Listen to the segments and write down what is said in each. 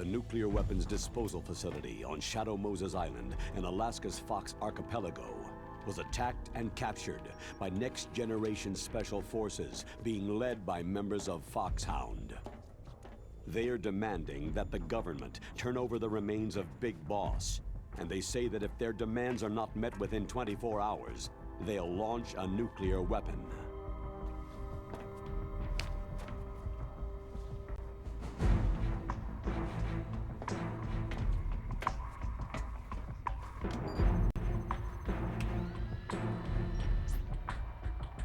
The nuclear weapons disposal facility on Shadow Moses Island in Alaska's Fox Archipelago was attacked and captured by next-generation special forces being led by members of Foxhound. They are demanding that the government turn over the remains of Big Boss, and they say that if their demands are not met within 24 hours, they'll launch a nuclear weapon.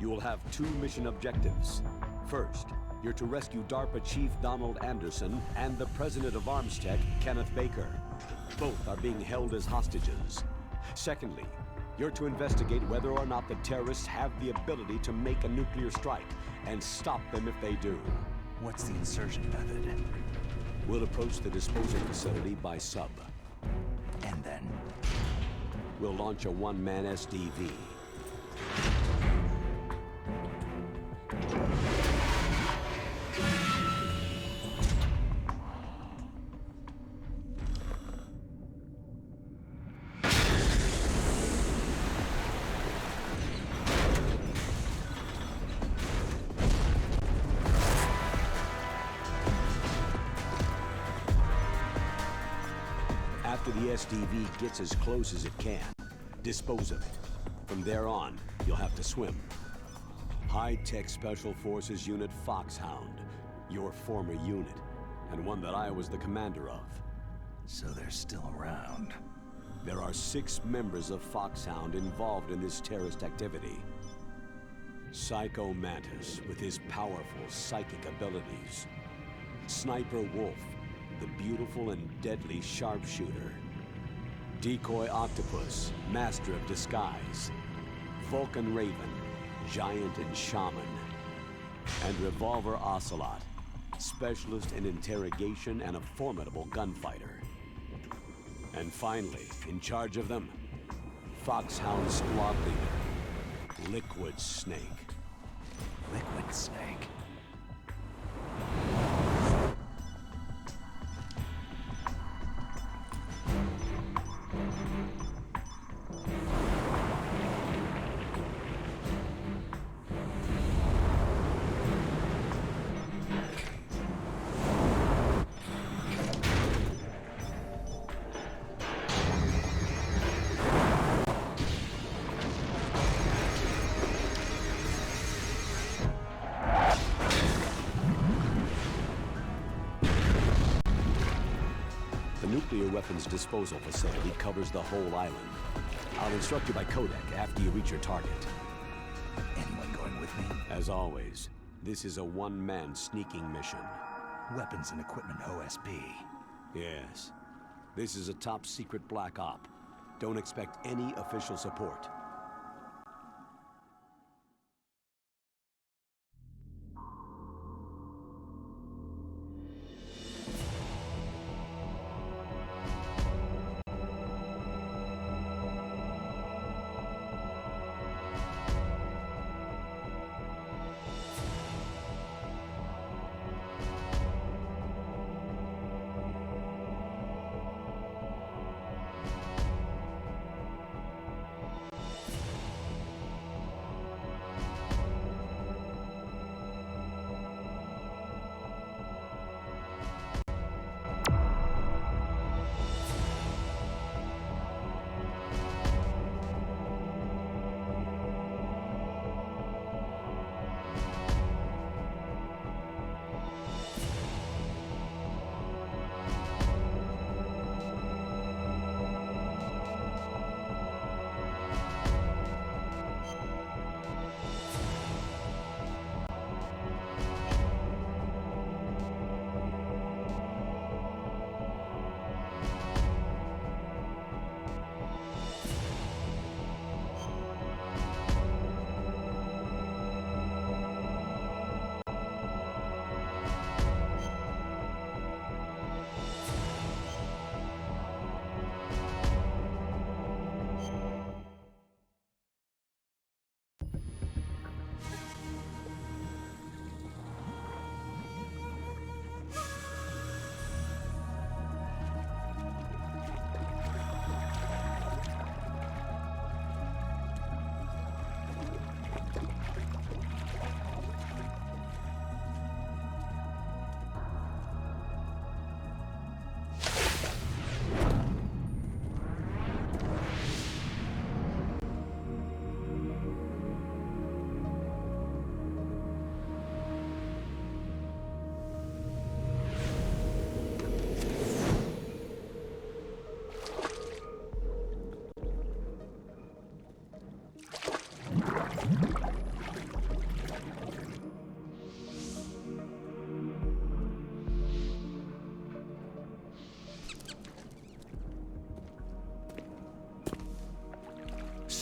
You will have two mission objectives. First, you're to rescue DARPA Chief Donald Anderson and the President of Armstech, Kenneth Baker. Both are being held as hostages. Secondly, you're to investigate whether or not the terrorists have the ability to make a nuclear strike and stop them if they do. What's the insertion method? We'll approach the disposal facility by sub. And then? We'll launch a one-man SDV. After the SDV gets as close as it can, dispose of it. From there on, you'll have to swim. High-tech Special Forces Unit Foxhound, your former unit, and one that I was the commander of. So they're still around. There are 6 members of Foxhound involved in this terrorist activity. Psycho Mantis, with his powerful psychic abilities. Sniper Wolf, the beautiful and deadly sharpshooter. Decoy Octopus, master of disguise. Vulcan Raven, giant and shaman. And Revolver Ocelot, specialist in interrogation and a formidable gunfighter. And finally, in charge of them, Foxhound squad leader, Liquid Snake. Liquid Snake. The nuclear weapons disposal facility covers the whole island. I'll instruct you by codec after you reach your target. Anyone going with me? As always, this is a one-man sneaking mission. Weapons and equipment OSP. Yes. This is a top-secret black op. Don't expect any official support.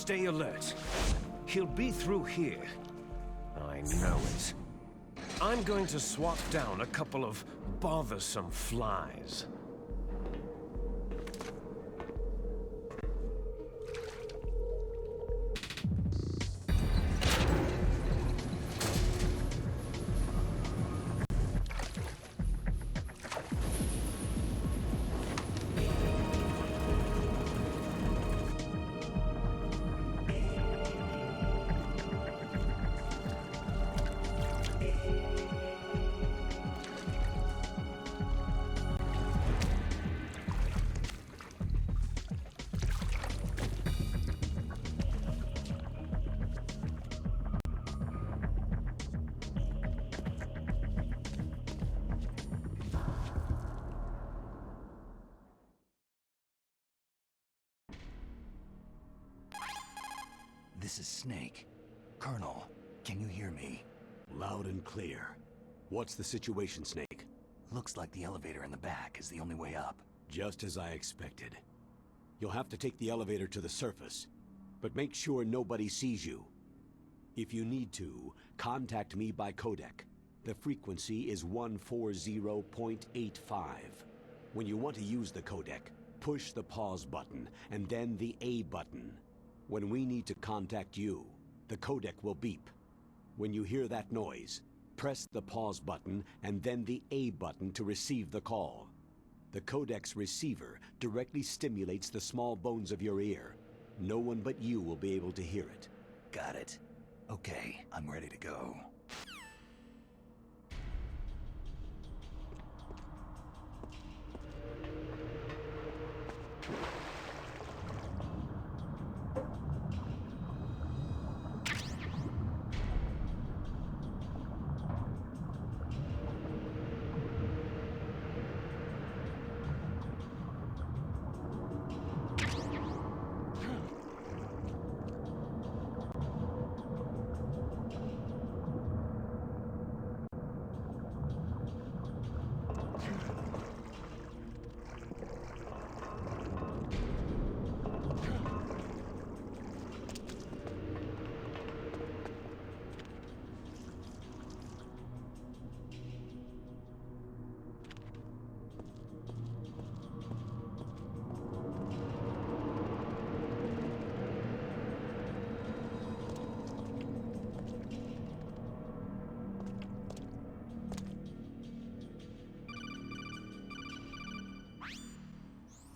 Stay alert. He'll be through here. I know it. I'm going to swat down a couple of bothersome flies. This is Snake. Colonel, can you hear me? Loud and clear. What's the situation, Snake? Looks like the elevator in the back is the only way up. Just as I expected. You'll have to take the elevator to the surface, but make sure nobody sees you. If you need to, contact me by codec. The frequency is 140.85. When you want to use the codec, push the pause button and then the A button. When we need to contact you, the codec will beep. When you hear that noise, press the pause button and then the A button to receive the call. The codec's receiver directly stimulates the small bones of your ear. No one but you will be able to hear it. Got it. Okay, I'm ready to go.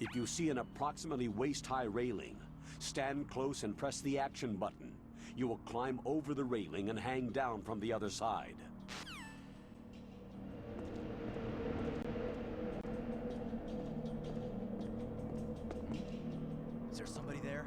If you see an approximately waist-high railing, stand close and press the action button. You will climb over the railing and hang down from the other side. Is there somebody there?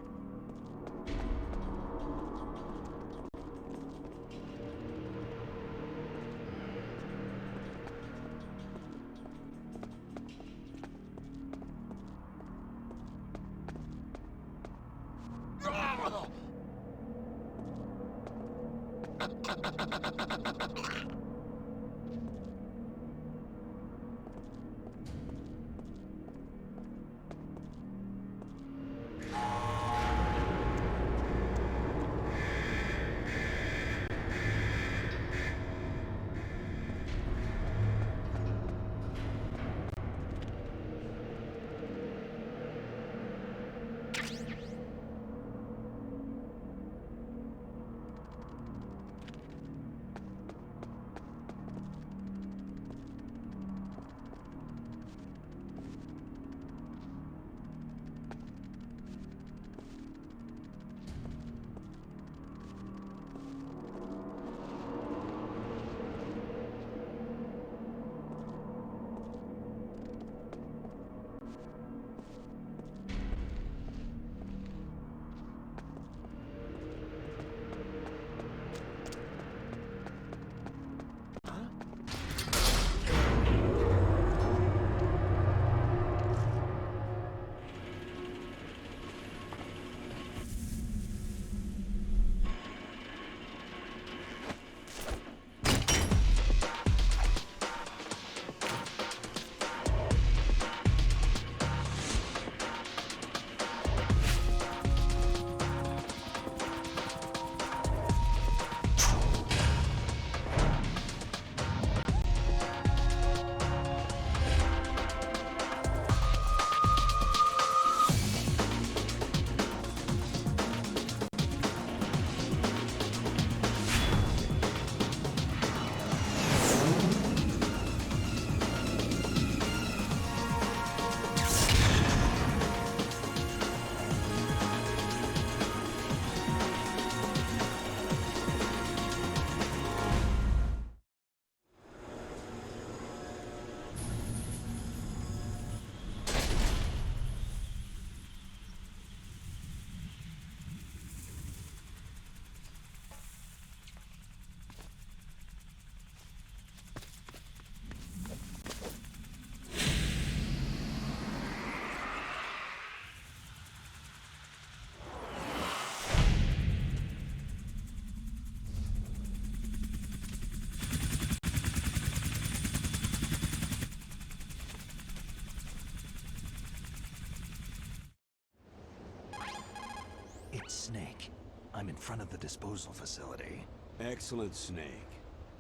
Snake. I'm in front of the disposal facility. Excellent, Snake.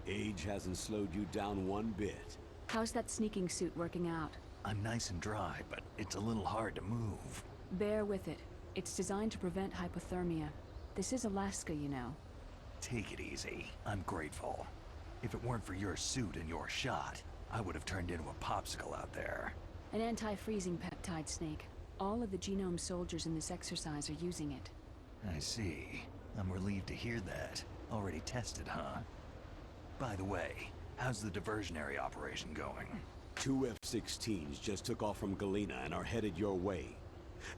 Age hasn't slowed you down one bit. How's that sneaking suit working out? I'm nice and dry, but it's a little hard to move. Bear with it. It's designed to prevent hypothermia. This is Alaska, you know. Take it easy. I'm grateful. If it weren't for your suit and your shot, I would have turned into a popsicle out there. An anti-freezing peptide, Snake. All of the genome soldiers in this exercise are using it. I see. I'm relieved to hear that. Already tested, huh? By the way, how's the diversionary operation going? 2 F-16s just took off from Galena and are headed your way.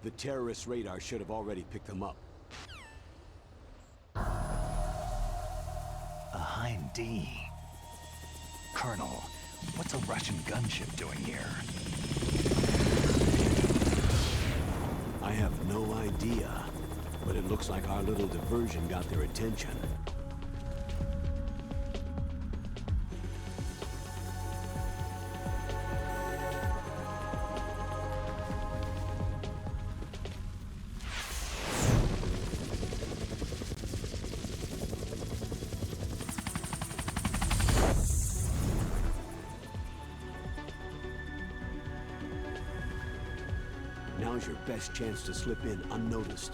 The terrorist radar should have already picked them up. A Hind D. Colonel, what's a Russian gunship doing here? I have no idea, but it looks like our little diversion got their attention. Now's your best chance to slip in unnoticed.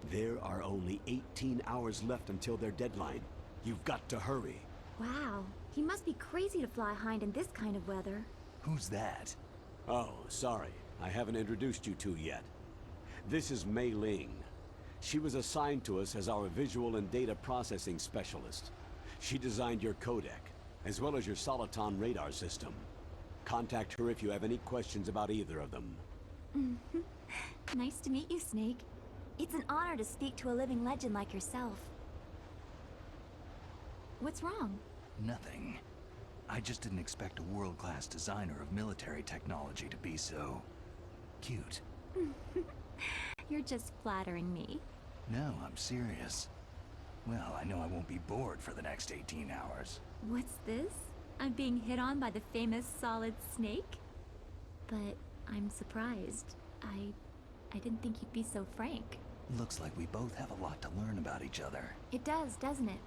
There are only 18 hours left until their deadline. You've got to hurry. Wow, he must be crazy to fly Hind in this kind of weather. Who's that? Oh, sorry. I haven't introduced you two yet. This is Mei Ling. She was assigned to us as our visual and data processing specialist. She designed your codec, as well as your Soliton radar system. Contact her if you have any questions about either of them. Nice to meet you, Snake. It's an honor to speak to a living legend like yourself. What's wrong? Nothing. I just didn't expect a world-class designer of military technology to be so... cute. You're just flattering me. No, I'm serious. Well, I know I won't be bored for the next 18 hours. What's this? I'm being hit on by the famous Solid Snake? But I'm surprised. I didn't think you'd be so frank. Looks like we both have a lot to learn about each other. It does, doesn't it?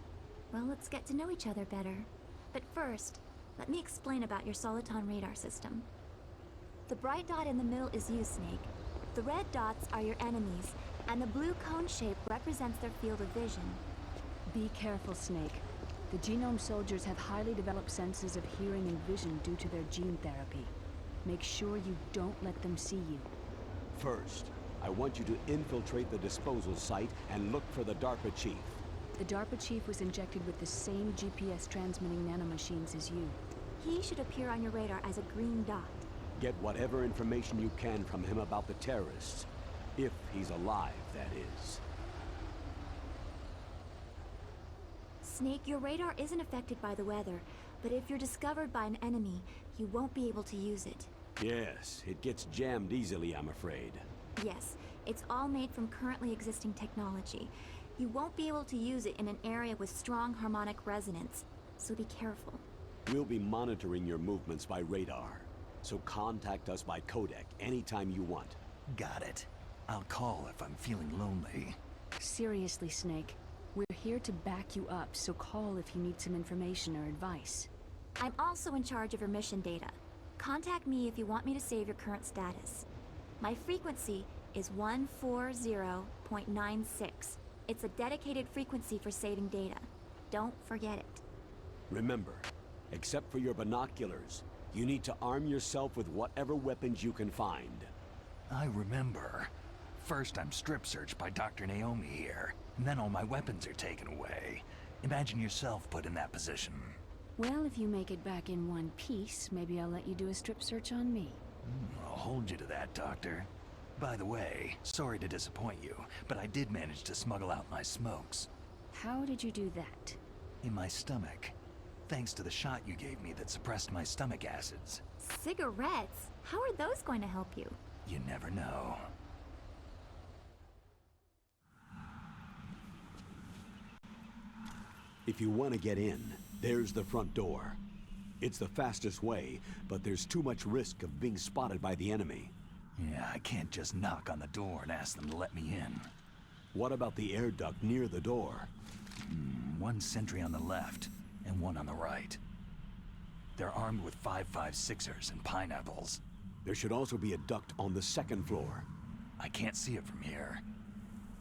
Well, let's get to know each other better. But first, let me explain about your Soliton radar system. The bright dot in the middle is you, Snake. The red dots are your enemies, and the blue cone shape represents their field of vision. Be careful, Snake. The genome soldiers have highly developed senses of hearing and vision due to their gene therapy. Make sure you don't let them see you. First, I want you to infiltrate the disposal site and look for the DARPA chief. The DARPA chief was injected with the same GPS transmitting nanomachines as you. He should appear on your radar as a green dot. Get whatever information you can from him about the terrorists. If he's alive, that is. Snake, your radar isn't affected by the weather, but if you're discovered by an enemy, you won't be able to use it. Yes, it gets jammed easily, I'm afraid. Yes, it's all made from currently existing technology. You won't be able to use it in an area with strong harmonic resonance, so be careful. We'll be monitoring your movements by radar, so contact us by codec anytime you want. Got it. I'll call if I'm feeling lonely. Seriously, Snake. We're here to back you up, so call if you need some information or advice. I'm also in charge of your mission data. Contact me if you want me to save your current status. My frequency is 140.96. It's a dedicated frequency for saving data. Don't forget it. Remember, except for your binoculars, you need to arm yourself with whatever weapons you can find. I remember. First I'm strip searched by Dr. Naomi here, and then all my weapons are taken away. Imagine yourself put in that position. Well, if you make it back in one piece, maybe I'll let you do a strip search on me. I'll hold you to that, Doctor. By the way, sorry to disappoint you, but I did manage to smuggle out my smokes. How did you do that? In my stomach. Thanks to the shot you gave me that suppressed my stomach acids. Cigarettes? How are those going to help you? You never know. If you want to get in, there's the front door. It's the fastest way, but there's too much risk of being spotted by the enemy. Yeah, I can't just knock on the door and ask them to let me in. What about the air duct near the door? One sentry on the left, and one on the right. They're armed with 5.56ers and pineapples. There should also be a duct on the second floor. I can't see it from here.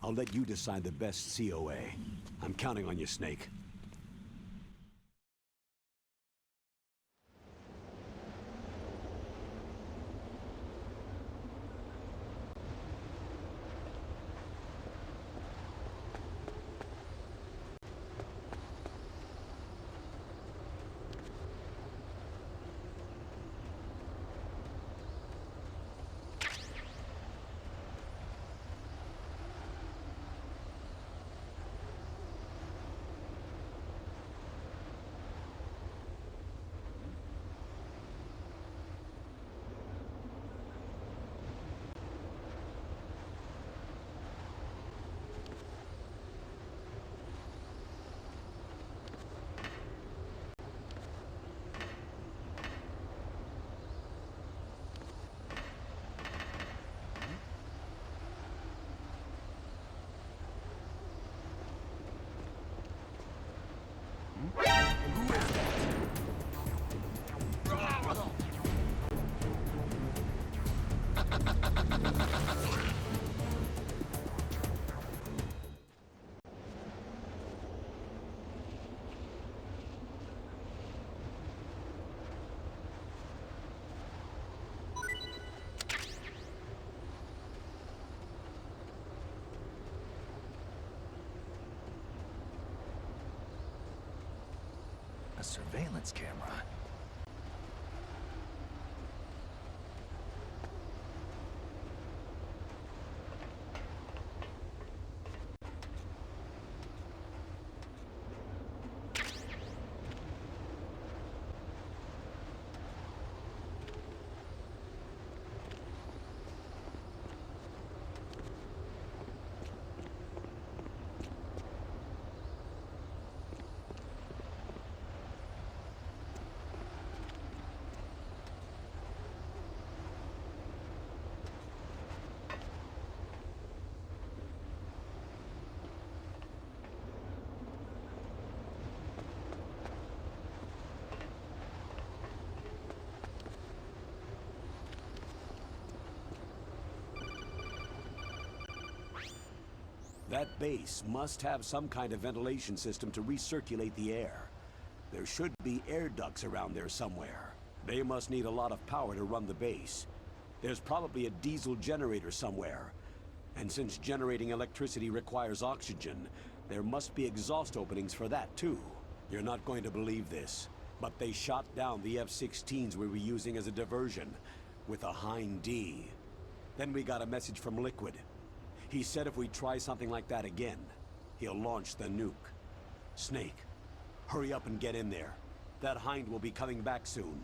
I'll let you decide the best COA. I'm counting on you, Snake. A surveillance camera. That base must have some kind of ventilation system to recirculate the air. There should be air ducts around there somewhere. They must need a lot of power to run the base. There's probably a diesel generator somewhere. And since generating electricity requires oxygen, there must be exhaust openings for that too. You're not going to believe this, but they shot down the F-16s we were using as a diversion with a Hind D. Then we got a message from Liquid. He said if we try something like that again, he'll launch the nuke. Snake, hurry up and get in there. That Hind will be coming back soon.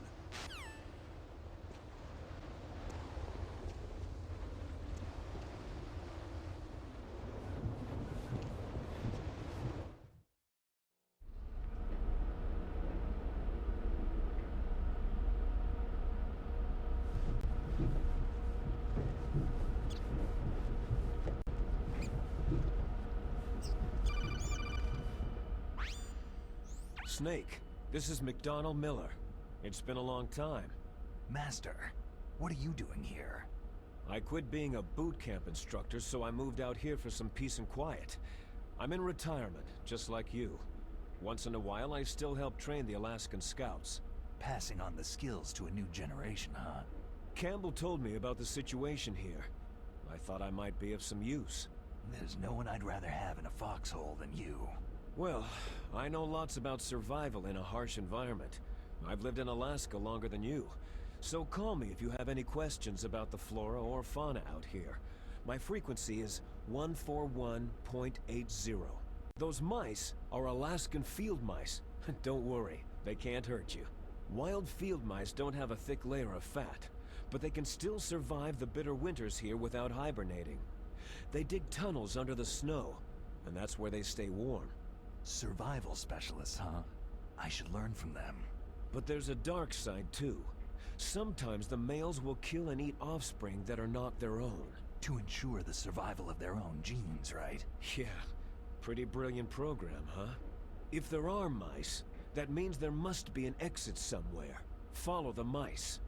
Snake, this is McDonnell Miller. It's been a long time. Master, what are you doing here? I quit being a boot camp instructor, so I moved out here for some peace and quiet. I'm in retirement, just like you. Once in a while, I still help train the Alaskan Scouts. Passing on the skills to a new generation, huh? Campbell told me about the situation here. I thought I might be of some use. There's no one I'd rather have in a foxhole than you. Well, I know lots about survival in a harsh environment. I've lived in Alaska longer than you. So call me if you have any questions about the flora or fauna out here. My frequency is 141.80. Those mice are Alaskan field mice. Don't worry, they can't hurt you. Wild field mice don't have a thick layer of fat, but they can still survive the bitter winters here without hibernating. They dig tunnels under the snow, and that's where they stay warm. Survival specialists, huh? I should learn from them. But there's a dark side too. Sometimes the males will kill and eat offspring that are not their own. To ensure the survival of their own genes, right? Yeah, pretty brilliant program, huh? If there are mice, that means there must be an exit somewhere. Follow the mice.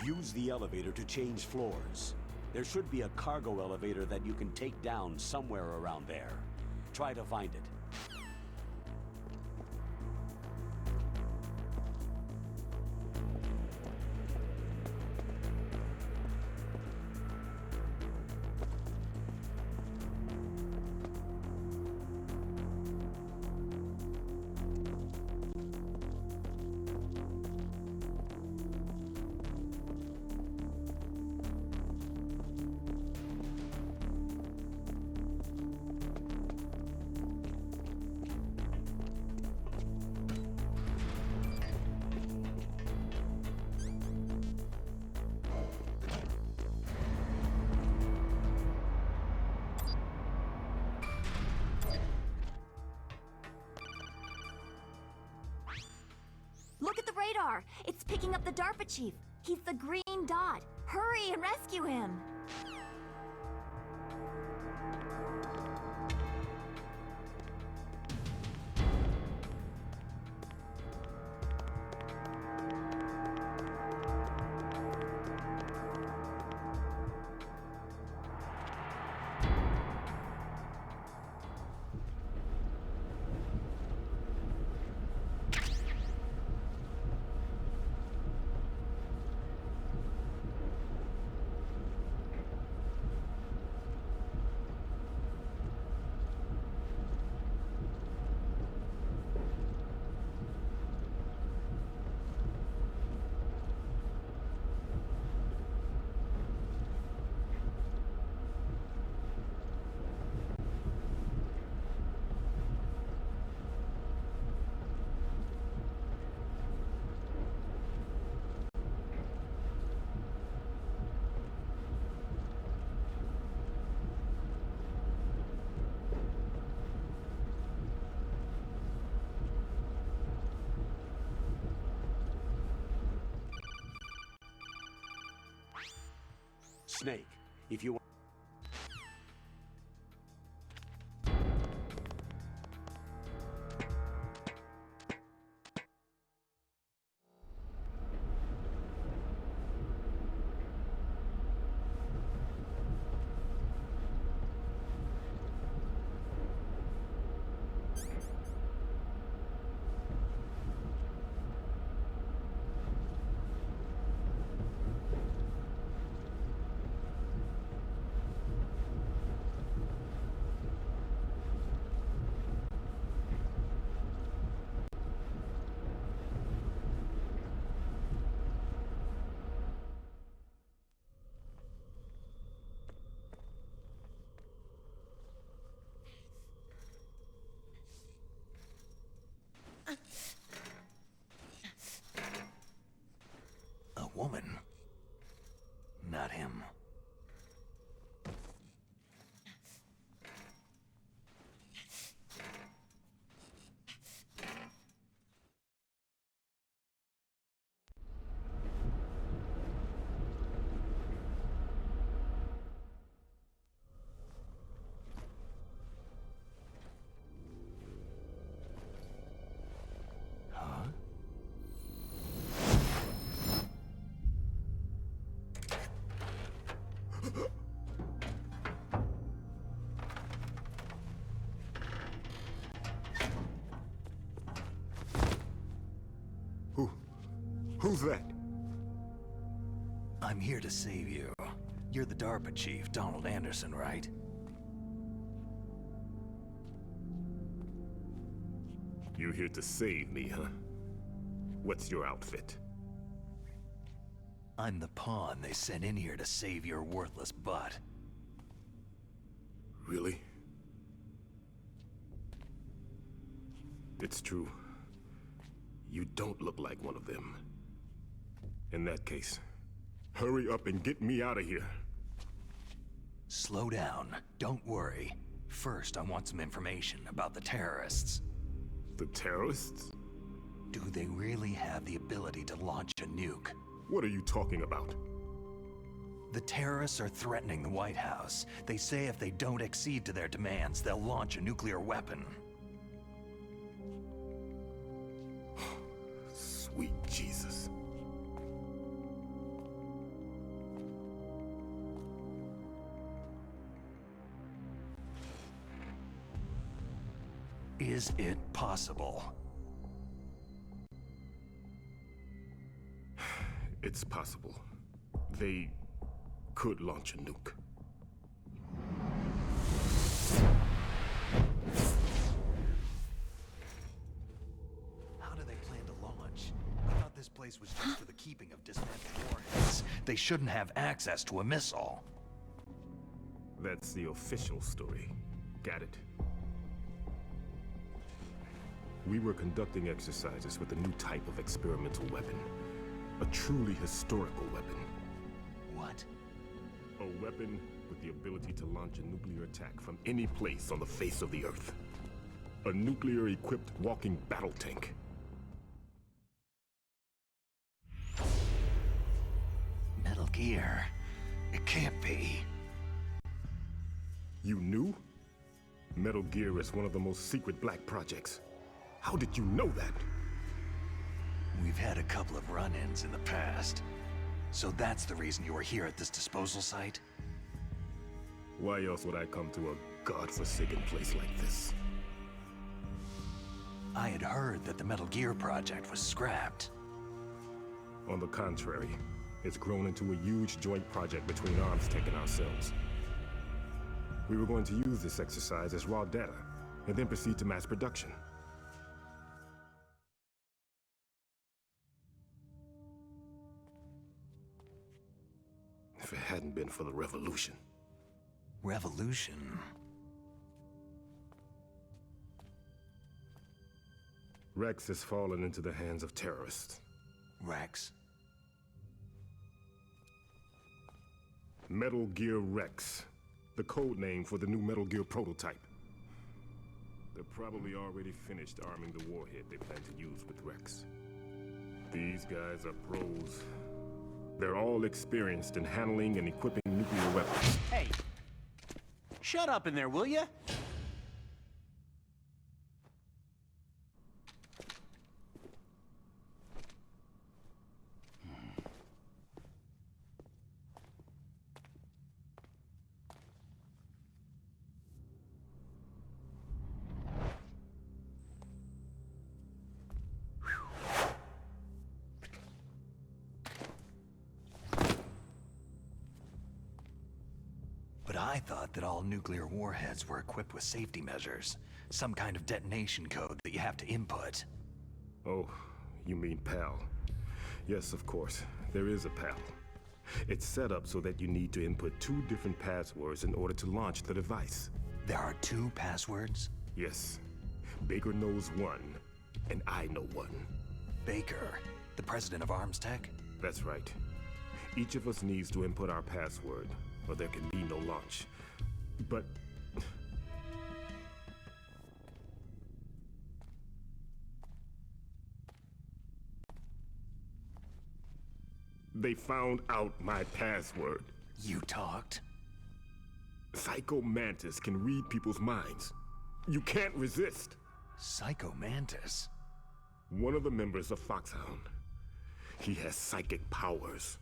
Use the elevator to change floors. There should be a cargo elevator that you can take down somewhere around there. Try to find it. Look at the radar! It's picking up the DARPA chief. He's the green dot. Hurry and rescue him! Snake, if you want... A woman. Not him. Who's that? I'm here to save you. You're the DARPA chief, Donald Anderson, right? You're here to save me, huh? What's your outfit? I'm the pawn they sent in here to save your worthless butt. Really? It's true. You don't look like one of them. In that case, hurry up and get me out of here. Slow down. Don't worry. First, I want some information about the terrorists. The terrorists? Do they really have the ability to launch a nuke? What are you talking about? The terrorists are threatening the White House. They say if they don't accede to their demands, they'll launch a nuclear weapon. Sweet Jesus. Is it possible? It's possible. They could launch a nuke. How do they plan to launch? I thought this place was just for the keeping of dismantled warheads. They shouldn't have access to a missile. That's the official story. Got it? We were conducting exercises with a new type of experimental weapon. A truly historical weapon. What? A weapon with the ability to launch a nuclear attack from any place on the face of the Earth. A nuclear-equipped walking battle tank. Metal Gear. It can't be. You knew? Metal Gear is one of the most secret black projects. How did you know that? We've had a couple of run-ins in the past. So that's the reason you were here at this disposal site? Why else would I come to a godforsaken place like this? I had heard that the Metal Gear project was scrapped. On the contrary, it's grown into a huge joint project between ArmsTech and ourselves. We were going to use this exercise as raw data, and then proceed to mass production. If it hadn't been for the revolution. Revolution? Rex has fallen into the hands of terrorists. Rex? Metal Gear Rex. The code name for the new Metal Gear prototype. They're probably already finished arming the warhead they plan to use with Rex. These guys are pros. They're all experienced in handling and equipping nuclear weapons. Hey! Shut up in there, will ya? But I thought that all nuclear warheads were equipped with safety measures. Some kind of detonation code that you have to input. Oh, you mean PAL. Yes, of course. There is a PAL. It's set up so that you need to input 2 different passwords in order to launch the device. There are 2 passwords? Yes. Baker knows one, and I know one. Baker, the president of ArmsTech? That's right. Each of us needs to input our password, or there can be no launch. But... they found out my password. You talked? Psycho Mantis can read people's minds. You can't resist. Psycho Mantis? One of the members of Foxhound. He has psychic powers.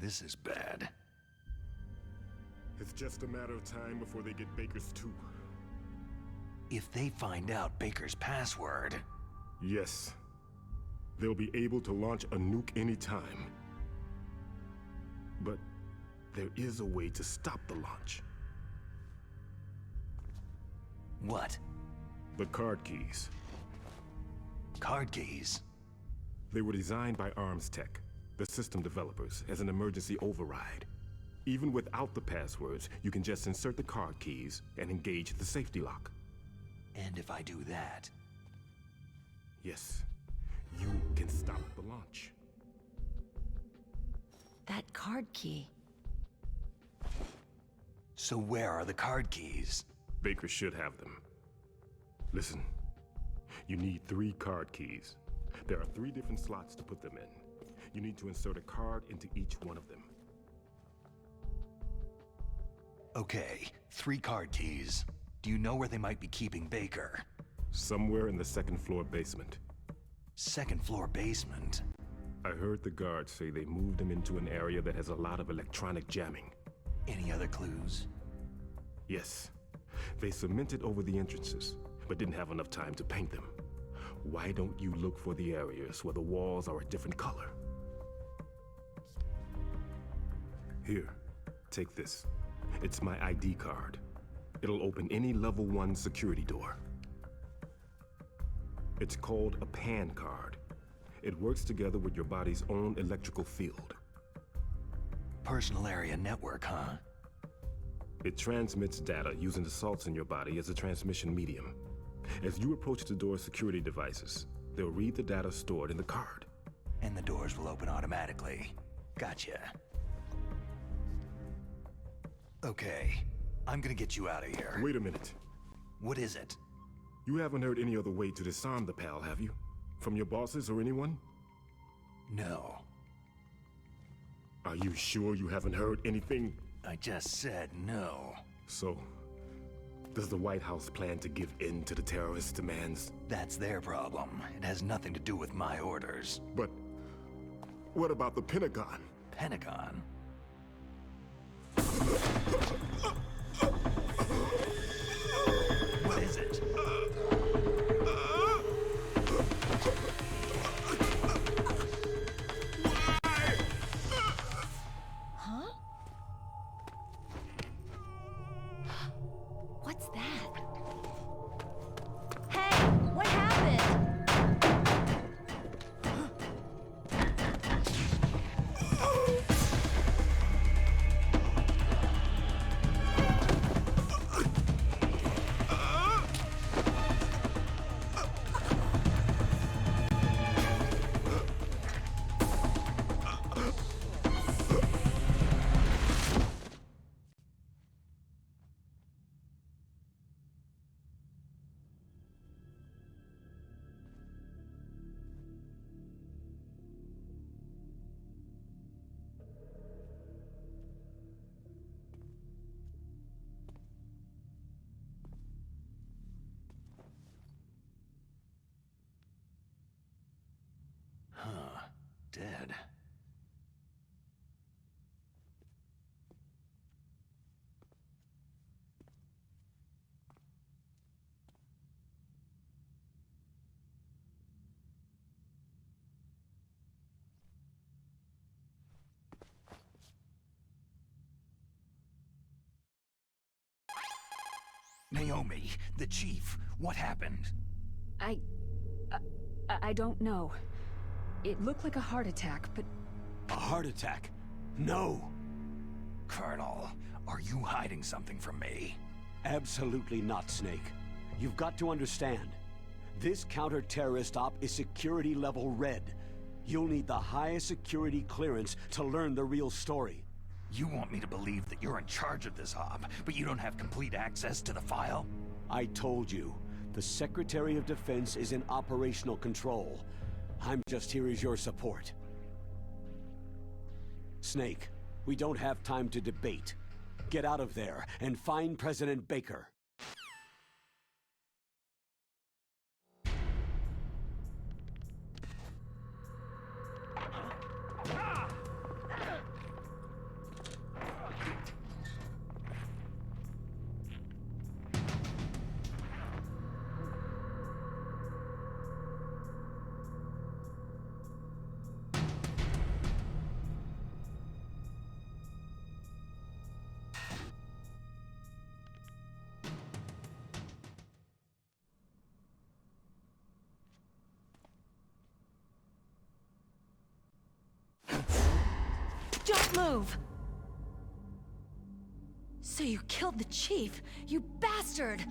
This is bad. It's just a matter of time before they get Baker's too. If they find out Baker's password... Yes. They'll be able to launch a nuke anytime. But there is a way to stop the launch. What? The card keys. Card keys? They were designed by Arms Tech, the system developers, as an emergency override. Even without the passwords, you can just insert the card keys and engage the safety lock. And if I do that? Yes, you can stop the launch. That card key. So where are the card keys? Baker should have them. Listen, you need 3 card keys. There are 3 different slots to put them in. You need to insert a card into each one of them. Okay, 3 card keys. Do you know where they might be keeping Baker? Somewhere in the 2nd floor basement. 2nd floor basement? I heard the guards say they moved him into an area that has a lot of electronic jamming. Any other clues? Yes. They cemented over the entrances, but didn't have enough time to paint them. Why don't you look for the areas where the walls are a different color? Here, take this. It's my ID card. It'll open any level 1 security door. It's called a PAN card. It works together with your body's own electrical field. Personal area network, huh? It transmits data using the salts in your body as a transmission medium. As you approach the door's security devices, they'll read the data stored in the card. And the doors will open automatically. Gotcha. Okay, I'm gonna get you out of here. Wait a minute. What is it? You haven't heard any other way to disarm the PAL, have you? From your bosses or anyone? No. Are you sure you haven't heard anything? I just said no. So, does the White House plan to give in to the terrorists' demands? That's their problem. It has nothing to do with my orders. But what about the Pentagon? Pentagon? What is it? Huh? What's that? Hey, what happened? Huh. Dead. Naomi, the chief, what happened? I don't know. It looked like a heart attack, but... A heart attack? No! Colonel, are you hiding something from me? Absolutely not, Snake. You've got to understand. This counter-terrorist op is security level red. You'll need the highest security clearance to learn the real story. You want me to believe that you're in charge of this op, but you don't have complete access to the file? I told you, the Secretary of Defense is in operational control. I'm just here as your support. Snake, we don't have time to debate. Get out of there and find President Baker. Don't move! So you killed the chief, you bastard!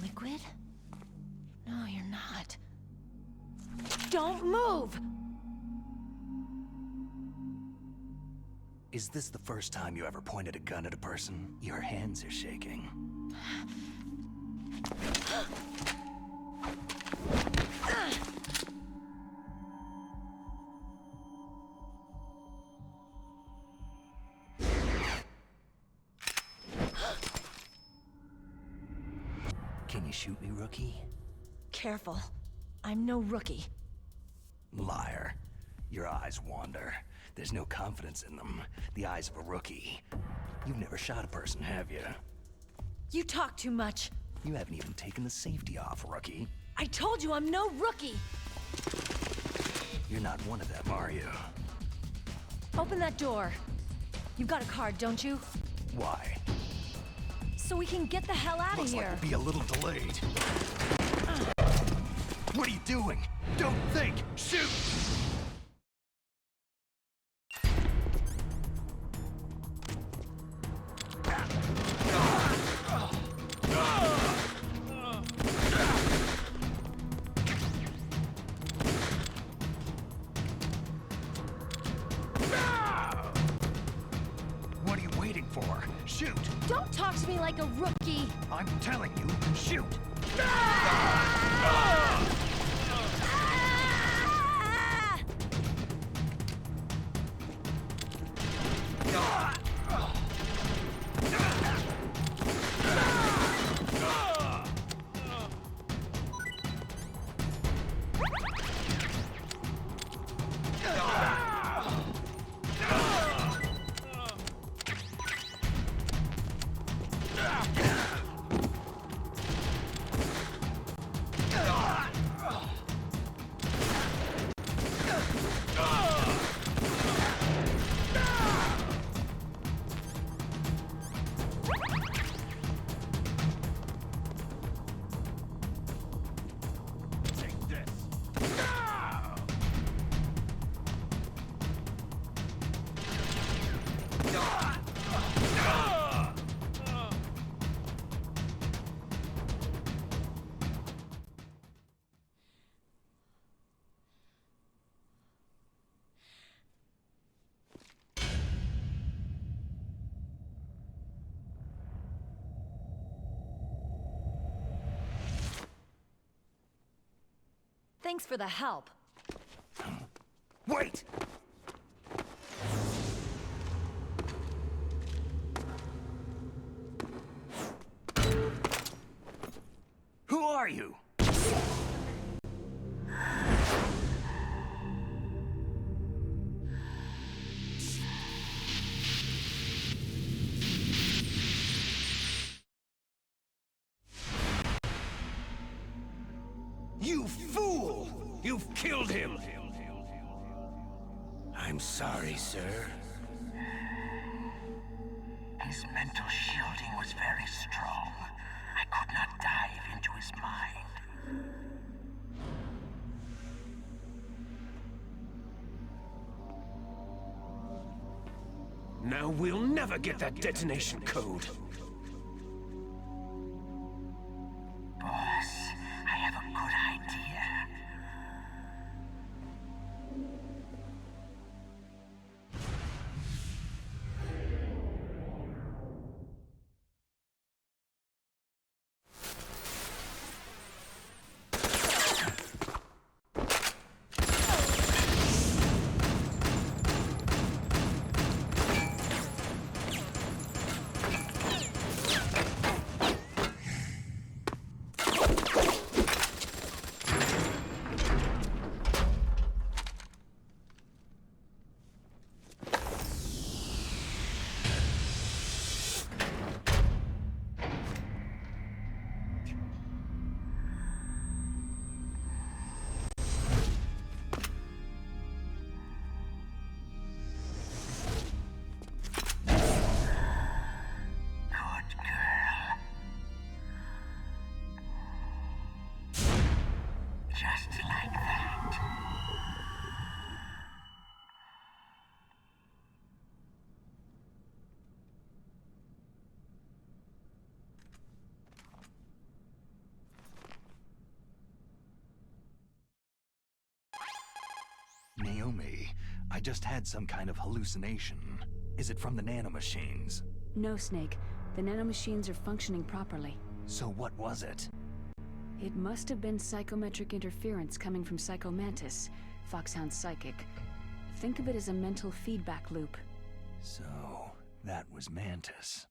Liquid? No, you're not. Don't move! Is this the first time you ever pointed a gun at a person? Your hands are shaking. Can you shoot me, rookie? Careful. I'm no rookie. Liar. Your eyes wander. There's no confidence in them. The eyes of a rookie. You've never shot a person, have you? You talk too much. You haven't even taken the safety off, rookie. I told you I'm no rookie! You're not one of them, are you? Open that door. You've got a card, don't you? Why? So we can get the hell out of Looks here. like we'll be a little delayed. What are you doing? Don't think! Shoot! What are you waiting for? Shoot! Don't talk to me like a rookie! I'm telling you, shoot! Thanks for the help. Wait! Who are you? You fool! You've killed him! I'm sorry, sir. His mental shielding was very strong. I could not dive into his mind. Now we'll never get that detonation code. Boss, I have a good idea. Naomi, I just had some kind of hallucination. Is it from the nanomachines? No, Snake. The nanomachines are functioning properly. So what was it? It must have been psychometric interference coming from Psycho Mantis, Foxhound's psychic. Think of it as a mental feedback loop. So, that was Mantis.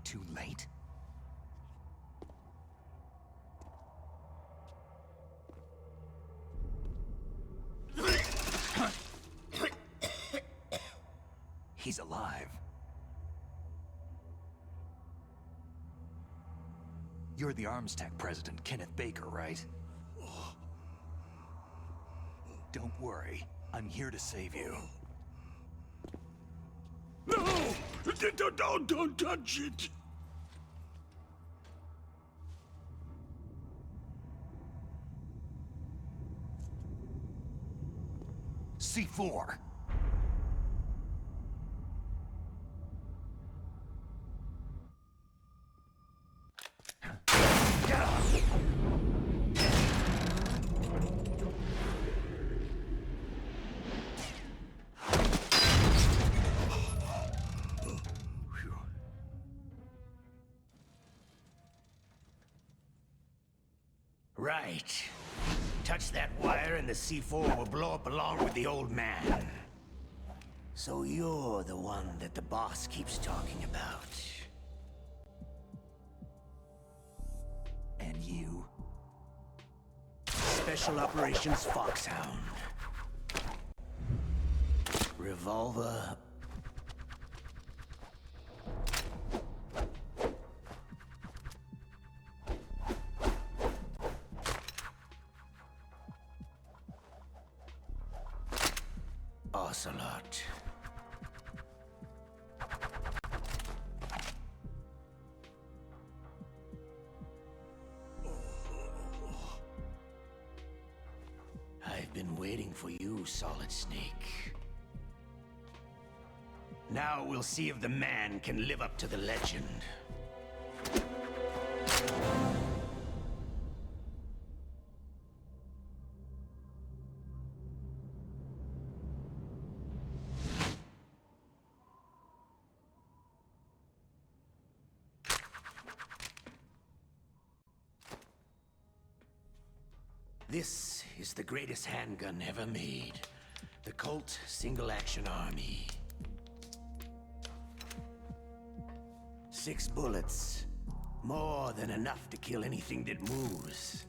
too late? He's alive. You're the Arms Tech president, Kenneth Baker, right? Don't worry. I'm here to save you. No! Don't touch it! C4! Right. Touch that wire and the C4 will blow up along with the old man. So you're the one that the boss keeps talking about. And you? Special Operations Foxhound. Revolver. Ocelot. I've been waiting for you, Solid Snake. Now we'll see if the man can live up to the legend. This is the greatest handgun ever made. The Colt Single Action Army. 6 bullets. More than enough to kill anything that moves.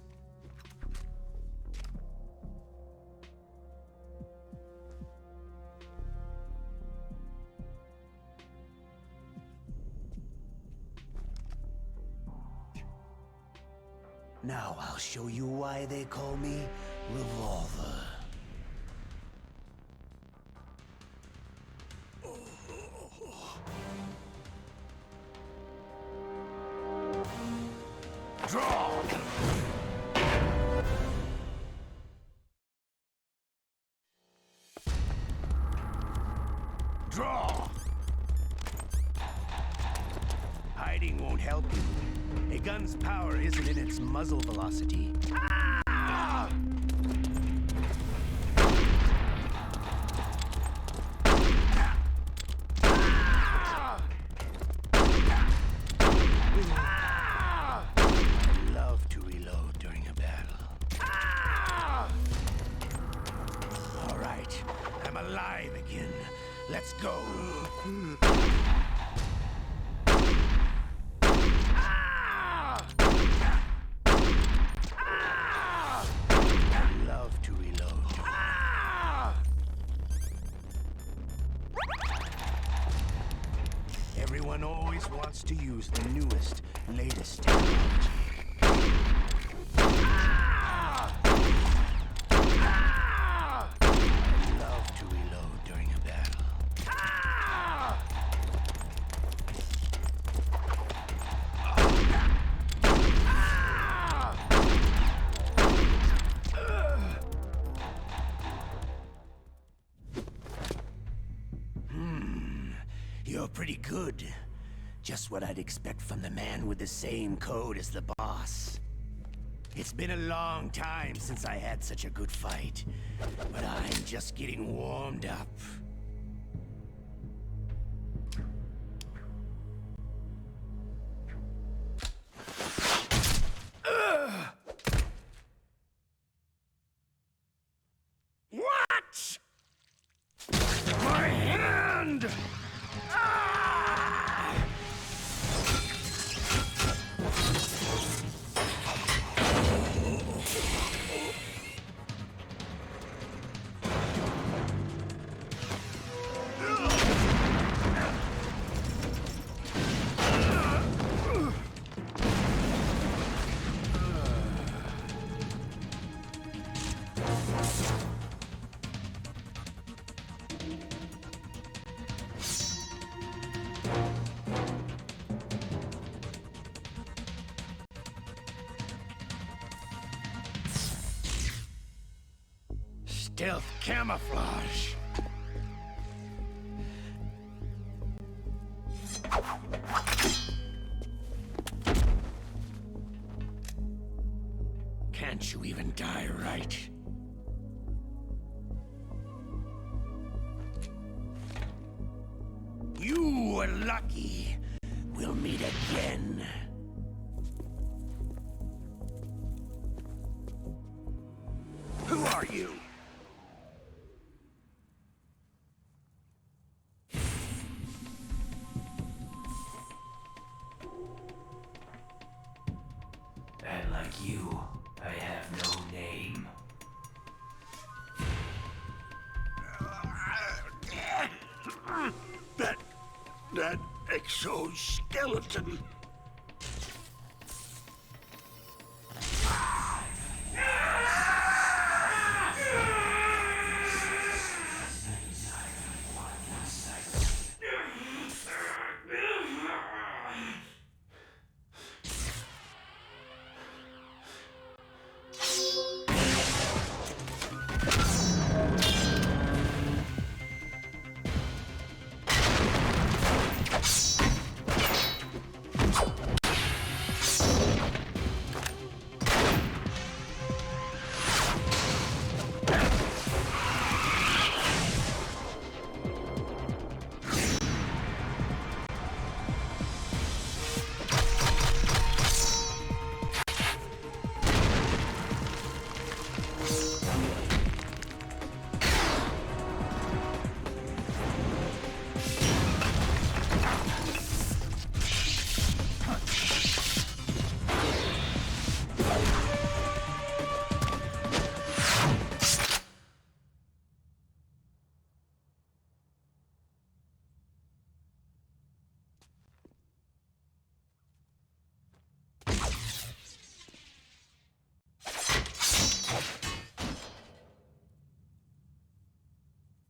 Now I'll show you why they call me Revolver. Draw! Draw! Hiding won't help you. A gun's power isn't in its muzzle velocity. Ah! I love to reload during a battle. All right, I'm alive again. Let's go. Everyone always wants to use the newest, latest technology. I love to reload during a battle. You're pretty good. Just what I'd expect from the man with the same code as the boss. It's been a long time since I had such a good fight, but I'm just getting warmed up. What? My hand! Ah! Stealth camouflage. Can't you even die right? You were lucky. We'll meet again. Who are you? And like you, I have no name. That exoskeleton.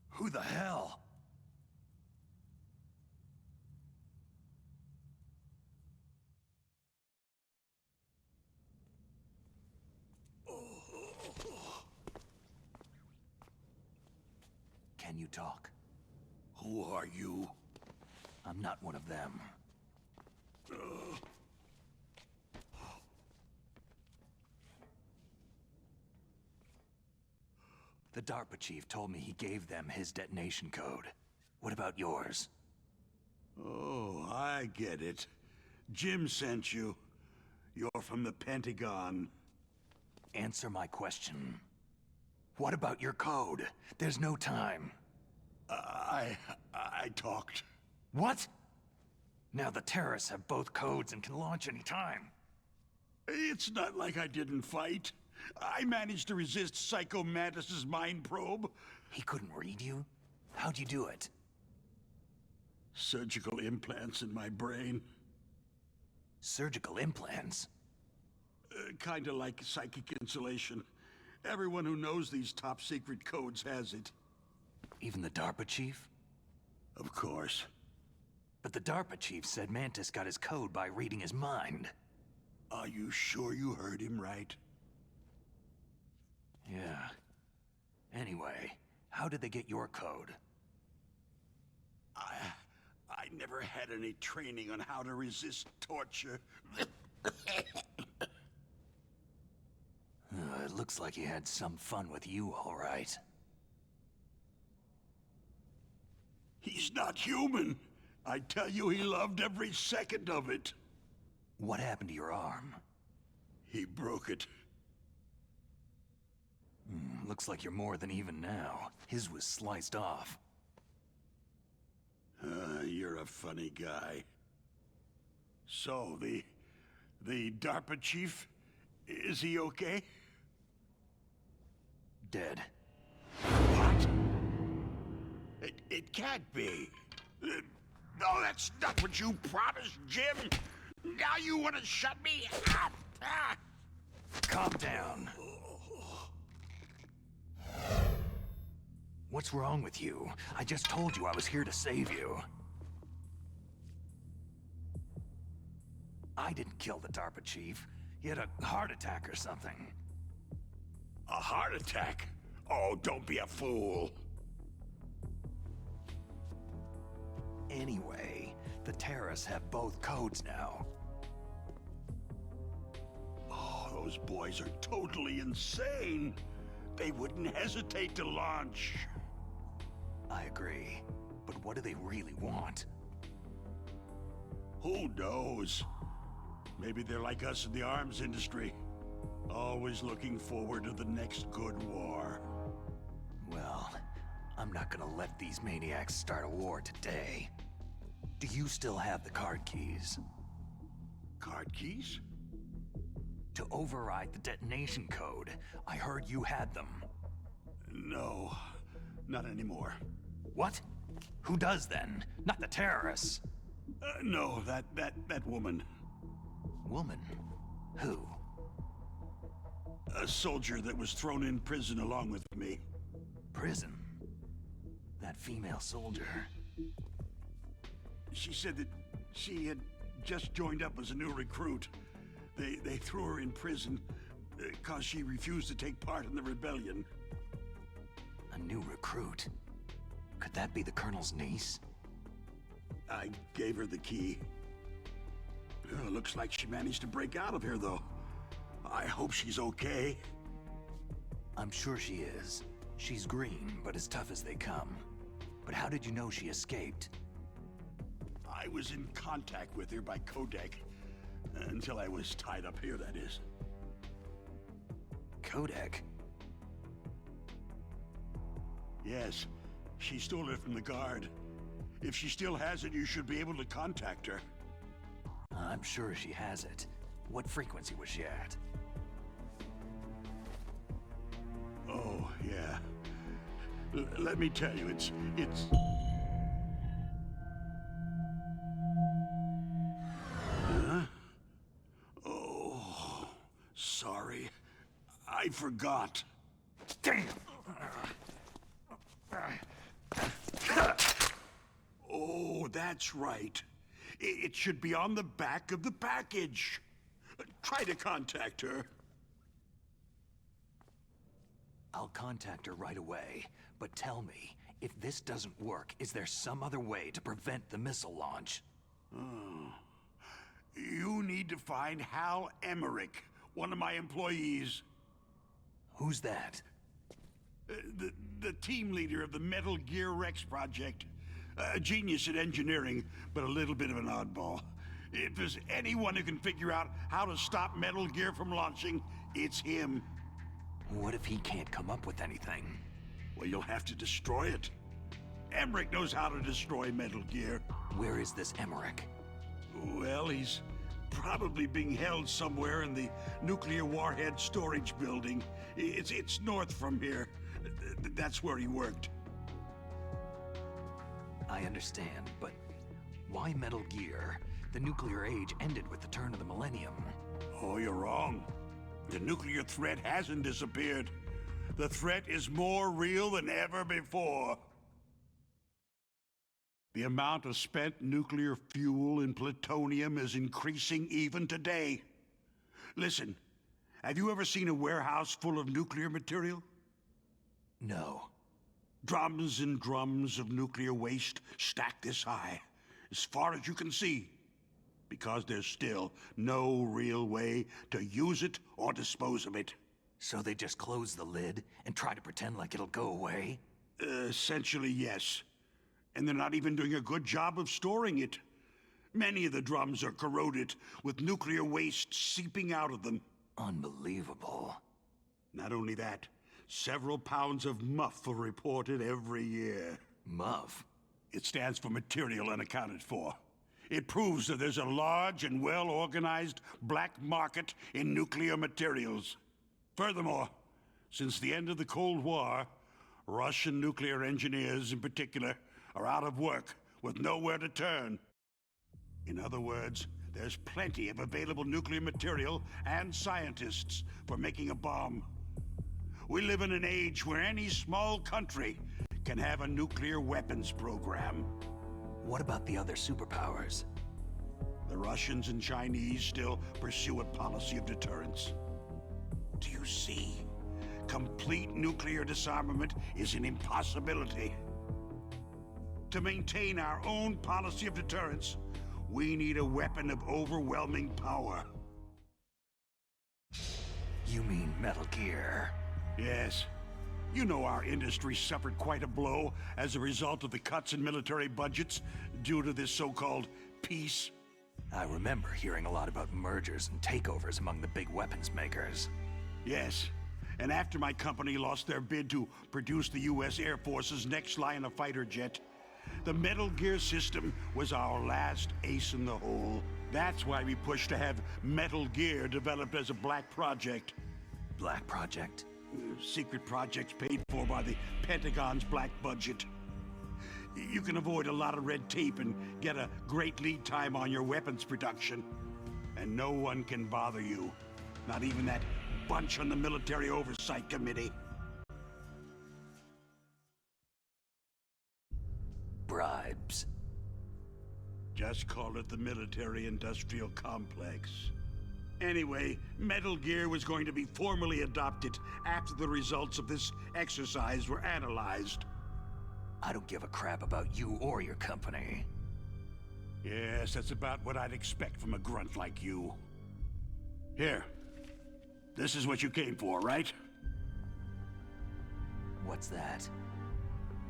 Who the hell? Can you talk? Who are you? I'm not one of them. The DARPA chief told me he gave them his detonation code. What about yours? Oh, I get it. Jim sent you. You're from the Pentagon. Answer my question. What about your code? There's no time. I talked. What? Now the terrorists have both codes and can launch any time. It's not like I didn't fight. I managed to resist Psycho Mantis's mind probe. He couldn't read you? How'd you do it? Surgical implants in my brain. Surgical implants? Kinda like psychic insulation. Everyone who knows these top-secret codes has it. Even the DARPA chief? Of course. But the DARPA chief said Mantis got his code by reading his mind. Are you sure you heard him right? Yeah. Anyway, how did they get your code? I never had any training on how to resist torture. It looks like he had some fun with you, all right. He's not human. I tell you, he loved every second of it. What happened to your arm? He broke it. Looks like you're more than even now. His was sliced off. You're a funny guy. So, the DARPA chief, is he okay? Dead. What? It can't be. No, that's not what you promised, Jim. Now you want to shut me up? Calm down. What's wrong with you? I just told you I was here to save you. I didn't kill the DARPA chief. He had a heart attack or something. A heart attack? Oh, don't be a fool. Anyway, the terrorists have both codes now. Oh, those boys are totally insane. They wouldn't hesitate to launch. I agree. But what do they really want? Who knows? Maybe they're like us in the arms industry. Always looking forward to the next good war. Well, I'm not gonna let these maniacs start a war today. Do you still have the card keys? Card keys? To override the detonation code. I heard you had them. No, not anymore. What? Who does then? Not the terrorists. No, that woman. Woman? Who? A soldier that was thrown in prison along with me. Prison? That female soldier. She said that she had just joined up as a new recruit. They threw her in prison because she refused to take part in the rebellion. A new recruit? Could that be the Colonel's niece? I gave her the key. Looks like she managed to break out of here, though. I hope she's okay. I'm sure she is. She's green, but as tough as they come. But how did you know she escaped? I was in contact with her by codec. Until I was tied up here, that is. Codec? Yes. She stole it from the guard. If she still has it, you should be able to contact her. I'm sure she has it. What frequency was she at? Oh, yeah. Let me tell you, it's... Huh? Oh, sorry. I forgot. Damn! Oh, that's right. It should be on the back of the package. Try to contact her. I'll contact her right away, but tell me, if this doesn't work, is there some other way to prevent the missile launch? Oh. You need to find Hal Emmerich, one of my employees. Who's that? The team leader of the Metal Gear Rex project. A genius at engineering, but a little bit of an oddball. If there's anyone who can figure out how to stop Metal Gear from launching, it's him. What if he can't come up with anything? Well, you'll have to destroy it. Emmerich knows how to destroy Metal Gear. Where is this Emmerich? Well, he's probably being held somewhere in the nuclear warhead storage building. It's north from here. That's where he worked. I understand, but why Metal Gear? The nuclear age ended with the turn of the millennium. Oh, you're wrong. The nuclear threat hasn't disappeared. The threat is more real than ever before. The amount of spent nuclear fuel and plutonium is increasing even today. Listen, have you ever seen a warehouse full of nuclear material? No. Drums and drums of nuclear waste stacked this high, as far as you can see, because there's still no real way to use it or dispose of it. So they just close the lid and try to pretend like it'll go away? Essentially, yes. And they're not even doing a good job of storing it. Many of the drums are corroded, with nuclear waste seeping out of them. Unbelievable. Not only that, several pounds of MUF are reported every year. MUF? It stands for Material Unaccounted For. It proves that there's a large and well-organized black market in nuclear materials. Furthermore, since the end of the Cold War, Russian nuclear engineers in particular are out of work with nowhere to turn. In other words, there's plenty of available nuclear material and scientists for making a bomb. We live in an age where any small country can have a nuclear weapons program. What about the other superpowers? The Russians and Chinese still pursue a policy of deterrence. Do you see? complete nuclear disarmament is an impossibility. To maintain our own policy of deterrence, we need a weapon of overwhelming power. You mean Metal Gear? Yes. You know our industry suffered quite a blow as a result of the cuts in military budgets due to this so-called peace. I remember hearing a lot about mergers and takeovers among the big weapons makers. Yes. And after my company lost their bid to produce the U.S. Air Force's next line of fighter jet, the Metal Gear system was our last ace in the hole. That's why we pushed to have Metal Gear developed as a black project. Black project? Secret projects paid for by the Pentagon's black budget. You can avoid a lot of red tape and get a great lead time on your weapons production. And no one can bother you. Not even that bunch on the Military Oversight Committee. Bribes. Just call it the military-industrial complex. Anyway, Metal Gear was going to be formally adopted after the results of this exercise were analyzed. I don't give a crap about you or your company. Yes, that's about what I'd expect from a grunt like you. Here. This is what you came for, right? What's that?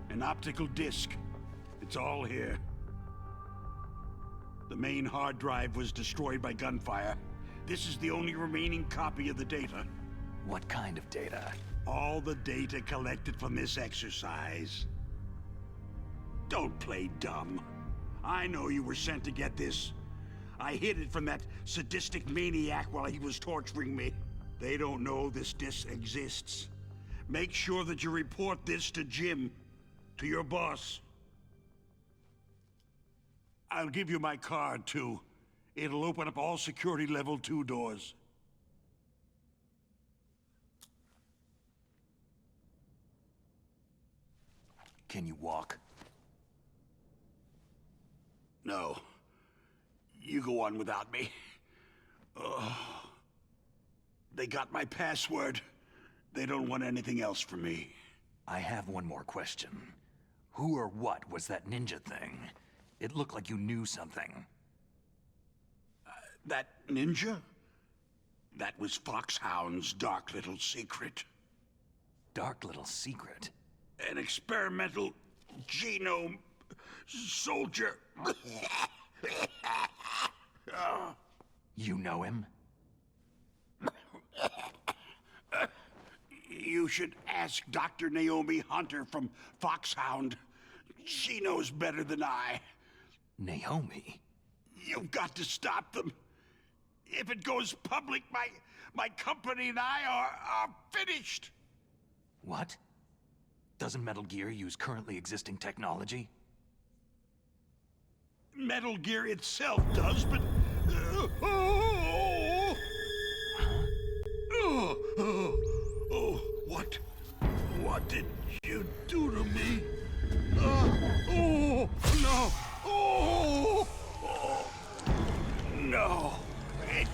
An optical disc. It's all here. The main hard drive was destroyed by gunfire. This is the only remaining copy of the data. What kind of data? All the data collected from this exercise. Don't play dumb. I know you were sent to get this. I hid it from that sadistic maniac while he was torturing me. They don't know this disc exists. Make sure that you report this to Jim, to your boss. I'll give you my card, too. It'll open up all security level 2 doors. Can you walk? No. You go on without me. They got my password. They don't want anything else from me. I have one more question. Who or what was that ninja thing? It looked like you knew something. That ninja? That was Foxhound's dark little secret. Dark little secret? An experimental genome soldier. You know him? You should ask Dr. Naomi Hunter from Foxhound. She knows better than I. Naomi? You've got to stop them. If it goes public, my company and I are finished. What? Doesn't Metal Gear use currently existing technology? Metal Gear itself does, but... What? What did you do to me? No! No! It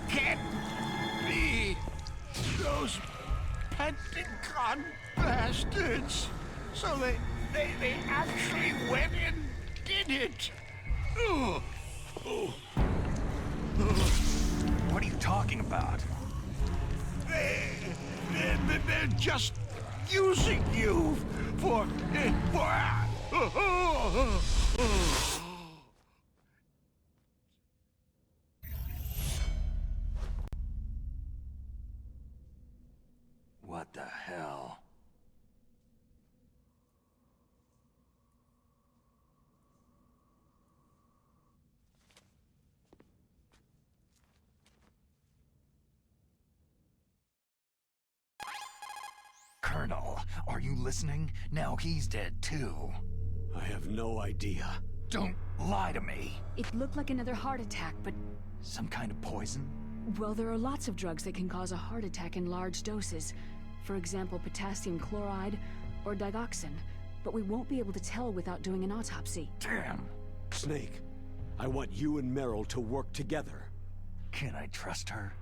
can't be! Those Pentagon bastards! So they actually went and did it! What are you talking about? They're just using you for... What the hell? Colonel, are you listening? Now he's dead too. I have no idea. Don't lie to me. It looked like another heart attack, but... Some kind of poison? Well, there are lots of drugs that can cause a heart attack in large doses. For example, potassium chloride or digoxin. But we won't be able to tell without doing an autopsy. Damn. Snake, I want you and Meryl to work together. Can I trust her?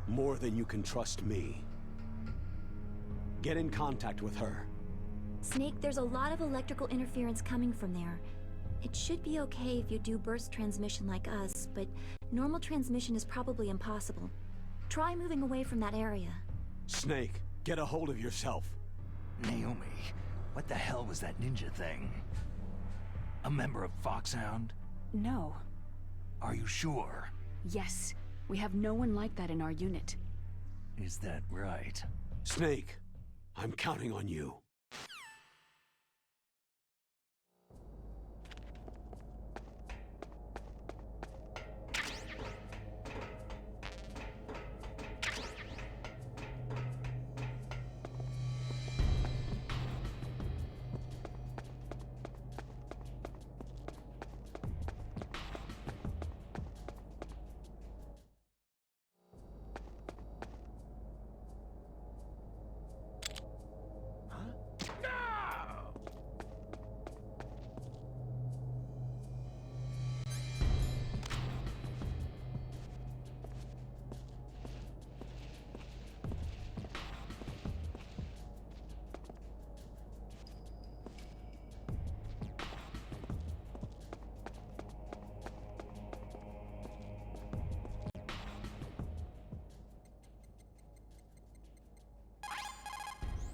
More than you can trust me. Get in contact with her. Snake, there's a lot of electrical interference coming from there. It should be okay if you do burst transmission like us, but normal transmission is probably impossible. Try moving away from that area. Snake, get a hold of yourself. Naomi, what the hell was that ninja thing? A member of Foxhound? No. Are you sure? Yes. We have no one like that in our unit. Is that right? Snake, I'm counting on you.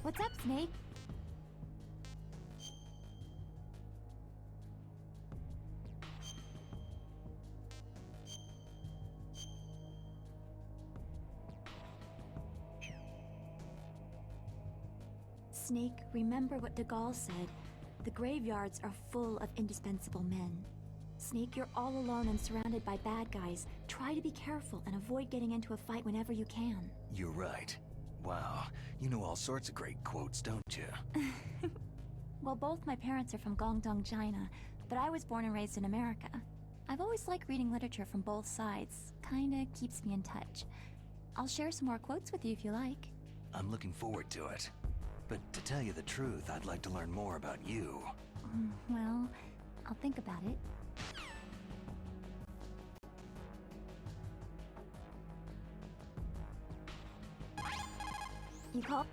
What's up, Snake? Snake, remember what de Gaulle said. The graveyards are full of indispensable men. Snake, you're all alone and surrounded by bad guys. Try to be careful and avoid getting into a fight whenever you can. You're right. Wow, you know all sorts of great quotes, don't you? Well, both my parents are from Guangdong, China, but I was born and raised in America. I've always liked reading literature from both sides. Kinda keeps me in touch. I'll share some more quotes with you if you like. I'm looking forward to it. But to tell you the truth, I'd like to learn more about you. Well, I'll think about it. You call?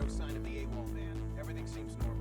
No sign of the AWOL man. Everything seems normal.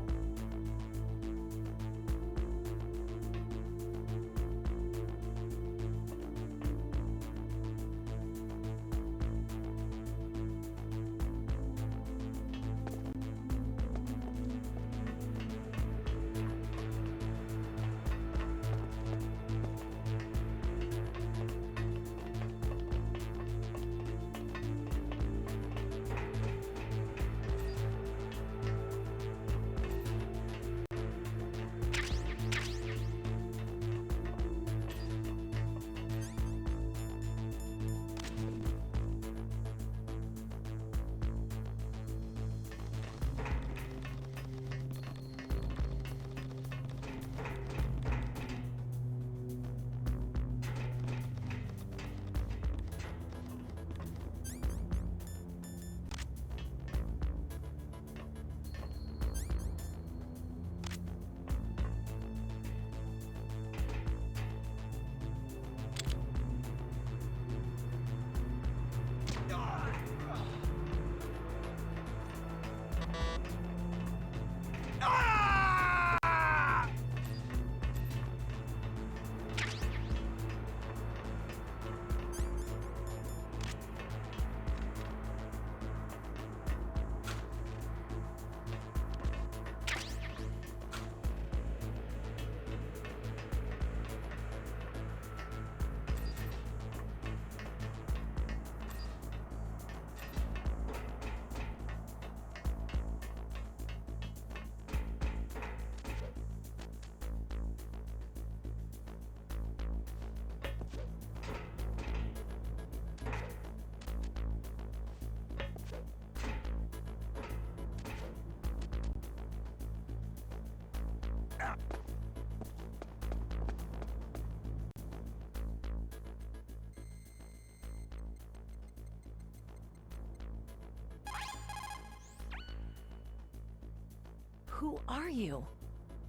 Who are you?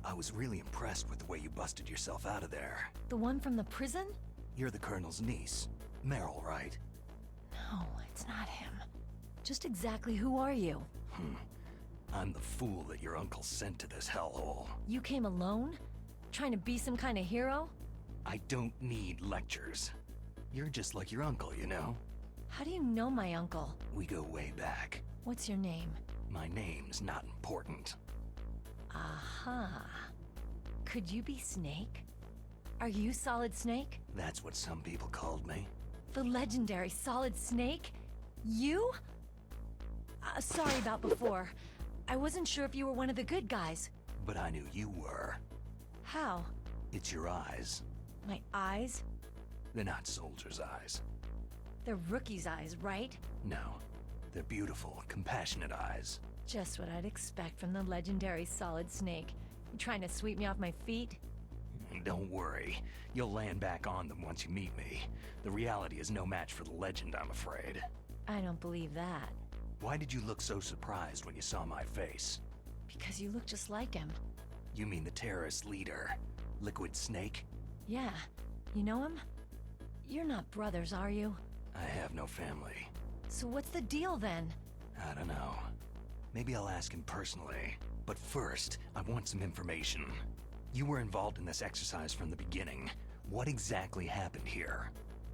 I was really impressed with the way you busted yourself out of there. The one from the prison? You're the Colonel's niece. Meryl, right? No, it's not him. Just exactly who are you? I'm the fool that your uncle sent to this hellhole. You came alone? Trying to be some kind of hero? I don't need lectures. You're just like your uncle, you know? How do you know my uncle? We go way back. What's your name? My name's not important. Aha. Could you be Snake? Are you Solid Snake? That's what some people called me. The legendary Solid Snake? You? Sorry about before. I wasn't sure if you were one of the good guys. But I knew you were. How? It's your eyes. My eyes? They're not soldiers' eyes. They're rookie's eyes, right? No. They're beautiful, compassionate eyes. Just what I'd expect from the legendary Solid Snake. You trying to sweep me off my feet? Don't worry. You'll land back on them once you meet me. The reality is no match for the legend, I'm afraid. I don't believe that. Why did you look so surprised when you saw my face? Because you look just like him. You mean the terrorist leader, Liquid Snake? Yeah. You know him? You're not brothers, are you? I have no family. So what's the deal then? I don't know. Maybe I'll ask him personally. But first, I want some information. You were involved in this exercise from the beginning. What exactly happened here?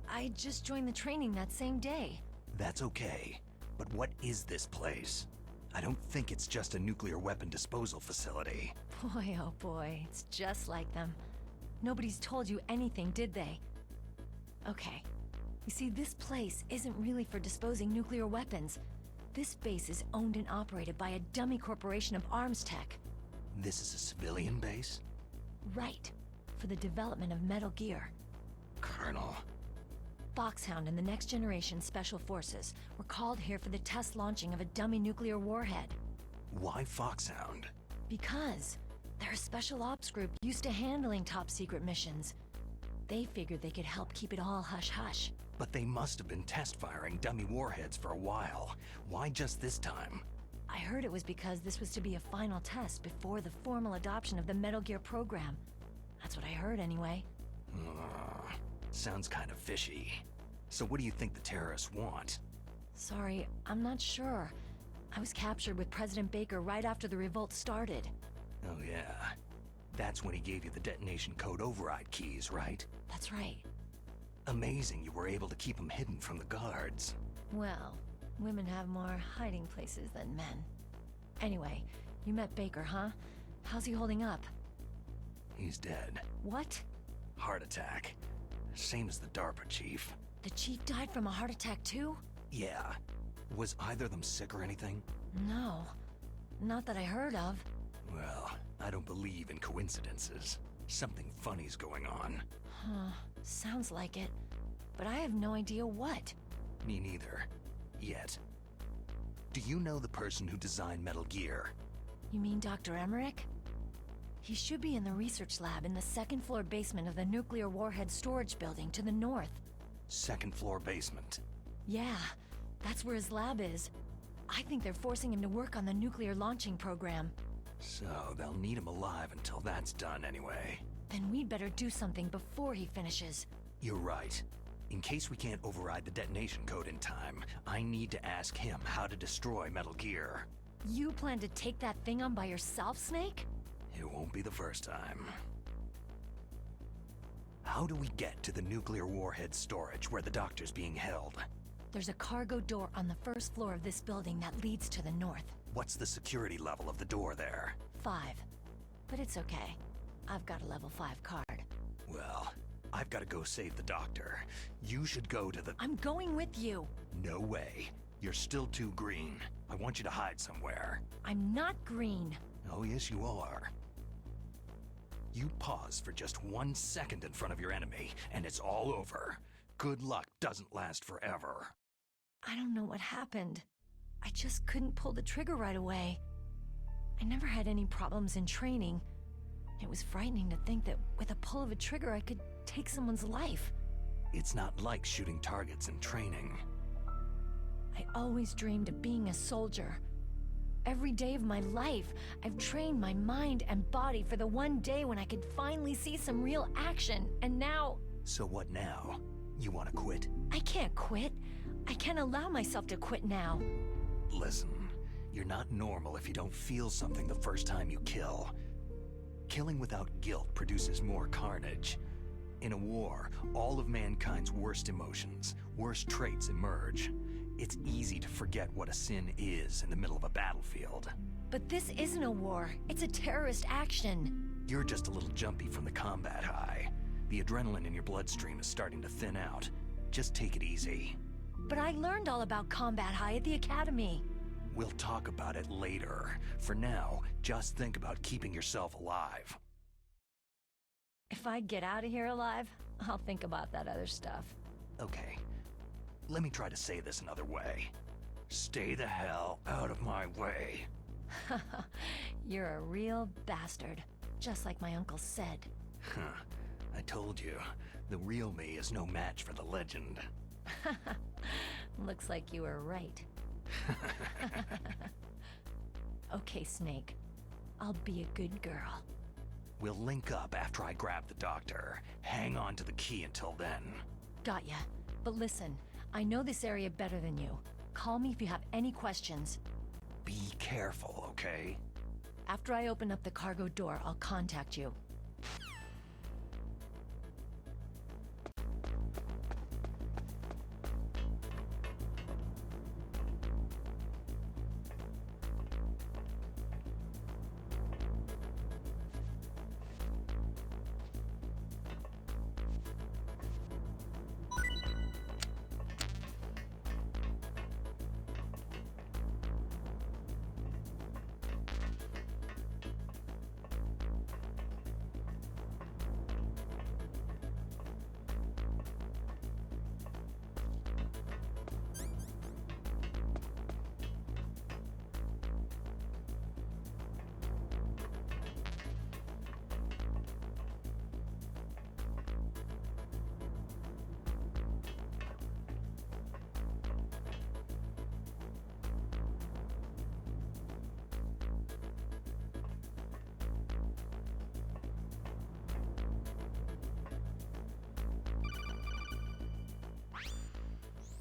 I just joined the training that same day. That's okay. But what is this place? I don't think it's just a nuclear weapon disposal facility. Boy, oh boy, it's just like them. Nobody's told you anything, did they? Okay. You see, this place isn't really for disposing nuclear weapons. This base is owned and operated by a dummy corporation of arms tech. This is a civilian base? Right. For the development of Metal Gear. Colonel. Foxhound and the Next Generation Special Forces were called here for the test launching of a dummy nuclear warhead. Why Foxhound? Because they're a special ops group used to handling top-secret missions. They figured they could help keep it all hush-hush. But they must have been test-firing dummy warheads for a while. Why just this time? I heard it was because this was to be a final test before the formal adoption of the Metal Gear program. That's what I heard anyway. Sounds kind of fishy. So what do you think the terrorists want? Sorry, I'm not sure. I was captured with President Baker right after the revolt started. Oh yeah. That's when he gave you the detonation code override keys, right? That's right. Amazing you were able to keep them hidden from the guards. Well, women have more hiding places than men. Anyway, you met Baker, huh? How's he holding up? He's dead. What? Heart attack. Same as the DARPA chief. The chief died from a heart attack too? Yeah. Was either of them sick or anything? No. Not that I heard of. Well, I don't believe in coincidences. Something funny's going on. Huh. Sounds like it. But I have no idea what. Me neither. Yet. Do you know the person who designed Metal Gear? You mean Dr. Emmerich? He should be in the research lab in the second floor basement of the nuclear warhead storage building to the north. Second floor basement. Yeah, that's where his lab is. I think they're forcing him to work on the nuclear launching program. So they'll need him alive until that's done anyway. Then we'd better do something before he finishes. You're right. In case we can't override the detonation code in time, I need to ask him how to destroy Metal Gear. You plan to take that thing on by yourself, Snake? It won't be the first time. How do we get to the nuclear warhead storage where the doctor's being held? There's a cargo door on the first floor of this building that leads to the north. What's the security level of the door there? 5. But it's okay. I've got a level 5 card. Well, I've got to go save the doctor. You should go to the... I'm going with you. No way. You're still too green. I want you to hide somewhere. I'm not green. Oh, yes, you are. You pause for just 1 second in front of your enemy, and it's all over. Good luck doesn't last forever. I don't know what happened. I just couldn't pull the trigger right away. I never had any problems in training. It was frightening to think that with a pull of a trigger I could take someone's life. It's not like shooting targets in training. I always dreamed of being a soldier. Every day of my life, I've trained my mind and body for the one day when I could finally see some real action, and now... So what now? You want to quit? I can't quit. I can't allow myself to quit now. Listen, you're not normal if you don't feel something the first time you kill. Killing without guilt produces more carnage. In a war, all of mankind's worst emotions, worst traits emerge. It's easy to forget what a sin is in the middle of a battlefield. But this isn't a war. It's a terrorist action. You're just a little jumpy from the combat high. The adrenaline in your bloodstream is starting to thin out. Just take it easy. But I learned all about combat high at the academy. We'll talk about it later. For now, just think about keeping yourself alive. If I get out of here alive, I'll think about that other stuff. Okay. Let me try to say this another way. Stay the hell out of my way. You're a real bastard, just like my uncle said. Huh. I told you, the real me is no match for the legend. Looks like you were right. Okay, Snake. I'll be a good girl. We'll link up after I grab the doctor. Hang on to the key until then. Got ya. But listen, I know this area better than you. Call me if you have any questions. Be careful, okay? After I open up the cargo door, I'll contact you.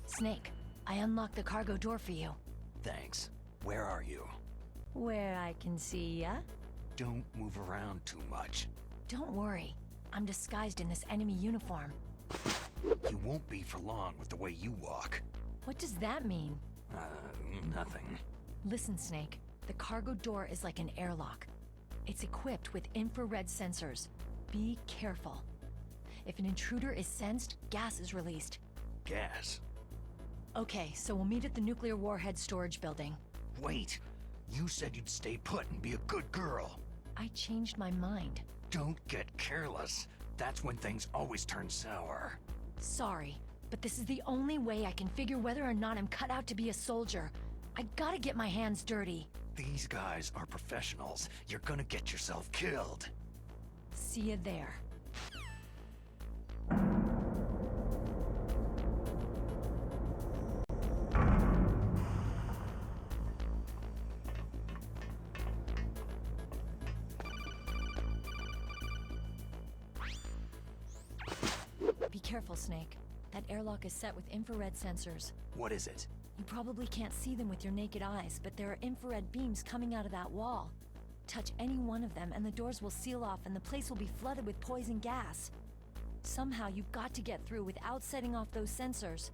Snake, I unlocked the cargo door for you. Thanks. Where are you? Where I can see ya. Don't move around too much. Don't worry. I'm disguised in this enemy uniform. You won't be for long with the way you walk. What does that mean? Nothing. Listen, Snake. The cargo door is like an airlock. It's equipped with infrared sensors. Be careful. If an intruder is sensed, gas is released. Gas? Okay, so we'll meet at the nuclear warhead storage building. Wait! You said you'd stay put and be a good girl. I changed my mind. Don't get careless. That's when things always turn sour. Sorry, but this is the only way I can figure whether or not I'm cut out to be a soldier. I gotta get my hands dirty. These guys are professionals. You're gonna get yourself killed. See you there. Be careful, Snake. That airlock is set with infrared sensors. What is it? You probably can't see them with your naked eyes, but there are infrared beams coming out of that wall. Touch any one of them and the doors will seal off and the place will be flooded with poison gas. Somehow you've got to get through without setting off those sensors.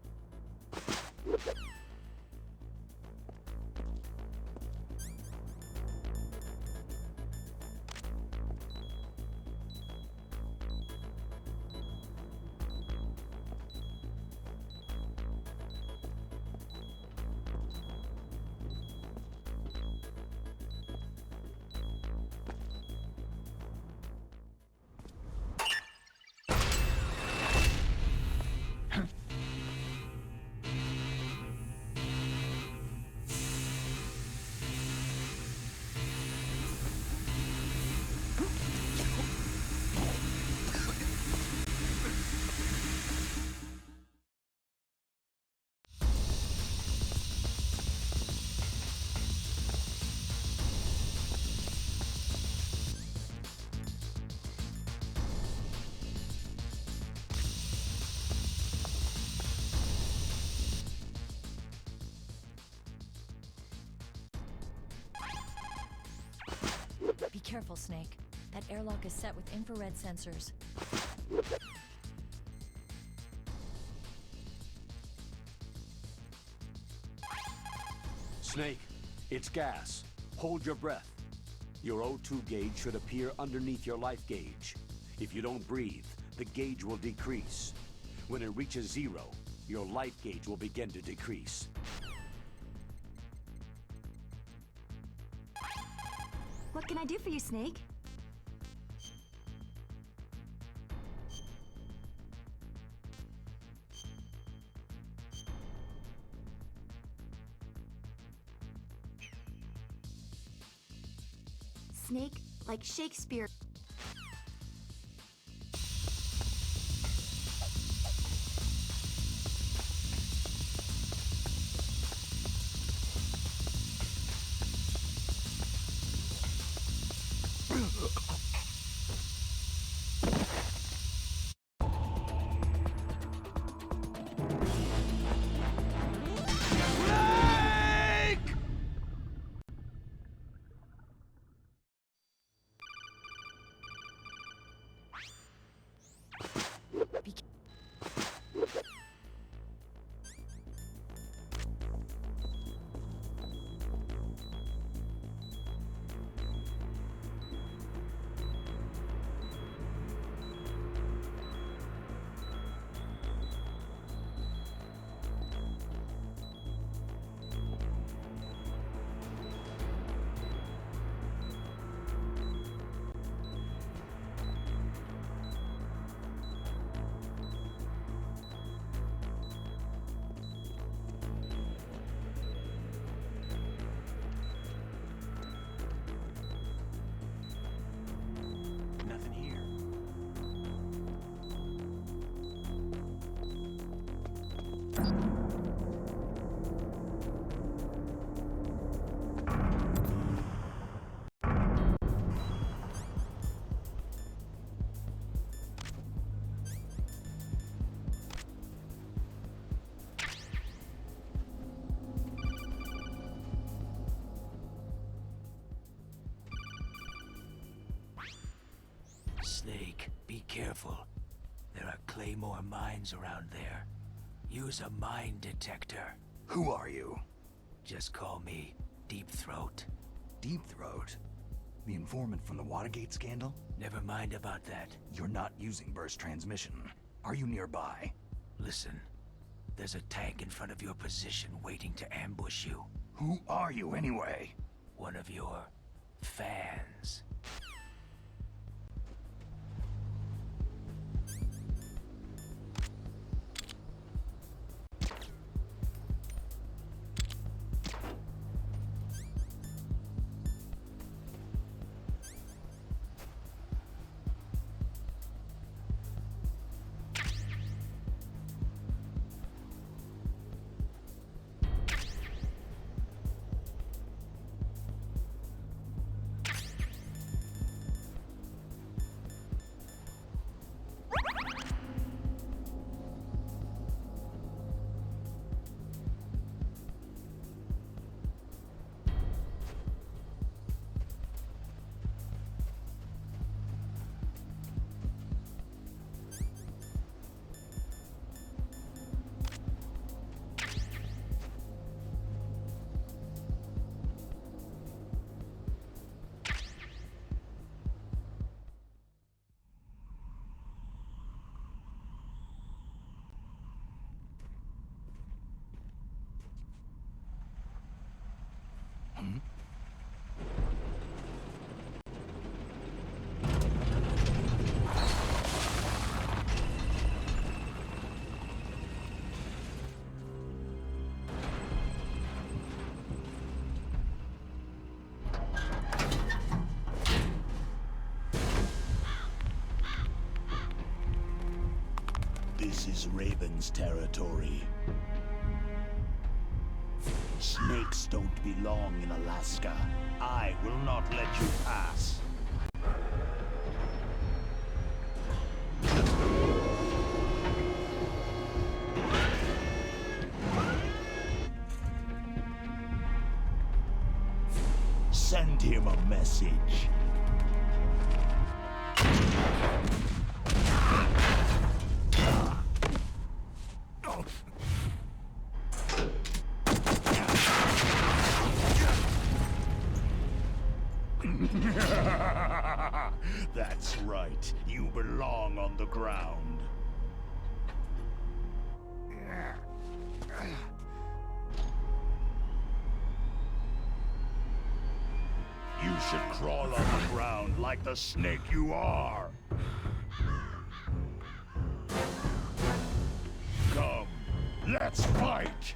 Be careful, Snake. That airlock is set with infrared sensors. Snake, it's gas. Hold your breath. Your O2 gauge should appear underneath your life gauge. If you don't breathe, the gauge will decrease. When it reaches 0, your life gauge will begin to decrease. What can I do for you, Snake? Snake, like Shakespeare. Snake, be careful. There are Claymore mines around there. Use a mine detector. Who are you? Just call me Deep Throat. Deep Throat? The informant from the Watergate scandal? Never mind about that. You're not using burst transmission. Are you nearby? Listen, there's a tank in front of your position waiting to ambush you. Who are you anyway? One of your fans. This is Raven's territory. Snakes don't belong in Alaska. I will not let you pass. Send him a message. That's right. You belong on the ground. You should crawl on the ground like the snake you are. Come, let's fight!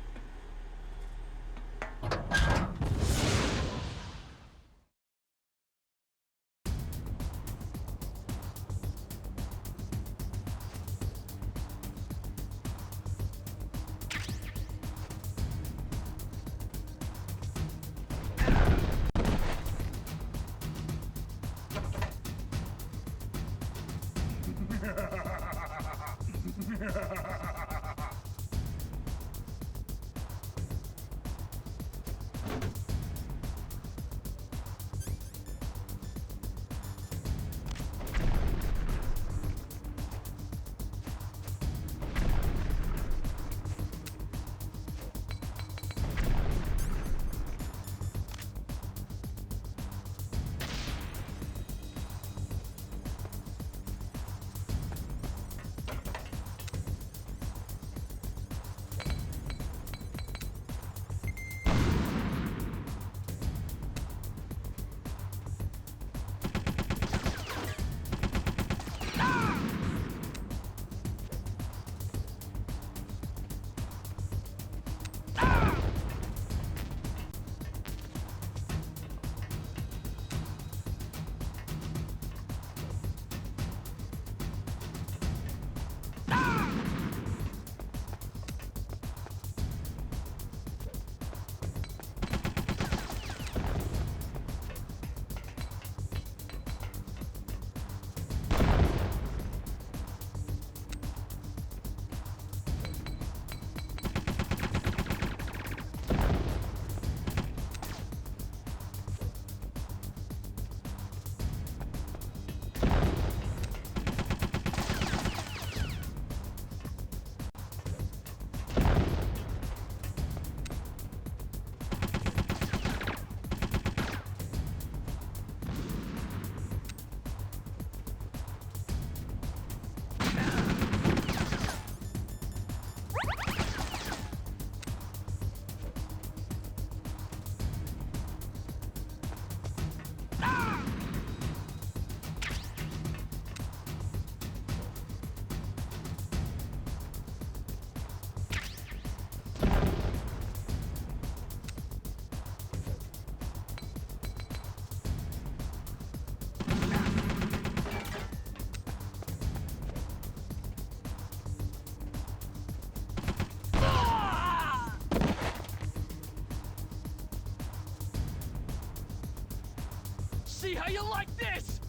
see how you like this!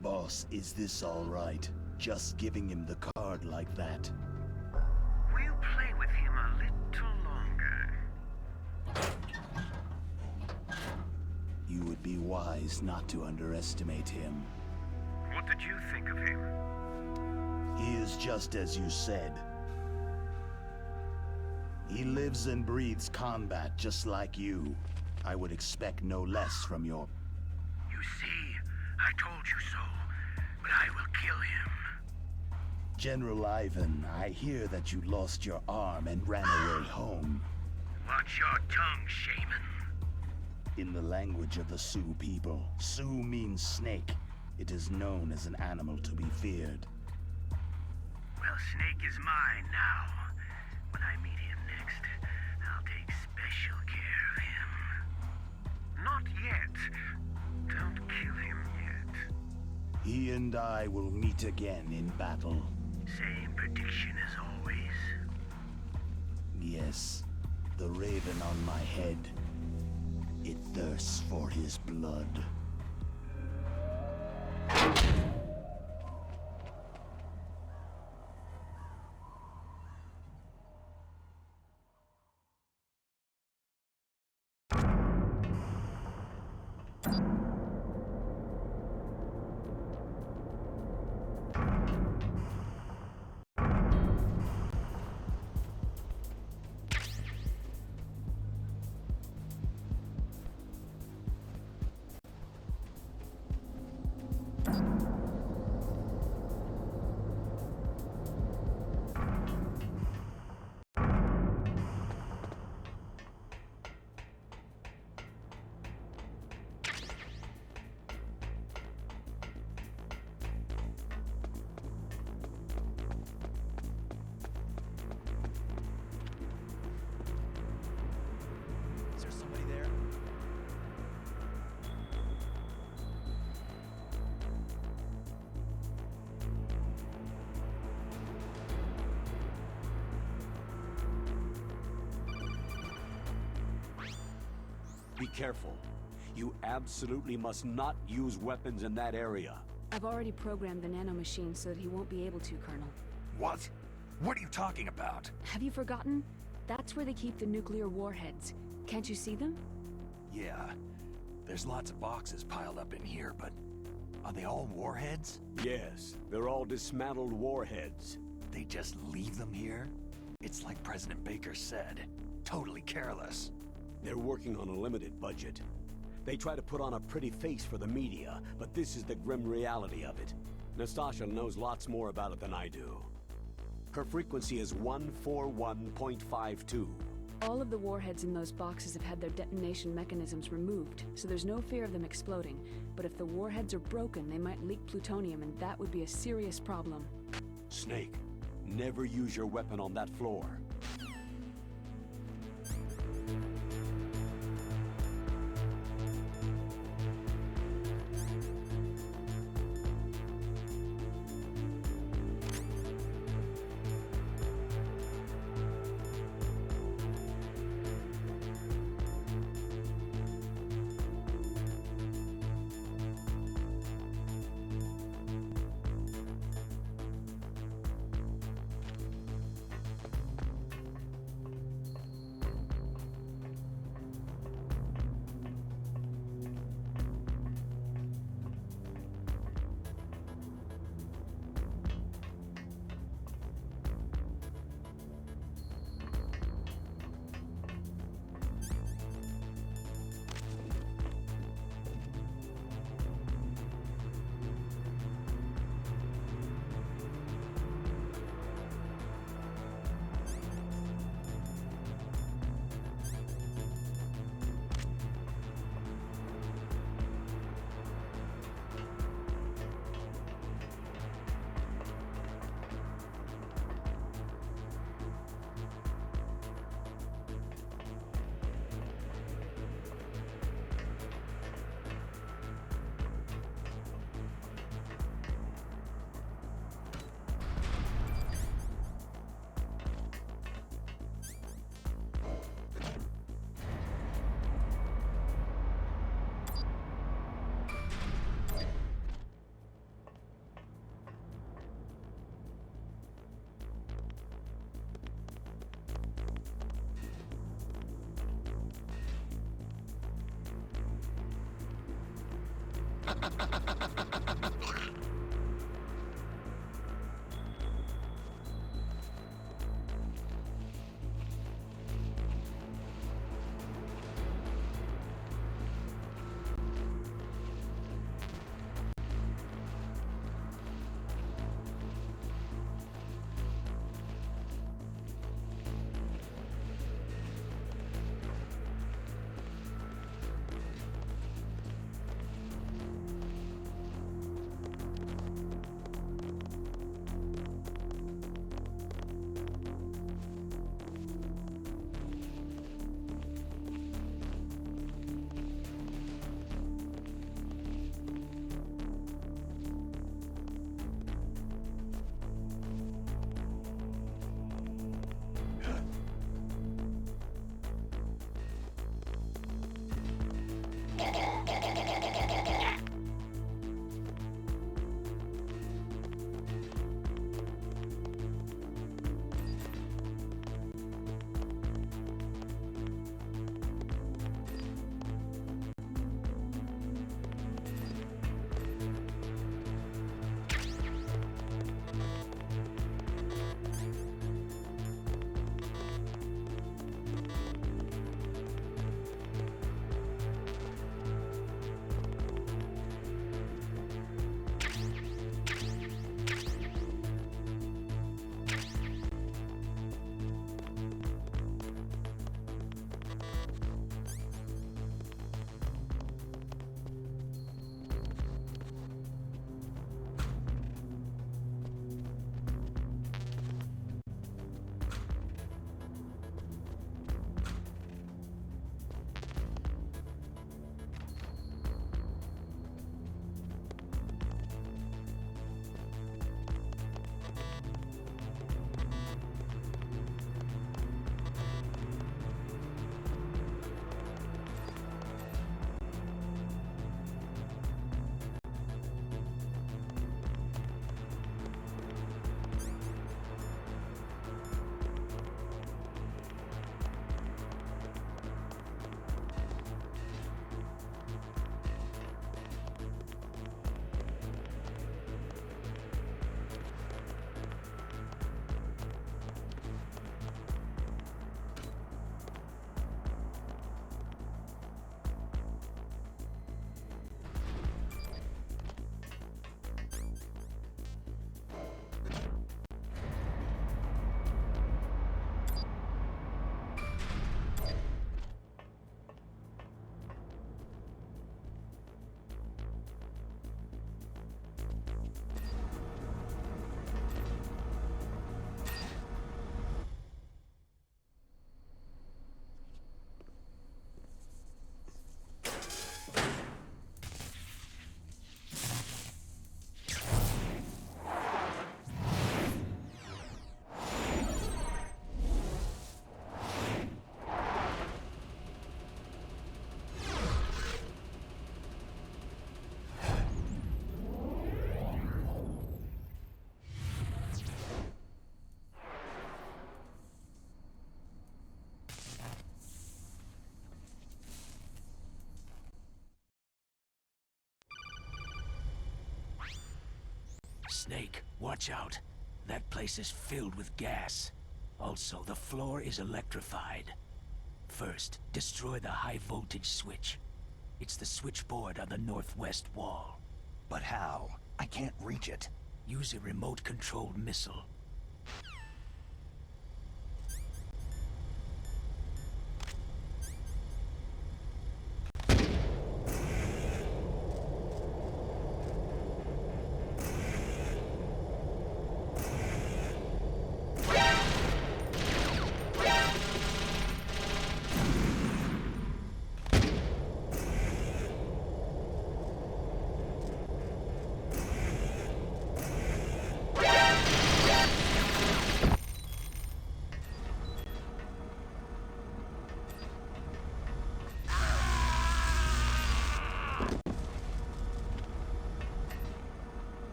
Boss, is this all right? Just giving him the card like that? We'll play with him a little longer. You would be wise not to underestimate him. What did you think of him? He is just as you said. He lives and breathes combat just like you. I would expect no less from your... You see, I told you so, but I will kill him. General Ivan, I hear that you lost your arm and ran away home. Watch your tongue, shaman. In the language of the Sioux people, Sioux means snake. It is known as an animal to be feared. Well, Snake is mine now. When I meet him next, I'll take special care of him. Not yet. Don't kill him yet. He and I will meet again in battle. Same prediction as always. Yes, the raven on my head. It thirsts for his blood. Is there somebody there? Be careful. You absolutely must not use weapons in that area. I've already programmed the nanomachine so that he won't be able to, Colonel. What? What are you talking about? Have you forgotten? That's where they keep the nuclear warheads. Can't you see them? Yeah. There's lots of boxes piled up in here, but are they all warheads? Yes, they're all dismantled warheads. They just leave them here? It's like President Baker said. Totally careless. They're working on a limited budget. They try to put on a pretty face for the media, but this is the grim reality of it. Nastasha knows lots more about it than I do. Her frequency is 141.52. All of the warheads in those boxes have had their detonation mechanisms removed, so there's no fear of them exploding. But if the warheads are broken, they might leak plutonium, and that would be a serious problem. Snake, never use your weapon on that floor. Snake, watch out. That place is filled with gas. Also, the floor is electrified. First, destroy the high-voltage switch. It's the switchboard on the northwest wall. But how? I can't reach it. Use a remote-controlled missile.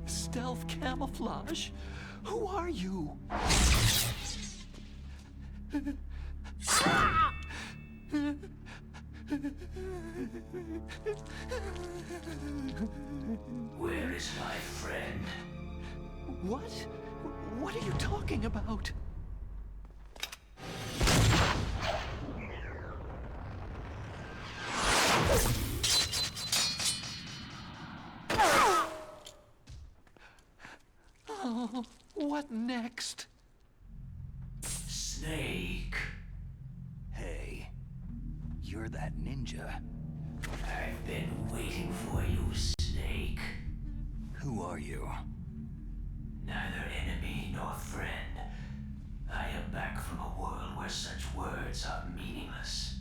Stealth camouflage? Who are you? Where is my friend? What? What are you talking about? Oh, what next? Snake. Hey, you're that ninja. I've been waiting for you, Snake. Who are you? Neither enemy nor friend. I am back from a world where such words are meaningless.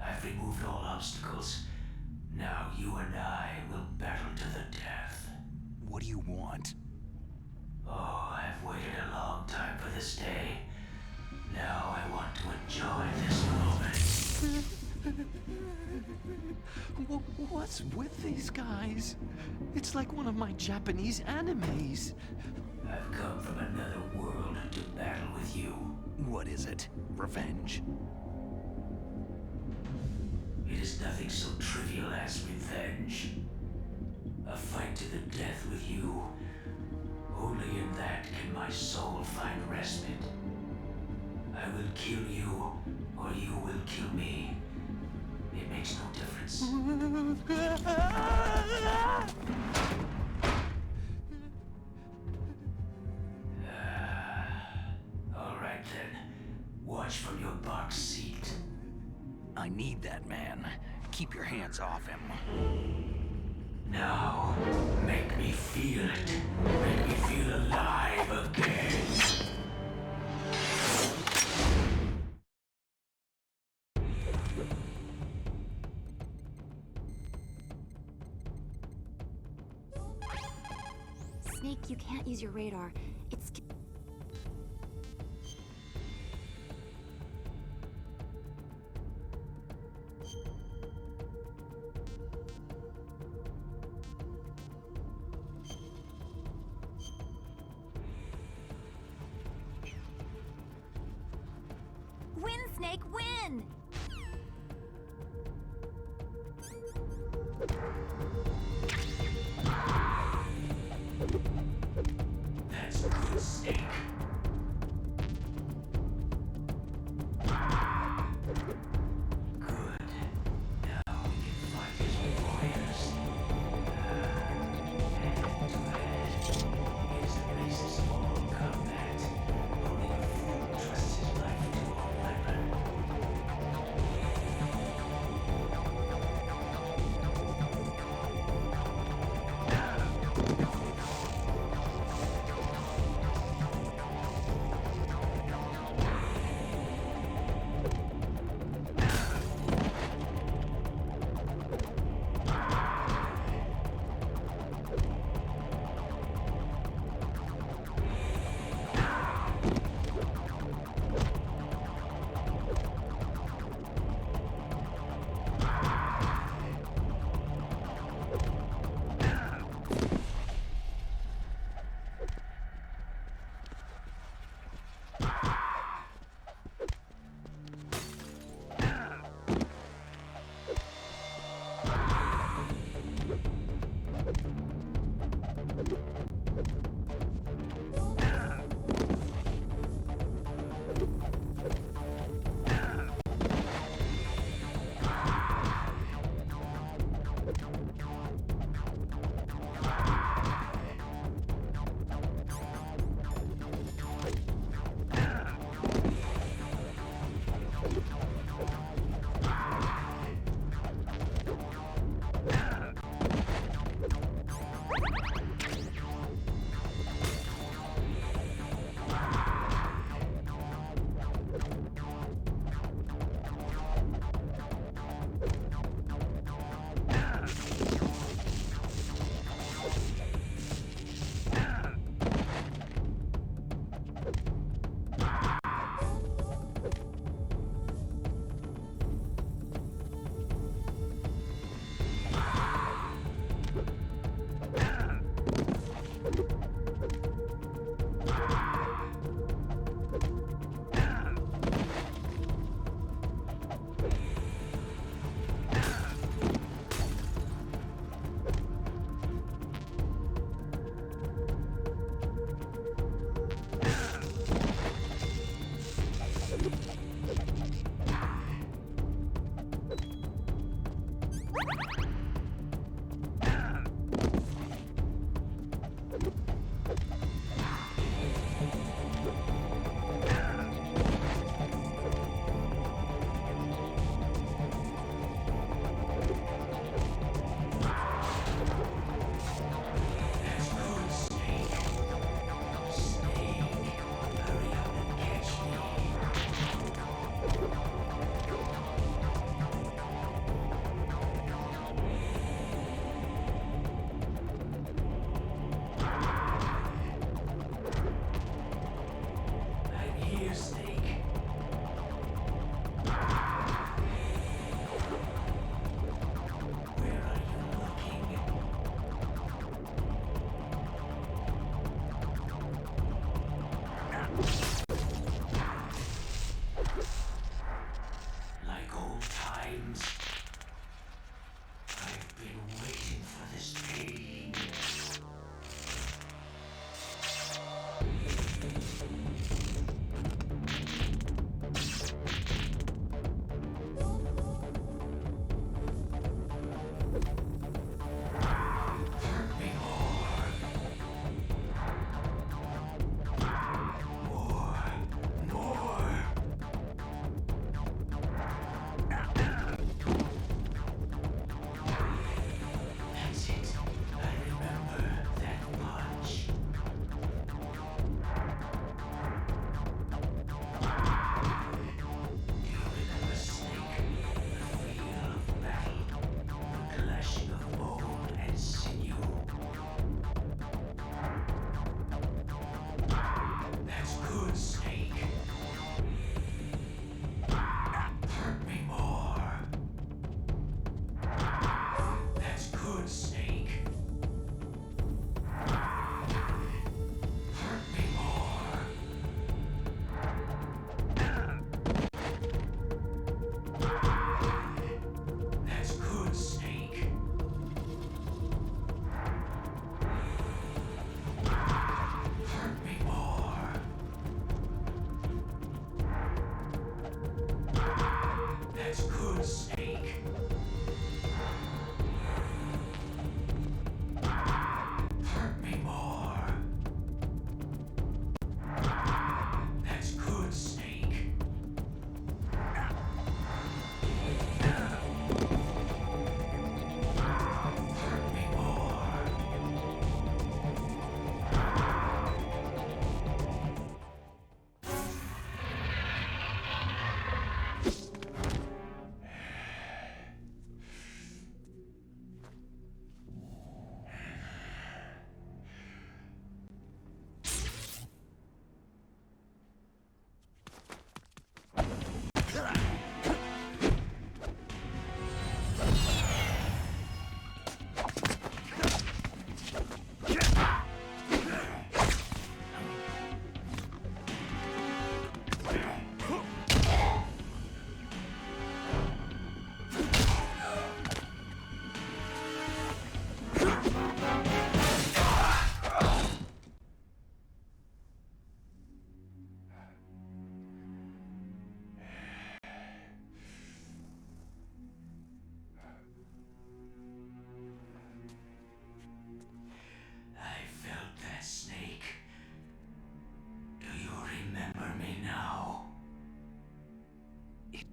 I've removed all obstacles. Now you and I will battle to the death. What do you want? Oh, I've waited a long time for this day. Now I want to enjoy this moment. What's with these guys? It's like one of my Japanese animes. I've come from another world to battle with you. What is it? Revenge? It is nothing so trivial as revenge. A fight to the death with you. Only in that can my soul find respite. I will kill you, or you will kill me. It makes no difference. All right then. Watch from your box seat. I need that man. Keep your hands off him. Now, make me feel it. Make me feel alive again. Snake, you can't use your radar. It's... Win, Snake, win! That's good, Snake. Good. Now we can fight as warriors. Hand-to-hand is the basis of all combat. Only a fool trusts his life to a weapon. Like old times. I've been waiting for this day.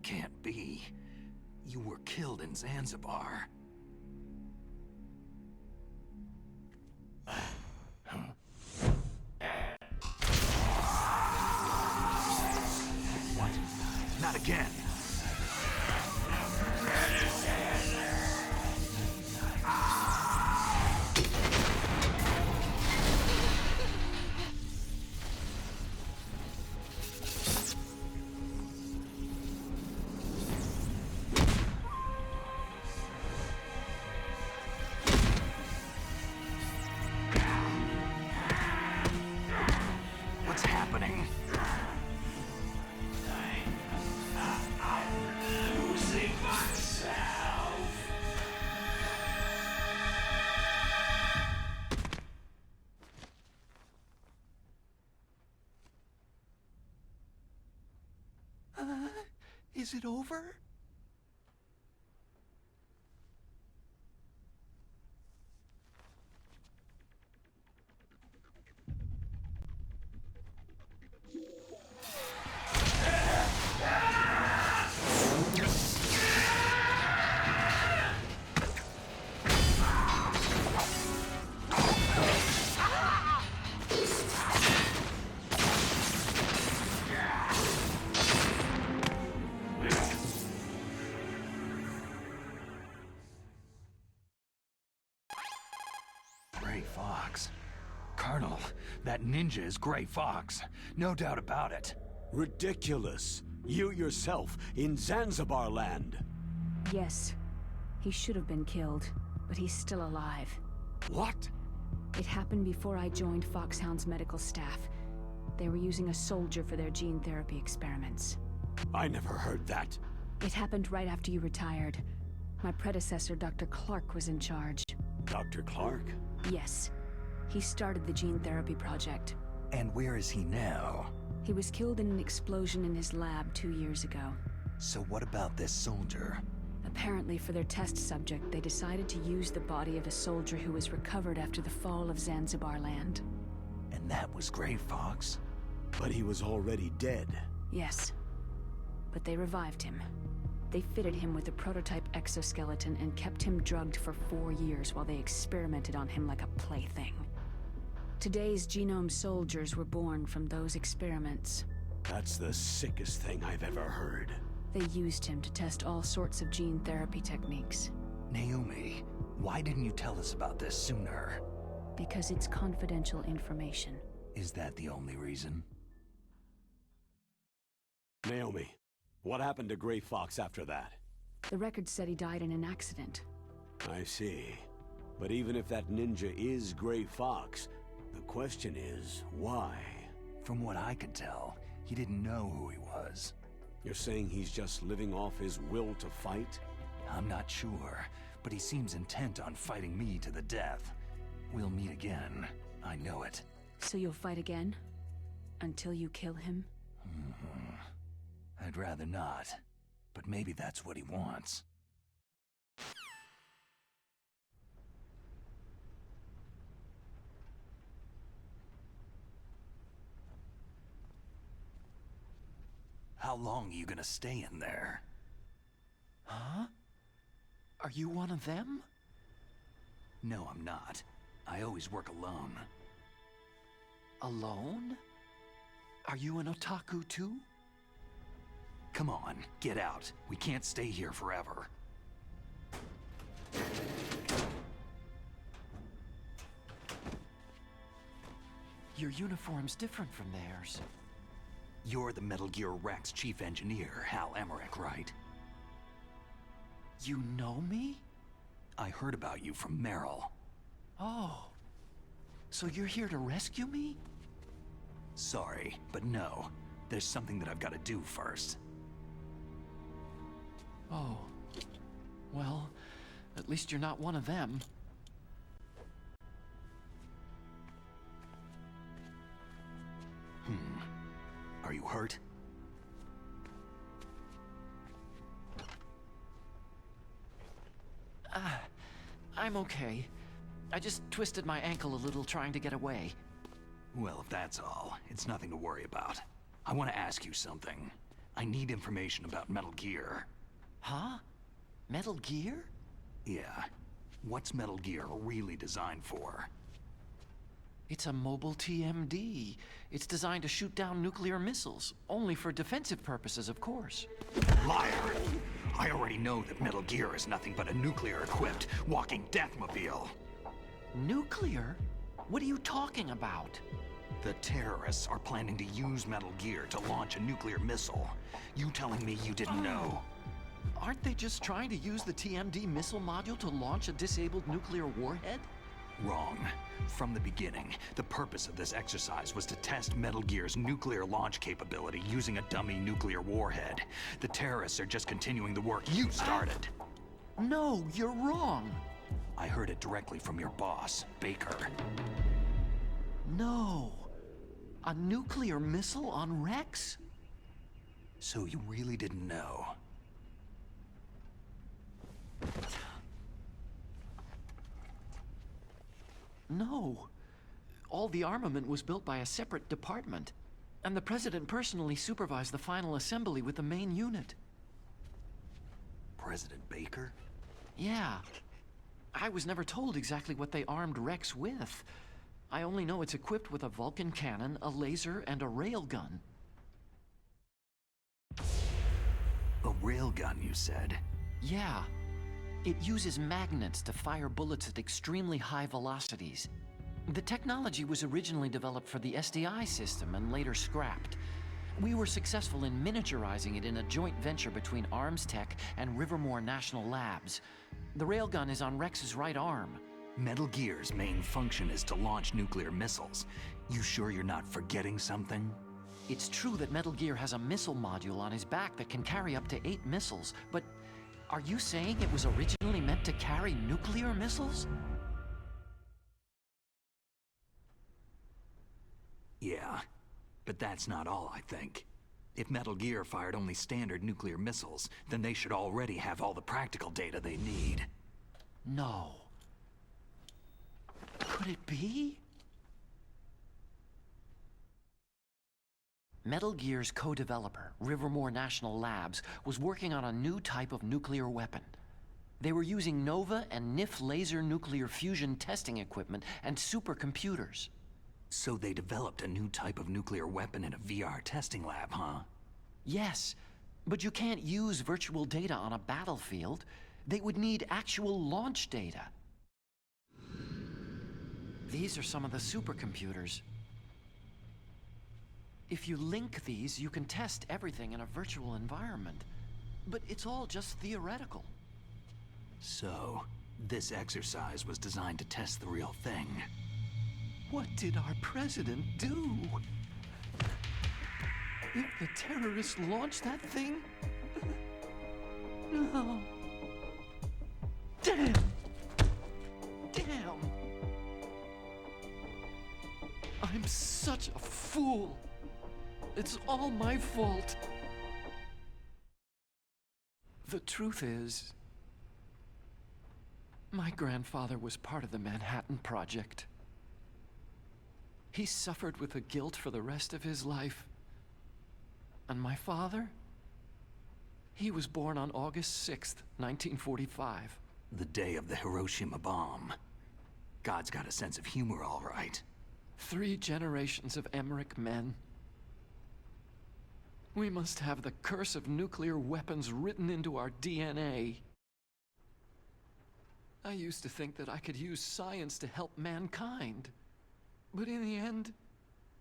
Can't be. You were killed in Zanzibar. What? Not again. Is it over? Gray Fox. Colonel, that ninja is Gray Fox. No doubt about it. Ridiculous. You yourself in Zanzibar land. Yes. He should have been killed, but he's still alive. What? It happened before I joined Foxhound's medical staff. They were using a soldier for their gene therapy experiments. I never heard that. It happened right after you retired. My predecessor, Dr. Clark, was in charge. Dr. Clark? Yes. He started the gene therapy project. And where is he now? He was killed in an explosion in his lab 2 years ago. So what about this soldier? Apparently, for their test subject, they decided to use the body of a soldier who was recovered after the fall of Zanzibar land. And that was Gray Fox? But he was already dead. Yes. But they revived him. They fitted him with a prototype exoskeleton and kept him drugged for 4 years while they experimented on him like a plaything. Today's genome soldiers were born from those experiments. That's the sickest thing I've ever heard. They used him to test all sorts of gene therapy techniques. Naomi, why didn't you tell us about this sooner? Because it's confidential information. Is that the only reason? Naomi, what happened to Gray Fox after that? The record said he died in an accident. I see. But even if that ninja is Gray Fox, the question is, why? From what I could tell, he didn't know who he was. You're saying he's just living off his will to fight? I'm not sure, but he seems intent on fighting me to the death. We'll meet again. I know it. So you'll fight again? Until you kill him? I'd rather not, but maybe that's what he wants. How long are you gonna stay in there? Huh? Are you one of them? No, I'm not. I always work alone. Alone? Are you an otaku too? Come on, get out. We can't stay here forever. Your uniform's different from theirs. You're the Metal Gear Rex chief engineer, Hal Emmerich, right? You know me? I heard about you from Meryl. Oh. So you're here to rescue me? Sorry, but no. There's something that I've got to do first. Oh. Well, at least you're not one of them. Are you hurt? I'm okay. I just twisted my ankle a little trying to get away. Well, if that's all, it's nothing to worry about. I want to ask you something. I need information about Metal Gear. Huh? Metal Gear? Yeah. What's Metal Gear really designed for? It's a mobile TMD. It's designed to shoot down nuclear missiles, only for defensive purposes, of course. Liar! I already know that Metal Gear is nothing but a nuclear-equipped, walking deathmobile. Nuclear? What are you talking about? The terrorists are planning to use Metal Gear to launch a nuclear missile. You telling me you didn't know? Aren't they just trying to use the TMD missile module to launch a disabled nuclear warhead? Wrong. From the beginning, the purpose of this exercise was to test Metal Gear's nuclear launch capability using a dummy nuclear warhead. The terrorists are just continuing the work you started. No, you're wrong. I heard it directly from your boss, Baker. No. A nuclear missile on Rex? So you really didn't know? No. All the armament was built by a separate department, and the President personally supervised the final assembly with the main unit. President Baker? Yeah. I was never told exactly what they armed Rex with. I only know it's equipped with a Vulcan cannon, a laser, and a railgun. A railgun, you said? Yeah. It uses magnets to fire bullets at extremely high velocities. The technology was originally developed for the SDI system and later scrapped. We were successful in miniaturizing it in a joint venture between Arms Tech and Rivermore National Labs. The railgun is on Rex's right arm. Metal Gear's main function is to launch nuclear missiles. You sure you're not forgetting something? It's true that Metal Gear has a missile module on his back that can carry up to 8 missiles, but are you saying it was originally meant to carry nuclear missiles? Yeah, but that's not all, I think. If Metal Gear fired only standard nuclear missiles, then they should already have all the practical data they need. No. Could it be? Metal Gear's co-developer, Rivermore National Labs, was working on a new type of nuclear weapon. They were using NOVA and NIF laser nuclear fusion testing equipment and supercomputers. So they developed a new type of nuclear weapon in a VR testing lab, huh? Yes, but you can't use virtual data on a battlefield. They would need actual launch data. These are some of the supercomputers. If you link these, you can test everything in a virtual environment. But it's all just theoretical. So, this exercise was designed to test the real thing. What did our president do? If the terrorists launched that thing? No. Damn! Damn! I'm such a fool. It's all my fault. The truth is, my grandfather was part of the Manhattan Project. He suffered with the guilt for the rest of his life. And my father? He was born on August 6th, 1945. The day of the Hiroshima bomb. God's got a sense of humor, all right. 3 generations of Emmerich men. We must have the curse of nuclear weapons written into our DNA. I used to think that I could use science to help mankind. But in the end,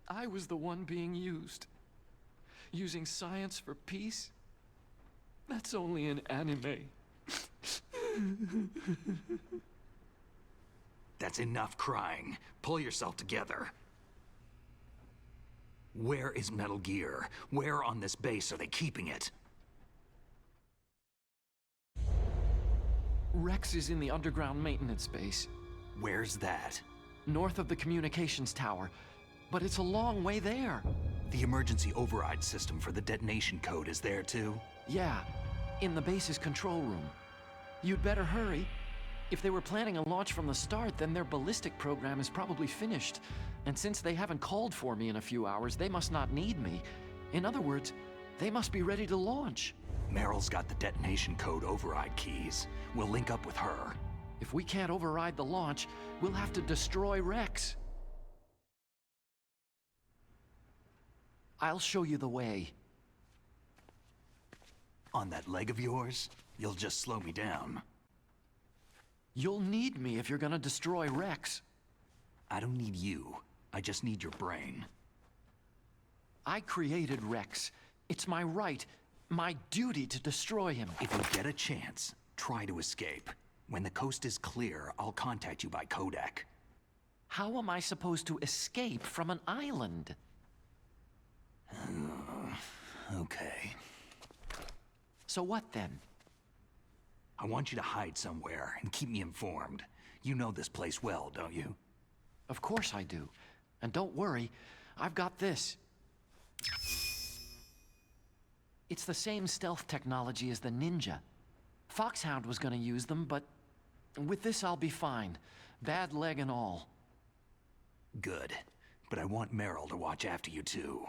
I was the one being used. Using science for peace? That's only in anime. That's enough crying. Pull yourself together. Where is Metal Gear? Where on this base are they keeping it? Rex is in the underground maintenance base. Where's that? North of the communications tower. But it's a long way there. The emergency override system for the detonation code is there too? Yeah, in the base's control room. You'd better hurry. If they were planning a launch from the start, then their ballistic program is probably finished. And since they haven't called for me in a few hours, they must not need me. In other words, they must be ready to launch. Meryl's got the detonation code override keys. We'll link up with her. If we can't override the launch, we'll have to destroy Rex. I'll show you the way. On that leg of yours, you'll just slow me down. You'll need me if you're gonna destroy Rex. I don't need you. I just need your brain. I created Rex. It's my right, my duty to destroy him. If you get a chance, try to escape. When the coast is clear, I'll contact you by codec. How am I supposed to escape from an island? Okay. So what then? I want you to hide somewhere and keep me informed. You know this place well, don't you? Of course I do. And don't worry, I've got this. It's the same stealth technology as the Ninja. Foxhound was gonna use them, but with this I'll be fine. Bad leg and all. Good. But I want Meryl to watch after you too.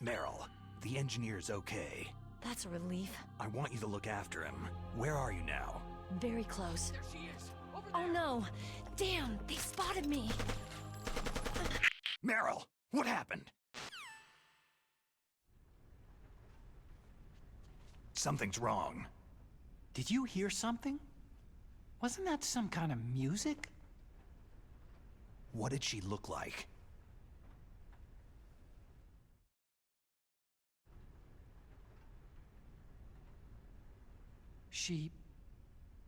Meryl, the engineer's okay. That's a relief. I want you to look after him. Where are you now? Very close. There she is. Oh no! Damn, they spotted me! Meryl, what happened? Something's wrong. Did you hear something? Wasn't that some kind of music? What did she look like?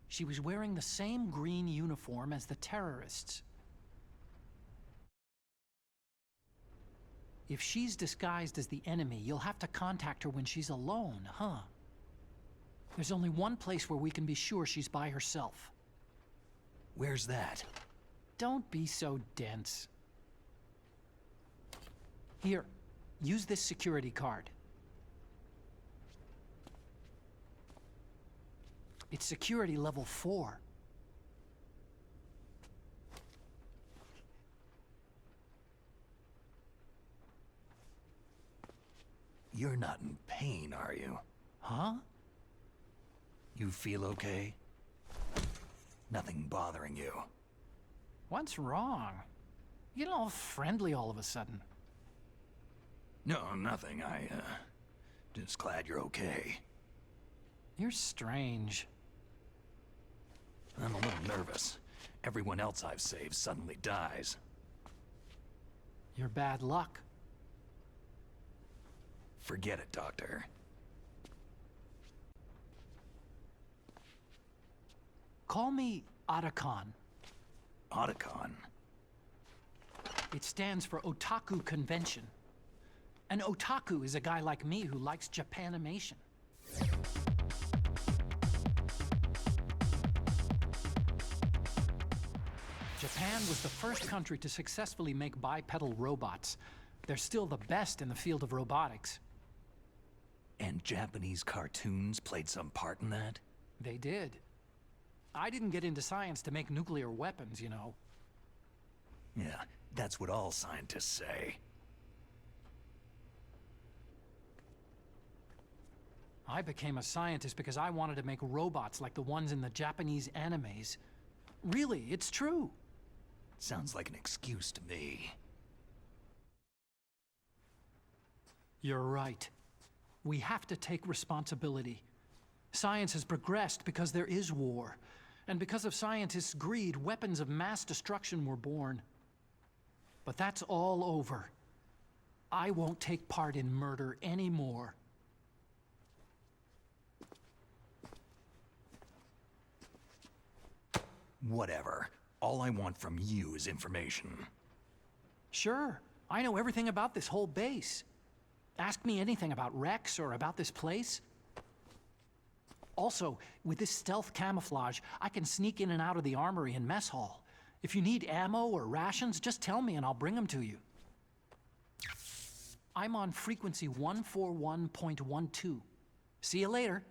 She was wearing the same green uniform as the terrorists. If she's disguised as the enemy, you'll have to contact her when she's alone, huh? There's only one place where we can be sure she's by herself. Where's that? Don't be so dense. Here, use this security card. It's security level 4. You're not in pain, are you? Huh? You feel okay? Nothing bothering you? What's wrong? You get all friendly all of a sudden. No, nothing. Just glad you're okay. You're strange. I'm a little nervous. Everyone else I've saved suddenly dies. You're bad luck. Forget it, Doctor. Call me Otacon. Otacon? It stands for Otaku Convention. An otaku is a guy like me who likes Japanimation. Japan was the first country to successfully make bipedal robots. They're still the best in the field of robotics. And Japanese cartoons played some part in that? They did. I didn't get into science to make nuclear weapons, you know. Yeah, that's what all scientists say. I became a scientist because I wanted to make robots like the ones in the Japanese animes. Really, it's true. Sounds like an excuse to me. You're right. We have to take responsibility. Science has progressed because there is war. And because of scientists' greed, weapons of mass destruction were born. But that's all over. I won't take part in murder anymore. Whatever. All I want from you is information. Sure. I know everything about this whole base. Ask me anything about Rex or about this place. Also, with this stealth camouflage, I can sneak in and out of the armory and mess hall. If you need ammo or rations, just tell me and I'll bring them to you. I'm on frequency 141.12. See you later.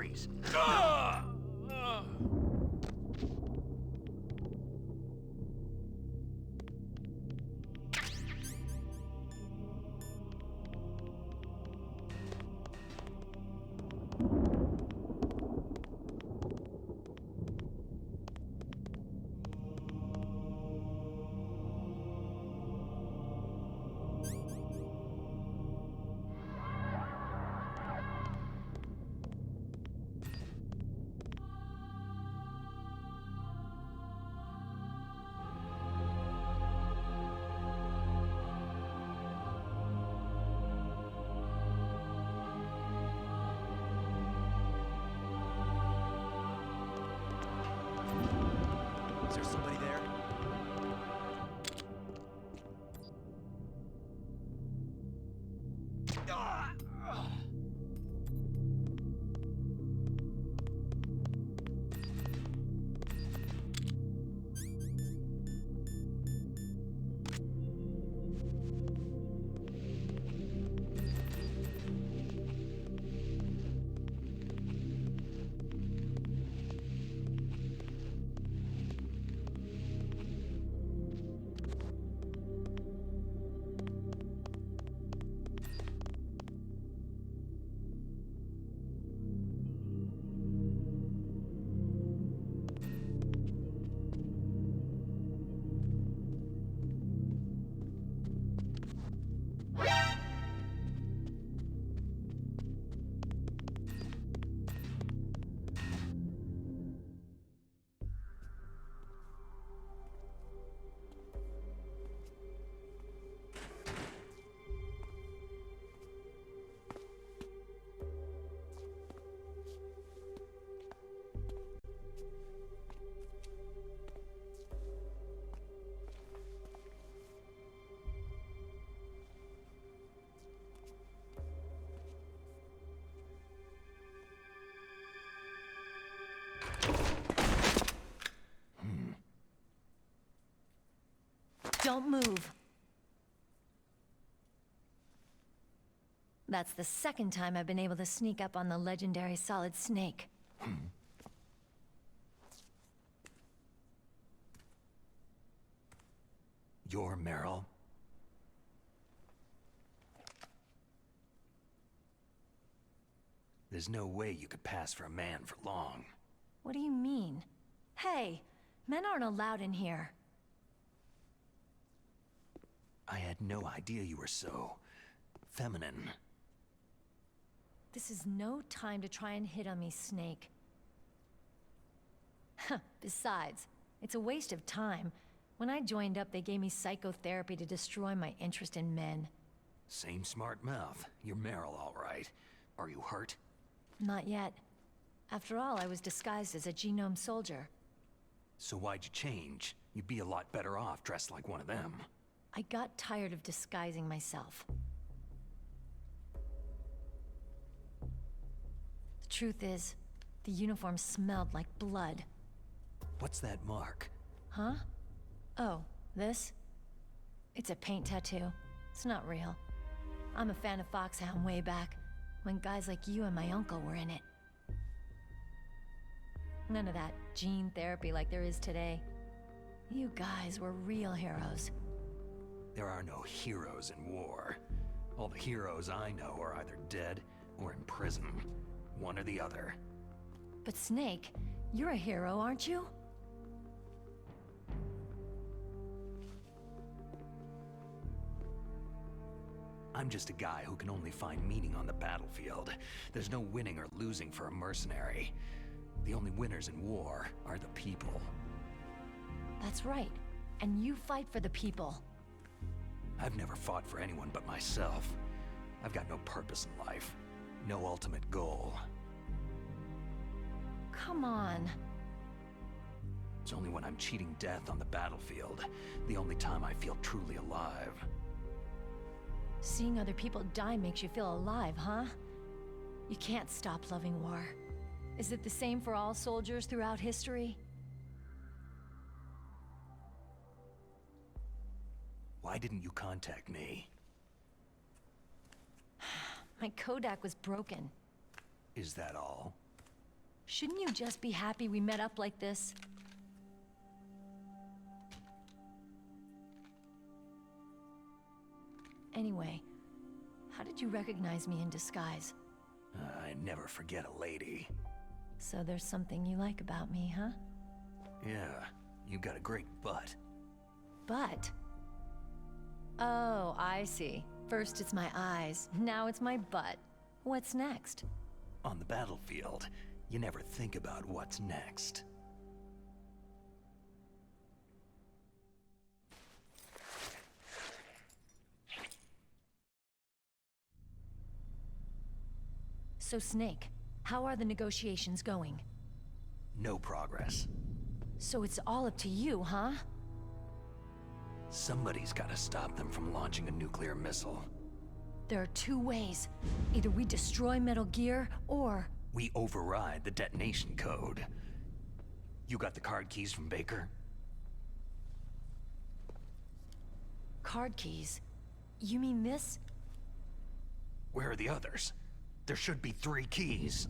freeze. Is there somebody there? Don't move. That's the second time I've been able to sneak up on the legendary Solid Snake. You're Meryl? There's no way you could pass for a man for long. What do you mean? Hey, men aren't allowed in here. I had no idea you were so... feminine. This is no time to try and hit on me, Snake. Besides, it's a waste of time. When I joined up, they gave me psychotherapy to destroy my interest in men. Same smart mouth. You're Meryl, all right. Are you hurt? Not yet. After all, I was disguised as a genome soldier. So why'd you change? You'd be a lot better off dressed like one of them. I got tired of disguising myself. The truth is, the uniform smelled like blood. What's that mark? Huh? Oh, this? It's a paint tattoo. It's not real. I'm a fan of Foxhound way back, when guys like you and my uncle were in it. None of that gene therapy like there is today. You guys were real heroes. There are no heroes in war. All the heroes I know are either dead or in prison. One or the other. But Snake, you're a hero, aren't you? I'm just a guy who can only find meaning on the battlefield. There's no winning or losing for a mercenary. The only winners in war are the people. That's right. And you fight for the people. I've never fought for anyone but myself. I've got no purpose in life. No ultimate goal. Come on. It's only when I'm cheating death on the battlefield, the only time I feel truly alive. Seeing other people die makes you feel alive, huh? You can't stop loving war. Is it the same for all soldiers throughout history? Why didn't you contact me? My Kodak was broken. Is that all? Shouldn't you just be happy we met up like this? Anyway, how did you recognize me in disguise? I never forget a lady. So there's something you like about me, huh? Yeah, you got a great butt. Butt? Oh, I see. First it's my eyes, now it's my butt. What's next? On the battlefield, you never think about what's next. So Snake, how are the negotiations going? No progress. So it's all up to you, huh? Somebody's gotta stop them from launching a nuclear missile. There are two ways. Either we destroy Metal Gear, or... we override the detonation code. You got the card keys from Baker? Card keys? You mean this? Where are the others? There should be 3 keys.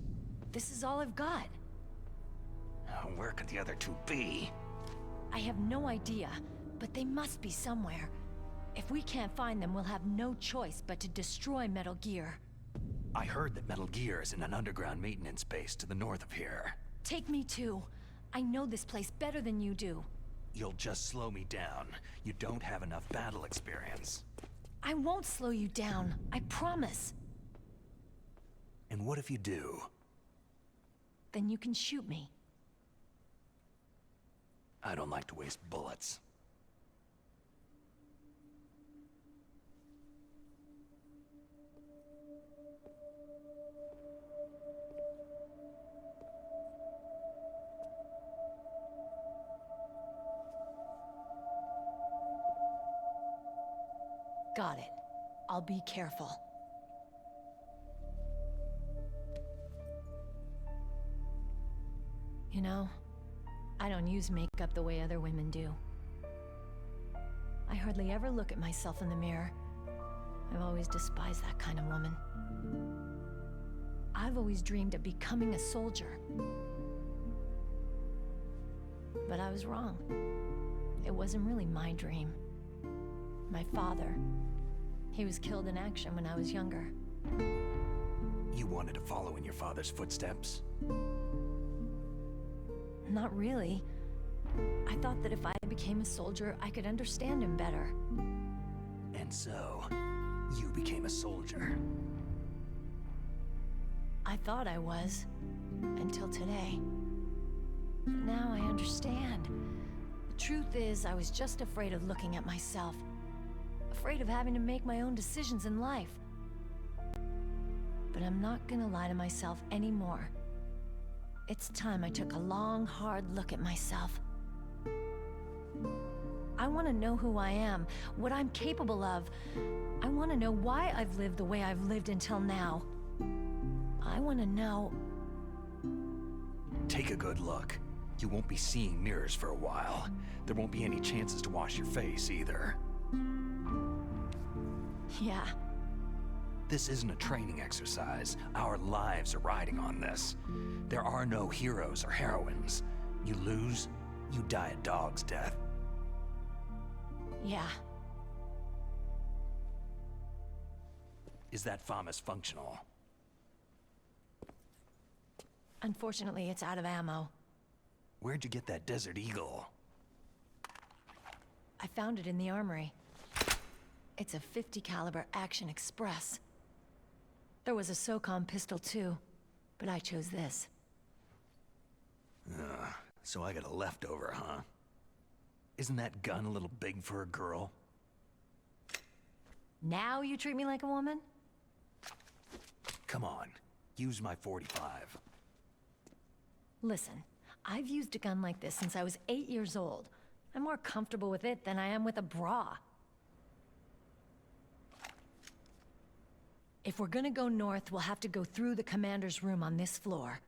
This is all I've got. Where could the other 2 be? I have no idea, but they must be somewhere. If we can't find them, we'll have no choice but to destroy Metal Gear. I heard that Metal Gear is in an underground maintenance base to the north of here. Take me too. I know this place better than you do. You'll just slow me down. You don't have enough battle experience. I won't slow you down, I promise. And what if you do? Then you can shoot me. I don't like to waste bullets. Got it. I'll be careful. You know, I don't use makeup the way other women do. I hardly ever look at myself in the mirror. I've always despised that kind of woman. I've always dreamed of becoming a soldier. But I was wrong. It wasn't really my dream. My father, he was killed in action when I was younger. You wanted to follow in your father's footsteps? Not really. I thought that if I became a soldier, I could understand him better. And so, you became a soldier. I thought I was, until today. But now I understand. The truth is, I was just afraid of looking at myself. Afraid of having to make my own decisions in life. But I'm not gonna lie to myself anymore. It's time I took a long, hard look at myself. I want to know who I am, what I'm capable of. I want to know why I've lived the way I've lived until now. I want to know... Take a good look. You won't be seeing mirrors for a while. There won't be any chances to wash your face, either. Yeah. This isn't a training exercise. Our lives are riding on this. There are no heroes or heroines. You lose, you die a dog's death. Yeah. Is that FAMAS functional? Unfortunately, it's out of ammo. Where'd you get that Desert Eagle? I found it in the armory. It's a .50 caliber Action Express. There was a SOCOM pistol too, but I chose this. So I got a leftover, huh? Isn't that gun a little big for a girl? Now you treat me like a woman? Come on, use my .45. Listen, I've used a gun like this since I was 8 years old. I'm more comfortable with it than I am with a bra. If we're gonna go north, we'll have to go through the commander's room on this floor.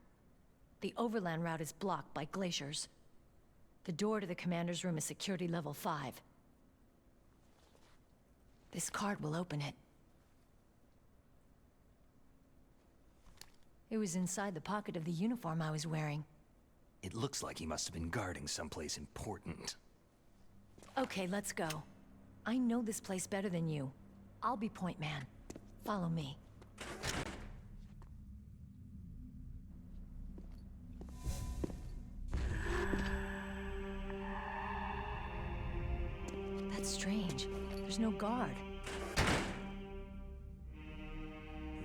The overland route is blocked by glaciers. The door to the commander's room is security level 5. This card will open it. It was inside the pocket of the uniform I was wearing. It looks like he must have been guarding someplace important. Okay, let's go. I know this place better than you. I'll be point man. Follow me. That's strange. There's no guard.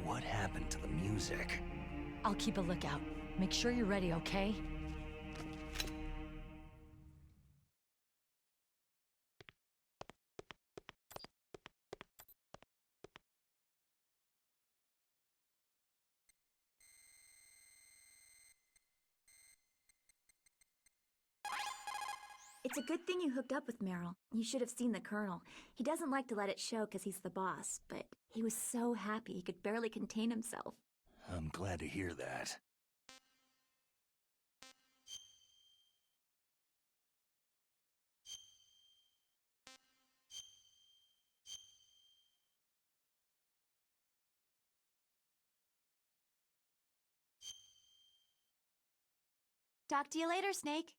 What happened to the music? I'll keep a lookout. Make sure you're ready, okay? It's a good thing you hooked up with Meryl. You should have seen the Colonel. He doesn't like to let it show because he's the boss, but he was so happy he could barely contain himself. I'm glad to hear that. Talk to you later, Snake.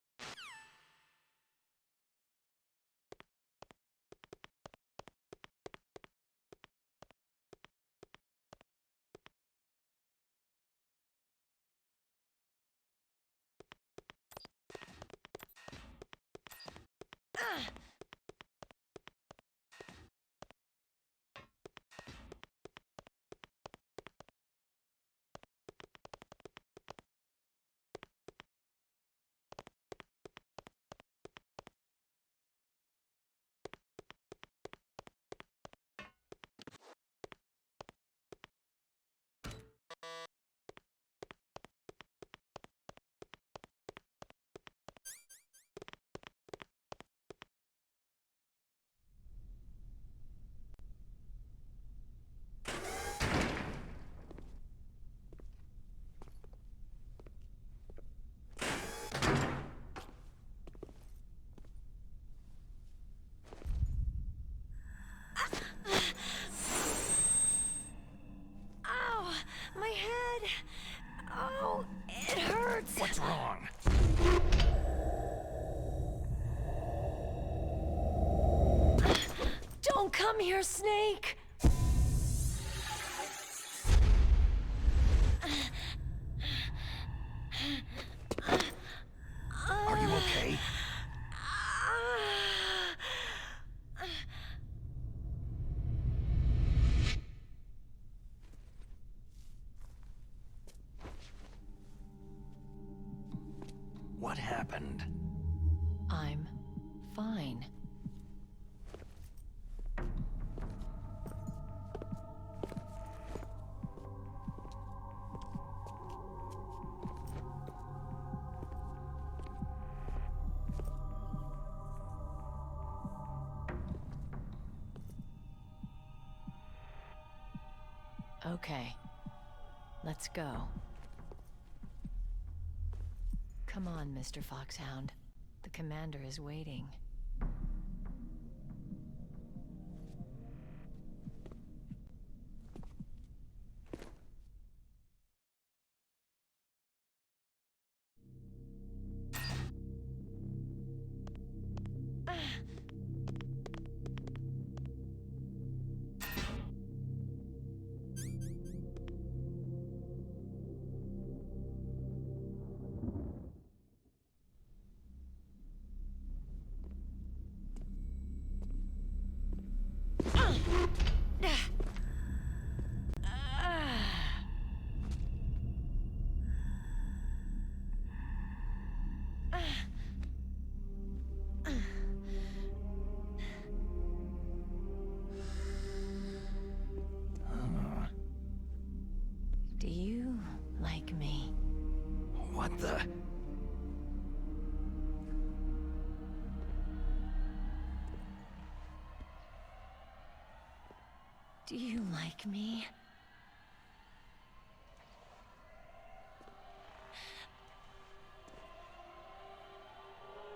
My head! Oh, it hurts! What's wrong? Don't come here, Snake! Are you okay? What happened? I'm fine. Okay, let's go. Come on, Mr. Foxhound. The commander is waiting. Do you like me? What the? Do you like me?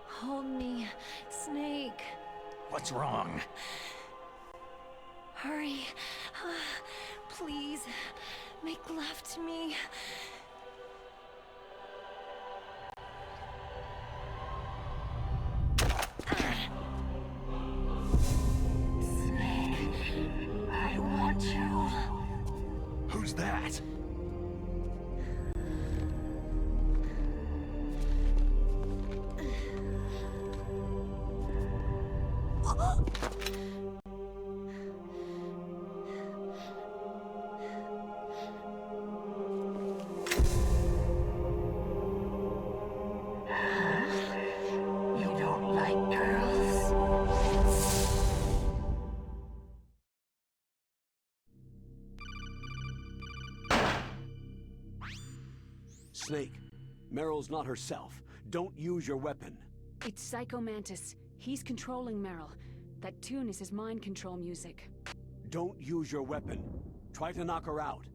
Hold me, Snake. What's wrong? Hurry. Please, make love to me. Snake, Meryl's not herself. Don't use your weapon. It's Psycho Mantis. He's controlling Meryl. That tune is his mind control music. Don't use your weapon. Try to knock her out.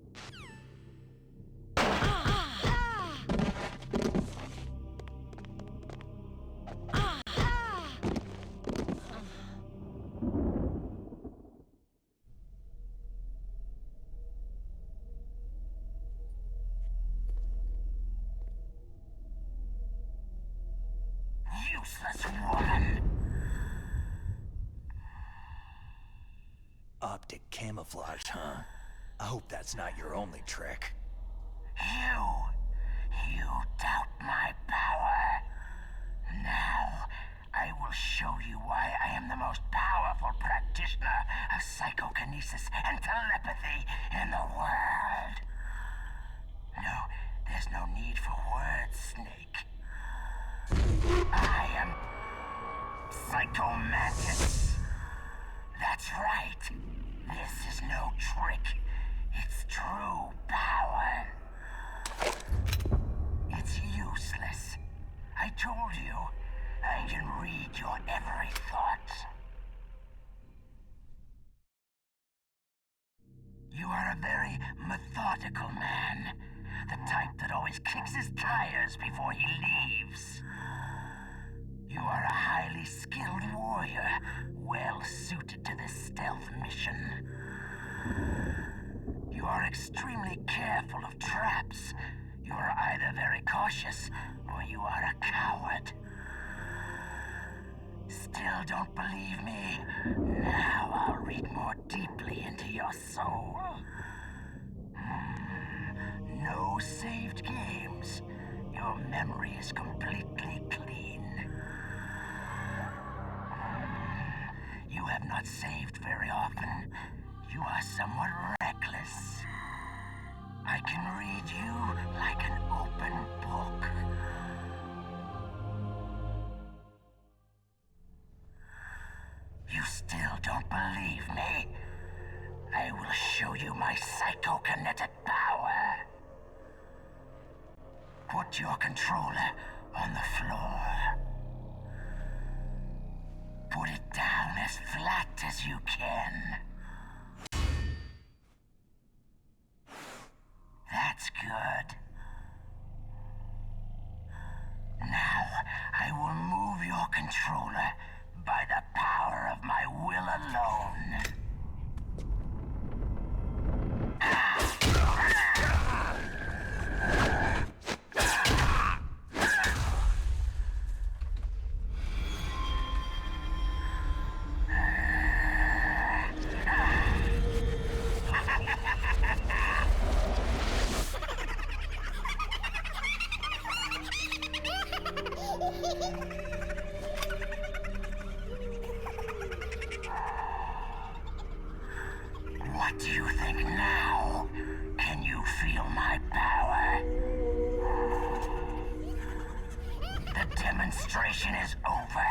Useless woman! Optic camouflage, huh? I hope that's not your only trick. You doubt my power. Now, I will show you why I am the most powerful practitioner of psychokinesis and telepathy in the world. No, there's no need for words, Snake. I am Psycho Mantis. That's right. This is no trick. It's true power. It's useless. I told you, I can read your every thought. You are a very methodical man. The type that always kicks his tires before he leaves. You are a highly skilled warrior, well suited to this stealth mission. You are extremely careful of traps. You are either very cautious, or you are a coward. Still don't believe me? Now I'll read more deeply into your soul. No saved games. Your memory is completely clean. You have not saved very often. You are somewhat reckless. I can read you like an open book. You still don't believe me? I will show you my psychokinetic power. Put your controller on the floor. Put it down as flat as you can. That's good. Now, I will move your controller by the power of my will alone. What do you think now? Can you feel my power? The demonstration is over.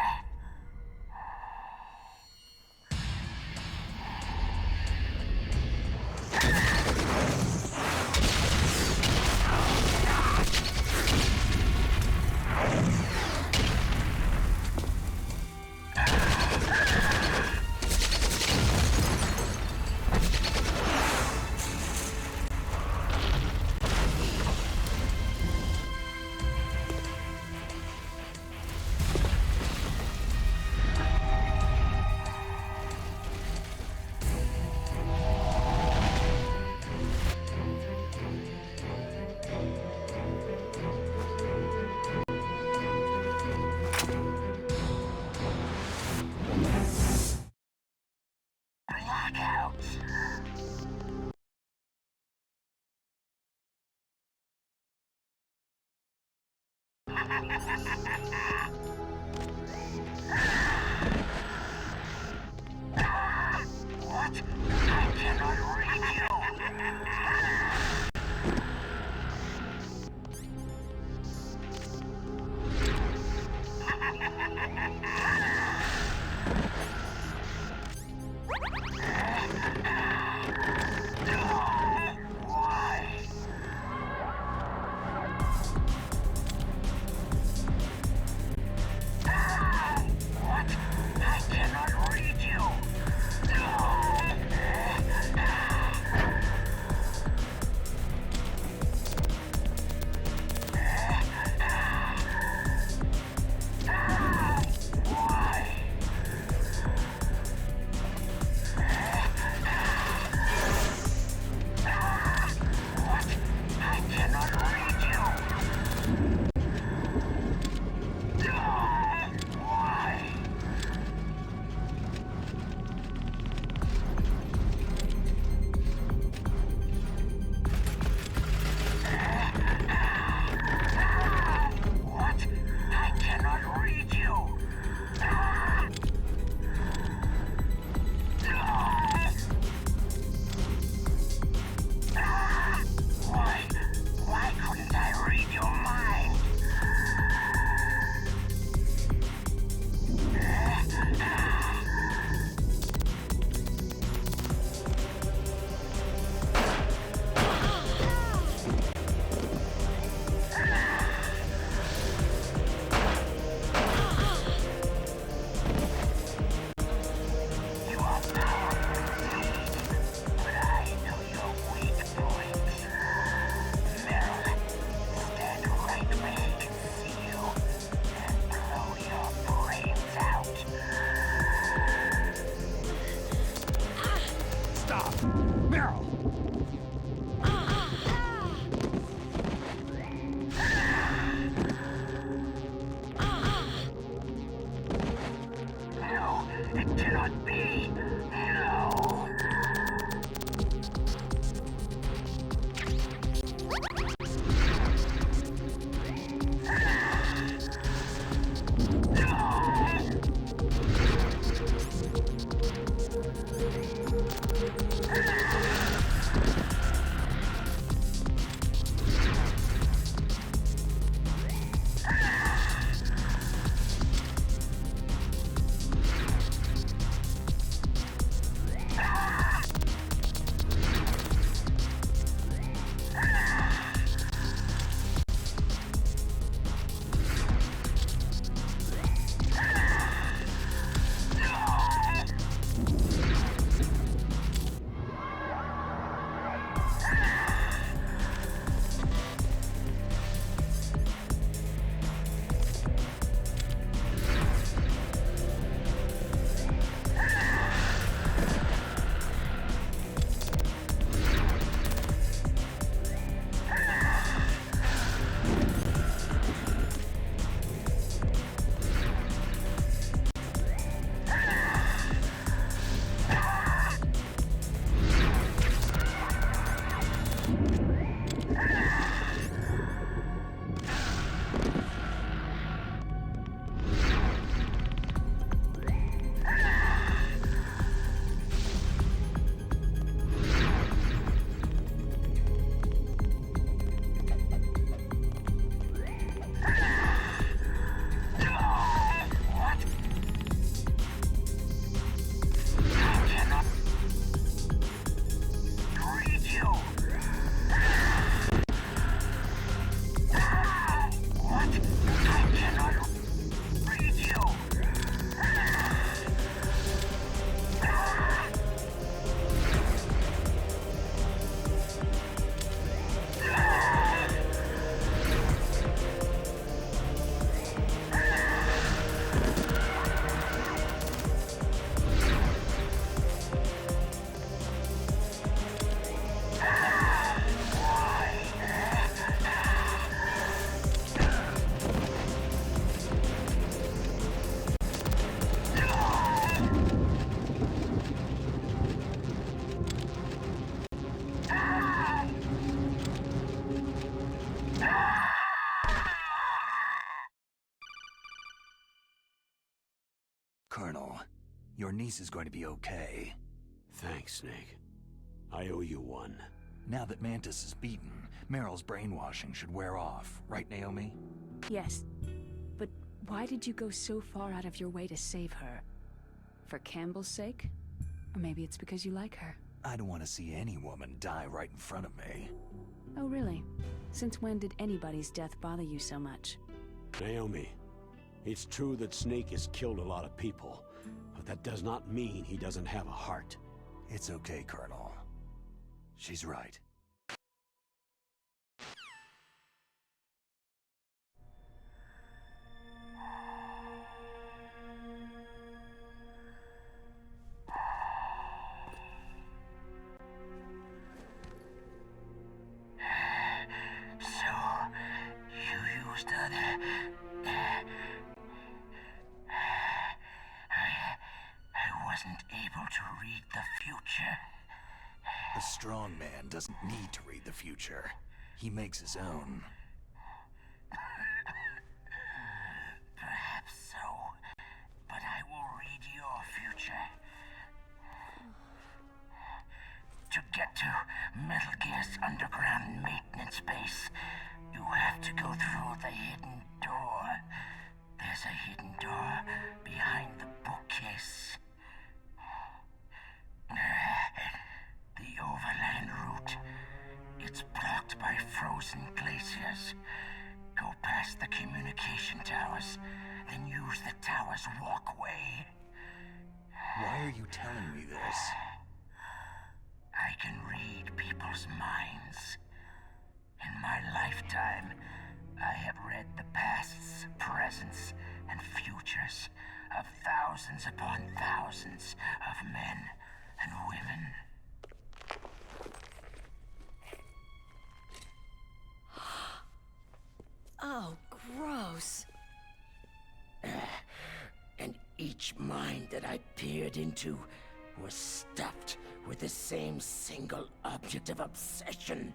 What? I cannot read you. Why? Colonel, your niece is going to be okay. Thanks, Snake. I owe you one. Now that Mantis is beaten, Meryl's brainwashing should wear off, right, Naomi? Yes. But why did you go so far out of your way to save her? For Campbell's sake? Or maybe it's because you like her? I don't want to see any woman die right in front of me. Oh, really? Since when did anybody's death bother you so much? Naomi, it's true that Snake has killed a lot of people, but that does not mean he doesn't have a heart. It's okay, Colonel. She's right. A strong man doesn't need to read the future. He makes his own. Perhaps so, but I will read your future. To get to Metal Gear's underground maintenance base, you have to go through the hidden door. There's a hidden door behind the bookcase. The overland route. It's blocked by frozen glaciers. Go past the communication towers, then use the tower's walkway. Why are you telling me this? I can read people's minds. In my lifetime, I have read the pasts, presents, and futures of thousands upon thousands of men and women. Oh, gross. And each mind that I peered into was stuffed with the same single object of obsession.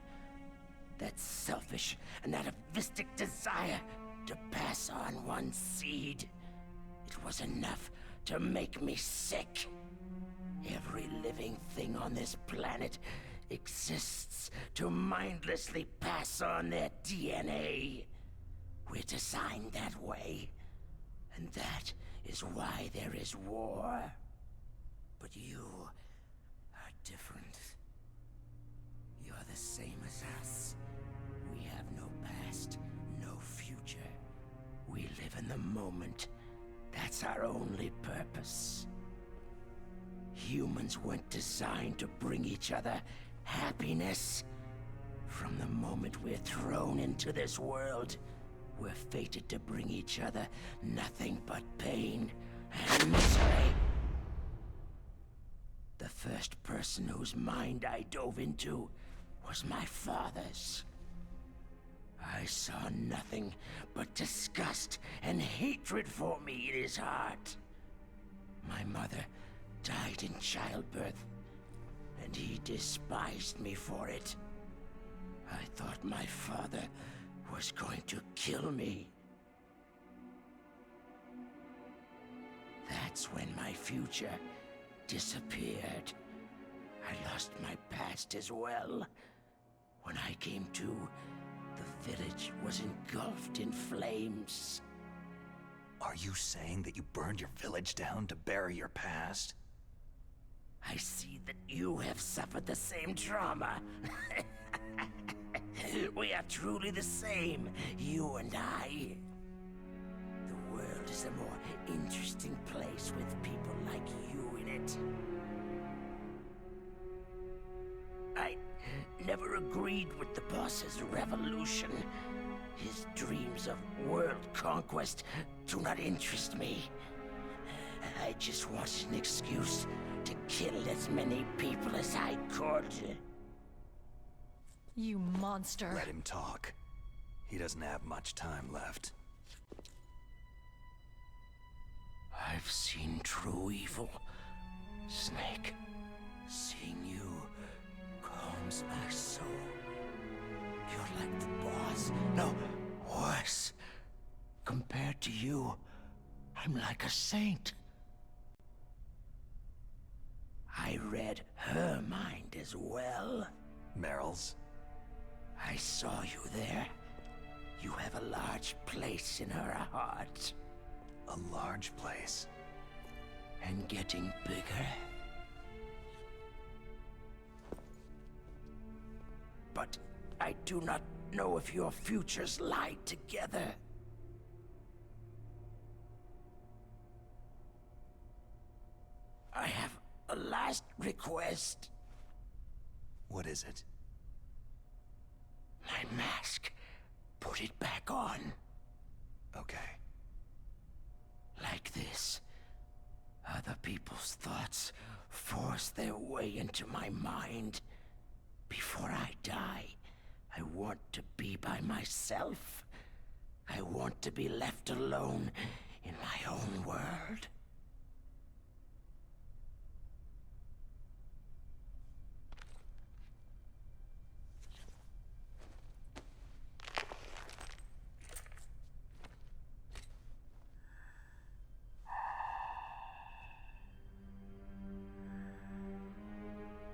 That selfish and atavistic desire to pass on one seed. It was enough to make me sick. Every living thing on this planet exists to mindlessly pass on their DNA. We're designed that way, and that is why there is war. But you are different. You're the same as us. We have no past, no future. We live in the moment. That's our only purpose. Humans weren't designed to bring each other happiness. From the moment we're thrown into this world, we're fated to bring each other nothing but pain and misery. The first person whose mind I dove into was my father's. I saw nothing but disgust and hatred for me in his heart. My mother died in childbirth, and he despised me for it. I thought my father was going to kill me. That's when my future disappeared. I lost my past as well. When I came to, the village was engulfed in flames. Are you saying that you burned your village down to bury your past? I see that you have suffered the same trauma. We are truly the same, you and I. The world is a more interesting place with people like you in it. I never agreed with the boss's revolution. His dreams of world conquest do not interest me. I just wanted an excuse to kill as many people as I could. You monster. Let him talk. He doesn't have much time left. I've seen true evil, Snake. Seeing you calms my soul. You're like the boss. No, worse. Compared to you, I'm like a saint. I read her mind as well. Meryl's? I saw you there. You have a large place in her heart. A large place? And getting bigger. But I do not know if your futures lie together. I have a last request. What is it? My mask. Put it back on. Okay. Like this. Other people's thoughts force their way into my mind. Before I die, I want to be by myself. I want to be left alone in my own world.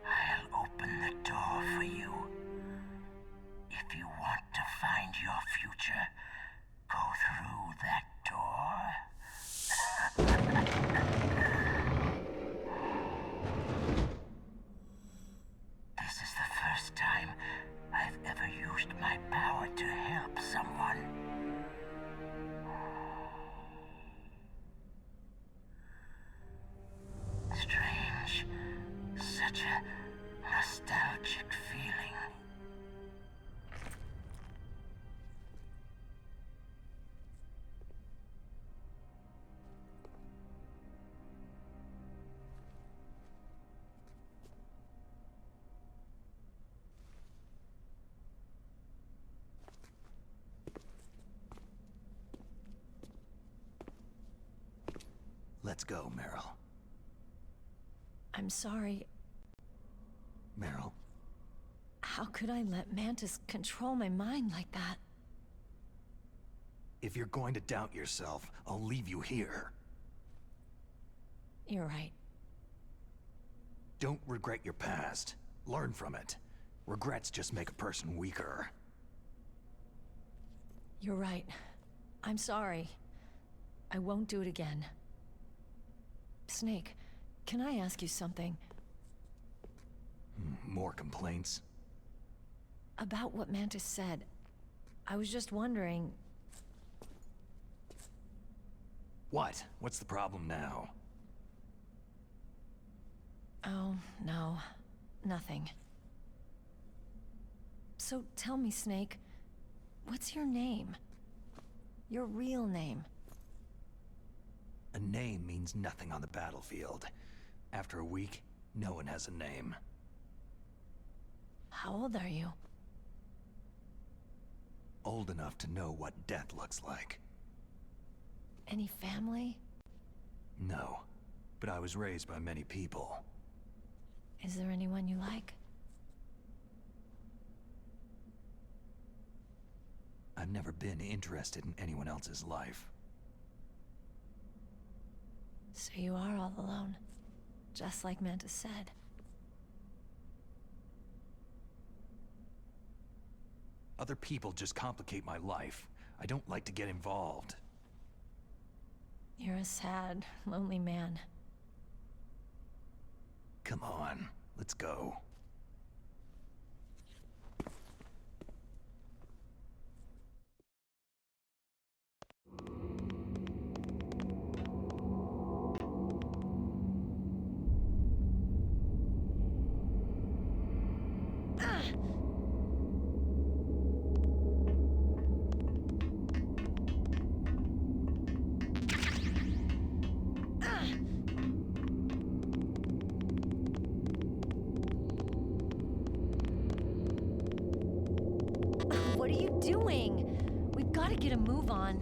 I'll open the door for you. If you want to find your future, go through that door. This is the first time I've ever used my power to help someone. Strange. Such a nostalgic feeling. Let's go, Meryl. I'm sorry. Meryl? How could I let Mantis control my mind like that? If you're going to doubt yourself, I'll leave you here. You're right. Don't regret your past. Learn from it. Regrets just make a person weaker. You're right. I'm sorry. I won't do it again. Snake, can I ask you something? More complaints? About what Mantis said. I was just wondering... What? What's the problem now? Oh, no. Nothing. So tell me, Snake, what's your name? Your real name? A name means nothing on the battlefield. After a week, no one has a name. How old are you? Old enough to know what death looks like. Any family? No, but I was raised by many people. Is there anyone you like? I've never been interested in anyone else's life. So you are all alone, just like Mantis said. Other people just complicate my life. I don't like to get involved. You're a sad, lonely man. Come on, let's go. What are you doing? We've got to get a move on.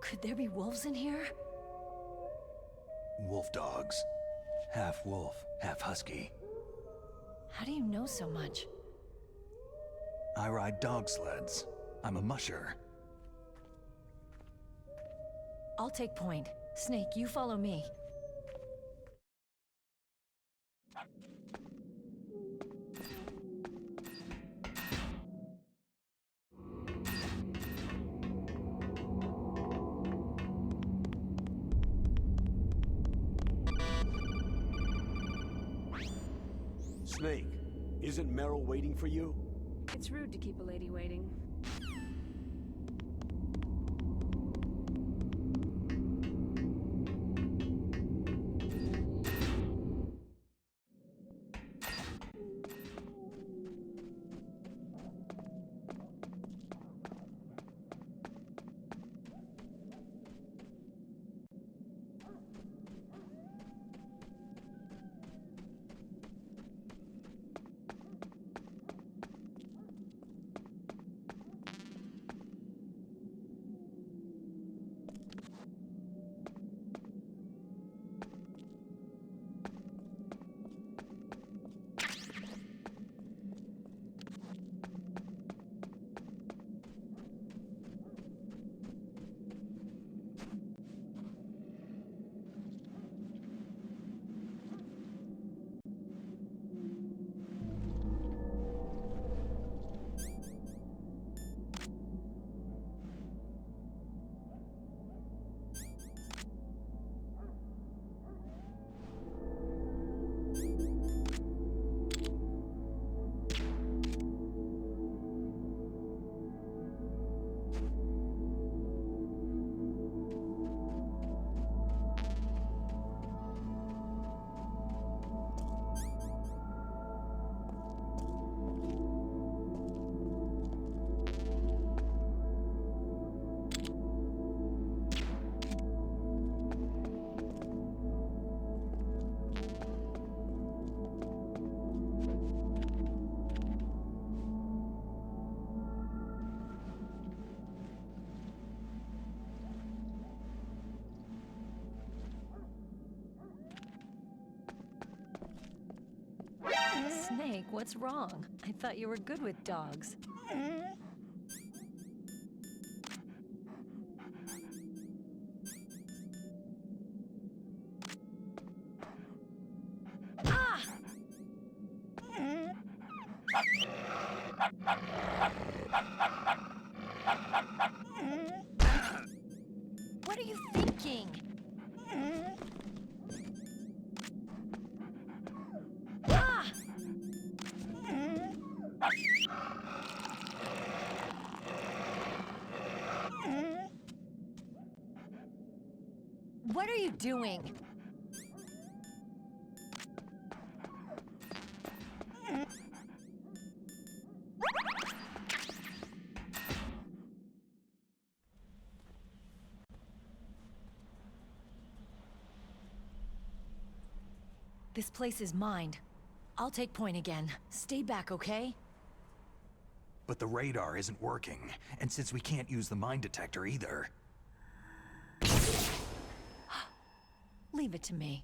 Could there be wolves in here? Wolf dogs. half wolf, half husky. How do you know so much? I ride dog sleds. I'm a musher. I'll take point. Snake, you follow me. Snake, isn't Meryl waiting for you? It's rude to keep a lady waiting. Snake, what's wrong? I thought you were good with dogs. Ah! What are you thinking? Ah! What are you doing? This place is mine. I'll take point again. Stay back, okay? But the radar isn't working, and since we can't use the mine detector either... Leave it to me.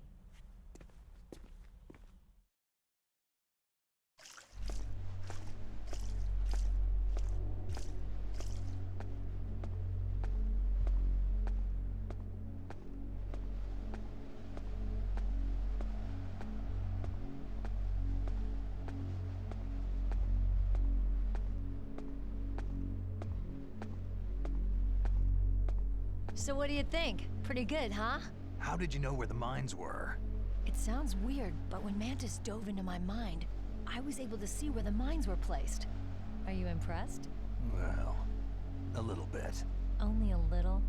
So what do you think? Pretty good, huh? How did you know where the mines were? It sounds weird, but when Mantis dove into my mind, I was able to see where the mines were placed. Are you impressed? Well, a little bit. Only a little?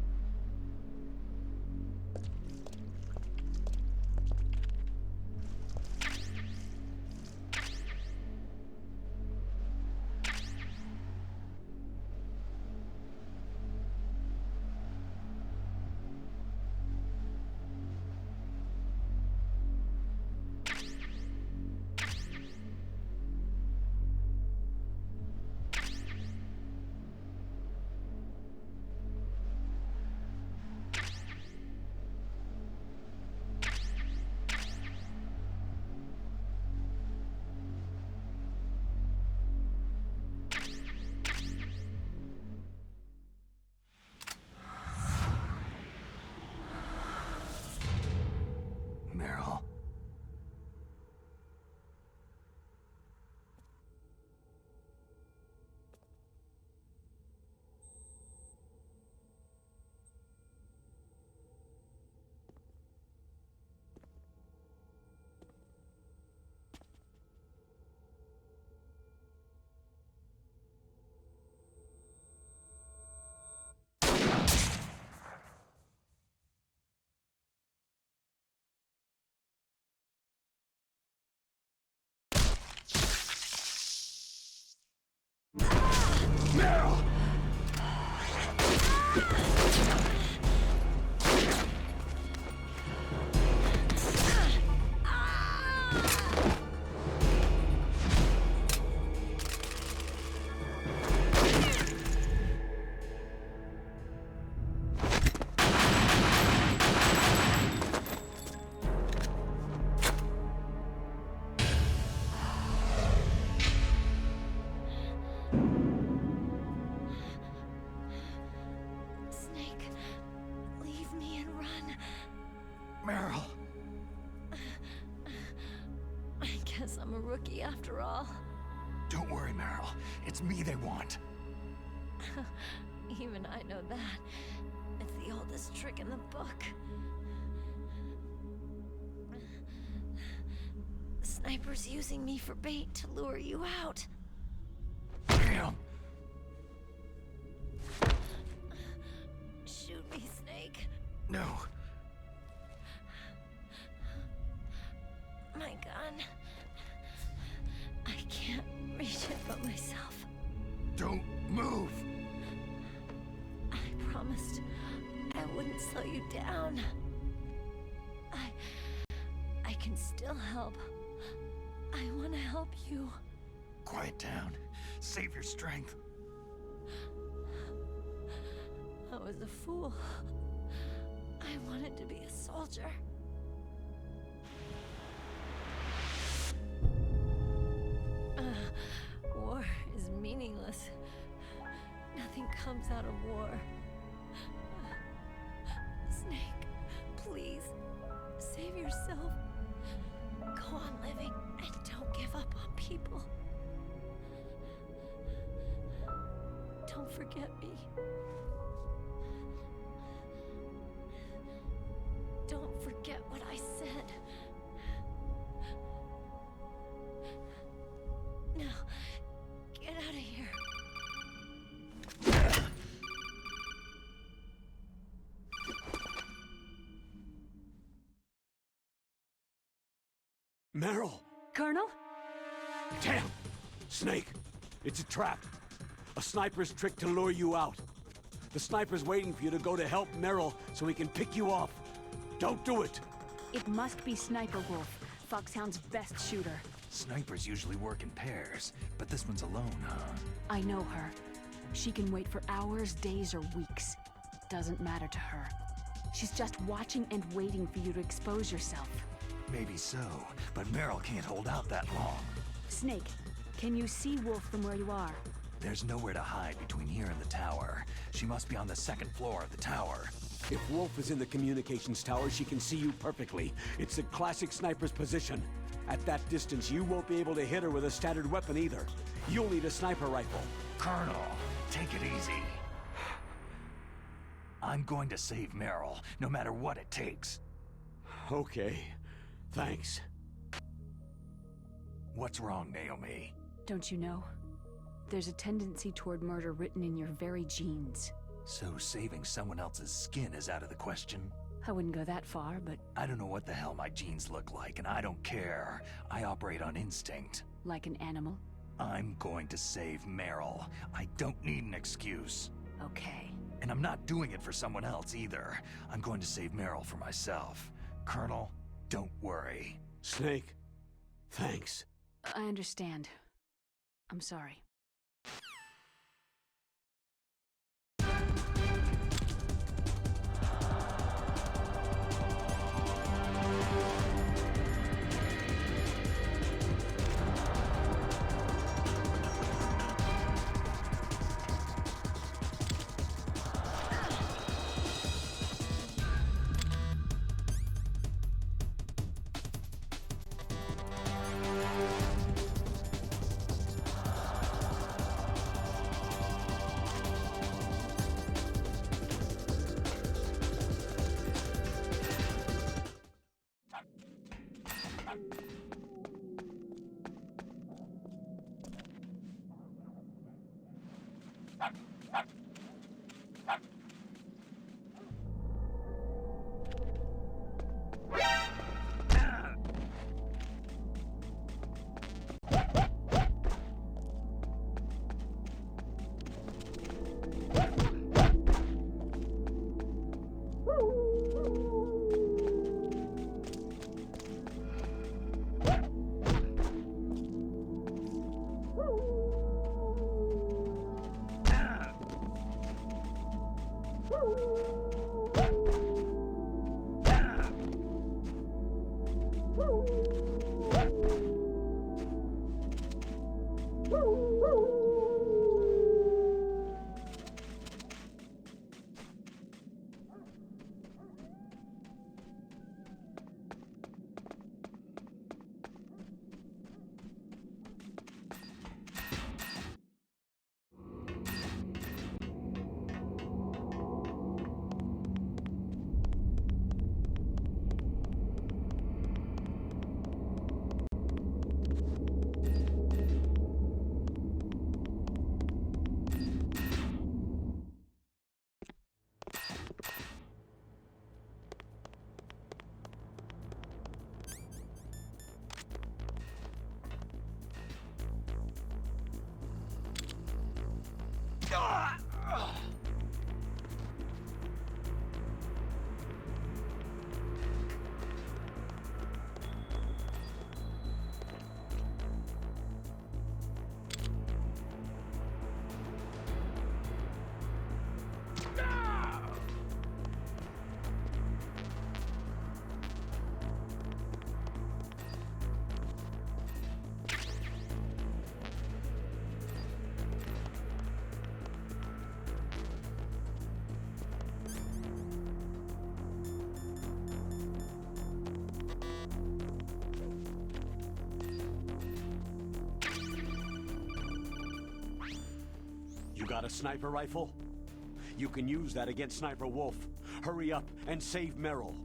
Meryl! Snake, leave me and run. Meryl! I guess I'm a rookie after all. Don't worry, Meryl. It's me they want. Even I know that. It's the oldest trick in the book. The sniper's using me for bait to lure you out. Damn! Shoot me, Snake. No. My gun. I can't reach it but myself. Don't move! I promised I wouldn't slow you down. I can still help. I want to help you. Quiet down. Save your strength. I was a fool. I wanted to be a soldier. War is meaningless. Nothing comes out of war. Snake, please, save yourself. Go on living and don't give up on people. Don't forget me. Don't forget what I said. Now, get out of here. Meryl! Colonel? Damn! Snake! It's a trap. A sniper's trick to lure you out. The sniper's waiting for you to go to help Meryl so he can pick you off. Don't do it! It must be Sniper Wolf, Foxhound's best shooter. Snipers usually work in pairs, but this one's alone, huh? I know her. She can wait for hours, days, or weeks. Doesn't matter to her. She's just watching and waiting for you to expose yourself. Maybe so, but Meryl can't hold out that long. Snake, can you see Wolf from where you are? There's nowhere to hide between here and the tower. She must be on the second floor of the tower. If Wolf is in the communications tower, she can see you perfectly. It's a classic sniper's position. At that distance, you won't be able to hit her with a standard weapon either. You'll need a sniper rifle. Colonel, take it easy. I'm going to save Meryl, no matter what it takes. Okay. Thanks. What's wrong, Naomi? Don't you know? There's a tendency toward murder written in your very genes. So saving someone else's skin is out of the question? I wouldn't go that far, but... I don't know what the hell my genes look like, and I don't care. I operate on instinct. Like an animal? I'm going to save Meryl. I don't need an excuse. Okay. And I'm not doing it for someone else either. I'm going to save Meryl for myself. Colonel, don't worry. Snake, thanks. I understand. I'm sorry. You got a sniper rifle? You can use that against Sniper Wolf. Hurry up and save Merrill.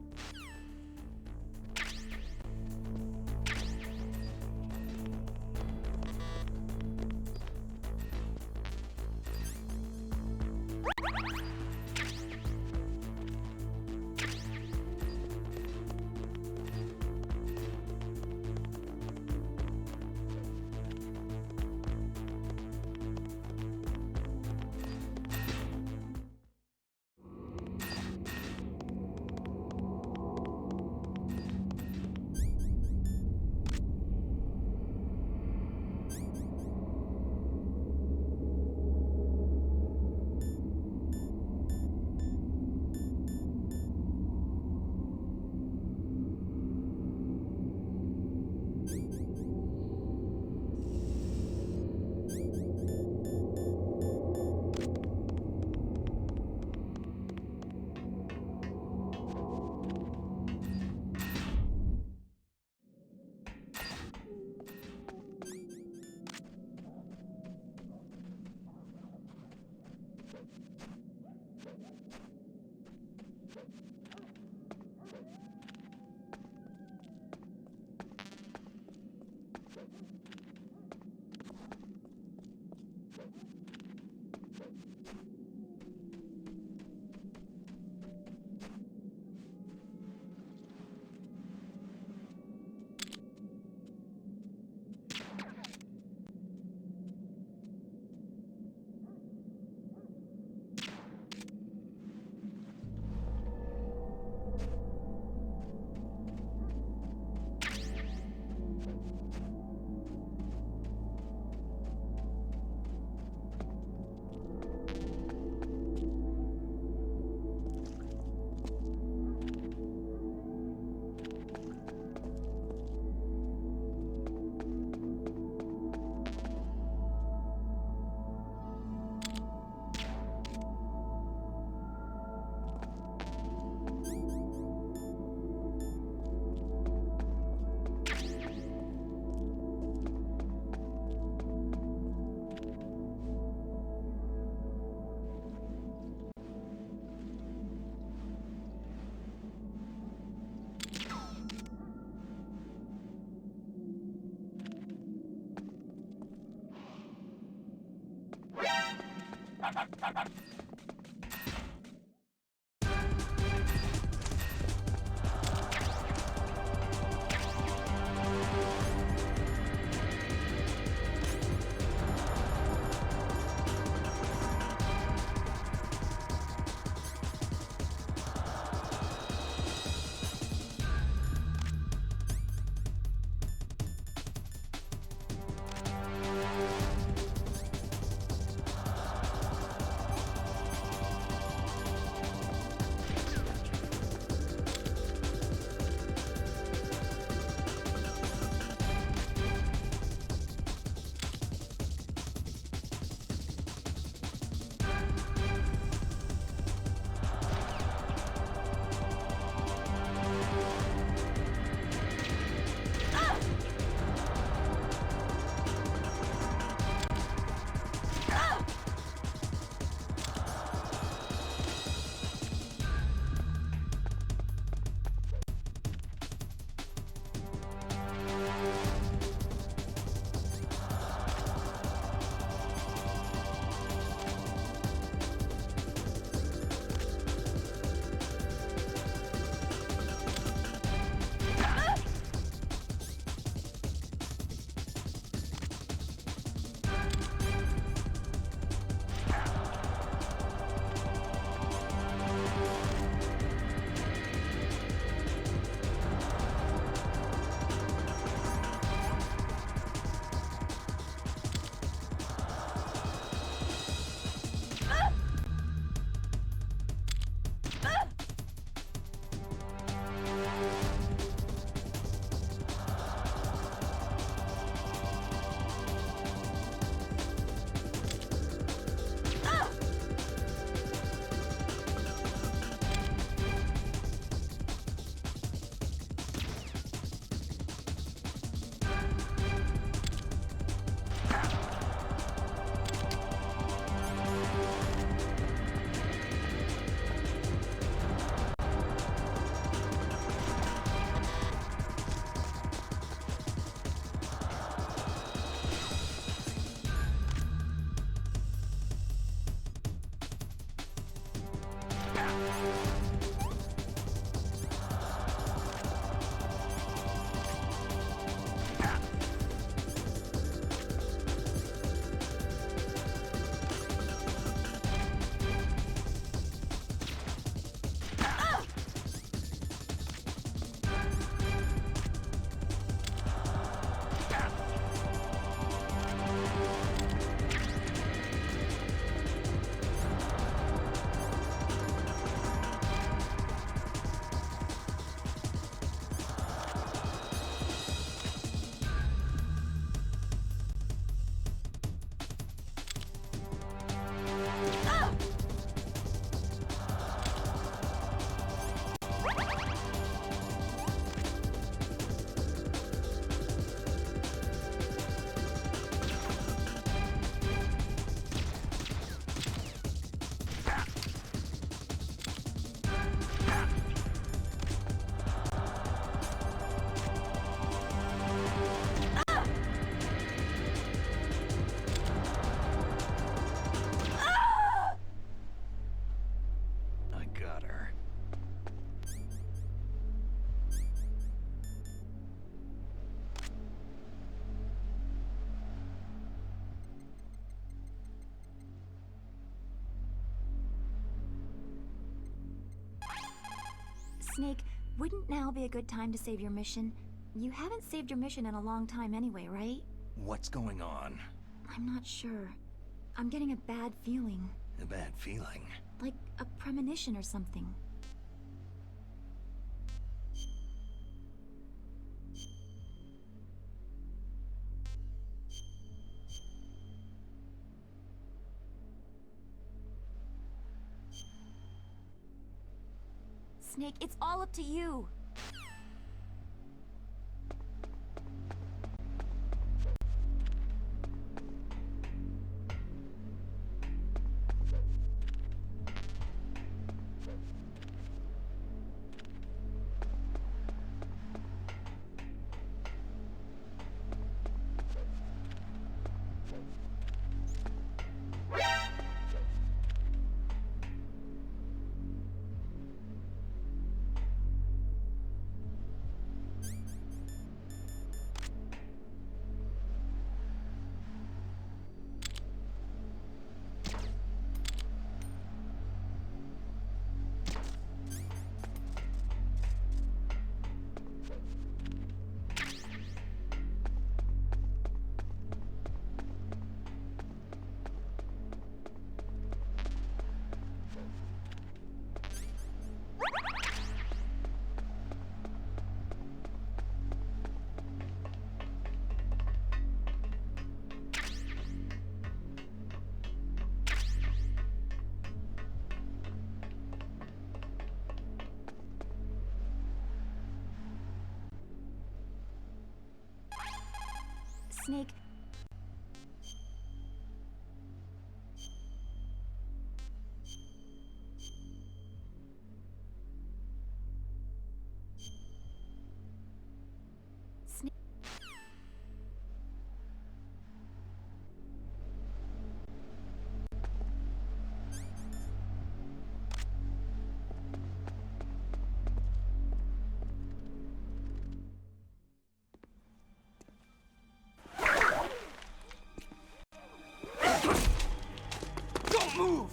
Snake, wouldn't now be a good time to save your mission? You haven't saved your mission in a long time anyway, right? What's going on? I'm not sure. I'm getting a bad feeling. A bad feeling? Like a premonition or something. Snake, it's all up to you. Snake. Snake. Move!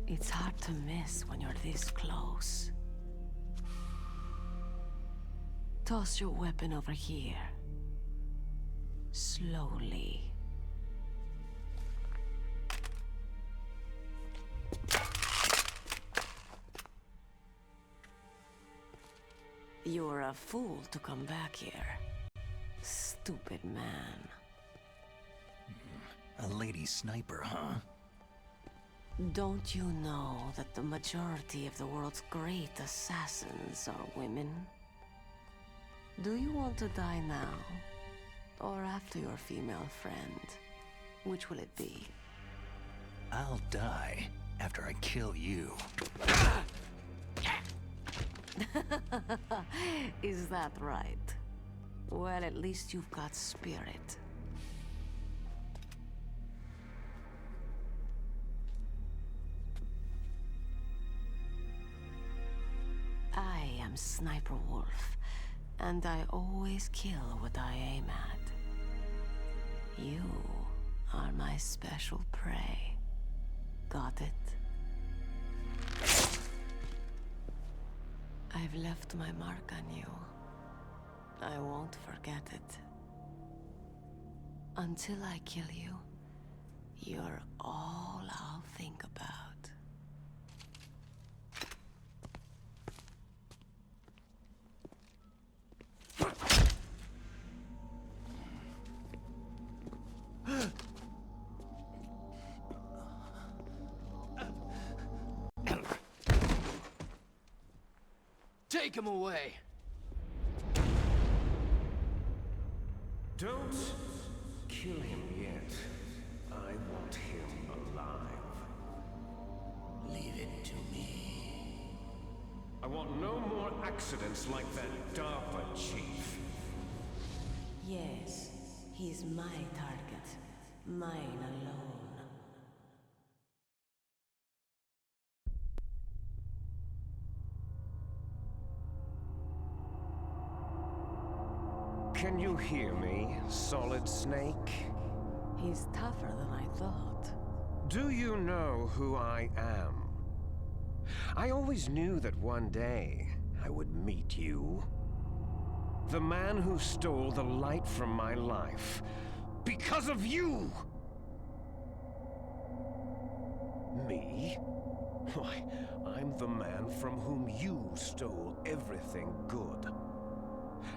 It's hard to miss when you're this close. Toss your weapon over here. Slowly. You're a fool to come back here. Stupid man. A lady sniper, huh? Don't you know that the majority of the world's great assassins are women? Do you want to die now? Or after your female friend? Which will it be? I'll die after I kill you. Is that right? Well, at least you've got spirit. I am Sniper Wolf, and I always kill what I aim at. You are my special prey. Got it? I've left my mark on you. I won't forget it. Until I kill you, you're all I'll think about. Take him away! Don't kill him yet. I want him alive. Leave it to me. I want no more more accidents like that DARPA chief. Yes, he's my target. Mine alone. Can you hear me, Solid Snake? He's tougher than I thought. Do you know who I am? I always knew that one day I would meet you. The man who stole the light from my life. Because of you! Me? Why, I'm the man from whom you stole everything good.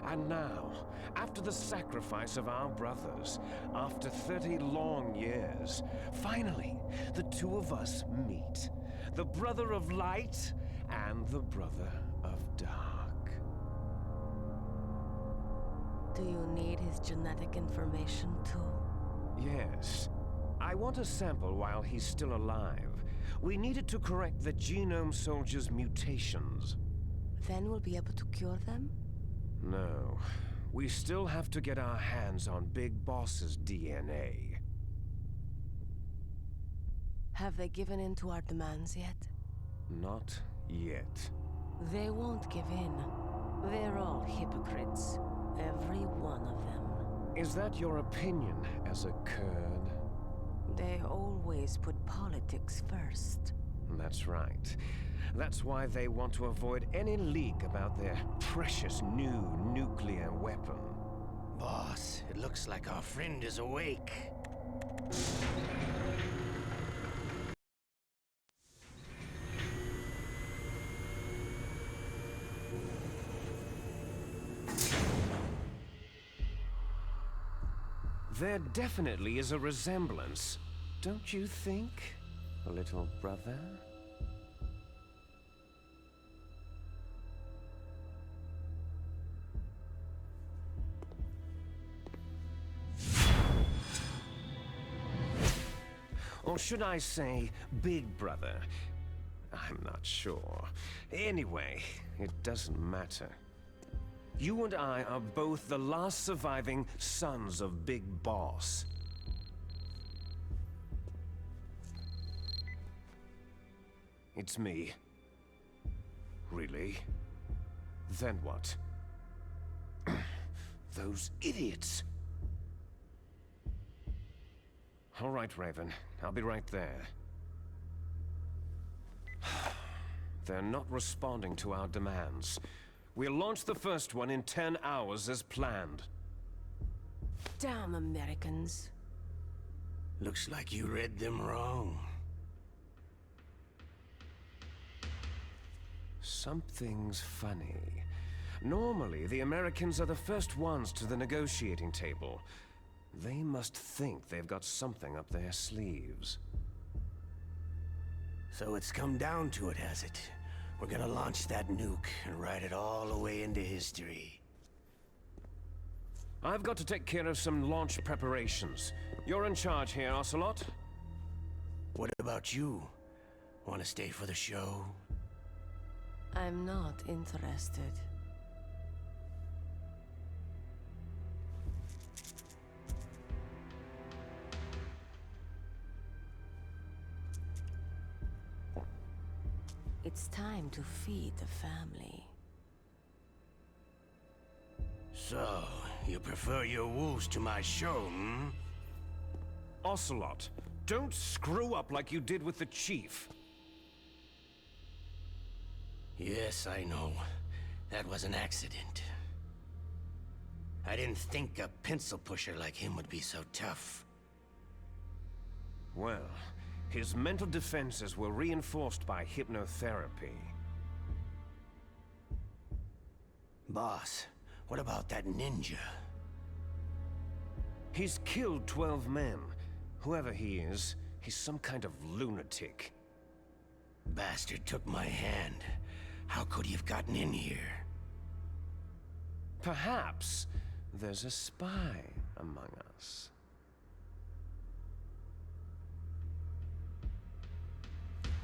And now, after the sacrifice of our brothers, after 30 long years, finally, the two of us meet. The brother of light and the brother of dark. Do you need his genetic information too? Yes. I want a sample while he's still alive. We needed to correct the Genome Soldier's mutations. Then we'll be able to cure them? No. We still have to get our hands on Big Boss's DNA. Have they given in to our demands yet? Not yet. They won't give in. They're all hypocrites. Every one of them. Is that your opinion as a Kurd? They always put politics first. That's right. That's why they want to avoid any leak about their precious new nuclear weapon. Boss, it looks like our friend is awake. There definitely is a resemblance, don't you think, little brother? Or should I say, big brother? I'm not sure. Anyway, it doesn't matter. You and I are both the last surviving sons of Big Boss. It's me. Really? Then what? Those idiots! All right, Raven. I'll be right there. They're not responding to our demands. We'll launch the first one in 10 hours as planned. Damn Americans. Looks like you read them wrong. Something's funny. Normally, the Americans are the first ones to the negotiating table. They must think they've got something up their sleeves. So it's come down to it, has it? We're gonna launch that nuke and ride it all the way into history. I've got to take care of some launch preparations. You're in charge here, Ocelot. What about you? Want to stay for the show? I'm not interested. It's time to feed the family. So, you prefer your wolves to my show, hmm? Ocelot, don't screw up like you did with the Chief. Yes, I know. That was an accident. I didn't think a pencil pusher like him would be so tough. Well, his mental defenses were reinforced by hypnotherapy. Boss, what about that ninja? He's killed 12 men. Whoever he is, he's some kind of lunatic. Bastard took my hand. How could he have gotten in here? Perhaps there's a spy among us.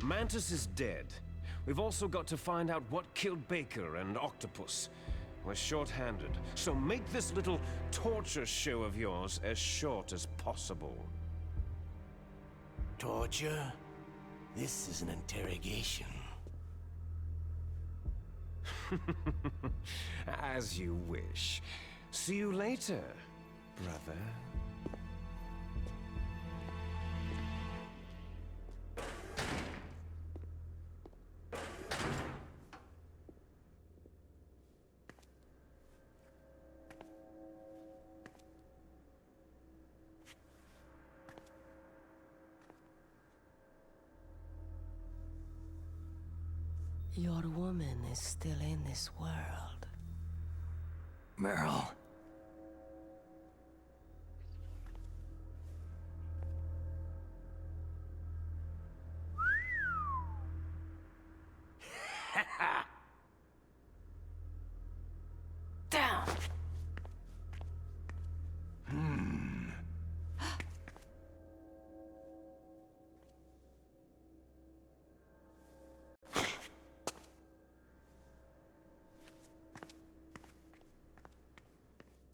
Mantis is dead. We've also got to find out what killed Baker and Octopus. We're short-handed, so make this little torture show of yours as short as possible. Torture? This is an interrogation. As you wish. See you later, brother. Your woman is still in this world. Meryl. Down!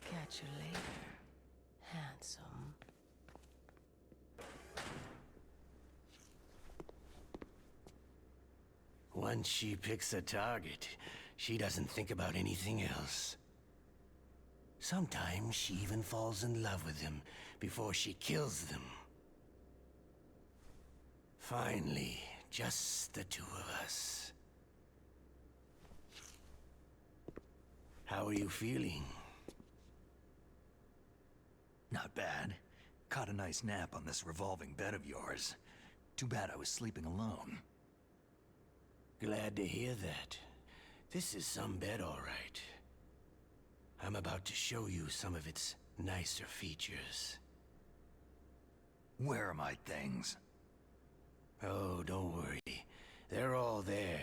Catch you later, handsome. Once she picks a target, she doesn't think about anything else. Sometimes she even falls in love with them before she kills them. Finally, just the two of us. How are you feeling? Not bad. Caught a nice nap on this revolving bed of yours. Too bad I was sleeping alone. Glad to hear that. This is some bed, all right. I'm about to show you some of its nicer features. Where are my things? Oh, don't worry. They're all there.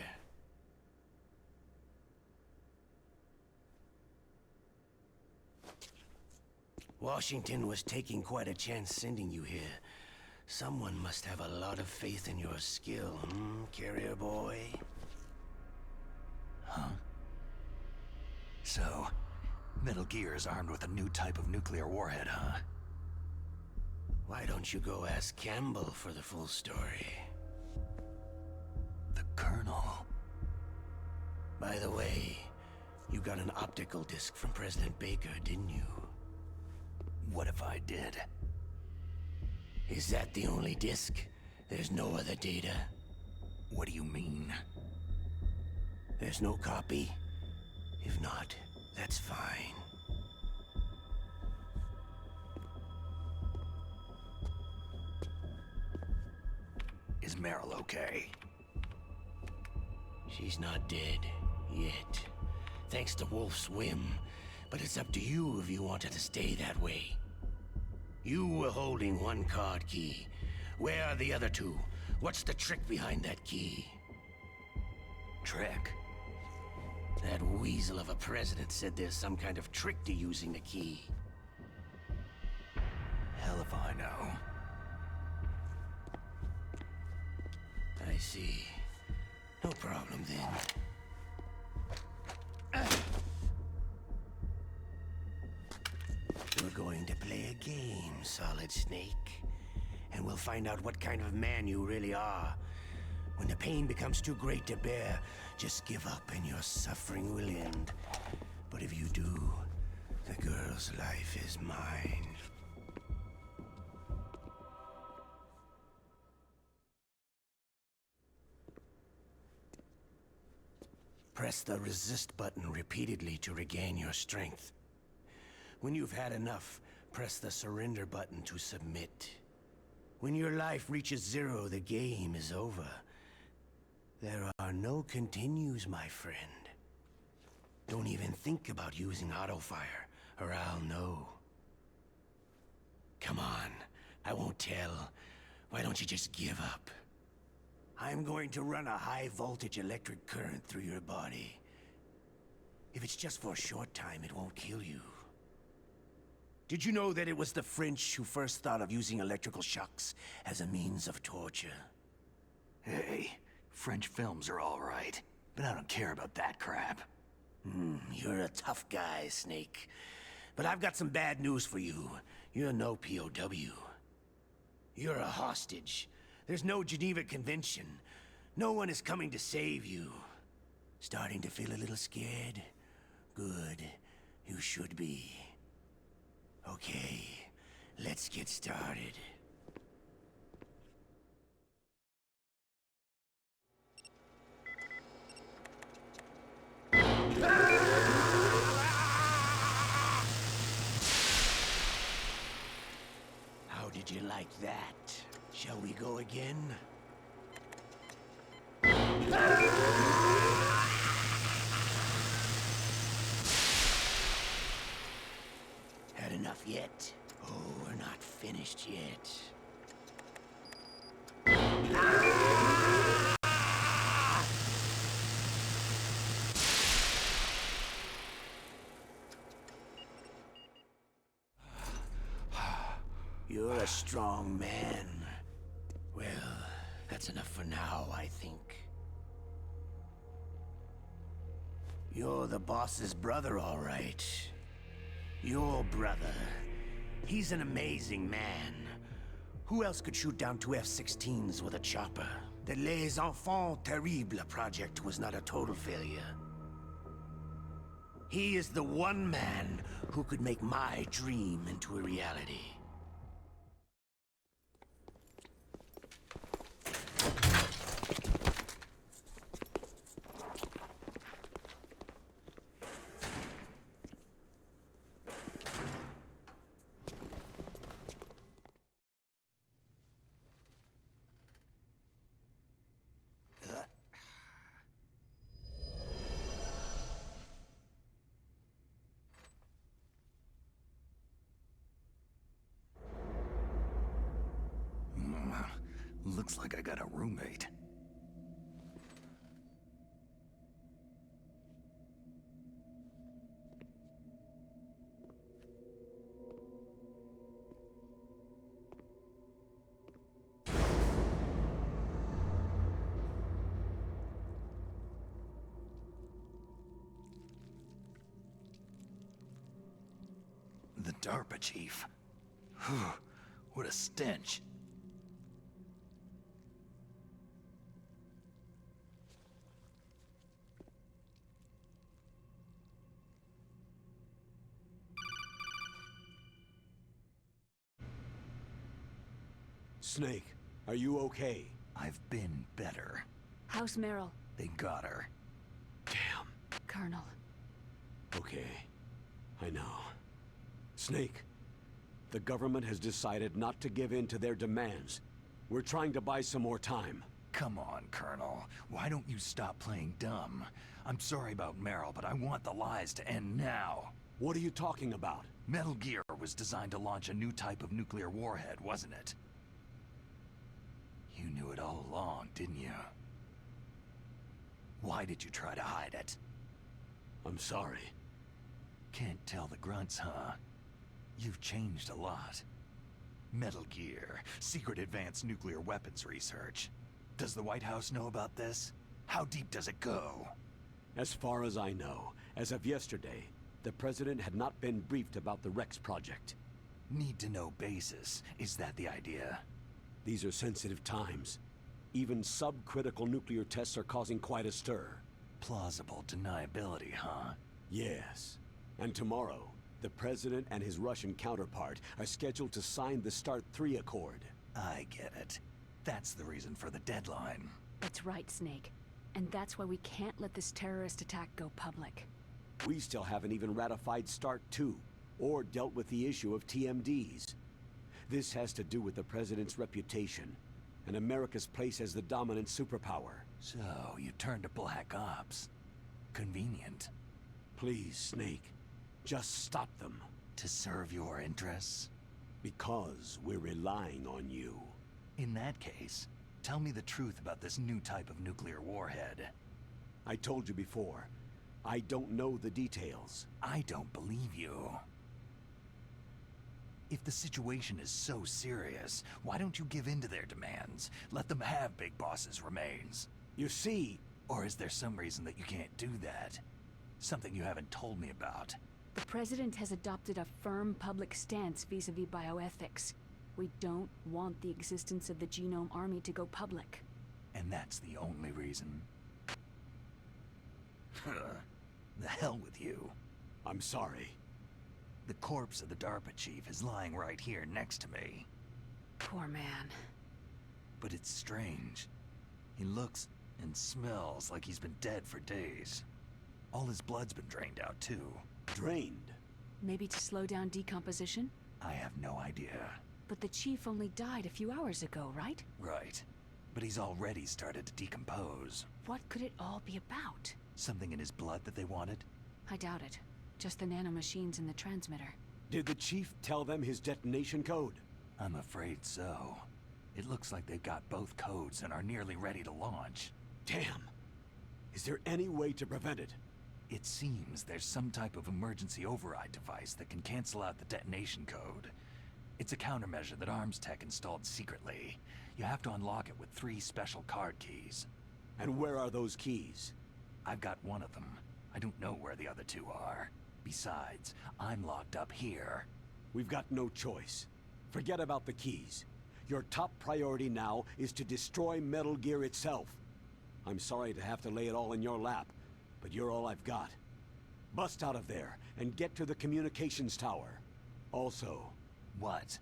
Washington was taking quite a chance sending you here. Someone must have a lot of faith in your skill, carrier boy? Huh? So, Metal Gear is armed with a new type of nuclear warhead, huh? Why don't you go ask Campbell for the full story? The Colonel. By the way, you got an optical disc from President Baker, didn't you? What if I did? Is that the only disc? There's no other data? What do you mean? There's no copy? If not, that's fine. Is Meryl okay? She's not dead, yet. Thanks to Wolf's whim. But it's up to you if you want her to stay that way. You were holding one card key. Where are the other two? What's the trick behind that key? Trick? That weasel of a president said there's some kind of trick to using the key. Hell if I know. I see. No problem then. We're going to play a game, Solid Snake. And we'll find out what kind of man you really are. When the pain becomes too great to bear, just give up and your suffering will end. But if you do, the girl's life is mine. Press the resist button repeatedly to regain your strength. When you've had enough, press the surrender button to submit. When your life reaches 0, the game is over. There are no continues, my friend. Don't even think about using auto-fire, or I'll know. Come on, I won't tell. Why don't you just give up? I'm going to run a high-voltage electric current through your body. If it's just for a short time, it won't kill you. Did you know that it was the French who first thought of using electrical shocks as a means of torture? Hey, French films are all right, but I don't care about that crap. You're a tough guy, Snake. But I've got some bad news for you. You're no POW. You're a hostage. There's no Geneva Convention. No one is coming to save you. Starting to feel a little scared? Good. You should be. Okay, let's get started. How did you like that? Shall we go again? Had enough yet? Oh, we're not finished yet. You're a strong man. Well, that's enough for now, I think. You're the boss's brother, all right. Your brother. He's an amazing man. Who else could shoot down 2 F-16s with a chopper? The Les Enfants Terribles project was not a total failure. He is the one man who could make my dream into a reality. Looks like I got a roommate. The DARPA chief. Whew, what a stench. Snake, are you okay? I've been better. How's Meryl? They got her. Damn. Colonel. Okay. I know. Snake, the government has decided not to give in to their demands. We're trying to buy some more time. Come on, Colonel. Why don't you stop playing dumb? I'm sorry about Meryl, but I want the lies to end now. What are you talking about? Metal Gear was designed to launch a new type of nuclear warhead, wasn't it? You knew it all along, didn't you? Why did you try to hide it? I'm sorry. Can't tell the grunts, huh? You've changed a lot. Metal Gear, secret advanced nuclear weapons research. Does the White House know about this? How deep does it go? As far as I know, as of yesterday, the president had not been briefed about the Rex project. Need to know basis. Is that the idea? These are sensitive times. Even subcritical nuclear tests are causing quite a stir. Plausible deniability, huh? Yes. And tomorrow, the president and his Russian counterpart are scheduled to sign the START 3 Accord. I get it. That's the reason for the deadline. That's right, Snake. And that's why we can't let this terrorist attack go public. We still haven't even ratified START 2, or dealt with the issue of TMDs. This has to do with the president's reputation, and America's place as the dominant superpower. So, you turned to Black Ops. Convenient. Please, Snake, just stop them. To serve your interests? Because we're relying on you. In that case, tell me the truth about this new type of nuclear warhead. I told you before, I don't know the details. I don't believe you. If the situation is so serious, why don't you give in to their demands? Let them have Big Boss's remains. You see... Or is there some reason that you can't do that? Something you haven't told me about. The President has adopted a firm public stance vis-a-vis bioethics. We don't want the existence of the Genome Army to go public. And that's the only reason? The hell with you. I'm sorry. The corpse of the DARPA chief is lying right here next to me. Poor man. But it's strange. He looks and smells like he's been dead for days. All his blood's been drained out, too. Drained? Maybe to slow down decomposition? I have no idea. But the chief only died a few hours ago, right? Right. But he's already started to decompose. What could it all be about? Something in his blood that they wanted? I doubt it. Just the nanomachines in the transmitter. Did the chief tell them his detonation code? I'm afraid so. It looks like they've got both codes and are nearly ready to launch. Damn! Is there any way to prevent it? It seems there's some type of emergency override device that can cancel out the detonation code. It's a countermeasure that Arms Tech installed secretly. You have to unlock it with 3 special card keys. And where are those keys? I've got one of them. I don't know where the other 2 are. Besides, I'm locked up here. We've got no choice. Forget about the keys. Your top priority now is to destroy Metal Gear itself. I'm sorry to have to lay it all in your lap, but you're all I've got. Bust out of there and get to the communications tower. Also... What?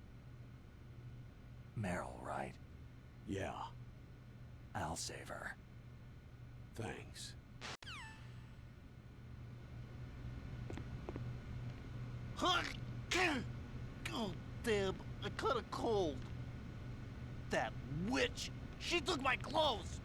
Meryl, right? Yeah. I'll save her. Thanks. Oh, damn. I caught a cold. That witch! She took my clothes!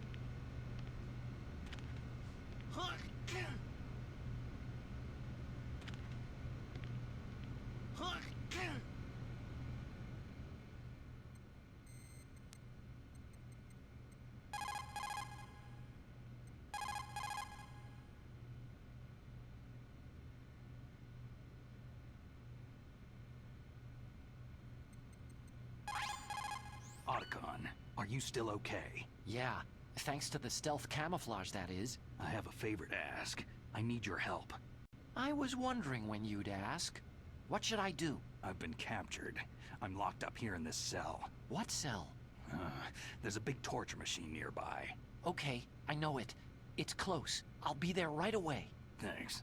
Otacon, are you still okay? Yeah, thanks to the stealth camouflage, that is. I have a favor to ask. I need your help. I was wondering when you'd ask. What should I do? I've been captured. I'm locked up here in this cell. What cell? There's a big torture machine nearby. Okay, I know it. It's close. I'll be there right away. Thanks.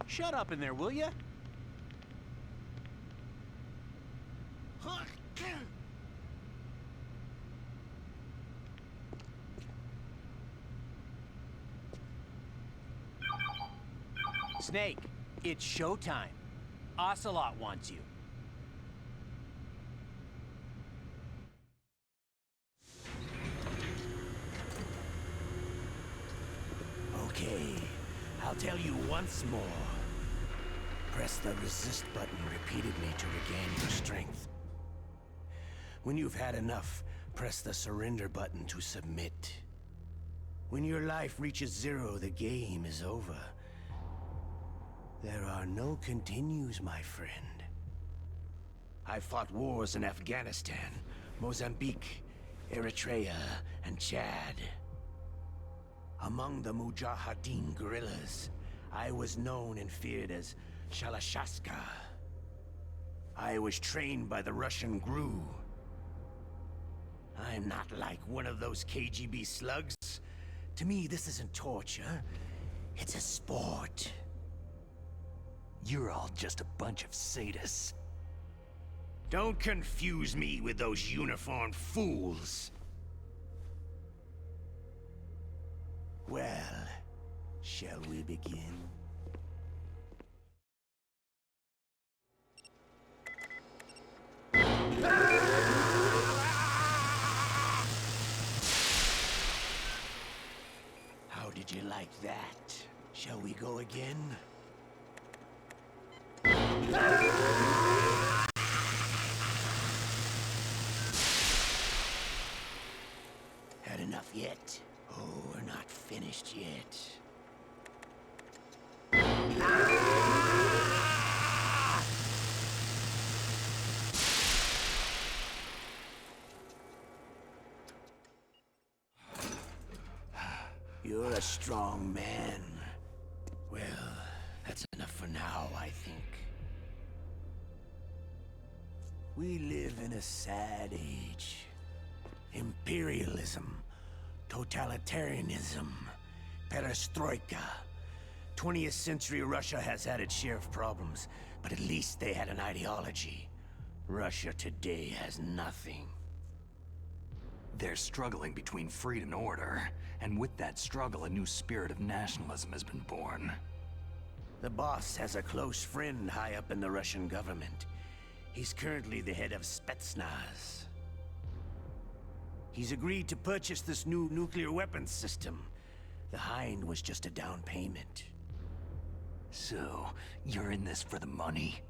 Shut up in there, will ya? Snake, it's showtime. Ocelot wants you. Okay, I'll tell you once more. Press the resist button repeatedly to regain your strength. When you've had enough, press the surrender button to submit. When your life reaches 0, the game is over. There are no continues, my friend. I fought wars in Afghanistan, Mozambique, Eritrea, and Chad. Among the Mujahideen guerrillas, I was known and feared as Shalashaska. I was trained by the Russian GRU. I'm not like one of those KGB slugs. To me, this isn't torture. It's a sport. You're all just a bunch of sadists. Don't confuse me with those uniformed fools. Well, shall we begin? How did you like that? Shall we go again? Had enough yet? Oh, we're not finished yet. You're a strong man. Well, that's enough for now, I think. We live in a sad age. Imperialism, totalitarianism, perestroika. 20th century Russia has had its share of problems, but at least they had an ideology. Russia today has nothing. They're struggling between freedom and order, and with that struggle, a new spirit of nationalism has been born. The boss has a close friend high up in the Russian government. He's currently the head of Spetsnaz. He's agreed to purchase this new nuclear weapons system. The Hind was just a down payment. So, you're in this for the money?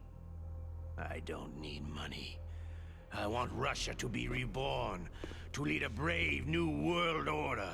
I don't need money. I want Russia to be reborn, to lead a brave new world order.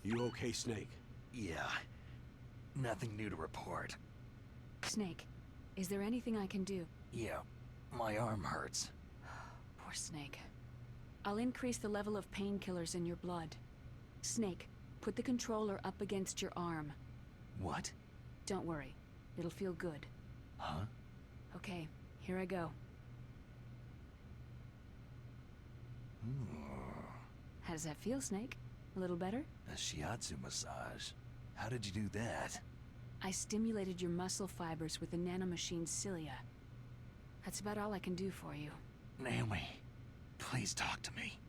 You okay, Snake? Yeah. Nothing new to report. Snake, is there anything I can do? Yeah, my arm hurts. Poor Snake. I'll increase the level of painkillers in your blood. Snake, put the controller up against your arm. What? Don't worry. It'll feel good. Huh? Okay, here I go. How does that feel, Snake? A little better? A shiatsu massage. How did you do that? I stimulated your muscle fibers with the nanomachine cilia. That's about all I can do for you. Naomi, please talk to me.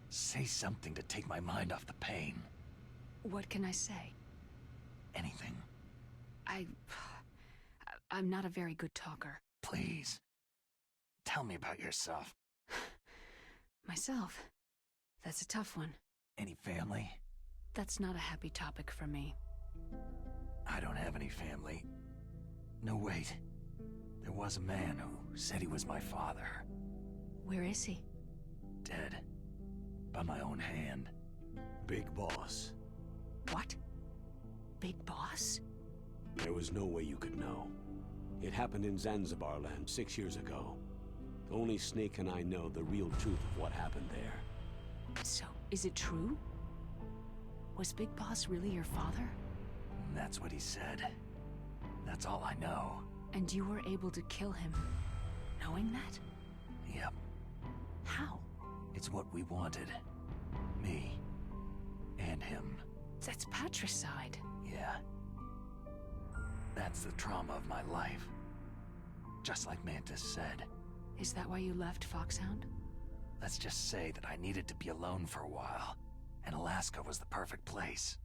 Say something to take my mind off the pain. What can I say? Anything. I'm not a very good talker. Please. Tell me about yourself. Myself? That's a tough one. Any family? That's not a happy topic for me. I don't have any family. No, wait. There was a man who said he was my father. Where is he? Dead. By my own hand. Big Boss. What? Big Boss? There was no way you could know. It happened in Zanzibar land 6 years ago. Only Snake and I know the real truth of what happened there. So, is it true? Was Big Boss really your father? That's what he said. That's all I know. And you were able to kill him, knowing that? Yep. How? It's what we wanted. Me. And him. That's patricide. Yeah. That's the trauma of my life. Just like Mantis said. Is that why you left Foxhound? Let's just say that I needed to be alone for a while, and Alaska was the perfect place.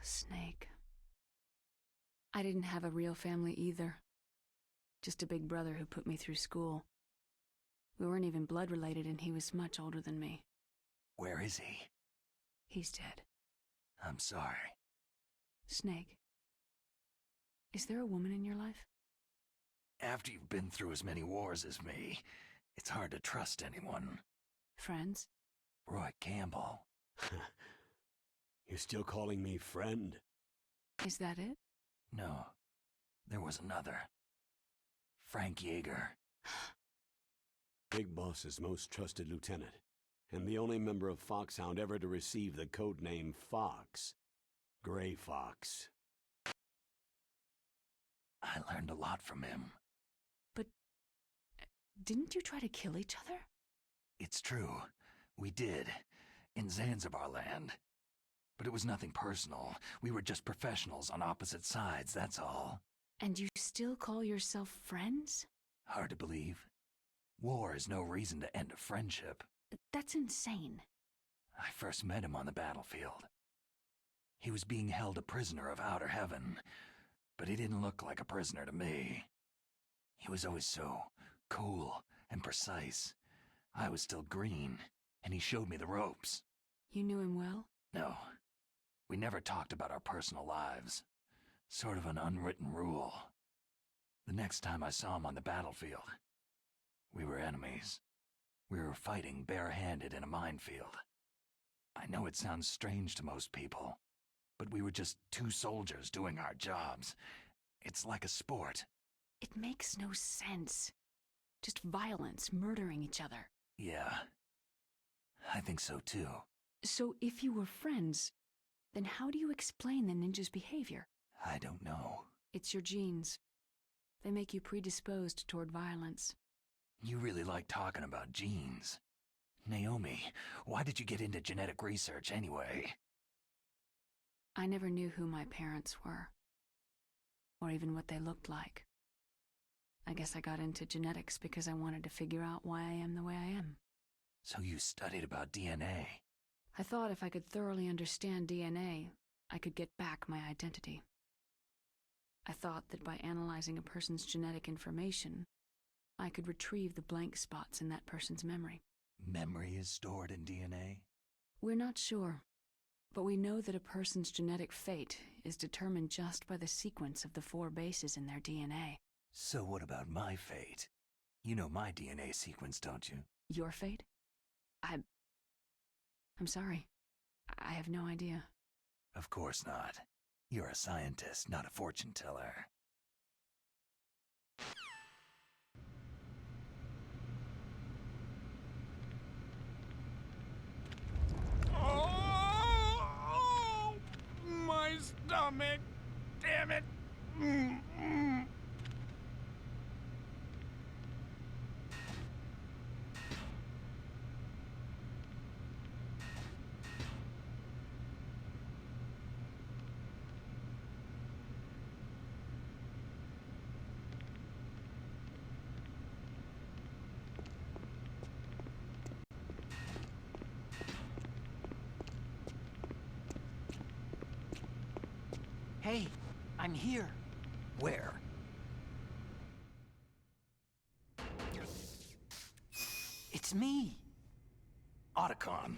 Snake. I didn't have a real family either. Just a big brother who put me through school. We weren't even blood related, and he was much older than me. Where is he? He's dead. I'm sorry. Snake. Is there a woman in your life? After you've been through as many wars as me, it's hard to trust anyone. Friends? Roy Campbell. You're still calling me friend? Is that it? No. There was another. Frank Yeager. Big Boss's most trusted lieutenant, and the only member of Foxhound ever to receive the codename Fox. Gray Fox. I learned a lot from him. But didn't you try to kill each other? It's true. We did. In Zanzibar land. But it was nothing personal. We were just professionals on opposite sides, that's all. And you still call yourself friends? Hard to believe. War is no reason to end a friendship. That's insane. I first met him on the battlefield. He was being held a prisoner of outer heaven, but he didn't look like a prisoner to me. He was always so cool and precise. I was still green, and he showed me the ropes. You knew him well? No. We never talked about our personal lives. Sort of an unwritten rule. The next time I saw him on the battlefield, we were enemies. We were fighting barehanded in a minefield. I know it sounds strange to most people, but we were just two soldiers doing our jobs. It's like a sport. It makes no sense. Just violence, murdering each other. Yeah. I think so too. So if you were friends, then how do you explain the ninja's behavior? I don't know. It's your genes. They make you predisposed toward violence. You really like talking about genes. Naomi, why did you get into genetic research anyway? I never knew who my parents were, or even what they looked like. I guess I got into genetics because I wanted to figure out why I am the way I am. So you studied about DNA? I thought if I could thoroughly understand DNA, I could get back my identity. I thought that by analyzing a person's genetic information, I could retrieve the blank spots in that person's memory. Memory is stored in DNA? We're not sure, but we know that a person's genetic fate is determined just by the sequence of the 4 bases in their DNA. So what about my fate? You know my DNA sequence, don't you? Your fate? I'm sorry. I have no idea. Of course not. You're a scientist, not a fortune teller. Oh, my stomach. Damn it. Hey, I'm here. Where? It's me. Otacon.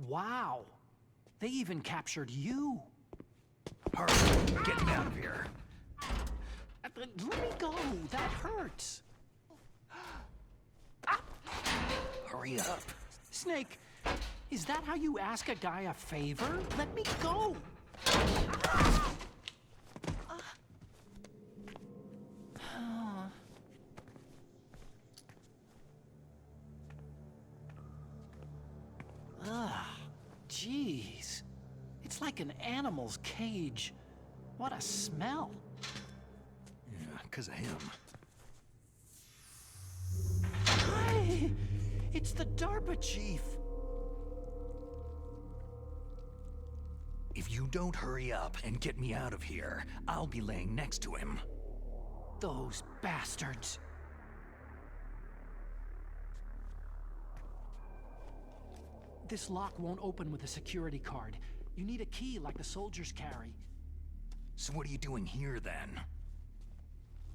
Wow. They even captured you. Hurry, get me out of here. Let me go. That hurts. Hurry up. Snake, is that how you ask a guy a favor? Let me go. Jeez. It's like an animal's cage. What a smell. Yeah, 'cause of him. Hey, it's the DARPA chief. If you don't hurry up and get me out of here, I'll be laying next to him. Those bastards. This lock won't open with a security card. You need a key like the soldiers carry. So what are you doing here, then?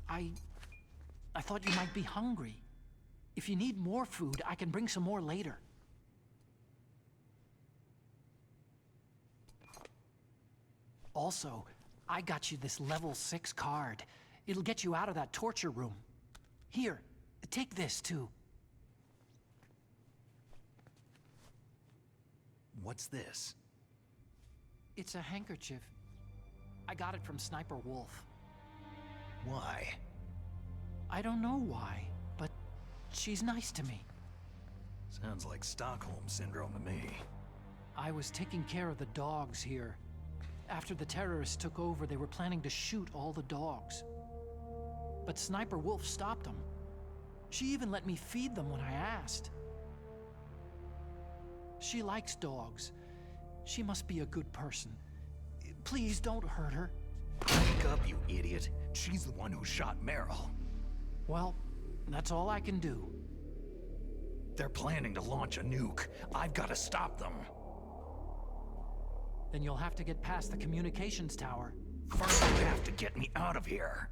I thought you might be hungry. If you need more food, I can bring some more later. Also, I got you this level 6 card. It'll get you out of that torture room. Here, take this too. What's this? It's a handkerchief. I got it from Sniper Wolf. Why? I don't know why, but she's nice to me. Sounds like Stockholm Syndrome to me. I was taking care of the dogs here. After the terrorists took over, they were planning to shoot all the dogs. But Sniper Wolf stopped them. She even let me feed them when I asked. She likes dogs. She must be a good person. Please don't hurt her. Wake up, you idiot. She's the one who shot Meryl. Well, that's all I can do. They're planning to launch a nuke. I've got to stop them. Then you'll have to get past the communications tower. First, you have to get me out of here.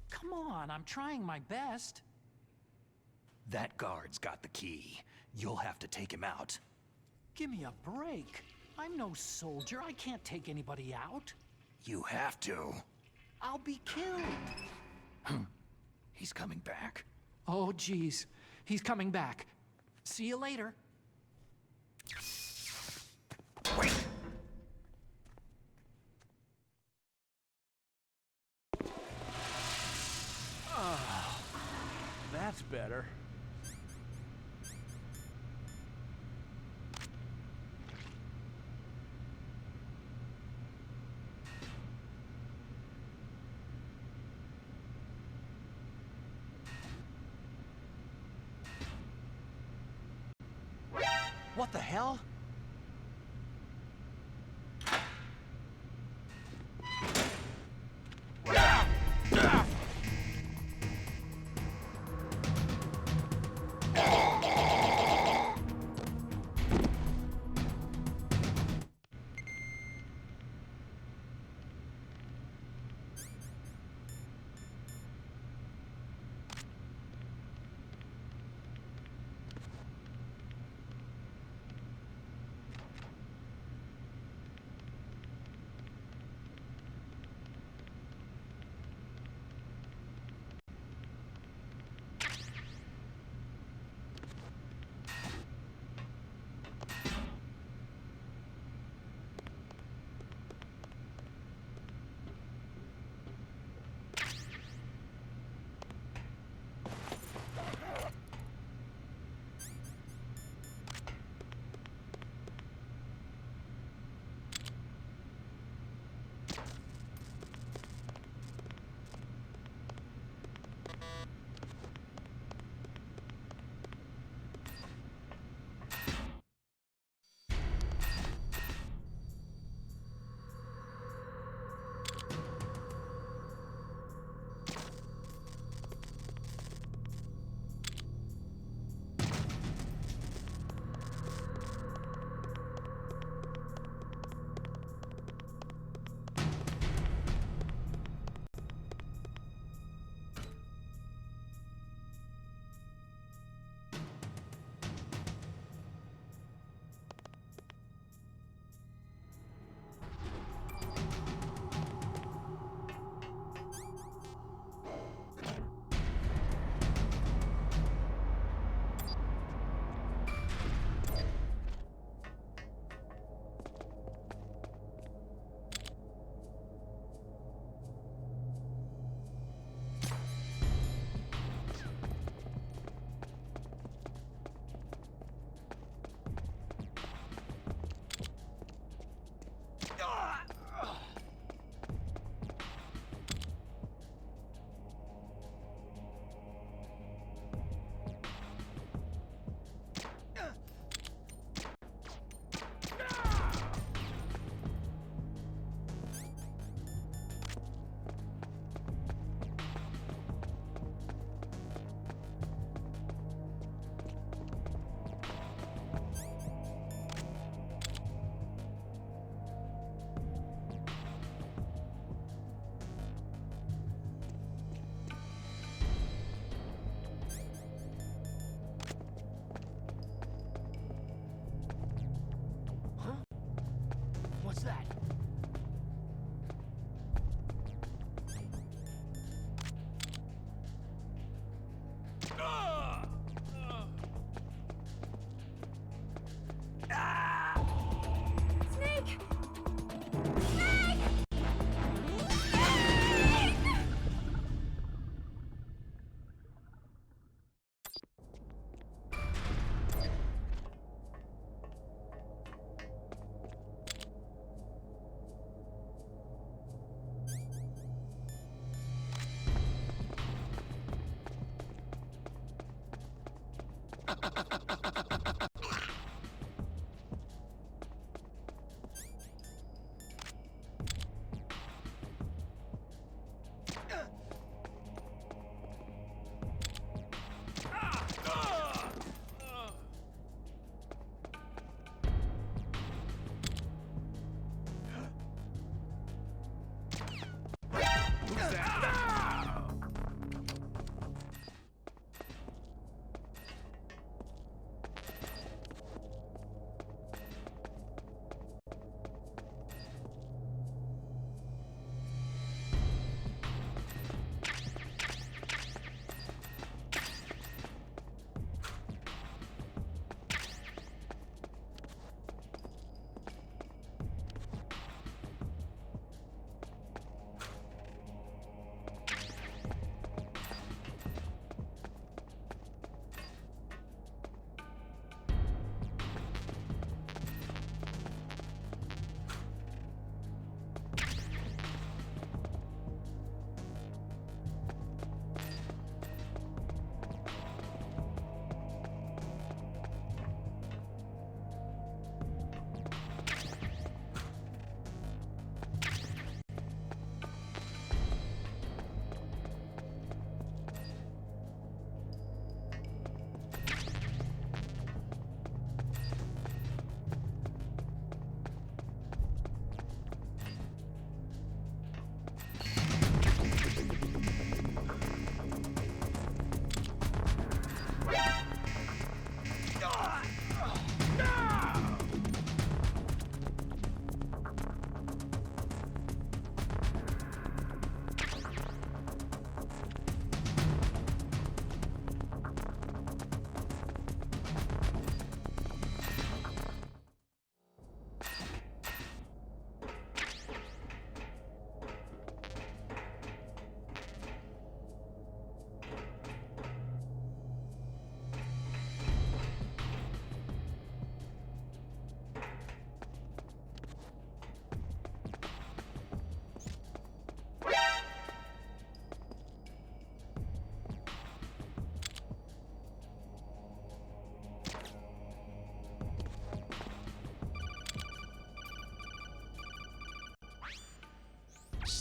Come on, I'm trying my best. That guard's got the key. You'll have to take him out. Give me a break. I'm no soldier. I can't take anybody out. You have to. I'll be killed. He's coming back. Oh, geez. He's coming back. See you later. Wait! Oh, that's better. What the hell?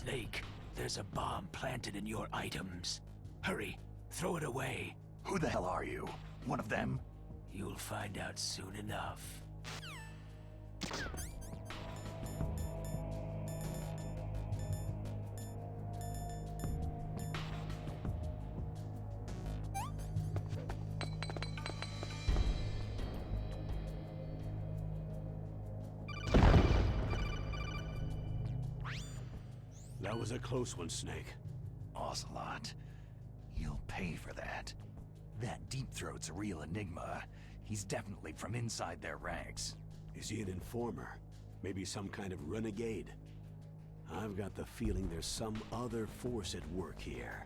Snake, there's a bomb planted in your items. Hurry, throw it away. Who the hell are you? One of them? You'll find out soon enough. That was a close one, Snake. Ocelot. You'll pay for that. That Deep Throat's a real enigma. He's definitely from inside their ranks. Is he an informer? Maybe some kind of renegade? I've got the feeling there's some other force at work here.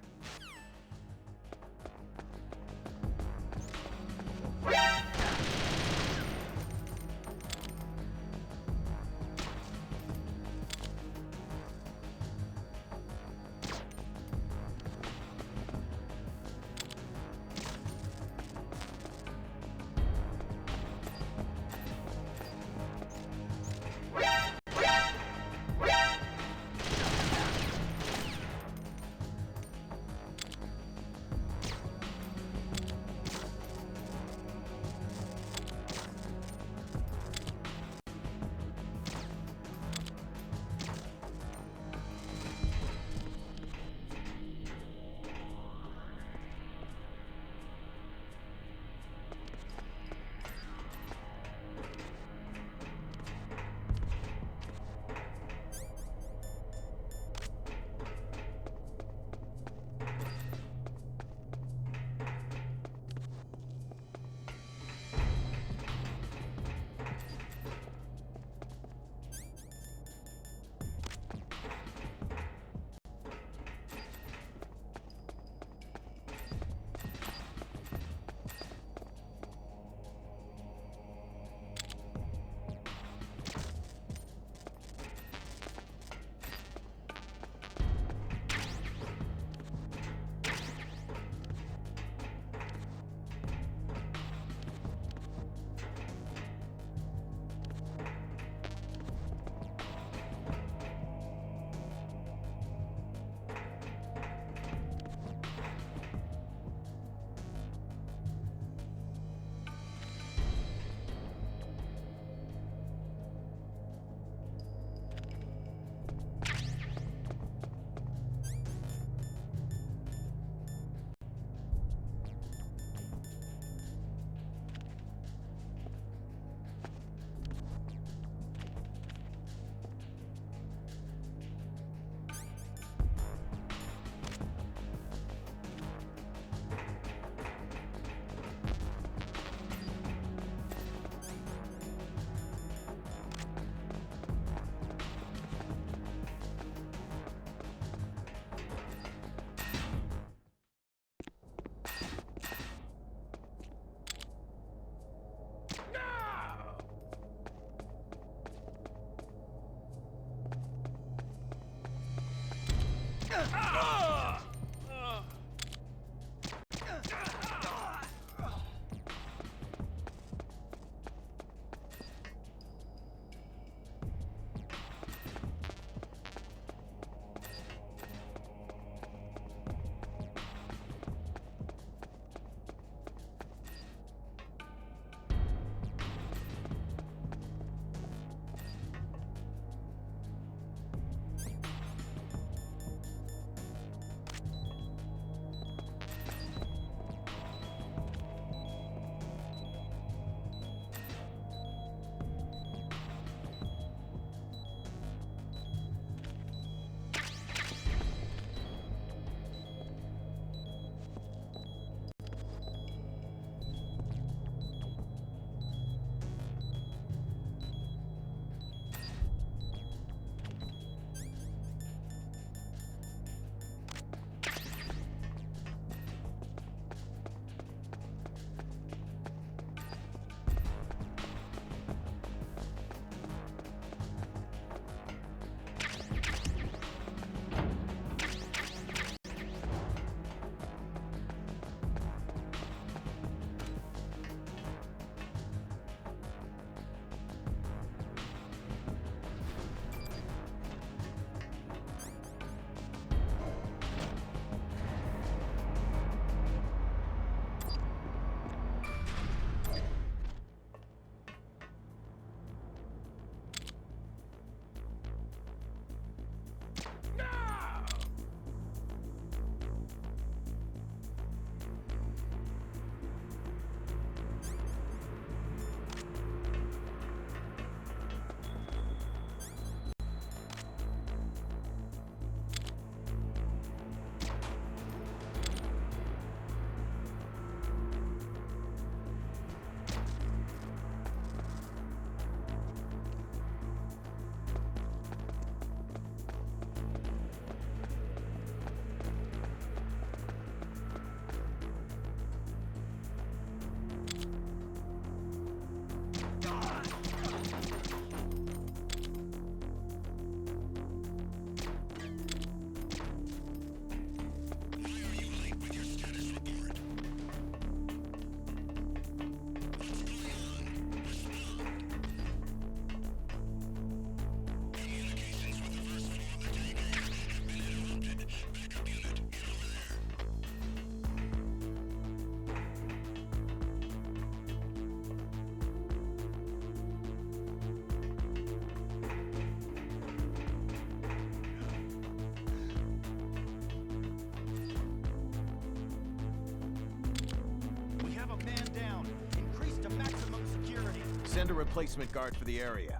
Send a replacement guard for the area.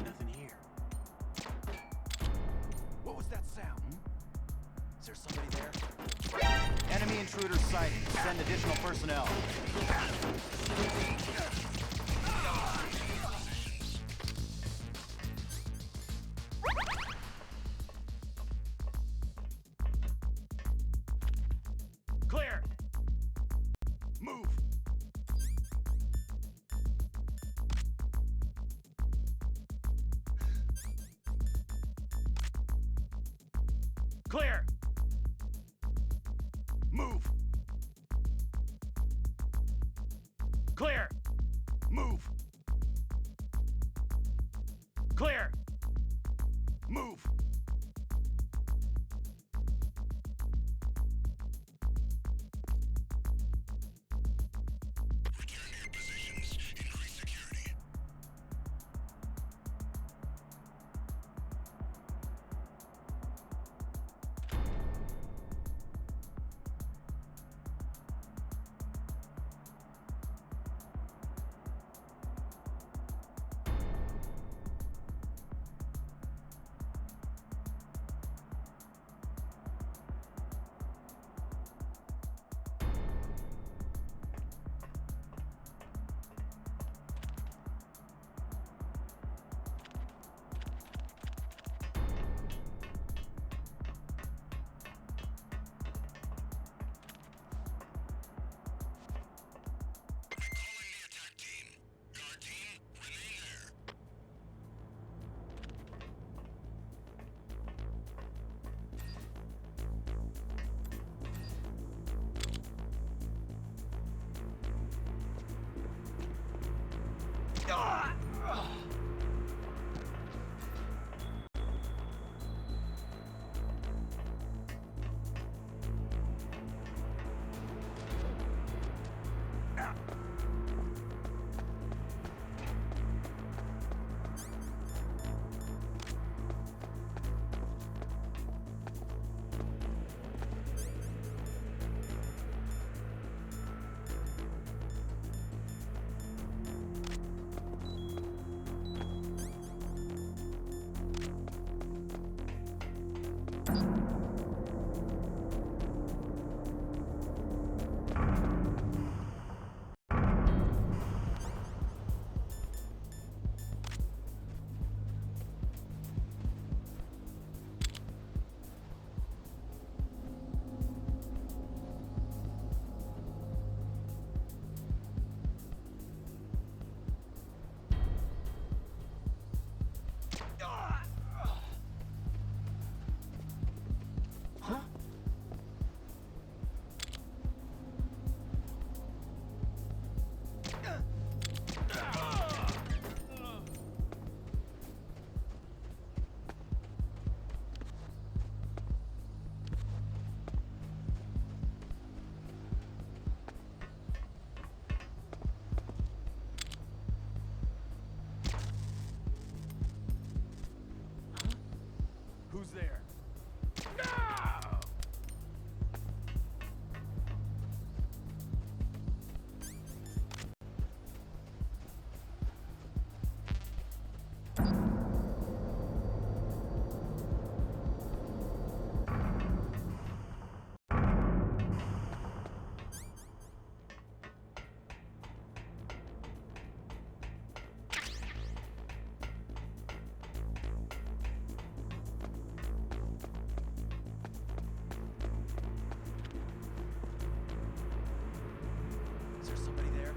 Nothing here. What was that sound? Is there somebody there? Enemy intruder sighted. Send additional personnel. Clear! Move! Clear! Move! Clear! Move! Clear! Move! Who's there? Is there somebody there?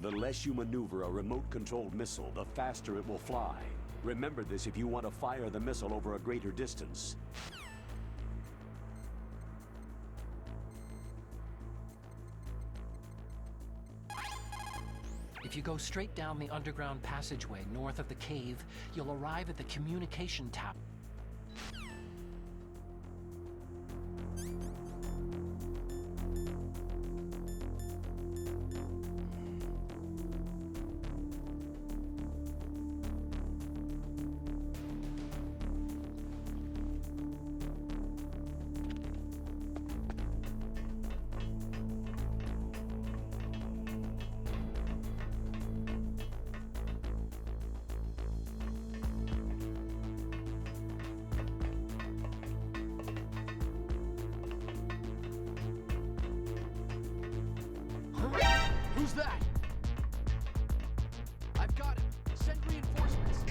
The less you maneuver a remote-controlled missile, the faster it will fly. Remember this if you want to fire the missile over a greater distance. If you go straight down the underground passageway north of the cave, you'll arrive at the communication tower. Who's that? I've got him. Send reinforcements.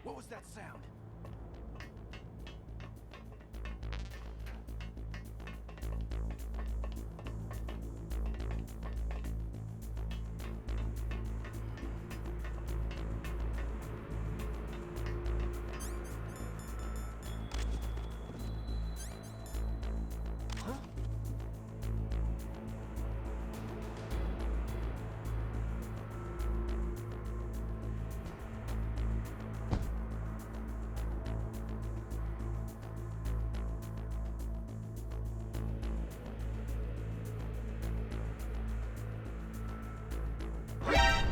What was that sound?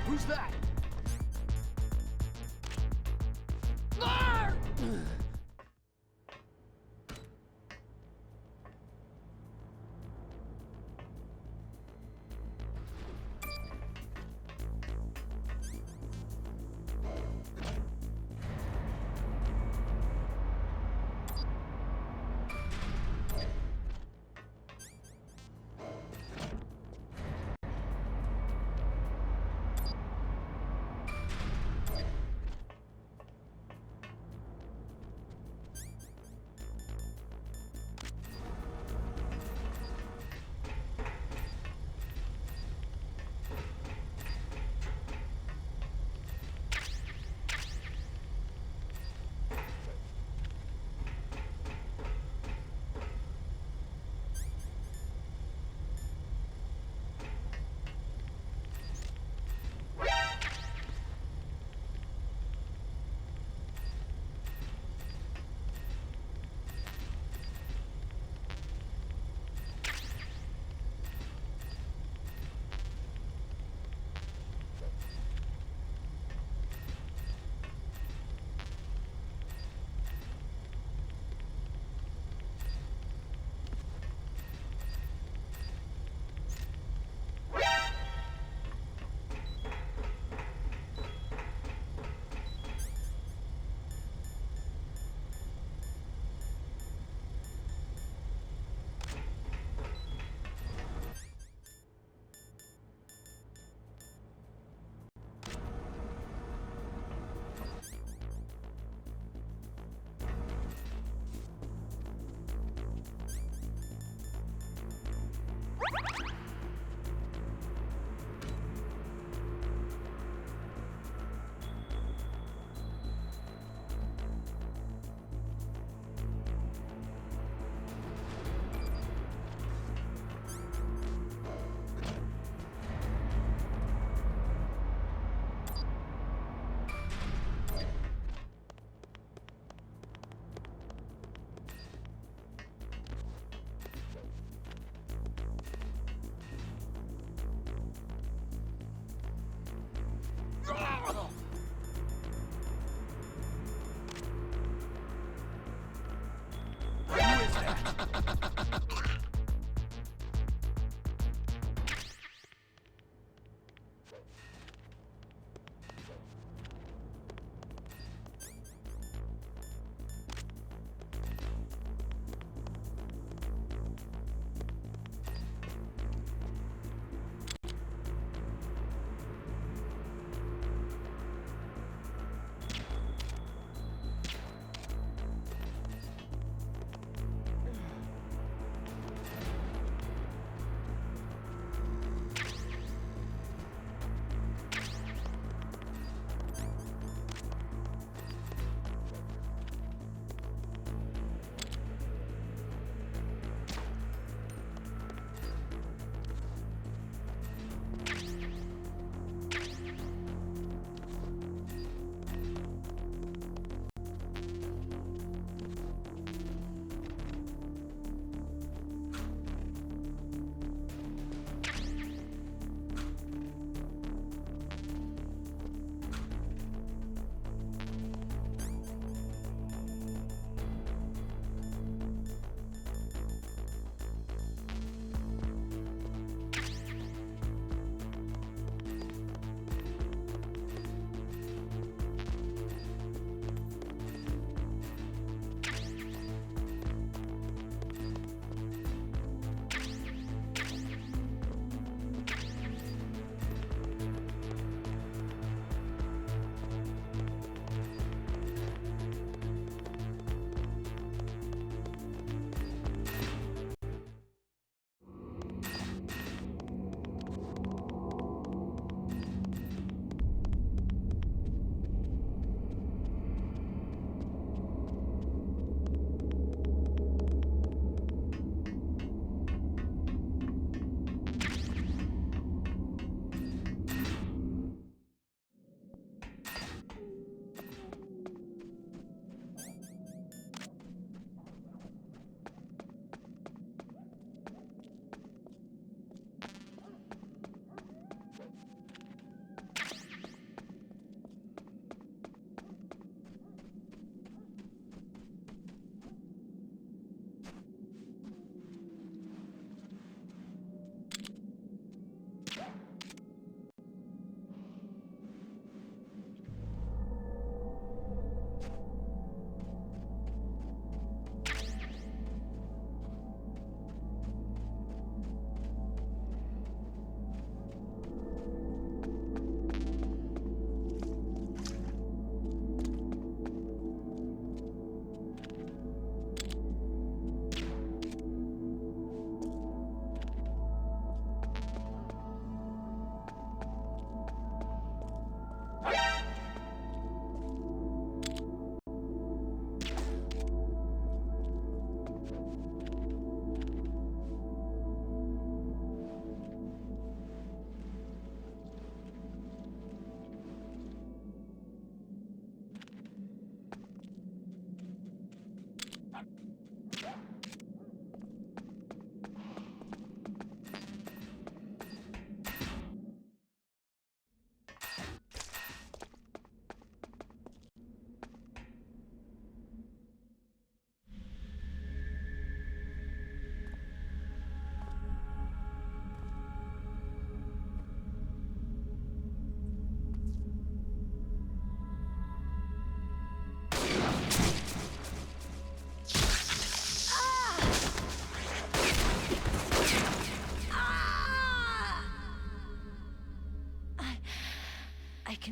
Who's that?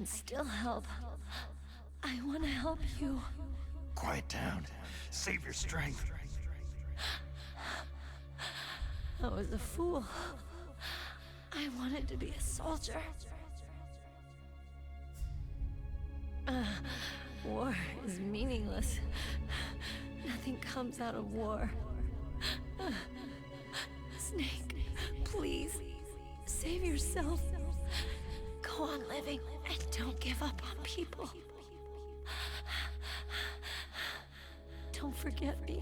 still help. I want to help you. Quiet down. Save your strength. I was a fool. I wanted to be a soldier. War is meaningless. Nothing comes out of war. Snake, please, save yourself. Go on living and don't give up on people. Don't forget me.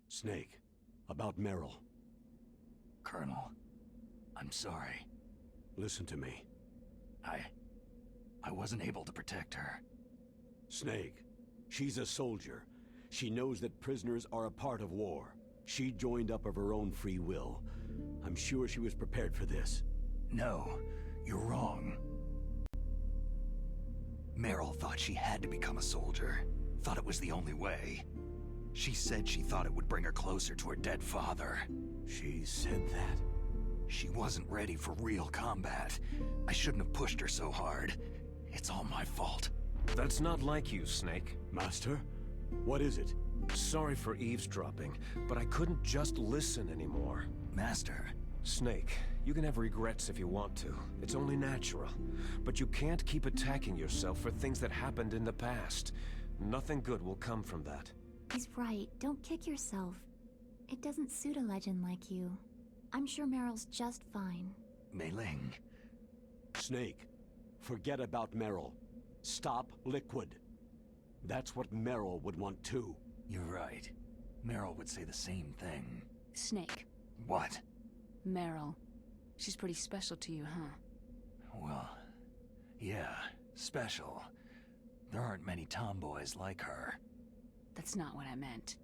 Snake, about Meryl. Colonel, I'm sorry. Listen to me. I wasn't able to protect her. Snake, she's a soldier. She knows that prisoners are a part of war. She joined up of her own free will. I'm sure she was prepared for this. No, you're wrong. Meryl thought she had to become a soldier. Thought it was the only way. She said she thought it would bring her closer to her dead father. She said that? She wasn't ready for real combat. I shouldn't have pushed her so hard. It's all my fault. That's not like you, Snake. Master? What is it? Sorry for eavesdropping, but I couldn't just listen anymore. Master. Snake, you can have regrets if you want to. It's only natural. But you can't keep attacking yourself for things that happened in the past. Nothing good will come from that. He's right. Don't kick yourself. It doesn't suit a legend like you. I'm sure Meryl's just fine. Mei Ling. Snake, forget about Meryl. Stop Liquid. That's what Meryl would want too. You're right. Meryl would say the same thing. Snake. What? Meryl. She's pretty special to you, huh? Well, yeah, special. There aren't many tomboys like her. That's not what I meant.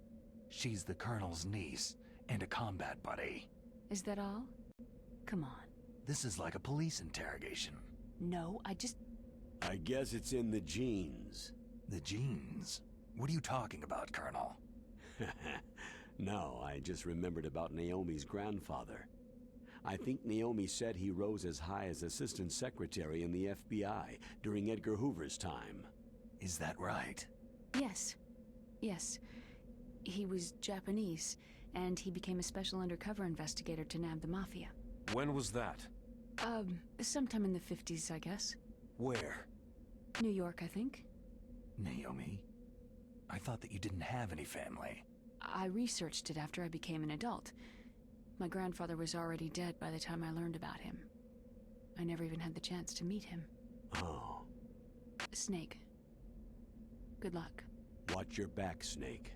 She's the Colonel's niece and a combat buddy. Is that all? Come on. This is like a police interrogation. No, I guess it's in the genes. The genes? What are you talking about, Colonel? No, I just remembered about Naomi's grandfather. I think Naomi said he rose as high as assistant secretary in the FBI during Edgar Hoover's time. Is that right? Yes. Yes. He was Japanese, and he became a special undercover investigator to nab the Mafia. When was that? Sometime in the 50s, I guess. Where? New York, I think. Naomi? I thought that you didn't have any family. I researched it after I became an adult. My grandfather was already dead by the time I learned about him. I never even had the chance to meet him. Oh. Snake. Good luck. Watch your back, Snake.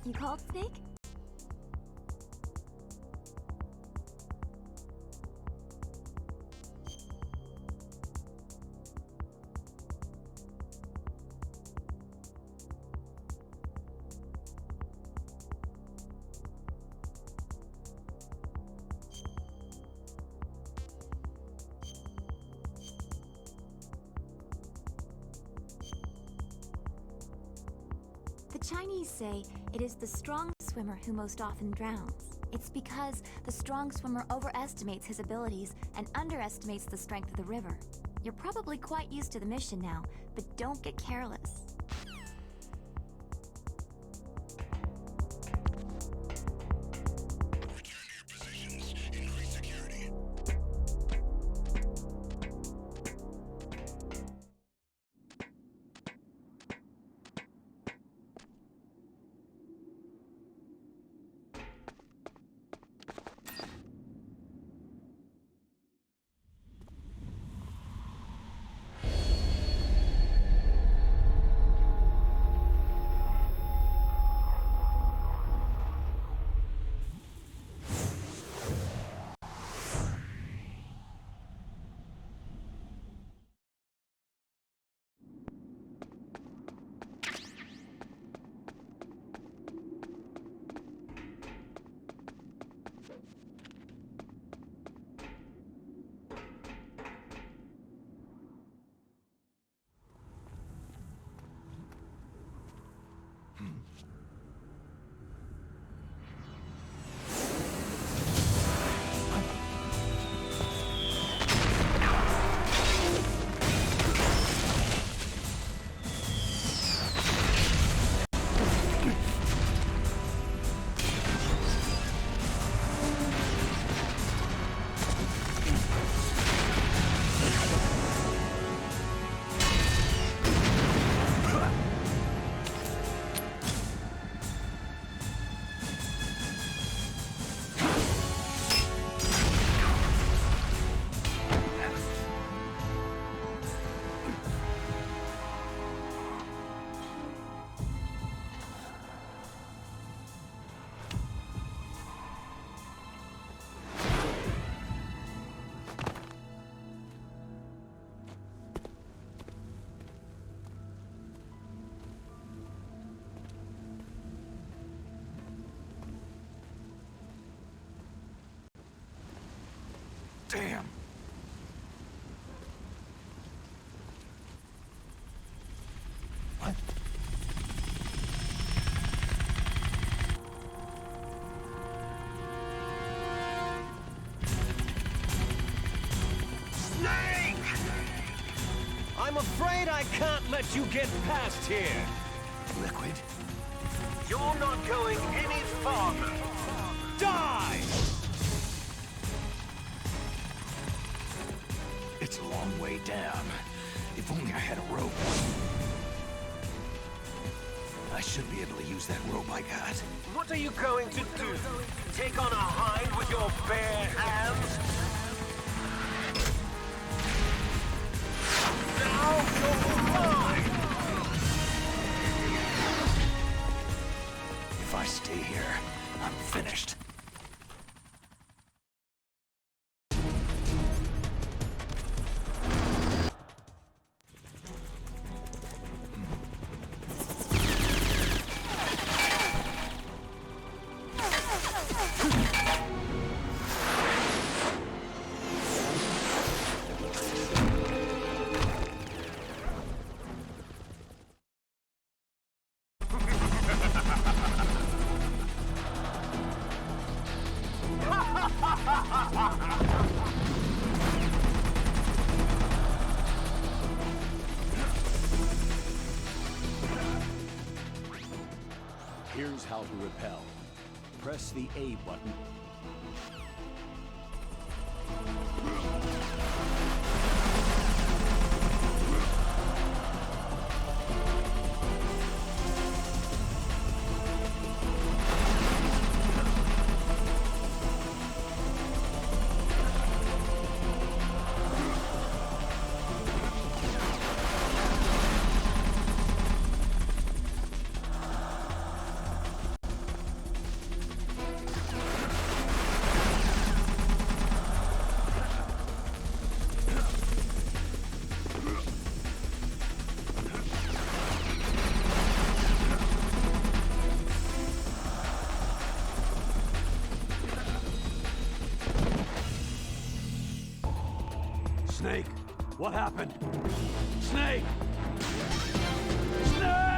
You called, Snake? The Chinese say it is the strong swimmer who most often drowns. It's because the strong swimmer overestimates his abilities and underestimates the strength of the river. You're probably quite used to the mission now, but don't get careless. Damn! What? Snake! I'm afraid I can't let you get past here. Liquid? You're not going any farther. Die! It's a long way down. If only I had a rope. I should be able to use that rope I got. What are you going to do? Take on a hind with your bare hands? Now you're mine! If I stay here, I'm finished. Here's how to repel. Press the A button. Snake, what happened? Snake! Snake!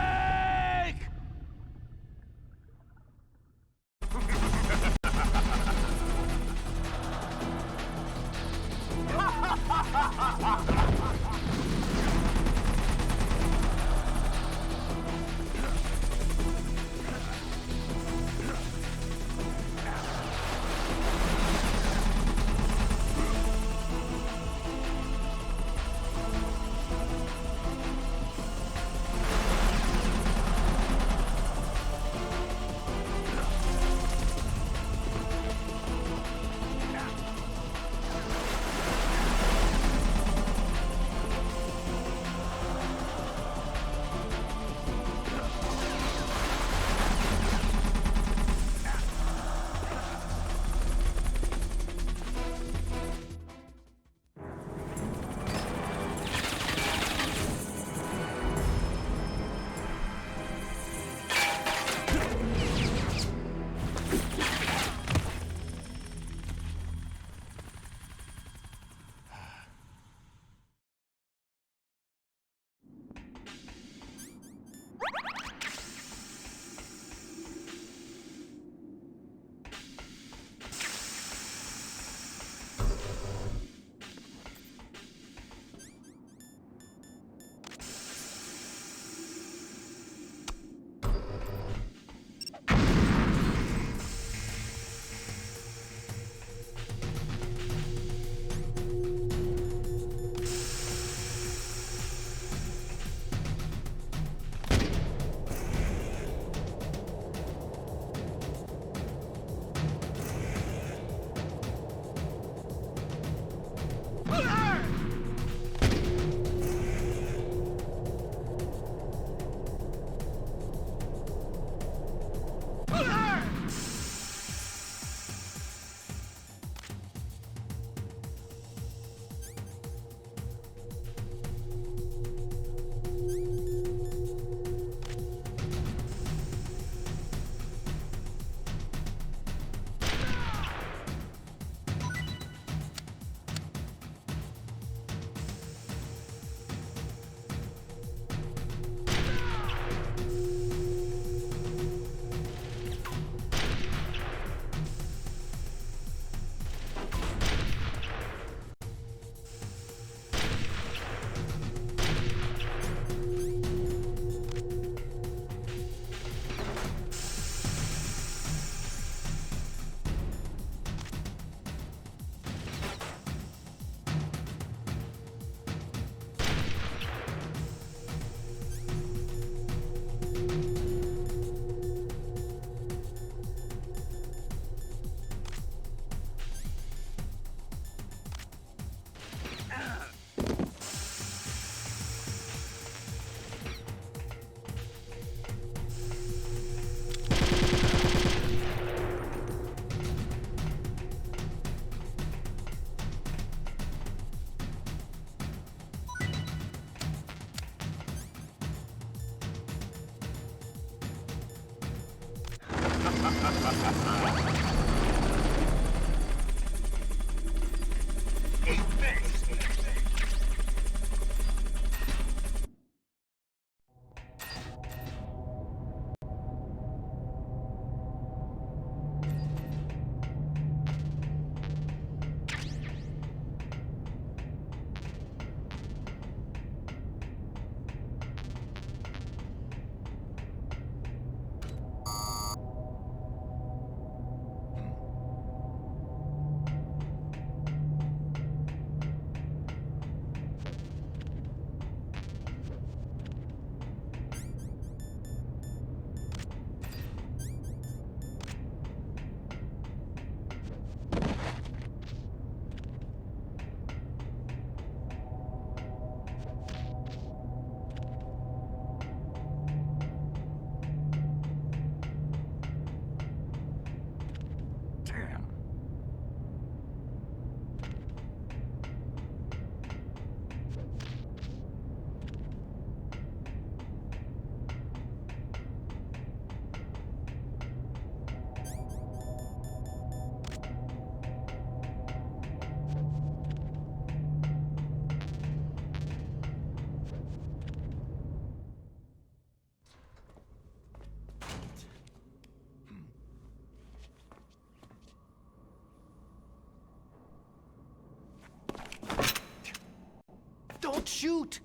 shoot!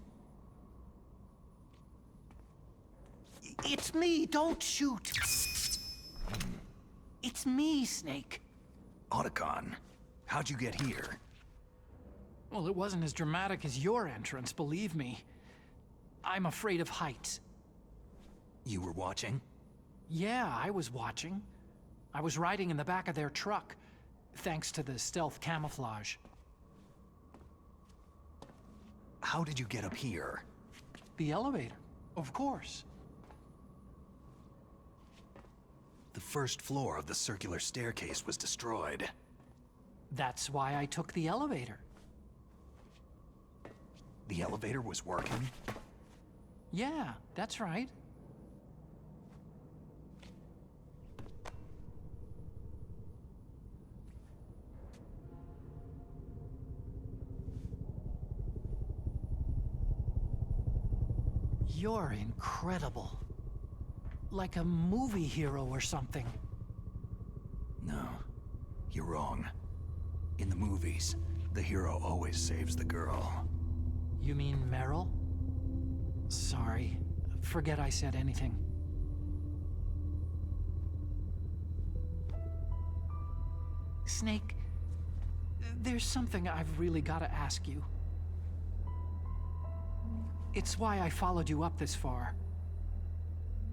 It's me, don't shoot! It's me, Snake. Otacon, how'd you get here? Well, it wasn't as dramatic as your entrance, believe me. I'm afraid of heights. You were watching? Yeah, I was watching. I was riding in the back of their truck, thanks to the stealth camouflage. How did you get up here? The elevator, of course. The first floor of the circular staircase was destroyed. That's why I took the elevator. The elevator was working? Yeah, that's right. You're incredible. Like a movie hero or something. No, you're wrong. In the movies, the hero always saves the girl. You mean Meryl? Sorry. Forget I said anything. Snake, there's something I've really got to ask you. It's why I followed you up this far.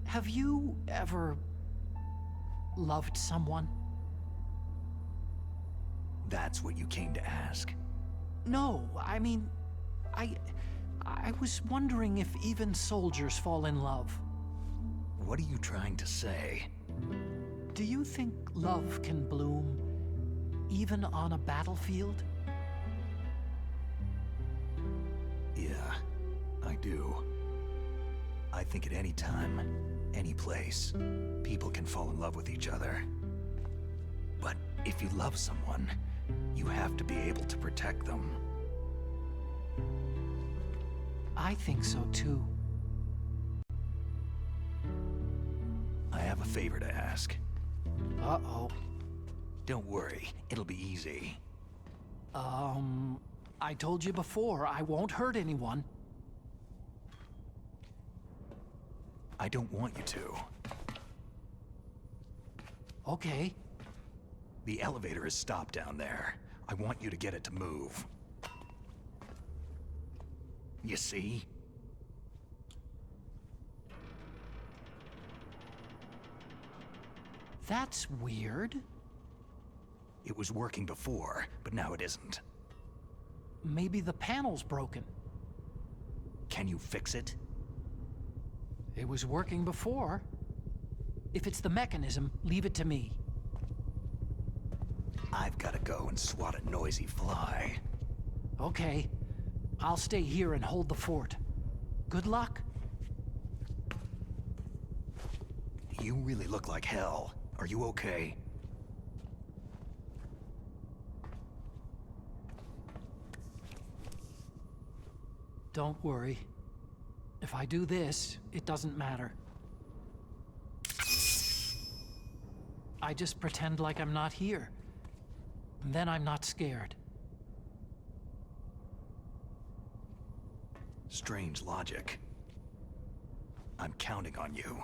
Have you ever loved someone? That's what you came to ask? No, I mean, I was wondering if even soldiers fall in love. What are you trying to say? Do you think love can bloom even on a battlefield? Yeah, I do. I think at any time, any place, people can fall in love with each other. But if you love someone, you have to be able to protect them. I think so too. I have a favor to ask. Uh-oh. Don't worry, it'll be easy. I told you before, I won't hurt anyone. I don't want you to. Okay. The elevator is stopped down there. I want you to get it to move. You see? That's weird. It was working before, but now it isn't. Maybe the panel's broken. Can you fix it? It was working before. If it's the mechanism, leave it to me. I've got to go and swat a noisy fly. Okay. I'll stay here and hold the fort. Good luck. You really look like hell. Are you okay? Don't worry. If I do this, it doesn't matter. I just pretend like I'm not here. And then I'm not scared. Strange logic. I'm counting on you.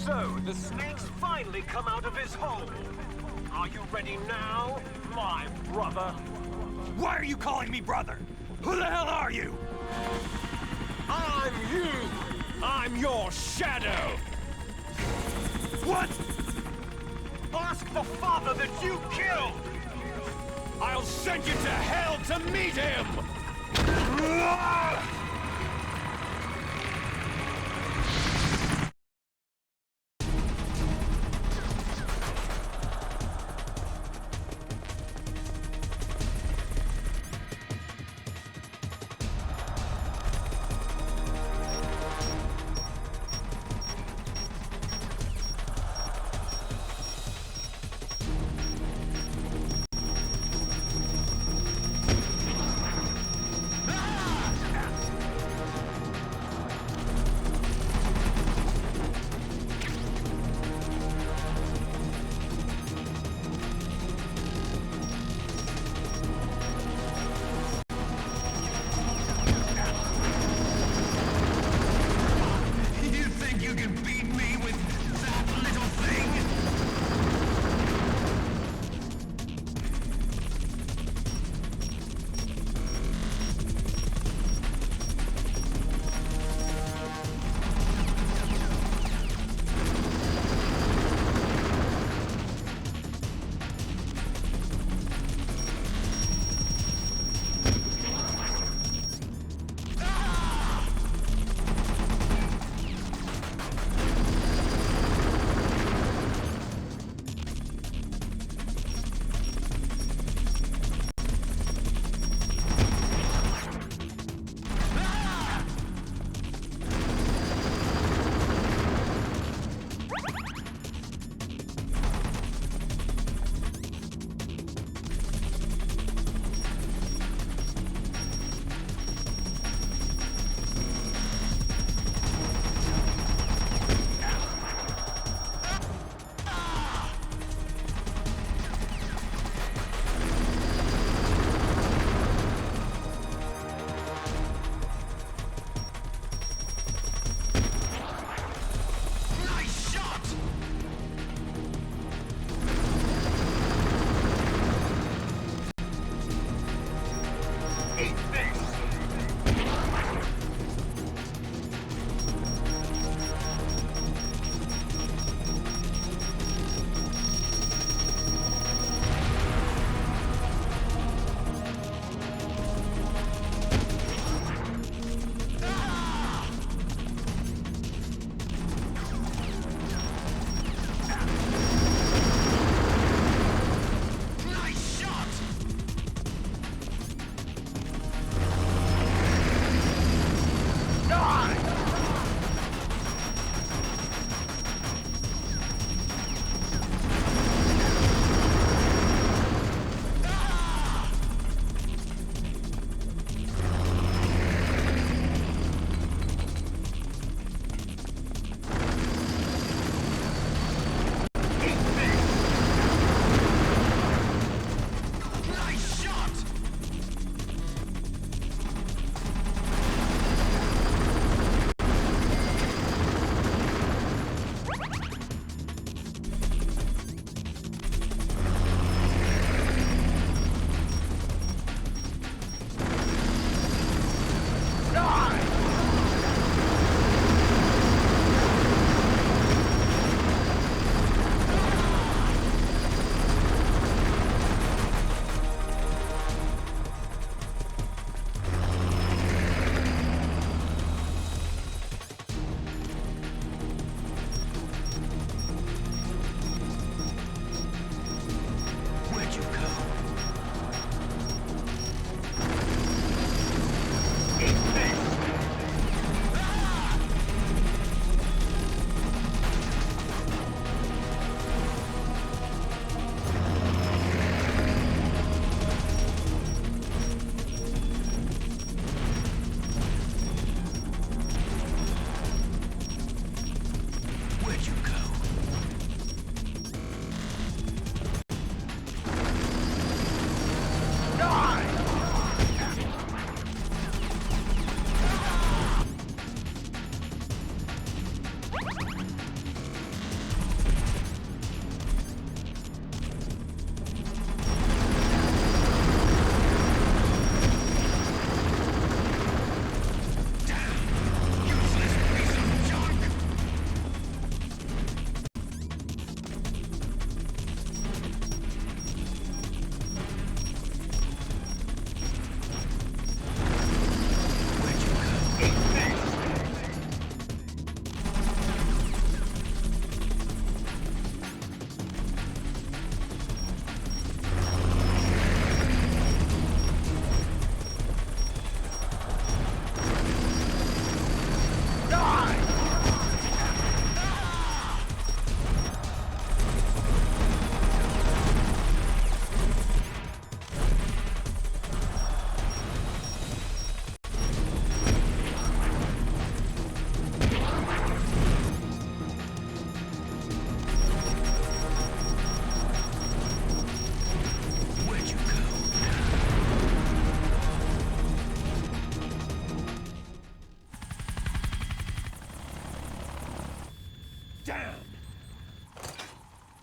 So, the snake's finally come out of his hole. Are you ready now, my brother? Why are you calling me brother? Who the hell are you? I'm you! I'm your shadow! What? Ask the father that you killed! I'll send you to hell to meet him!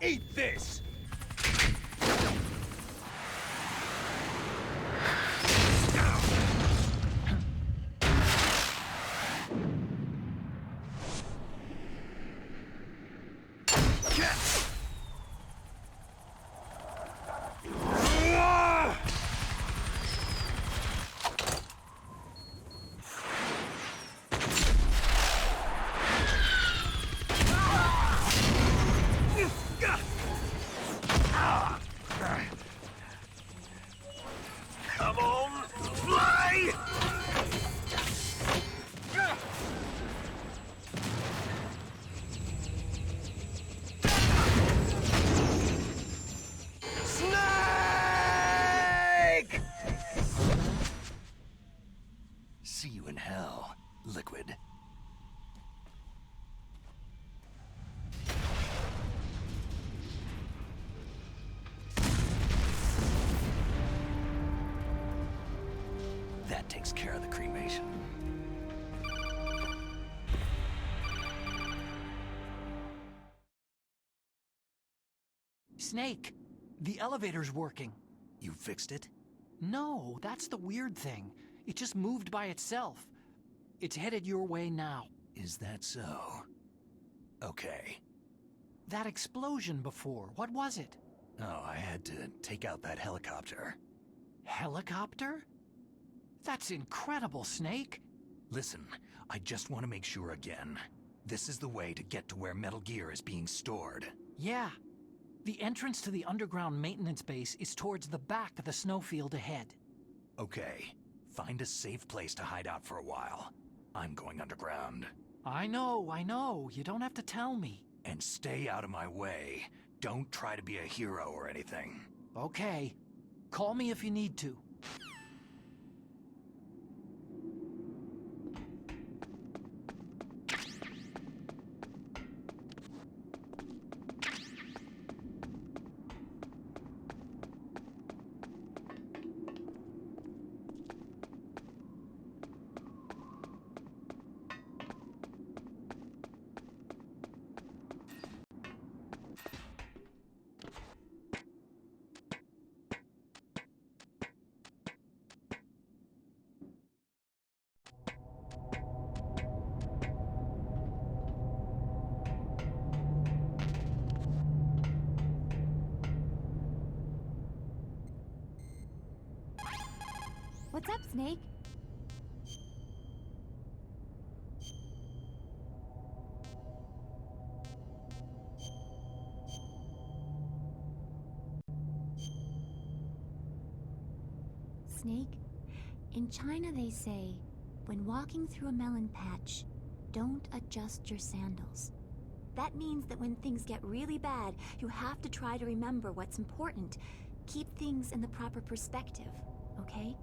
Eat this! Come on, fly! Snake! See you in hell, Liquid. That takes care of the cremation. Snake, the elevator's working. You fixed it? No, that's the weird thing. It just moved by itself. It's headed your way now. Is that so? Okay. That explosion before, what was it? Oh, I had to take out that helicopter. Helicopter? That's incredible, Snake. Listen, I just want to make sure again. This is the way to get to where Metal Gear is being stored. Yeah. The entrance to the underground maintenance base is towards the back of the snowfield ahead. Okay. Find a safe place to hide out for a while. I'm going underground. I know. You don't have to tell me. And stay out of my way. Don't try to be a hero or anything. Okay. Call me if you need to. What's up, Snake? Snake, in China they say, when walking through a melon patch, don't adjust your sandals. That means that when things get really bad, you have to try to remember what's important. Keep things in the proper perspective, okay?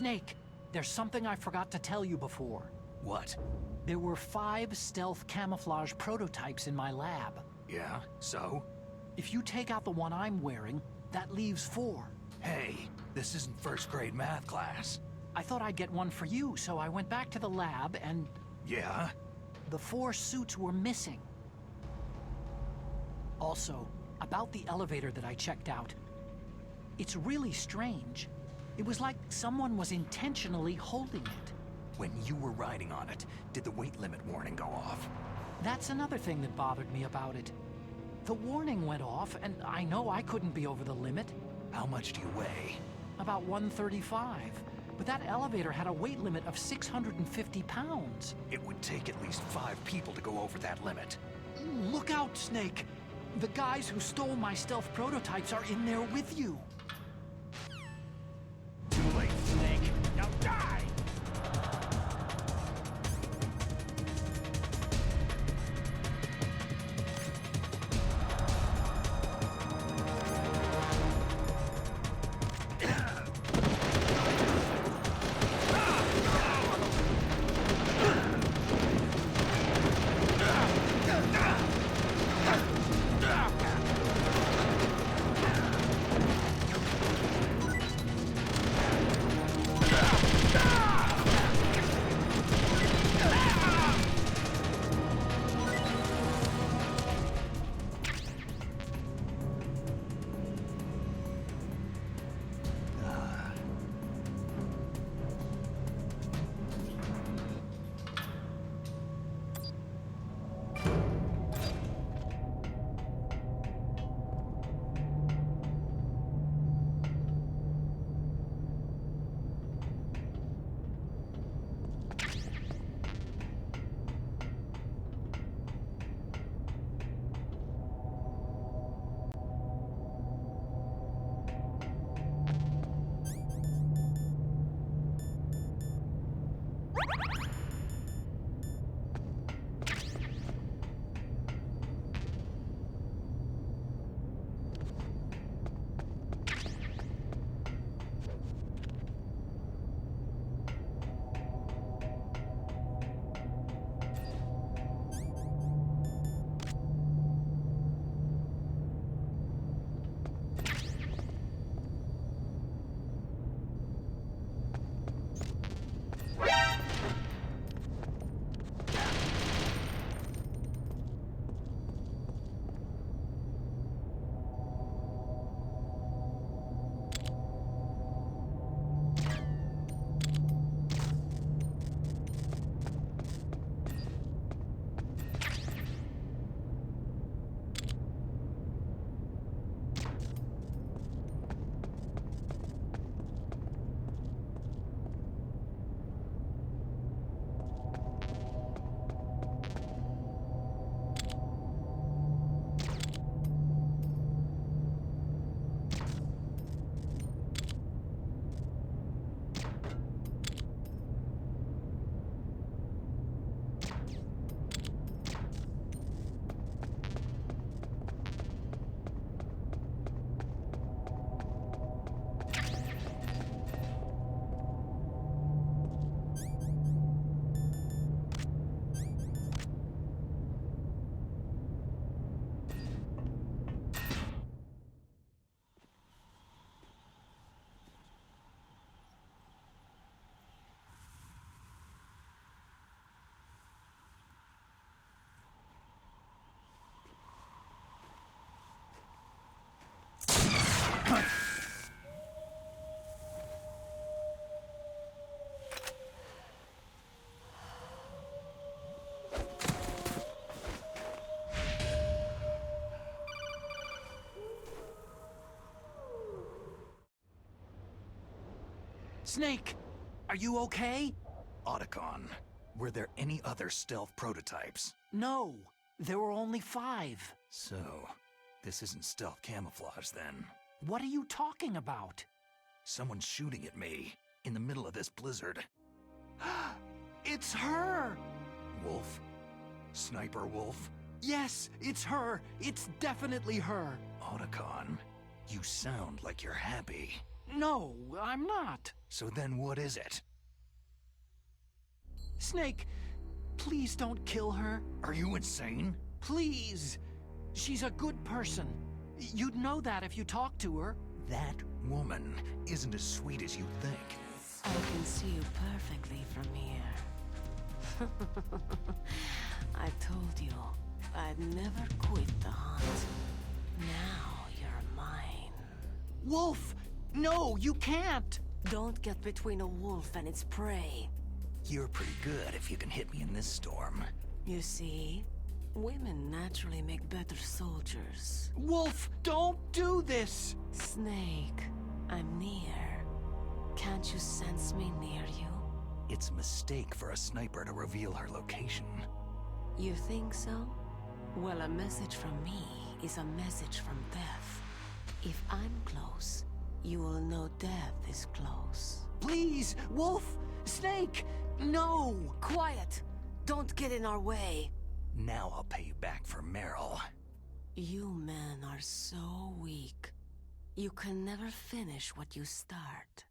Snake, there's something I forgot to tell you before. What? There were 5 stealth camouflage prototypes in my lab. Yeah, so? If you take out the one I'm wearing, that leaves 4. Hey, this isn't first-grade math class. I thought I'd get one for you, so I went back to the lab and... Yeah? The 4 suits were missing. Also, about the elevator that I checked out. It's really strange. It was like someone was intentionally holding it. When you were riding on it, did the weight limit warning go off? That's another thing that bothered me about it. The warning went off, and I know I couldn't be over the limit. How much do you weigh? About 135. But that elevator had a weight limit of 650 pounds. It would take at least 5 people to go over that limit. Look out, Snake! The guys who stole my stealth prototypes are in there with you. Too late, Snake. Now die! Snake, are you okay? Otacon, were there any other stealth prototypes? No, there were only 5. So, this isn't stealth camouflage then. What are you talking about? Someone's shooting at me, in the middle of this blizzard. It's her! Wolf? Sniper Wolf? Yes, it's her! It's definitely her! Otacon, you sound like you're happy. No, I'm not. So then what is it? Snake, please don't kill her. Are you insane? Please. She's a good person. You'd know that if you talked to her. That woman isn't as sweet as you think. I can see you perfectly from here. I told you, I'd never quit the hunt. Now you're mine. Wolf! No, you can't! Don't get between a wolf and its prey. You're pretty good if you can hit me in this storm. You see, women naturally make better soldiers. Wolf, don't do this! Snake, I'm near. Can't you sense me near you? It's a mistake for a sniper to reveal her location. You think so? Well, a message from me is a message from death. If I'm close, you will know death is close. Please, Wolf! Snake! No! Quiet! Don't get in our way. Now I'll pay you back for Meryl. You men are so weak. You can never finish what you start.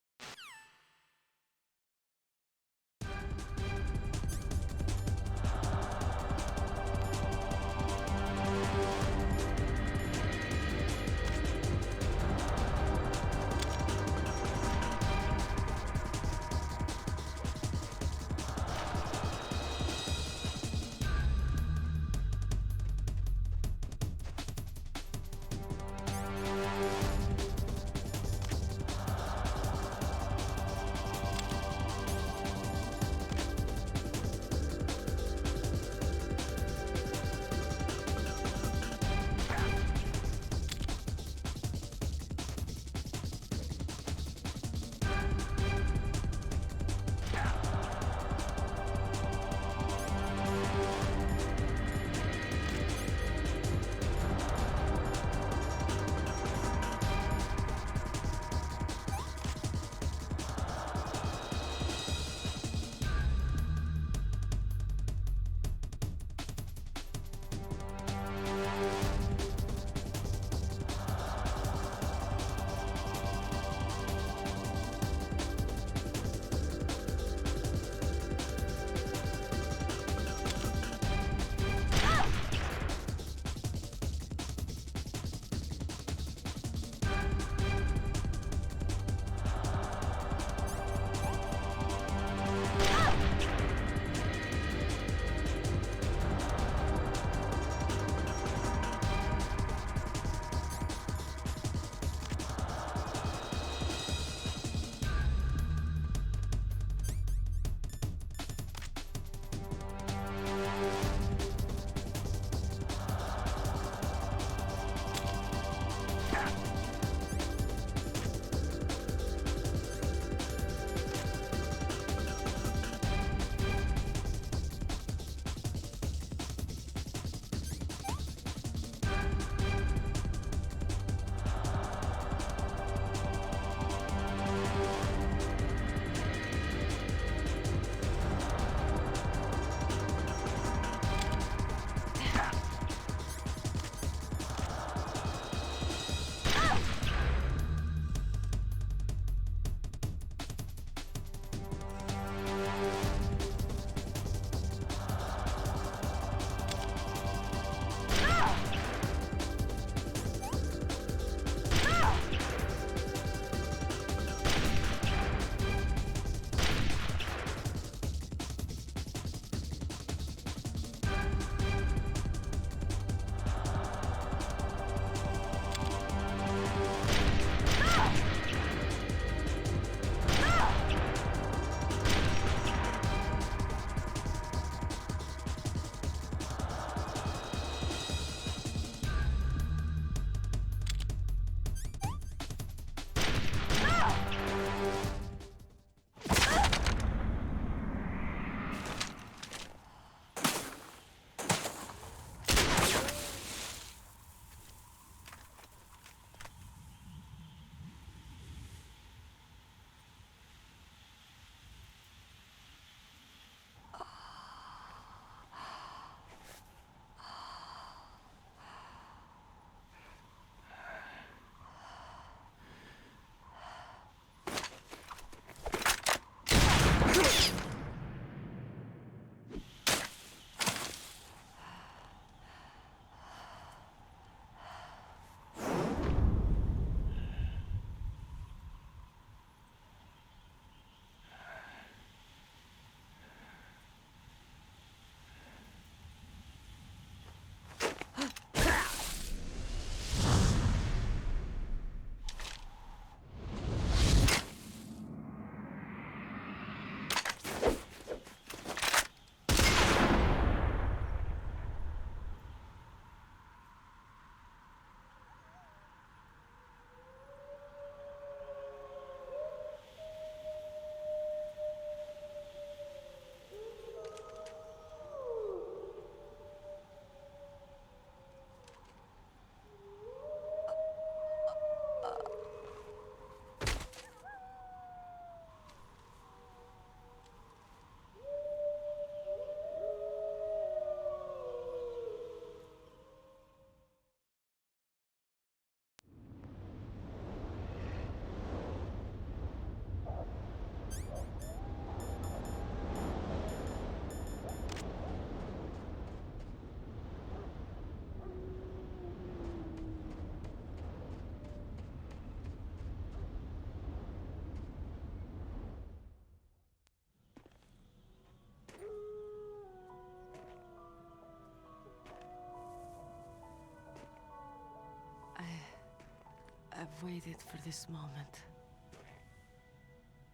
I've waited for this moment.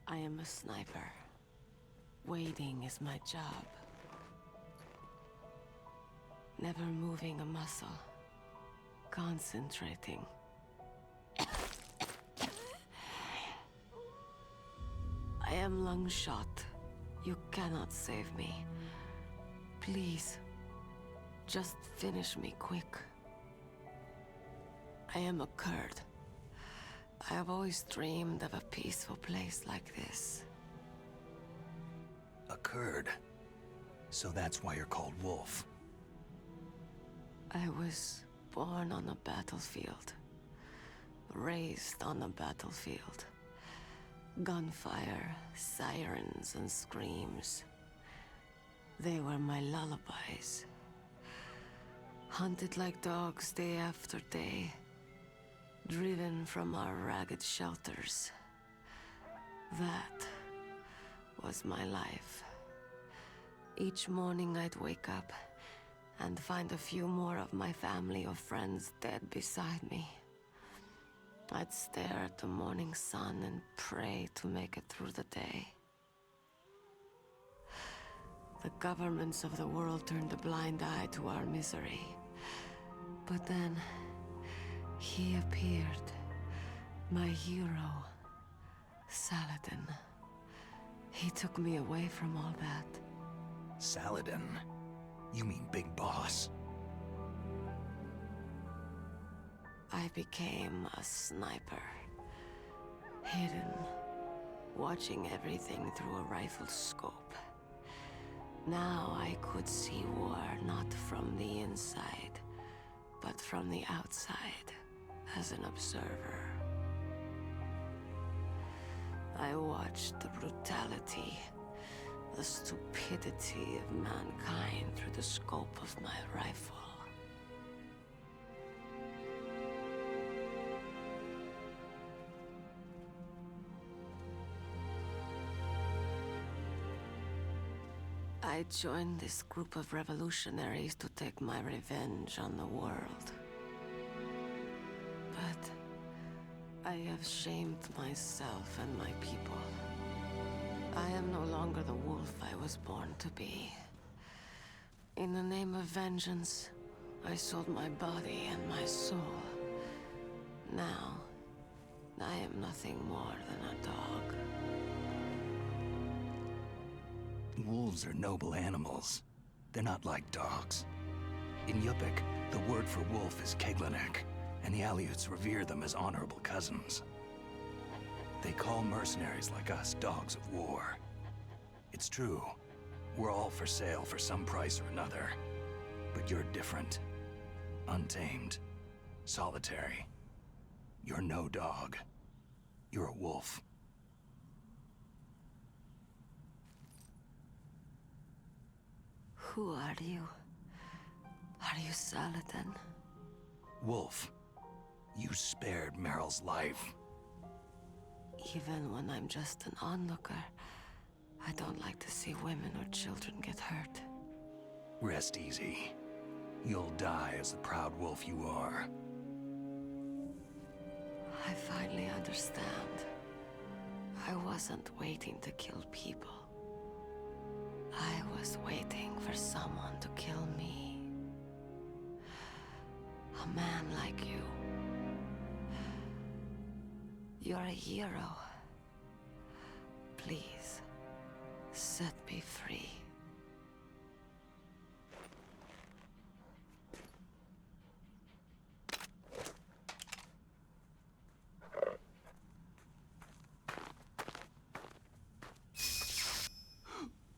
I am a sniper. Waiting is my job. Never moving a muscle. Concentrating. I am lung shot. You cannot save me. Please, just finish me quick. I am a Kurd. I have always dreamed of a peaceful place like this. A Kurd? So that's why you're called Wolf. I was born on a battlefield. Raised on a battlefield. Gunfire, sirens, and screams. They were my lullabies. Hunted like dogs day after day. Driven from our ragged shelters. That was my life. Each morning I'd wake up and find a few more of my family or friends dead beside me. I'd stare at the morning sun and pray to make it through the day. The governments of the world turned a blind eye to our misery. But then, he appeared. My hero, Saladin. He took me away from all that. Saladin? You mean Big Boss? I became a sniper. Hidden, watching everything through a rifle scope. Now I could see war not from the inside, but from the outside, as an observer. I watched the brutality, the stupidity of mankind through the scope of my rifle. I joined this group of revolutionaries to take my revenge on the world. But I have shamed myself and my people. I am no longer the wolf I was born to be. In the name of vengeance, I sold my body and my soul. Now, I am nothing more than a dog. Wolves are noble animals. They're not like dogs. In Yupik, the word for wolf is Keglanek, and the Aleuts revere them as honorable cousins. They call mercenaries like us dogs of war. It's true. We're all for sale for some price or another. But you're different. Untamed. Solitary. You're no dog. You're a wolf. Who are you? Are you Saladin? Wolf. You spared Meryl's life. Even when I'm just an onlooker, I don't like to see women or children get hurt. Rest easy. You'll die as the proud wolf you are. I finally understand. I wasn't waiting to kill people. I was waiting for someone to kill me. A man like you. You're a hero. Please, set me free.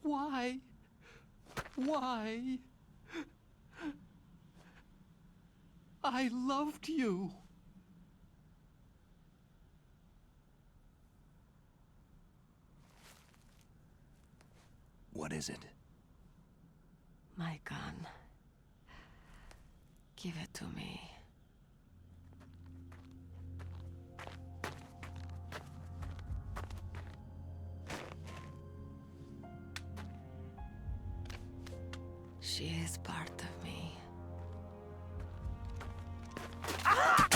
Why? Why? I loved you. What is it? My gun. Give it to me. She is part of me. Ah!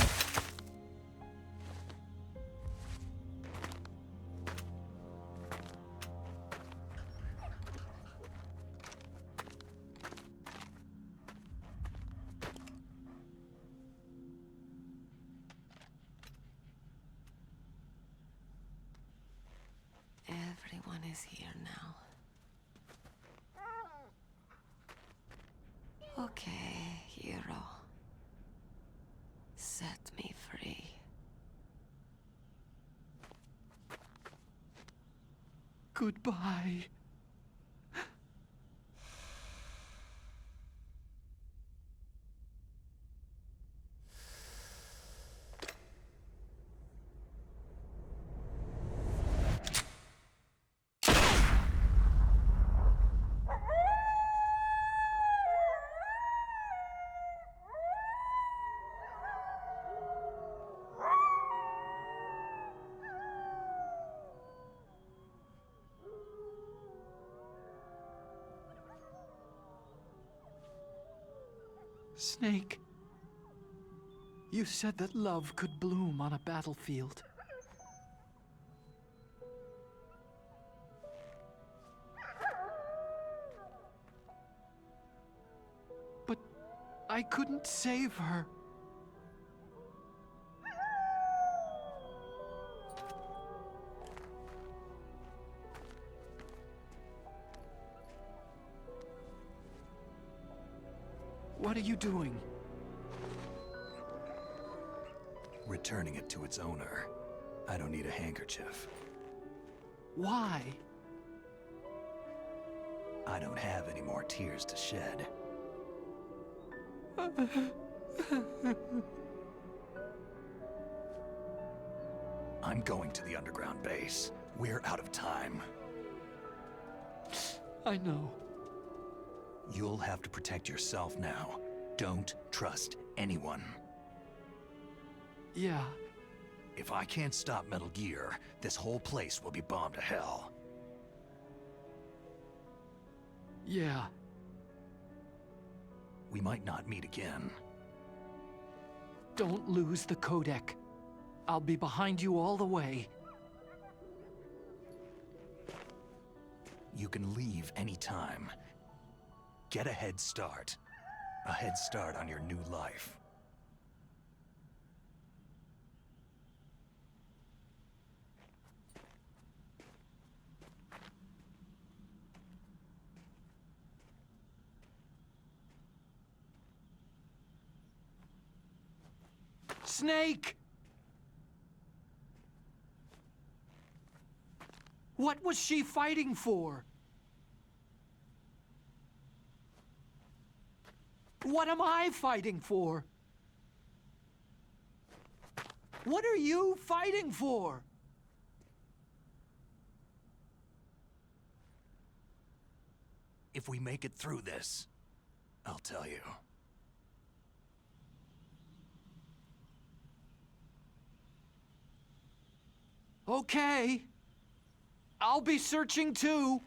is here now. Okay, hero. Set me free. Goodbye. Snake, you said that love could bloom on a battlefield. But I couldn't save her. What are you doing? Returning it to its owner. I don't need a handkerchief. Why? I don't have any more tears to shed. I'm going to the underground base. We're out of time. I know. You'll have to protect yourself now. Don't trust anyone. Yeah. If I can't stop Metal Gear, this whole place will be bombed to hell. Yeah. We might not meet again. Don't lose the codec. I'll be behind you all the way. You can leave anytime. Get a head start. A head start on your new life. Snake! What was she fighting for? What am I fighting for? What are you fighting for? If we make it through this, I'll tell you. Okay. I'll be searching too.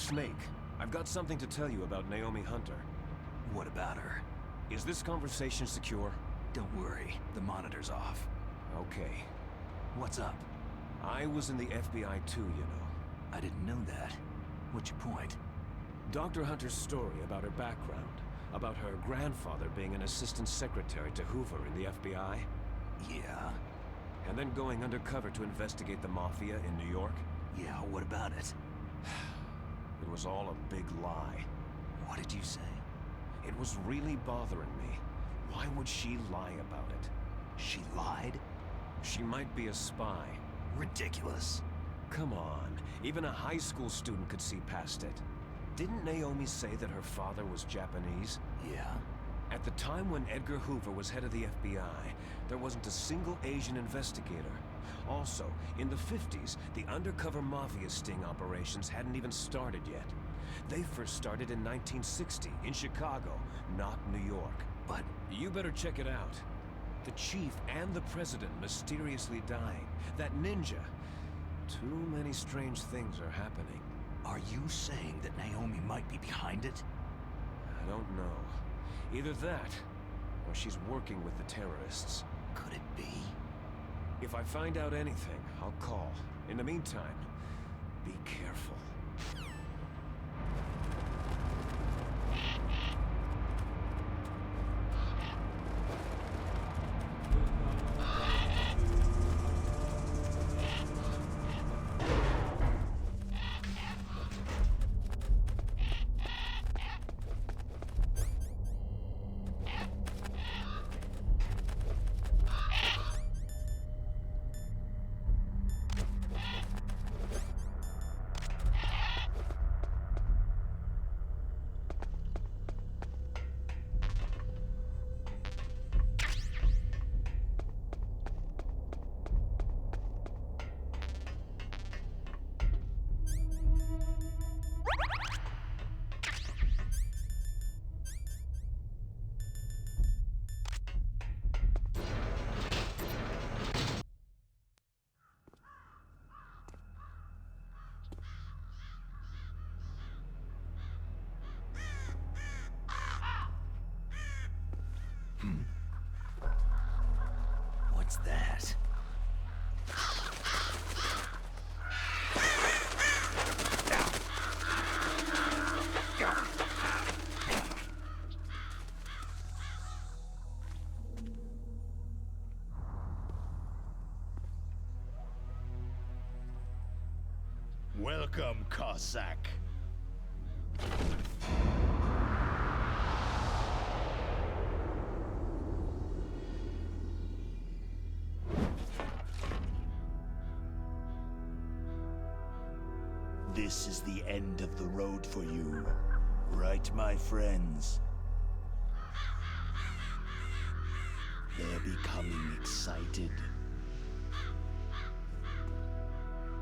Snake, I've got something to tell you about Naomi Hunter. What about her? Is this conversation secure? Don't worry, the monitor's off. Okay. What's up? I was in the FBI too, you know. I didn't know that. What's your point? Dr. Hunter's story about her background, about her grandfather being an assistant secretary to Hoover in the FBI. Yeah? And then going undercover to investigate the Mafia in New York. Yeah, what about it? It was all a big lie. What did you say? It was really bothering me. Why would she lie about it? She lied? She might be a spy. Ridiculous. Come on, even a high school student could see past it. Didn't Naomi say that her father was Japanese? Yeah. At the time when Edgar Hoover was head of the FBI, there wasn't a single Asian investigator. Also, in the 50s, the undercover Mafia sting operations hadn't even started yet. They first started in 1960, in Chicago, not New York. But you better check it out. The chief and the president mysteriously dying. That ninja. Too many strange things are happening. Are you saying that Naomi might be behind it? I don't know. Either that, or she's working with the terrorists. Could it be? If I find out anything, I'll call. In the meantime, be careful. What's that? Welcome, Cossack. This is the end of the road for you, right, my friends? They're becoming excited.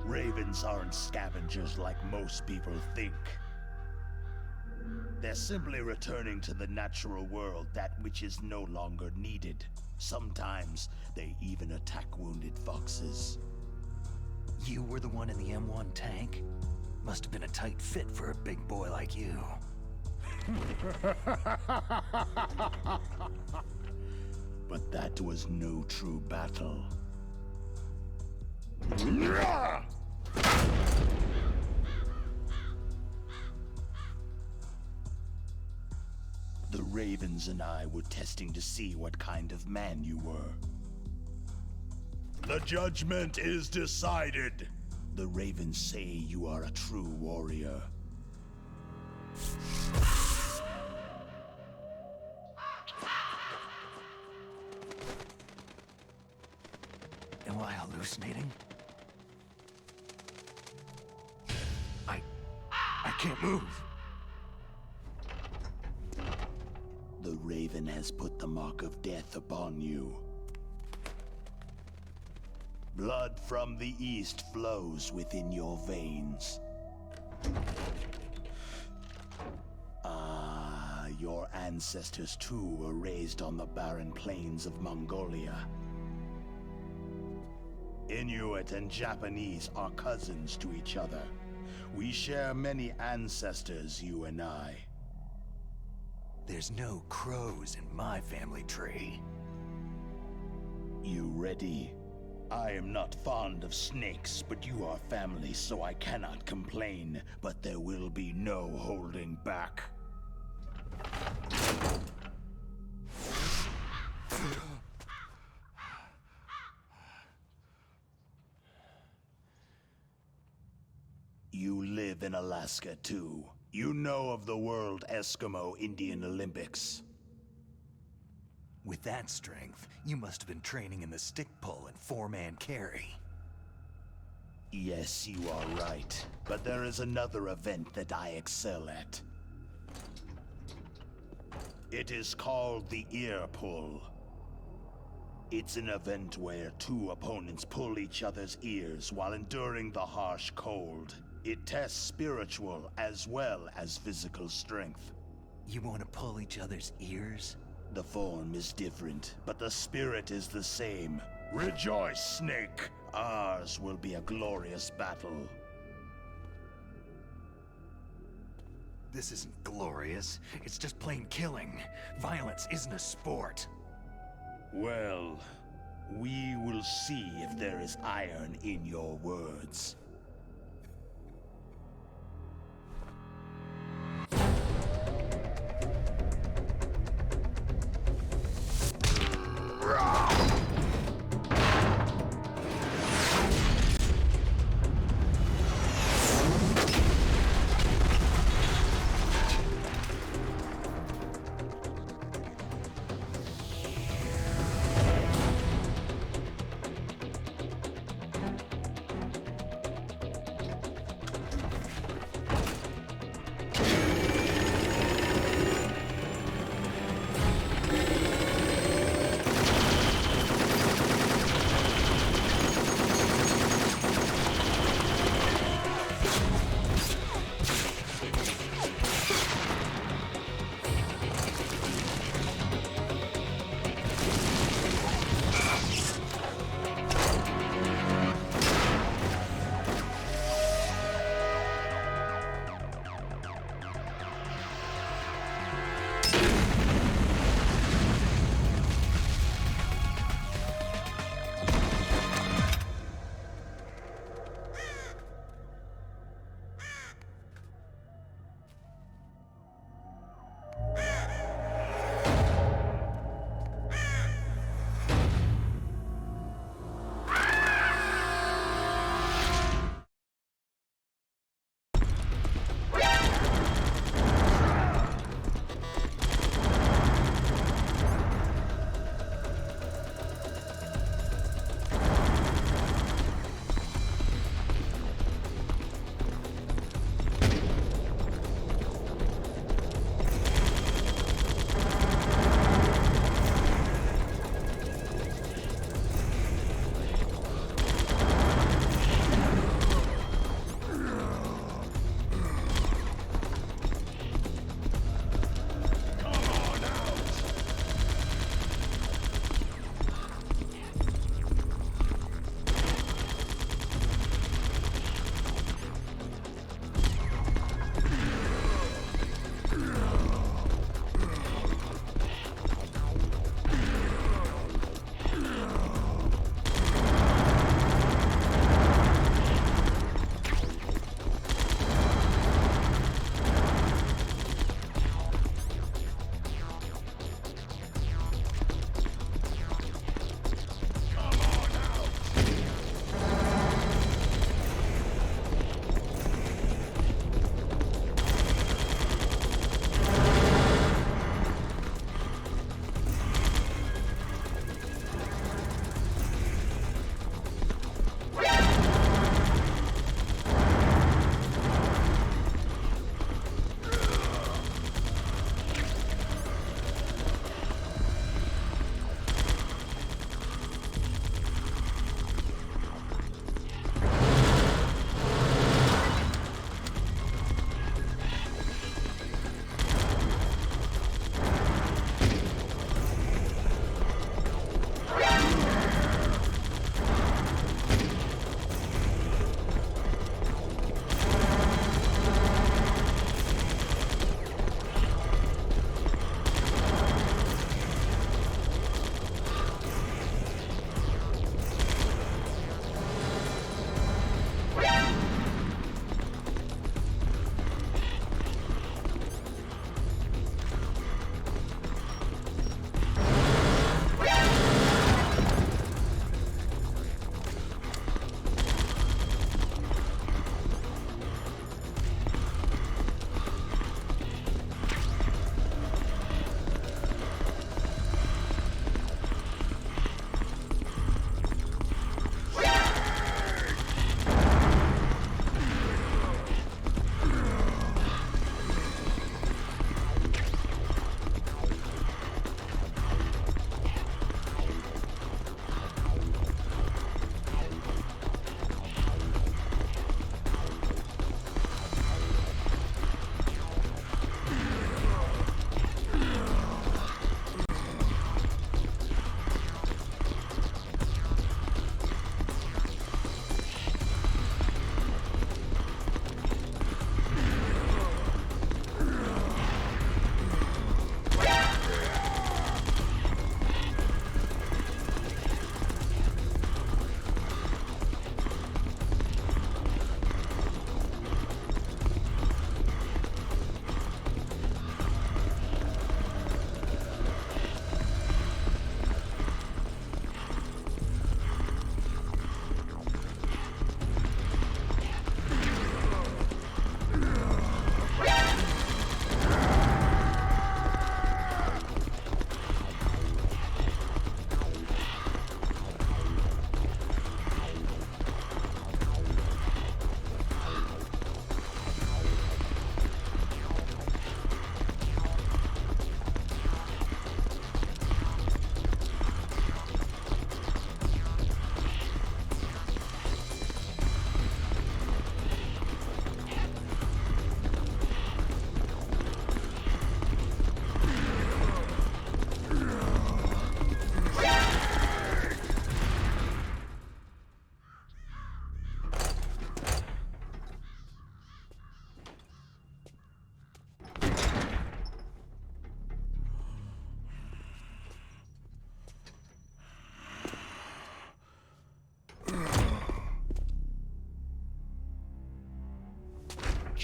Ravens aren't scavengers like most people think. They're simply returning to the natural world, that which is no longer needed. Sometimes they even attack wounded foxes. You were the one in the M1 tank? Must have been a tight fit for a big boy like you. But that was no true battle. The Ravens and I were testing to see what kind of man you were. The judgment is decided. The Ravens say you are a true warrior. Am I hallucinating? I can't move. The Raven has put the mark of death upon you. Blood from the east flows within your veins. Ah, your ancestors too were raised on the barren plains of Mongolia. Inuit and Japanese are cousins to each other. We share many ancestors, you and I. There's no crows in my family tree. You ready? I am not fond of snakes, but you are family, so I cannot complain. But there will be no holding back. You live in Alaska, too. You know of the World Eskimo Indian Olympics. With that strength, you must have been training in the stick pull and four-man carry. Yes, you are right. But there is another event that I excel at. It is called the ear pull. It's an event where two opponents pull each other's ears while enduring the harsh cold. It tests spiritual as well as physical strength. You want to pull each other's ears? The form is different, but the spirit is the same. Rejoice, Snake! Ours will be a glorious battle. This isn't glorious. It's just plain killing. Violence isn't a sport. Well, we will see if there is iron in your words.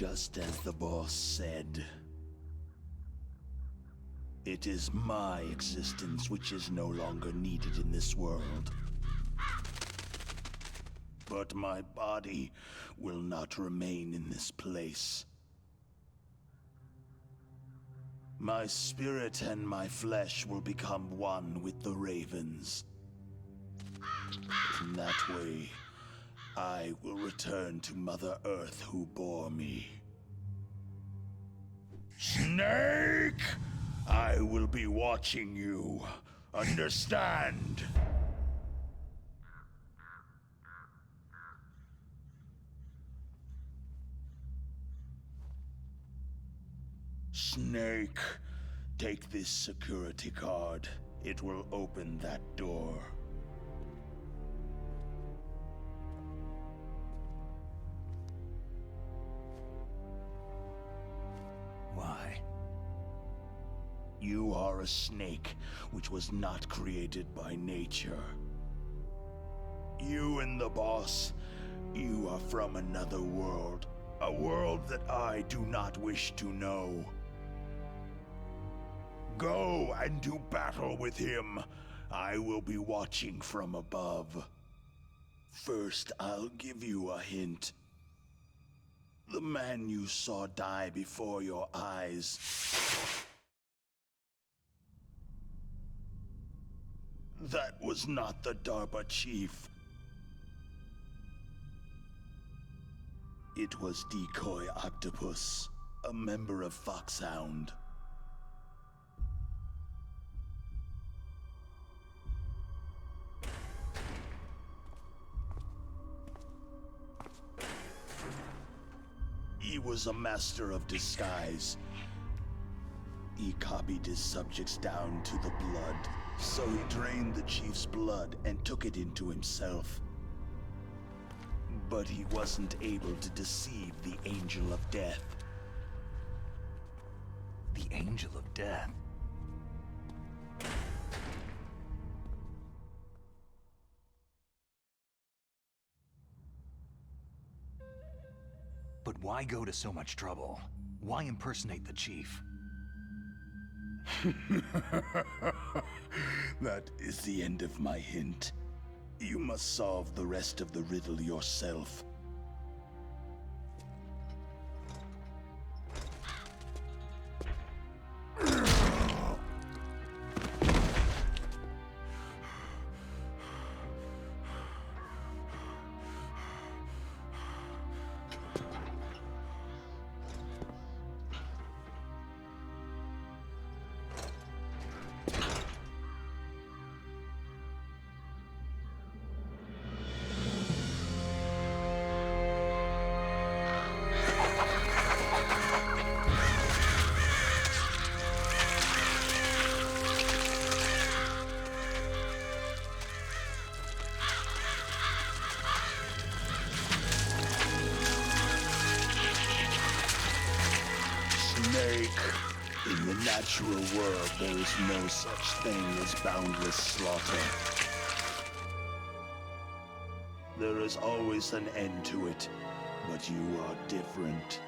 Just as the boss said. It is my existence which is no longer needed in this world. But my body will not remain in this place. My spirit and my flesh will become one with the ravens. In that way, I will return to Mother Earth who bore me. Snake! I will be watching you. Understand? Snake, take this security card. It will open that door. Why? You are a snake, which was not created by nature. You and the boss, you are from another world. A world that I do not wish to know. Go and do battle with him. I will be watching from above. First, I'll give you a hint. The man you saw die before your eyes. That was not the DARPA chief. It was Decoy Octopus, a member of Foxhound. He was a master of disguise. He copied his subjects down to the blood, so he drained the chief's blood and took it into himself. But he wasn't able to deceive the Angel of Death. The Angel of Death? But why go to so much trouble? Why impersonate the chief? That is the end of my hint. You must solve the rest of the riddle yourself. In the natural world, there is no such thing as boundless slaughter. There is always an end to it, but you are different.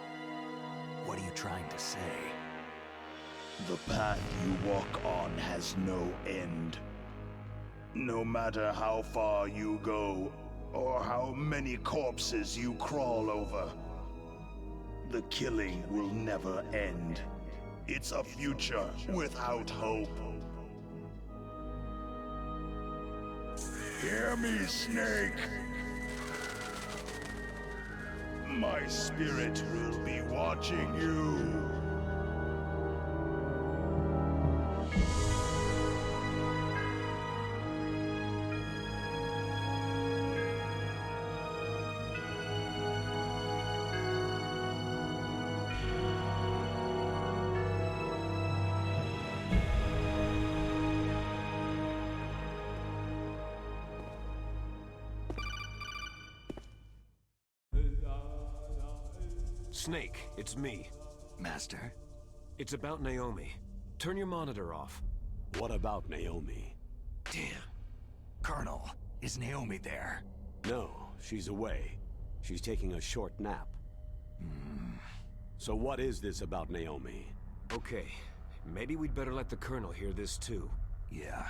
What are you trying to say? The path you walk on has no end. No matter how far you go, or how many corpses you crawl over, the killing will never end. It's a future without hope. Hear me, Snake. My spirit will be watching you. Snake, it's me. Master? It's about Naomi. Turn your monitor off. What about Naomi? Damn. Colonel, is Naomi there? No, she's away. She's taking a short nap. So what is this about Naomi? Okay, maybe we'd better let the Colonel hear this too. Yeah.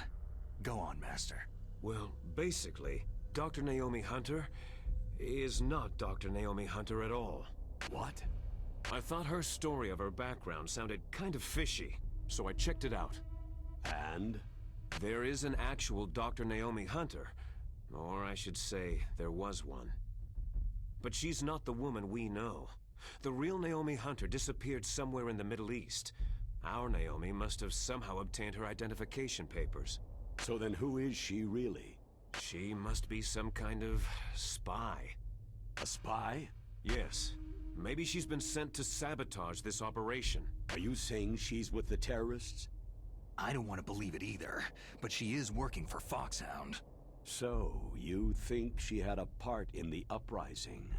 Go on, Master. Well, basically, Dr. Naomi Hunter is not Dr. Naomi Hunter at all. What? I thought her story of her background sounded kind of fishy, so I checked it out. And? There is an actual Dr. Naomi Hunter, or I should say, there was one. But she's not the woman we know. The real Naomi Hunter disappeared somewhere in the Middle East. Our Naomi must have somehow obtained her identification papers. So then who is she really? She must be some kind of spy. A spy? Yes. Maybe she's been sent to sabotage this operation. Are you saying she's with the terrorists? I don't want to believe it either, but she is working for Foxhound. So, you think she had a part in the uprising?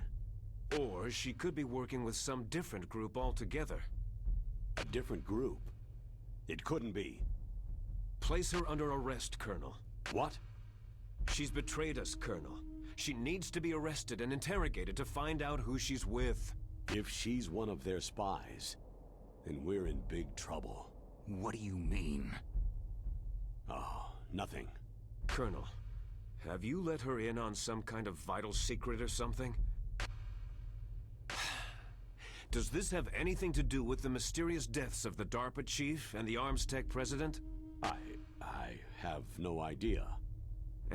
Or she could be working with some different group altogether. A different group? It couldn't be. Place her under arrest, Colonel. What? She's betrayed us, Colonel. She needs to be arrested and interrogated to find out who she's with. If she's one of their spies, then we're in big trouble. What do you mean? Oh, nothing. Colonel, have you let her in on some kind of vital secret or something? Does this have anything to do with the mysterious deaths of the DARPA chief and the Arms Tech president? I have no idea.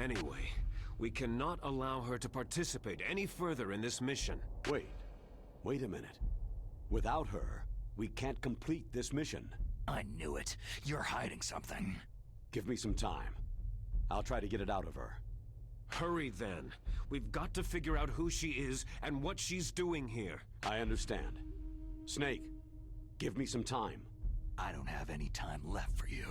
Anyway, we cannot allow her to participate any further in this mission. Wait a minute. Without her, we can't complete this mission. I knew it. You're hiding something. Give me some time. I'll try to get it out of her. Hurry then. We've got to figure out who she is and what she's doing here. I understand. Snake, give me some time. I don't have any time left for you.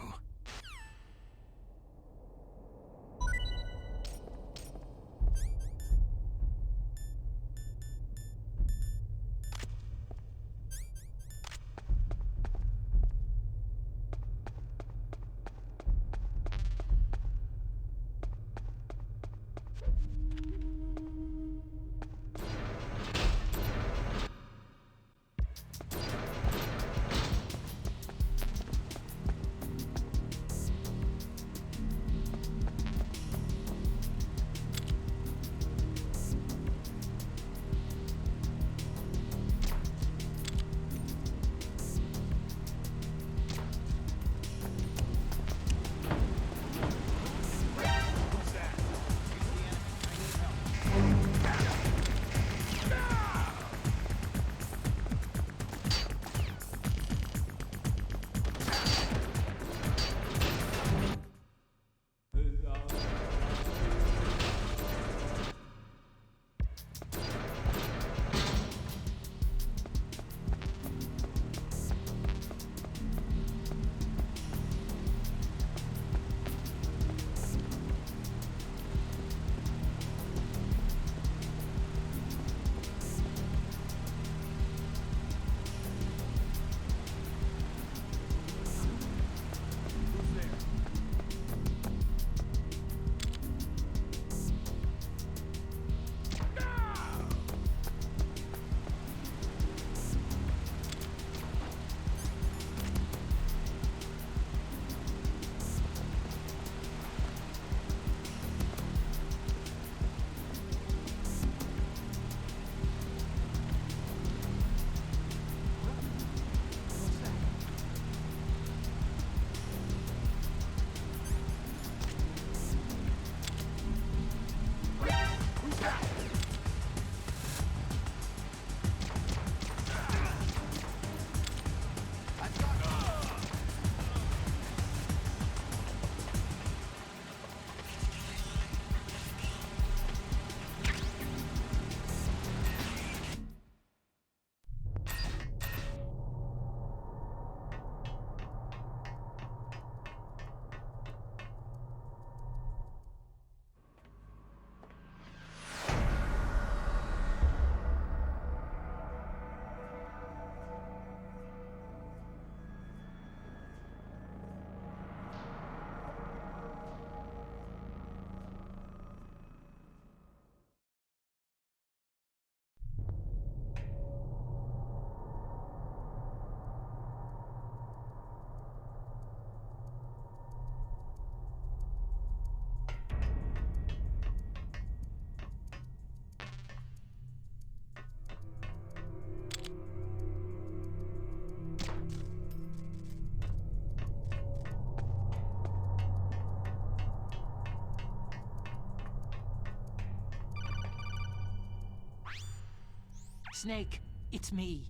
Snake, it's me.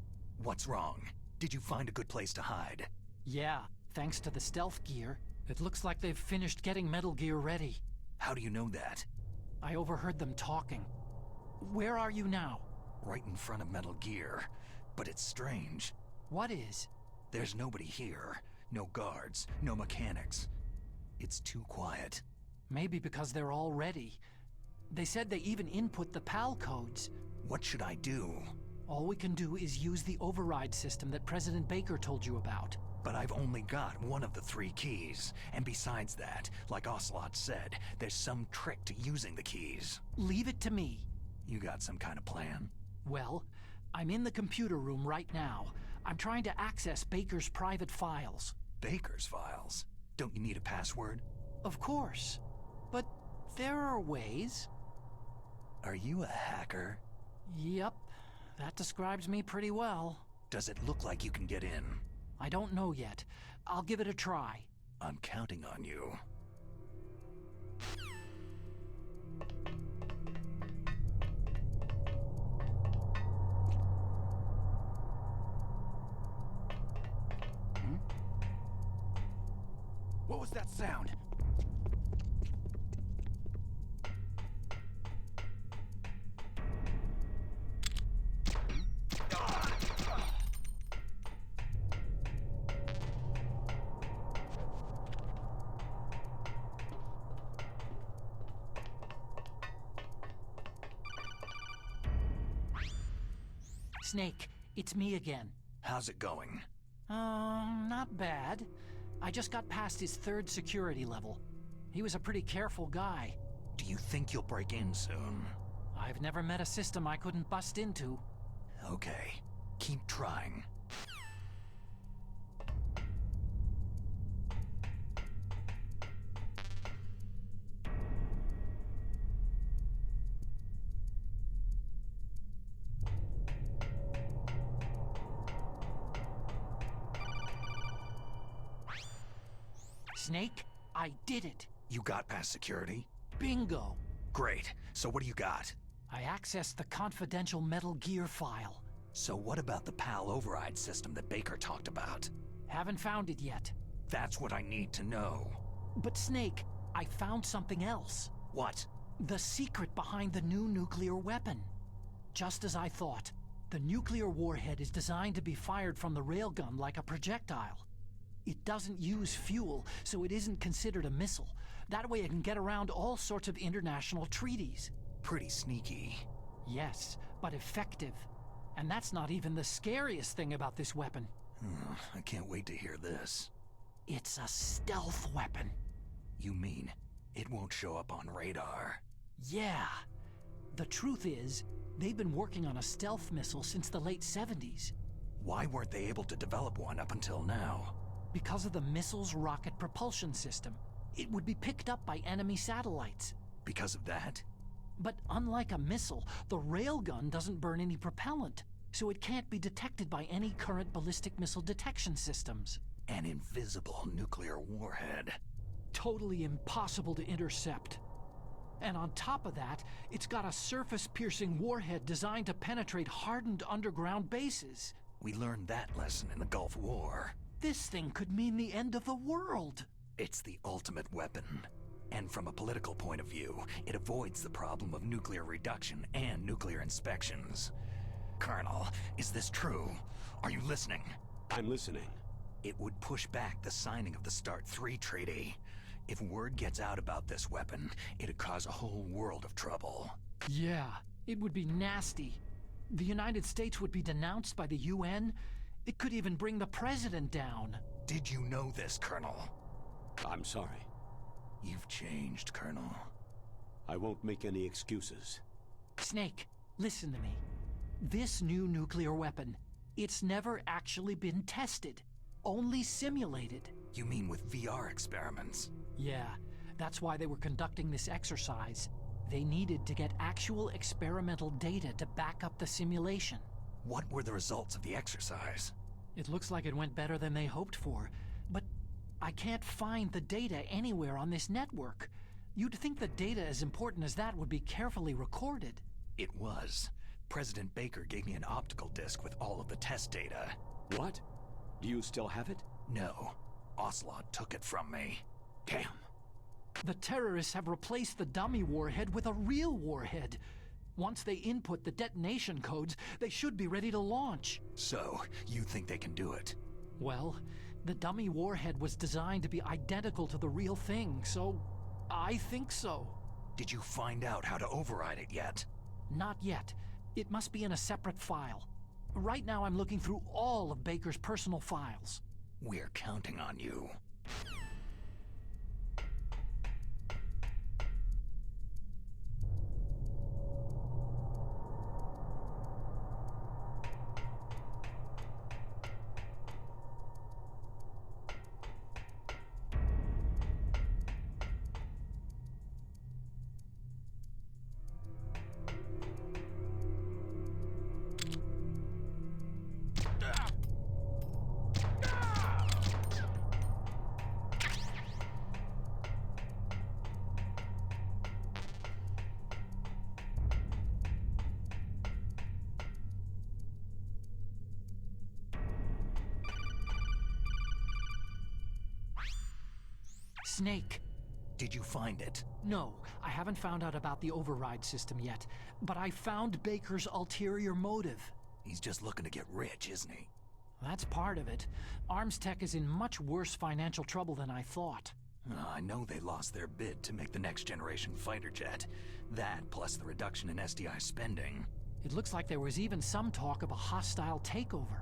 What's wrong? Did you find a good place to hide? Yeah, thanks to the stealth gear. It looks like they've finished getting Metal Gear ready. How do you know that? I overheard them talking. Where are you now? Right in front of Metal Gear. But it's strange. What is? There's nobody here. No guards, no mechanics. It's too quiet. Maybe because they're all ready. They said they even input the PAL codes. What should I do? All we can do is use the override system that President Baker told you about. But I've only got one of the 3 keys. And besides that, like Ocelot said, there's some trick to using the keys. Leave it to me. You got some kind of plan? Well, I'm in the computer room right now. I'm trying to access Baker's private files. Baker's files? Don't you need a password? Of course. But there are ways. Are you a hacker? Yep. That describes me pretty well. Does it look like you can get in? I don't know yet. I'll give it a try. I'm counting on you. What was that sound? Snake, it's me again. How's it going? Not bad. I just got past his 3rd security level. He was a pretty careful guy. Do you think you'll break in soon? I've never met a system I couldn't bust into. Okay, keep trying. Snake, I did it. You got past security? Bingo. Great. So what do you got? I accessed the confidential Metal Gear file. So what about the PAL override system that Baker talked about? Haven't found it yet. That's what I need to know. But Snake, I found something else. What? The secret behind the new nuclear weapon. Just as I thought, the nuclear warhead is designed to be fired from the railgun like a projectile. It doesn't use fuel, so it isn't considered a missile. That way it can get around all sorts of international treaties. Pretty sneaky. Yes, but effective. And that's not even the scariest thing about this weapon. I can't wait to hear this. It's a stealth weapon. You mean it won't show up on radar? Yeah. The truth is, they've been working on a stealth missile since the late 70s. Why weren't they able to develop one up until now? Because of the missile's rocket propulsion system. It would be picked up by enemy satellites. Because of that? But unlike a missile, the railgun doesn't burn any propellant, so it can't be detected by any current ballistic missile detection systems. An invisible nuclear warhead. Totally impossible to intercept. And on top of that, it's got a surface-piercing warhead designed to penetrate hardened underground bases. We learned that lesson in the Gulf War. This thing could mean the end of the world. It's the ultimate weapon. And from a political point of view, it avoids the problem of nuclear reduction and nuclear inspections. Colonel, is this true? Are you listening? I'm listening. It would push back the signing of the START 3 treaty. If word gets out about this weapon, it'd cause a whole world of trouble. Yeah, it would be nasty. The United States would be denounced by the UN. It could even bring the president down. Did you know this, Colonel? I'm sorry. You've changed, Colonel. I won't make any excuses. Snake, listen to me. This new nuclear weapon, it's never actually been tested. Only simulated. You mean with VR experiments? Yeah, that's why they were conducting this exercise. They needed to get actual experimental data to back up the simulation. What were the results of the exercise? It looks like it went better than they hoped for, but I can't find the data anywhere on this network. You'd think the data as important as that would be carefully recorded. It was, President Baker gave me an optical disc with all of the test data. What? Do you still have it? No. Ocelot took it from me. Damn. The terrorists have replaced the dummy warhead with a real warhead. Once they input the detonation codes, they should be ready to launch. So, you think they can do it? Well, the dummy warhead was designed to be identical to the real thing, so I think so. Did you find out how to override it yet? Not yet. It must be in a separate file. Right now I'm looking through all of Baker's personal files. We're counting on you. Snake. Did you find it? No, I haven't found out about the override system yet, but I found Baker's ulterior motive. He's just looking to get rich, isn't he? That's part of it. Arms Tech is in much worse financial trouble than I thought. I know they lost their bid to make the next generation fighter jet. That, plus the reduction in SDI spending. It looks like there was even some talk of a hostile takeover.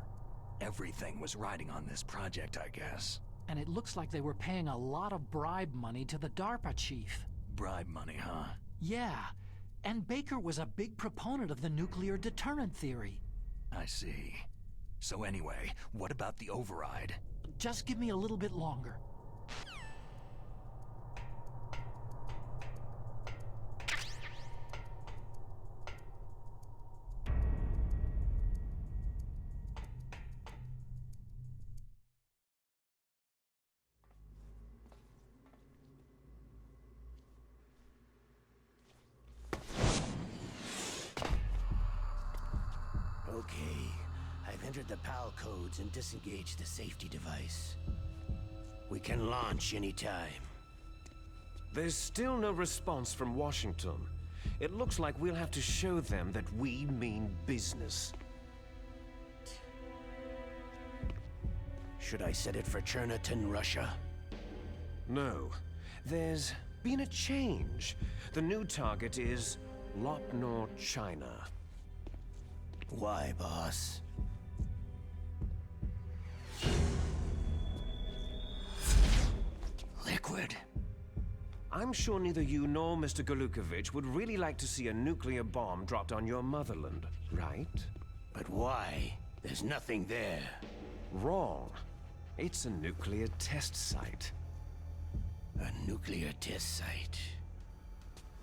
Everything was riding on this project, I guess. And it looks like they were paying a lot of bribe money to the DARPA chief. Bribe money, huh? Yeah. And Baker was a big proponent of the nuclear deterrent theory. I see. So anyway, what about the override? Just give me a little bit longer. Okay, I've entered the PAL codes and disengaged the safety device. We can launch anytime. There's still no response from Washington. It looks like we'll have to show them that we mean business. Should I set it for Cherniton, Russia? No. There's been a change. The new target is Lopnor, China. Why, boss? Liquid. I'm sure neither you nor Mr. Golukovich would really like to see a nuclear bomb dropped on your motherland, right? But why? There's nothing there. Wrong. It's a nuclear test site. A nuclear test site?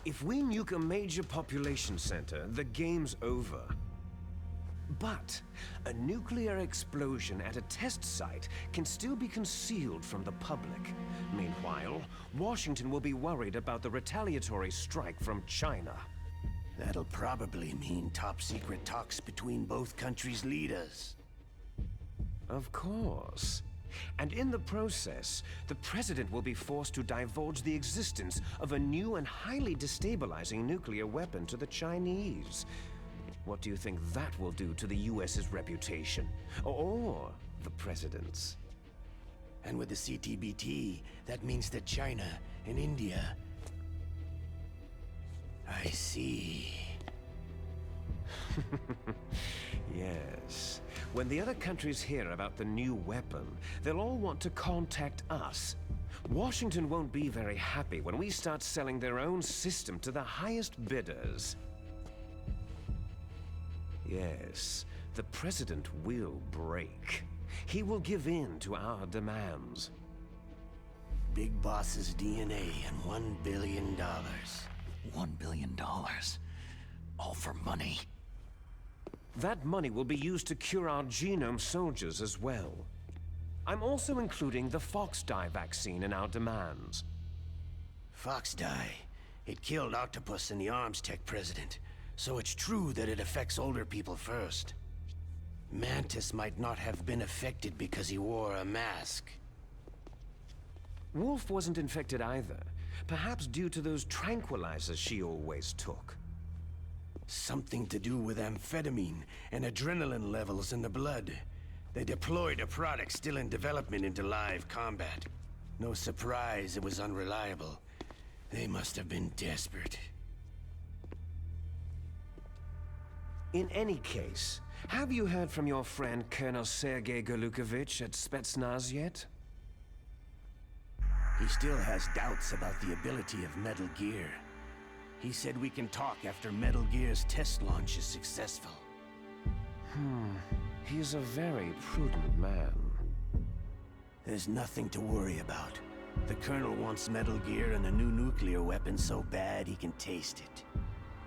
If we nuke a major population center, the game's over. But a nuclear explosion at a test site can still be concealed from the public. Meanwhile, Washington will be worried about the retaliatory strike from China. That'll probably mean top-secret talks between both countries' leaders. Of course. And in the process, the president will be forced to divulge the existence of a new and highly destabilizing nuclear weapon to the Chinese. What do you think that will do to the US's reputation? Or the president's? And with the CTBT, that means that China and India... I see. Yes. When the other countries hear about the new weapon, they'll all want to contact us. Washington won't be very happy when we start selling their own system to the highest bidders. Yes, the president will break. He will give in to our demands. Big Boss's DNA and $1 billion. $1 billion? All for money? That money will be used to cure our genome soldiers as well. I'm also including the Fox-Die vaccine in our demands. Fox-Die? It killed Octopus and the Arms Tech president. So it's true that it affects older people first. Mantis might not have been affected because he wore a mask. Wolf wasn't infected either. Perhaps due to those tranquilizers she always took. Something to do with amphetamine and adrenaline levels in the blood. They deployed a product still in development into live combat. No surprise it was unreliable. They must have been desperate. In any case, have you heard from your friend Colonel Sergei Golukovich at Spetsnaz yet? He still has doubts about the ability of Metal Gear. He said we can talk after Metal Gear's test launch is successful. He's a very prudent man. There's nothing to worry about. The Colonel wants Metal Gear and a new nuclear weapon so bad he can taste it.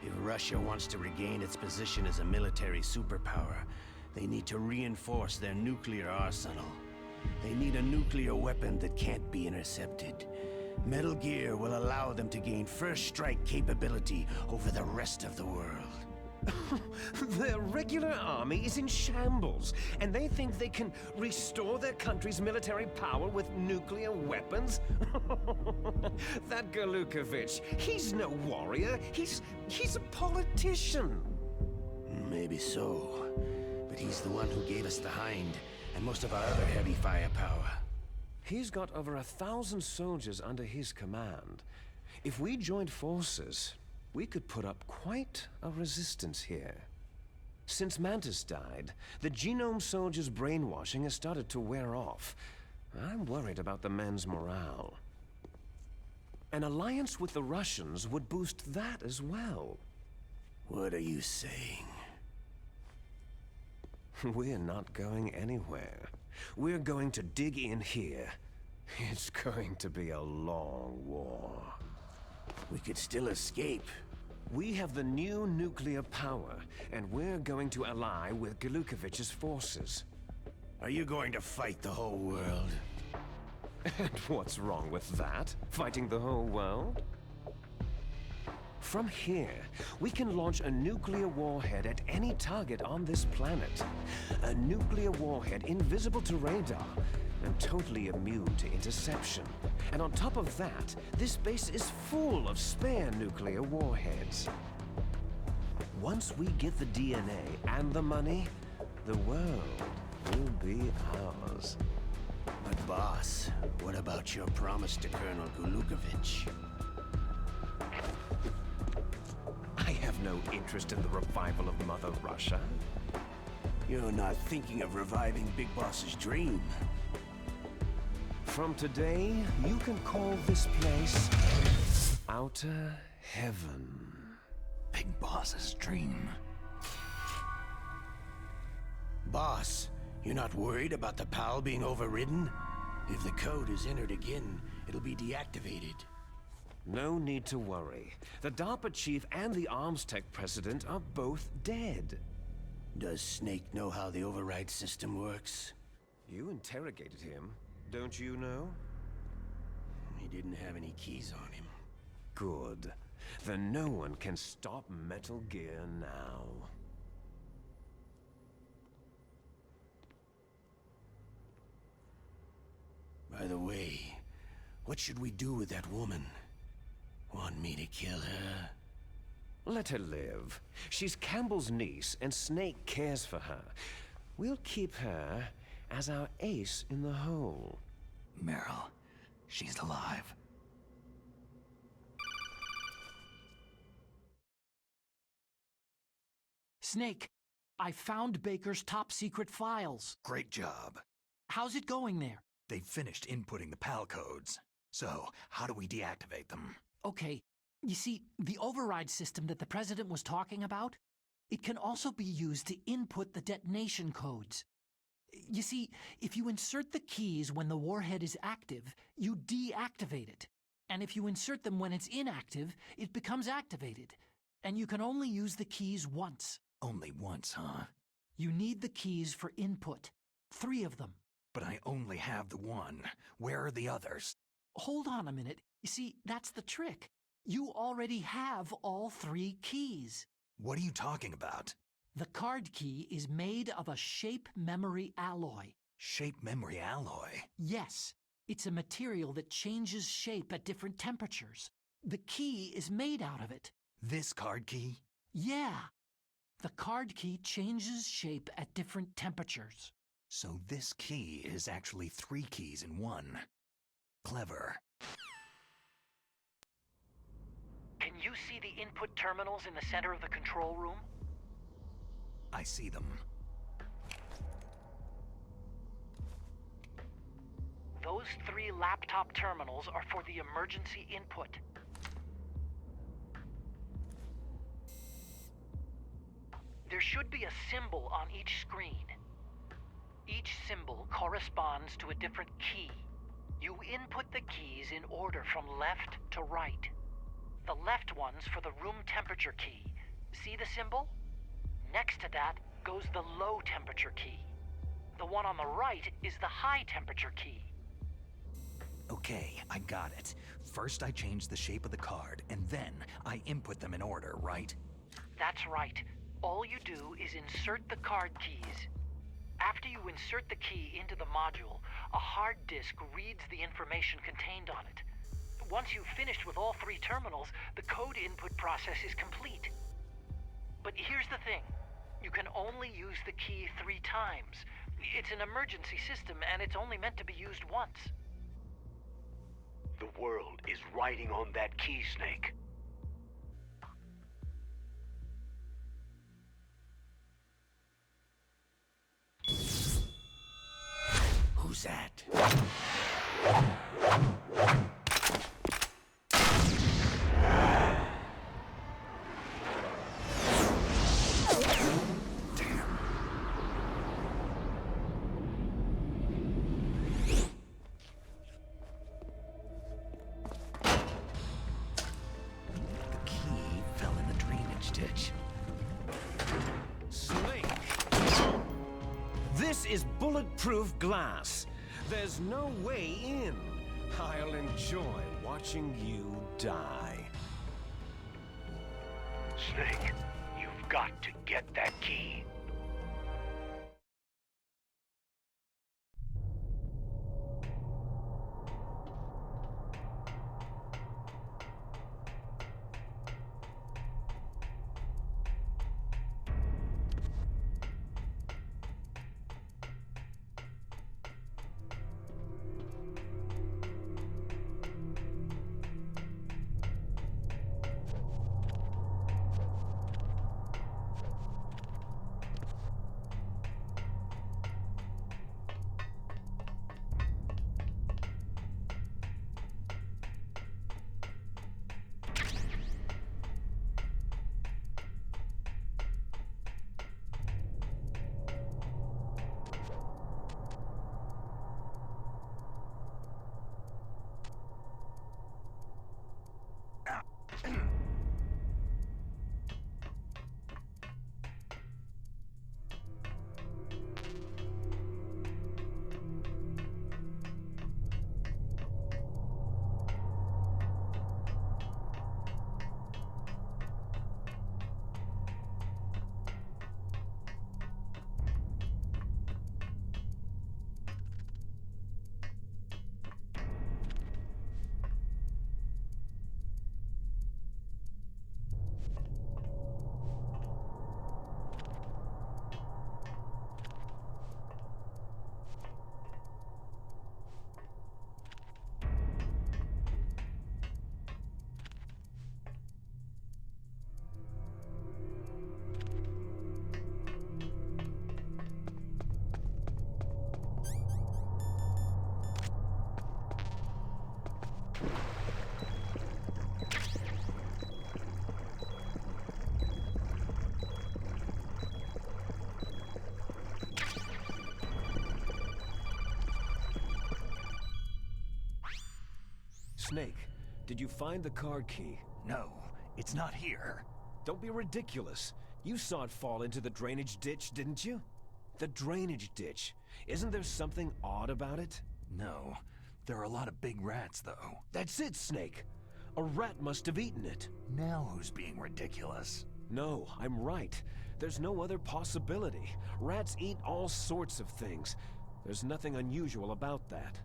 If Russia wants to regain its position as a military superpower, they need to reinforce their nuclear arsenal. They need a nuclear weapon that can't be intercepted. Metal Gear will allow them to gain first strike capability over the rest of the world. Their regular army is in shambles, and they think they can restore their country's military power with nuclear weapons? That Golukovich, he's no warrior. He's a politician. Maybe so, but he's the one who gave us the Hind and most of our other heavy firepower. He's got over 1,000 soldiers under his command. If we joined forces, we could put up quite a resistance here. Since Mantis died, the Genome Soldiers' brainwashing has started to wear off. I'm worried about the men's morale. An alliance with the Russians would boost that as well. What are you saying? We're not going anywhere. We're going to dig in here. It's going to be a long war. We could still escape. We have the new nuclear power, and we're going to ally with Golukovich's forces. Are you going to fight the whole world? And what's wrong with that? Fighting the whole world? From here, we can launch a nuclear warhead at any target on this planet. A nuclear warhead invisible to radar and totally immune to interception. And on top of that, this base is full of spare nuclear warheads. Once we get the DNA and the money, the world will be ours. But boss, what about your promise to Colonel Golukovich? I have no interest in the revival of Mother Russia. You're not thinking of reviving Big Boss's dream. From today, you can call this place Outer Heaven. Big Boss's dream. Boss, you're not worried about the PAL being overridden? If the code is entered again, it'll be deactivated. No need to worry. The DARPA chief and the arms tech president are both dead. Does Snake know how the override system works? You interrogated him, don't you know? He didn't have any keys on him. Good. Then no one can stop Metal Gear now. By the way, what should we do with that woman? Want me to kill her? Let her live. She's Campbell's niece, and Snake cares for her. We'll keep her as our ace in the hole. Meryl, she's alive. Snake, I found Baker's top-secret files. Great job. How's it going there? They've finished inputting the PAL codes. So, how do we deactivate them? Okay, you see, the override system that the President was talking about, it can also be used to input the detonation codes. You see, if you insert the keys when the warhead is active, you deactivate it. And if you insert them when it's inactive, it becomes activated. And you can only use the keys once. Only once, huh? You need the keys for input. 3 of them. But I only have the one. Where are the others? Hold on a minute. You see, that's the trick. You already have all 3 keys. What are you talking about? The card key is made of a shape memory alloy. Shape memory alloy? Yes. It's a material that changes shape at different temperatures. The key is made out of it. This card key? Yeah. The card key changes shape at different temperatures. So this key is actually 3 keys in one. Clever. Can you see the input terminals in the center of the control room? I see them. Those 3 laptop terminals are for the emergency input. There should be a symbol on each screen. Each symbol corresponds to a different key. You input the keys in order from left to right. The left one's for the room temperature key. See the symbol? Next to that goes the low temperature key. The one on the right is the high temperature key. Okay, I got it. First I change the shape of the card, and then I input them in order, right? That's right. All you do is insert the card keys. After you insert the key into the module, a hard disk reads the information contained on it. Once you've finished with all 3 terminals, the code input process is complete. But here's the thing. You can only use the key 3 times. It's an emergency system, and it's only meant to be used once. The world is riding on that key, Snake. Who's that? This is bulletproof glass. There's no way in. I'll enjoy watching you die. Snake, you've got to get that key. Snake, did you find the card key? No, it's not here. Don't be ridiculous. You saw it fall into the drainage ditch, didn't you? The drainage ditch. Isn't there something odd about it? No. There are a lot of big rats, though. That's it, Snake. A rat must have eaten it. Now who's being ridiculous? No, I'm right. There's no other possibility. Rats eat all sorts of things. There's nothing unusual about that.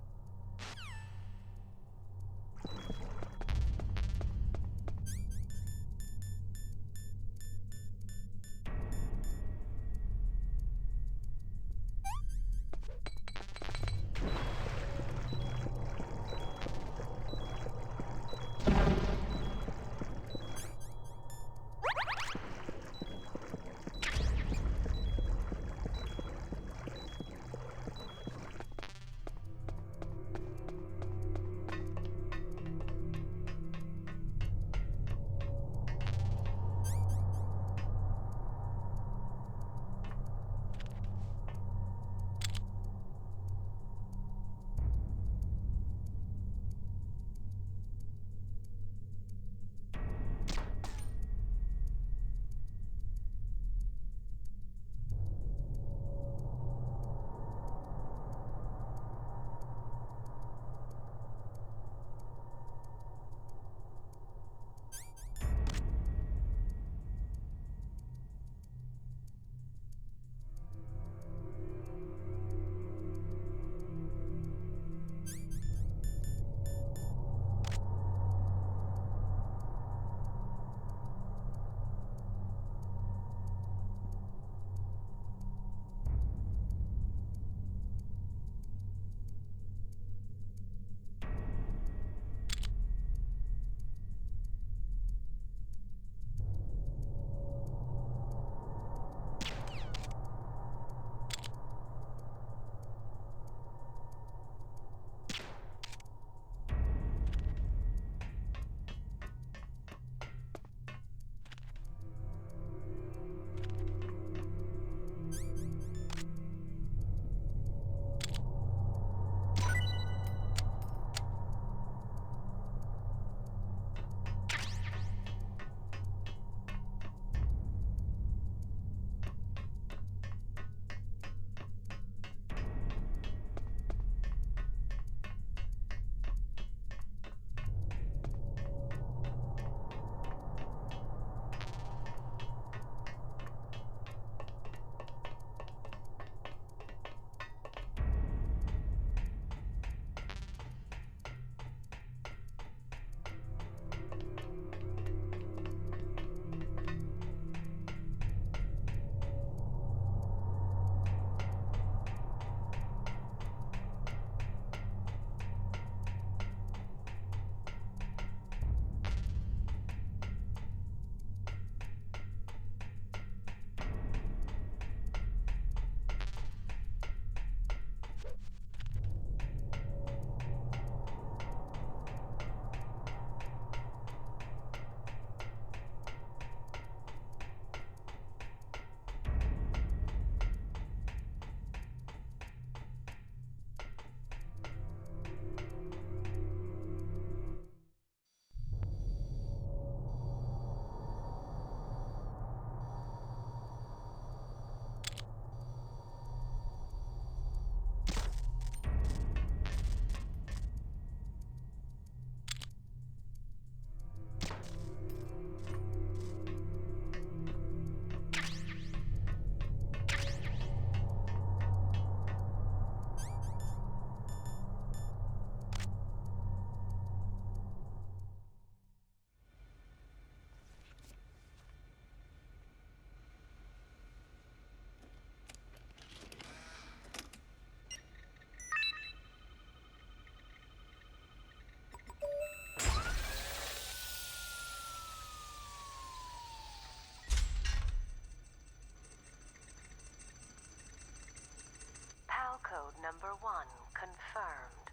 Code number 1 confirmed.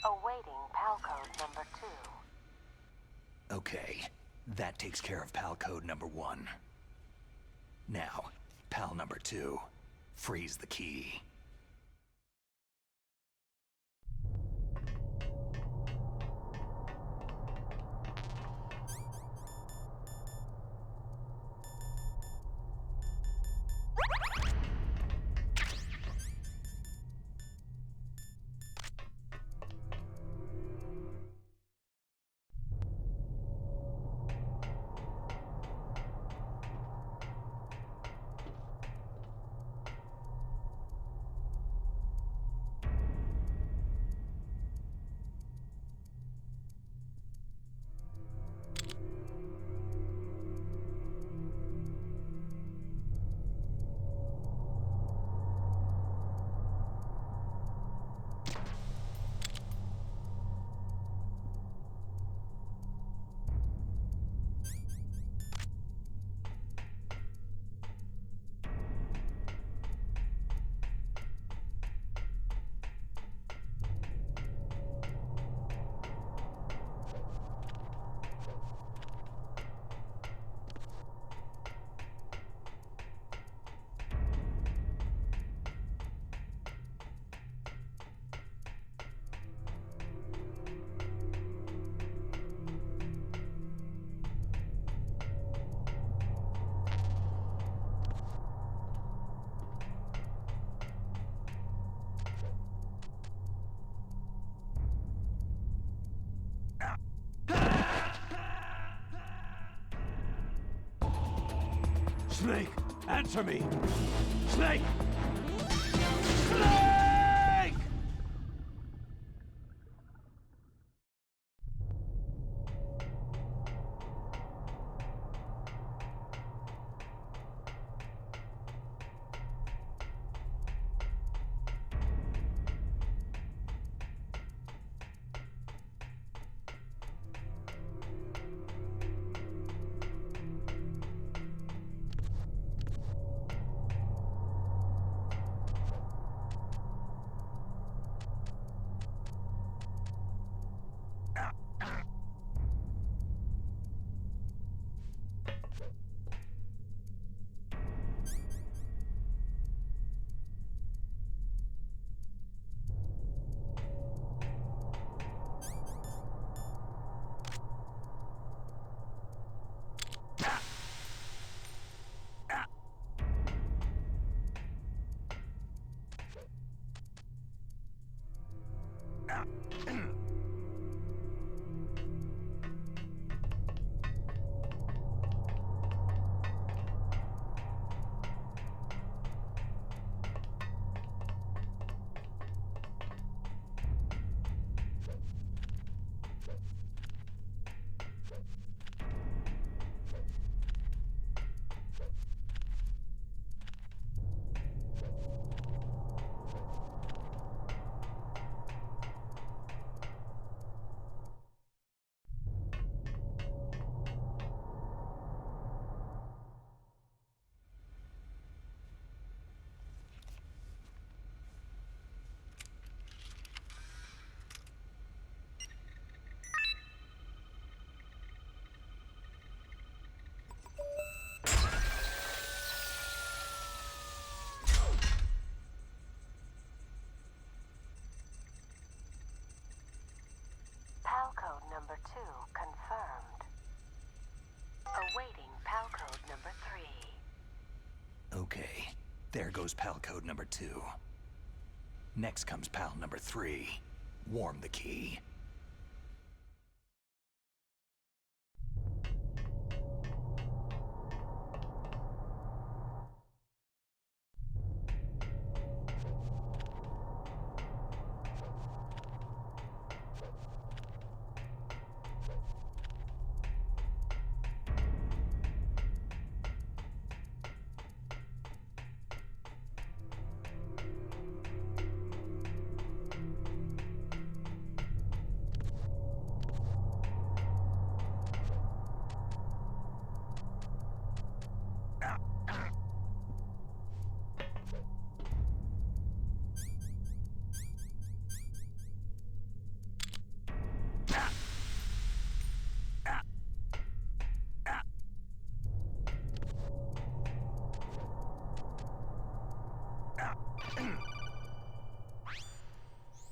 Awaiting PAL code number 2. Okay, that takes care of PAL code number 1. Now, PAL number 2, freeze the key. Snake, answer me! Snake! Snake! PAL code number 2 confirmed. Awaiting PAL code number 3. Okay, there goes PAL code number 2. Next comes PAL number 3. Warm the key.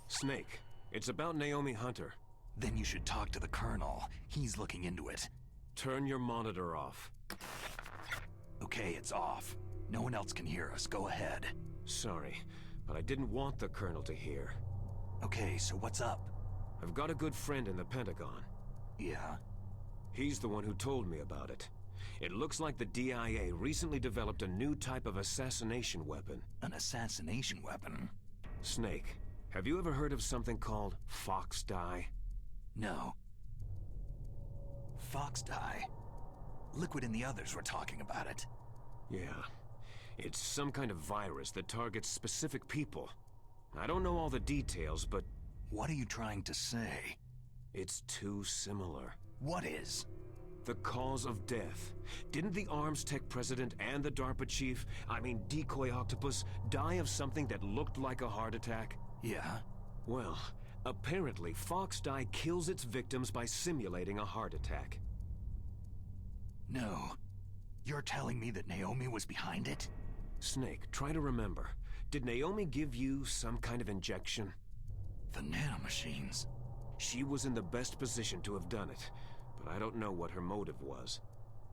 Snake, it's about Naomi Hunter. Then you should talk to the Colonel. He's looking into it. Turn your monitor off. Okay, it's off. No one else can hear us. Go ahead. Sorry, but I didn't want the Colonel to hear. Okay, so what's up? I've got a good friend in the Pentagon. Yeah? He's the one who told me about it. It looks like the DIA recently developed a new type of assassination weapon. An assassination weapon? Snake, have you ever heard of something called Fox Dye? No. Fox Dye? Liquid and the others were talking about it. Yeah. It's some kind of virus that targets specific people. I don't know all the details, but... What are you trying to say? It's too similar. What is? The cause of death. Didn't the Arms Tech president and the DARPA chief, Decoy Octopus, die of something that looked like a heart attack? Yeah? Well, apparently Fox Dye kills its victims by simulating a heart attack. No. You're telling me that Naomi was behind it? Snake, try to remember. Did Naomi give you some kind of injection? The nanomachines. She was in the best position to have done it, but I don't know what her motive was.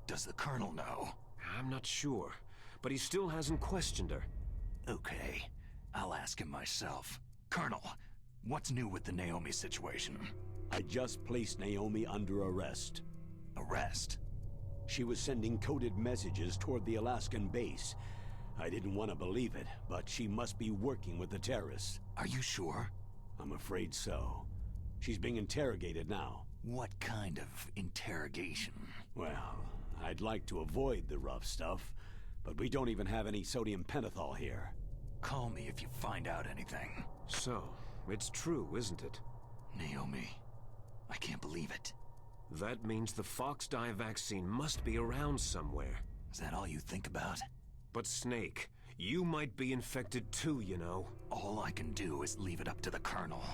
Does the Colonel know? I'm not sure, but he still hasn't questioned her. Okay, I'll ask him myself. Colonel, what's new with the Naomi situation? I just placed Naomi under arrest. Arrest? She was sending coded messages toward the Alaskan base. I didn't want to believe it, but she must be working with the terrorists. Are you sure? I'm afraid so. She's being interrogated now. What kind of interrogation? Well, I'd like to avoid the rough stuff, but we don't even have any sodium pentothal here. Call me if you find out anything. So, it's true, isn't it? Naomi, I can't believe it. That means the fox dye vaccine must be around somewhere. Is that all you think about? But Snake, you might be infected too, you know. All I can do is leave it up to the Colonel.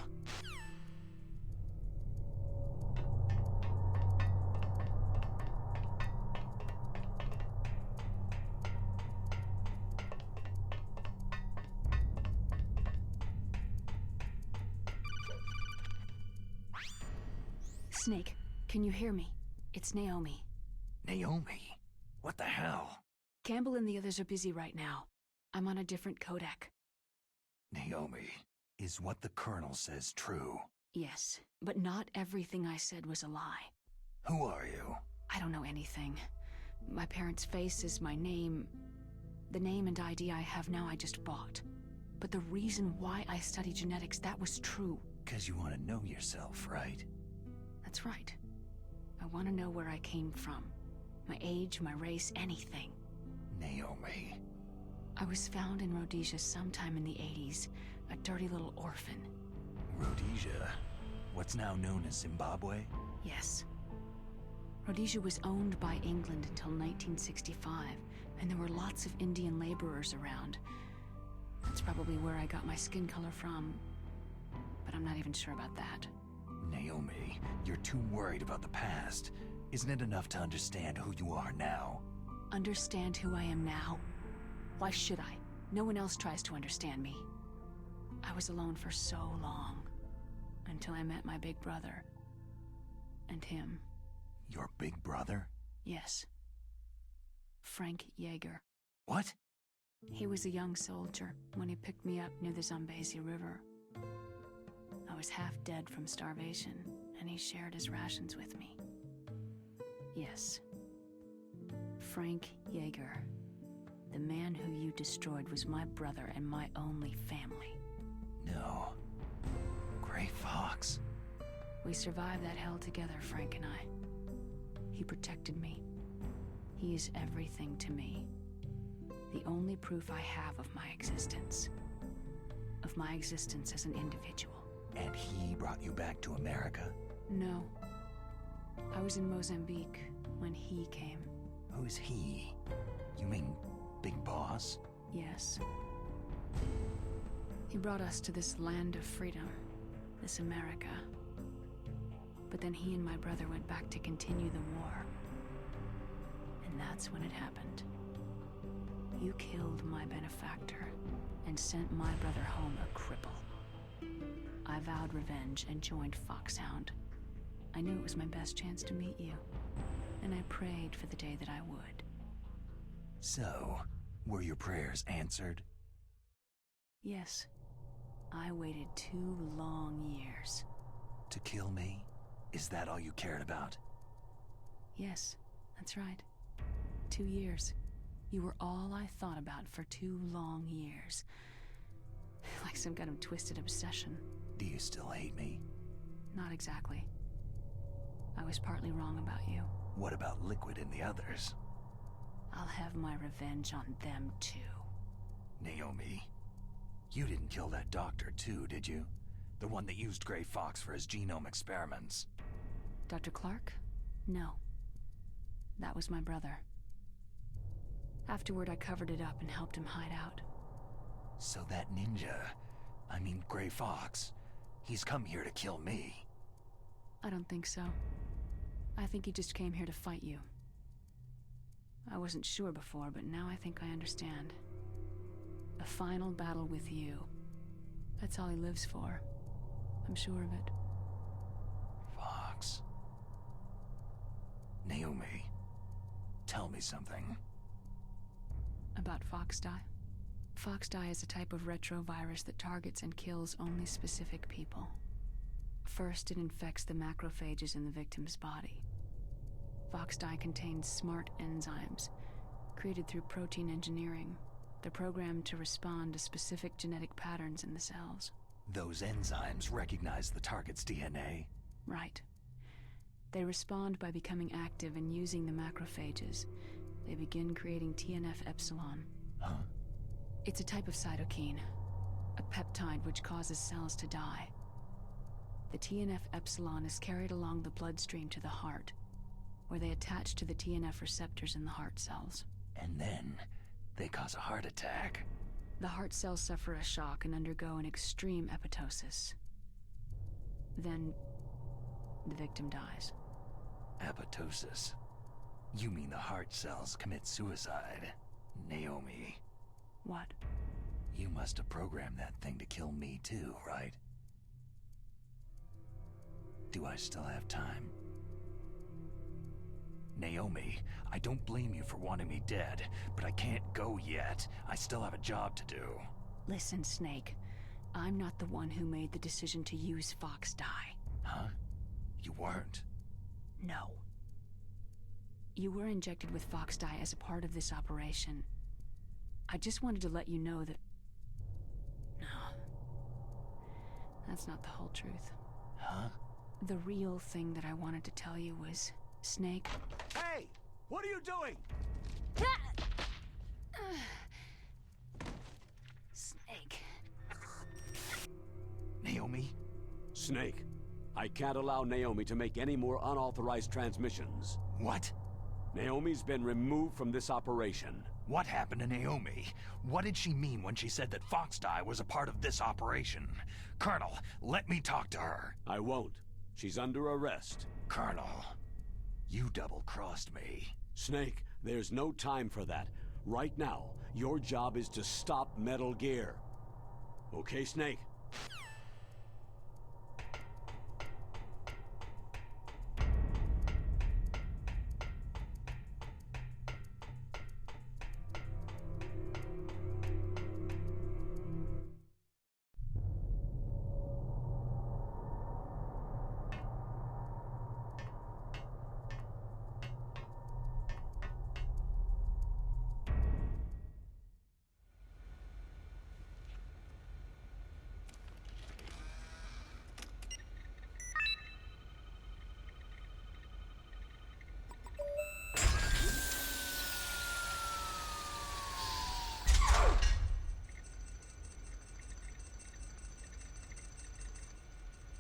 Snake, can you hear me? It's Naomi. Naomi? What the hell? Campbell and the others are busy right now. I'm on a different codec. Naomi, is what the Colonel says true? Yes, but not everything I said was a lie. Who are you? I don't know anything. My parents' face is my name. The name and ID I have now I just bought. But the reason why I study genetics, that was true. 'Cause you want to know yourself, right? That's right. I want to know where I came from. My age, my race, anything. Naomi. I was found in Rhodesia sometime in the 80s, a dirty little orphan. Rhodesia? What's now known as Zimbabwe? Yes. Rhodesia was owned by England until 1965, and there were lots of Indian laborers around. That's probably where I got my skin color from, but I'm not even sure about that. Naomi, you're too worried about the past. Isn't it enough to understand who you are now? Understand who I am now? Why should I? No one else tries to understand me. I was alone for so long, until I met my big brother. And him. Your big brother? Yes. Frank Yeager. What? He was a young soldier when he picked me up near the Zambezi River. I was half dead from starvation, and he shared his rations with me. Yes. Frank Yeager. The man who you destroyed was my brother and my only family. No. Gray Fox. We survived that hell together, Frank and I. He protected me. He is everything to me. The only proof I have of my existence. Of my existence as an individual. And he brought you back to America? No. I was in Mozambique when he came. Who's he? You mean Big Boss? Yes. He brought us to this land of freedom, this America. But then he and my brother went back to continue the war. And that's when it happened. You killed my benefactor and sent my brother home a cripple. I vowed revenge and joined Foxhound. I knew it was my best chance to meet you, and I prayed for the day that I would. So, were your prayers answered? Yes. I waited 2 long years. To kill me? Is that all you cared about? Yes, that's right. 2 years. You were all I thought about for 2 long years. Like some kind of twisted obsession. Do you still hate me? Not exactly. I was partly wrong about you. What about Liquid and the others? I'll have my revenge on them too. Naomi, you didn't kill that doctor too, did you? The one that used Gray Fox for his genome experiments. Dr. Clark? No. That was my brother. Afterward, I covered it up and helped him hide out. So that ninja, I mean Gray Fox, he's come here to kill me. I don't think so. I think he just came here to fight you. I wasn't sure before, but now I think I understand. A final battle with you. That's all he lives for. I'm sure of it. Fox. Naomi, tell me something. About fox dye? Fox dye is a type of retrovirus that targets and kills only specific people. First, it infects the macrophages in the victim's body. Fox dye contains smart enzymes, created through protein engineering. They're programmed to respond to specific genetic patterns in the cells. Those enzymes recognize the target's DNA? Right. They respond by becoming active and using the macrophages. They begin creating TNF-epsilon. Huh? It's a type of cytokine, a peptide which causes cells to die. The TNF-epsilon is carried along the bloodstream to the heart, where they attach to the TNF receptors in the heart cells. And then they cause a heart attack. The heart cells suffer a shock and undergo an extreme apoptosis. Then, the victim dies. Apoptosis? You mean the heart cells commit suicide? Naomi. What? You must have programmed that thing to kill me too, right? Do I still have time? Naomi, I don't blame you for wanting me dead, but I can't go yet. I still have a job to do. Listen, Snake. I'm not the one who made the decision to use Fox dye. Huh? You weren't? No. You were injected with Fox dye as a part of this operation. I just wanted to let you know that... No. That's not the whole truth. Huh? The real thing that I wanted to tell you was... Snake... Hey! What are you doing? Snake... Naomi? Snake, I can't allow Naomi to make any more unauthorized transmissions. What? Naomi's been removed from this operation. What happened to Naomi? What did she mean when she said that Fox dye was a part of this operation? Colonel, let me talk to her. I won't. She's under arrest. Colonel, you double-crossed me. Snake, there's no time for that. Right now, your job is to stop Metal Gear. Okay, Snake?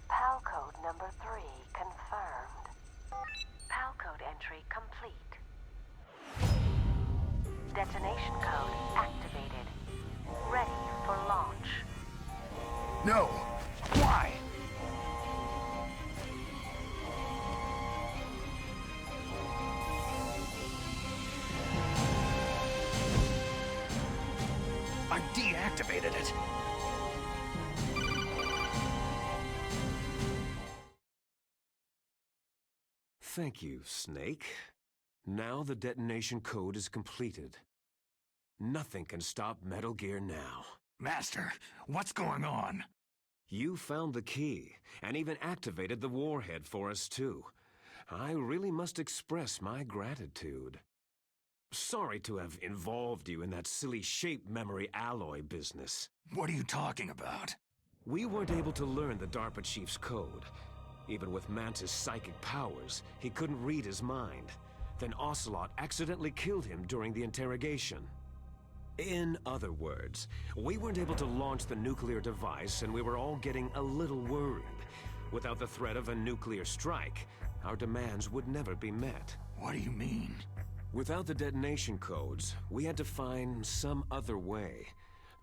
PAL code number 3 confirmed. PAL code entry complete. Detonation code activated. Ready for launch. No! Why? I deactivated it. Thank you, Snake. Now the detonation code is completed. Nothing can stop Metal Gear now. Master, what's going on? You found the key, and even activated the warhead for us too. I really must express my gratitude. Sorry to have involved you in that silly shape memory alloy business. What are you talking about? We weren't able to learn the DARPA chief's code. Even with Mantis' psychic powers, he couldn't read his mind. Then Ocelot accidentally killed him during the interrogation. In other words, we weren't able to launch the nuclear device, and we were all getting a little worried. Without the threat of a nuclear strike, our demands would never be met. What do you mean? Without the detonation codes, we had to find some other way.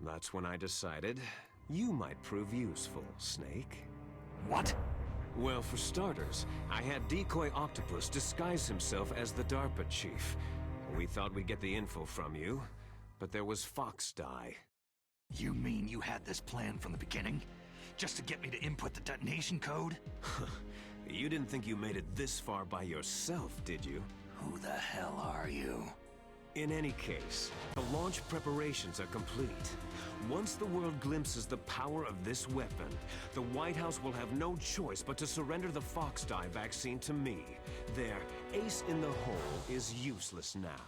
That's when I decided you might prove useful, Snake. What? Well, for starters, I had Decoy Octopus disguise himself as the DARPA chief. We thought we'd get the info from you, but there was Fox dye. You mean you had this plan from the beginning? Just to get me to input the detonation code? You didn't think you made it this far by yourself, did you? Who the hell are you? In any case, the launch preparations are complete. Once the world glimpses the power of this weapon, the White House will have no choice but to surrender the Fox dye vaccine to me. Their ace in the hole is useless now.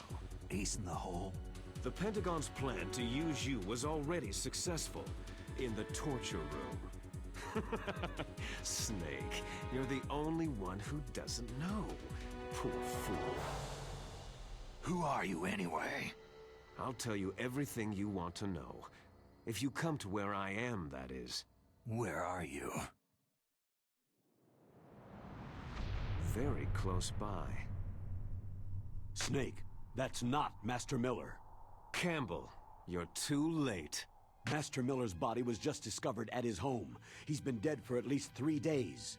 Ace in the hole? The Pentagon's plan to use you was already successful in the torture room. Snake, you're the only one who doesn't know. Poor fool. Who are you anyway? I'll tell you everything you want to know. If you come to where I am, that is. Where are you? Very close by. Snake, that's not Master Miller. Campbell, you're too late. Master Miller's body was just discovered at his home. He's been dead for at least 3 days.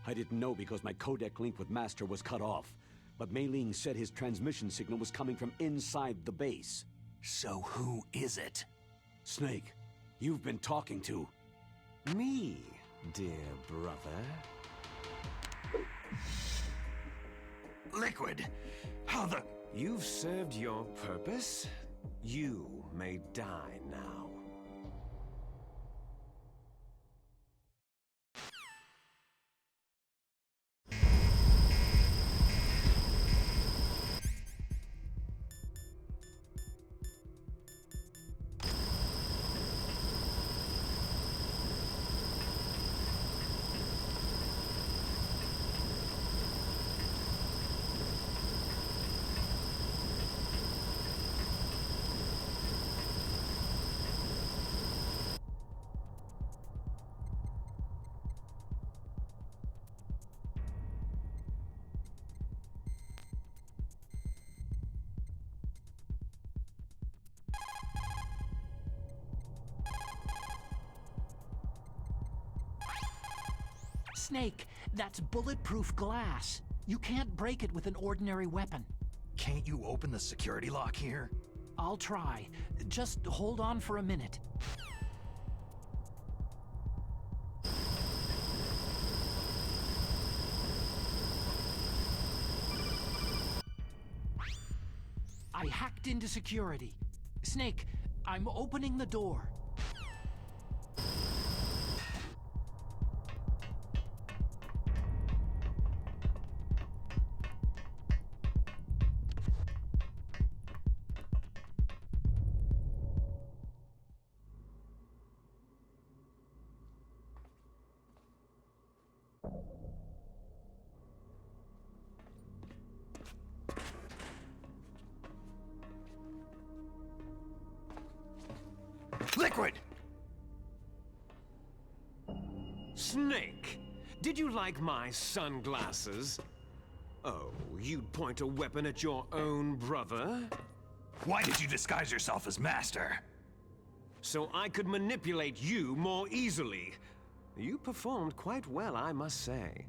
I didn't know because my codec link with Master was cut off. But Mei Ling said his transmission signal was coming from inside the base. So who is it? Snake, you've been talking to... Me, dear brother. Liquid! How the... You've served your purpose. You may die now. Snake, that's bulletproof glass. You can't break it with an ordinary weapon. Can't you open the security lock here? I'll try. Just hold on for a minute. I hacked into security. Snake, I'm opening the door. Liquid! Snake, did you like my sunglasses? Oh, you'd point a weapon at your own brother? Why did you disguise yourself as Master? So I could manipulate you more easily. You performed quite well, I must say.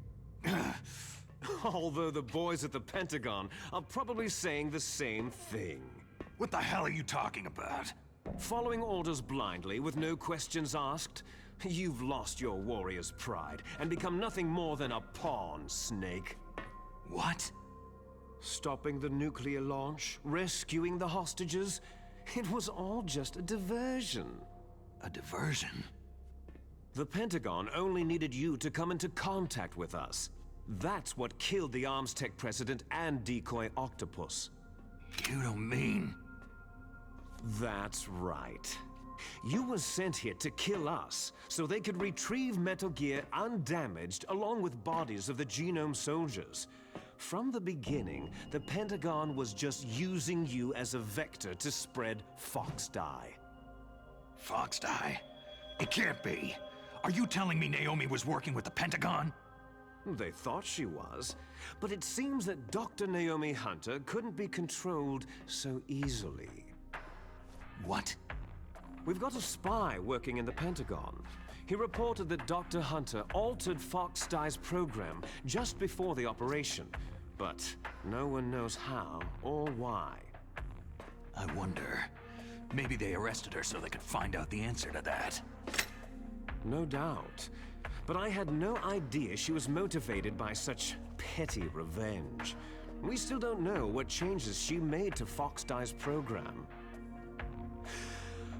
Although the boys at the Pentagon are probably saying the same thing. What the hell are you talking about? Following orders blindly with no questions asked, you've lost your warrior's pride and become nothing more than a pawn, Snake. What? Stopping the nuclear launch, rescuing the hostages, it was all just a diversion. A diversion? The Pentagon only needed you to come into contact with us. That's what killed the Arms Tech president and decoy octopus. You don't mean... That's right. You were sent here to kill us, so they could retrieve Metal Gear undamaged along with bodies of the Genome soldiers. From the beginning, the Pentagon was just using you as a vector to spread Fox dye. Fox dye? It can't be. Are you telling me Naomi was working with the Pentagon? They thought she was, but it seems that Dr. Naomi Hunter couldn't be controlled so easily. What? We've got a spy working in the Pentagon. He reported that Dr. Hunter altered Fox dye's program just before the operation, but no one knows how or why. I wonder, maybe they arrested her so they could find out the answer to that. No doubt. But I had no idea she was motivated by such petty revenge. we still don't know what changes she made to Foxdie's program.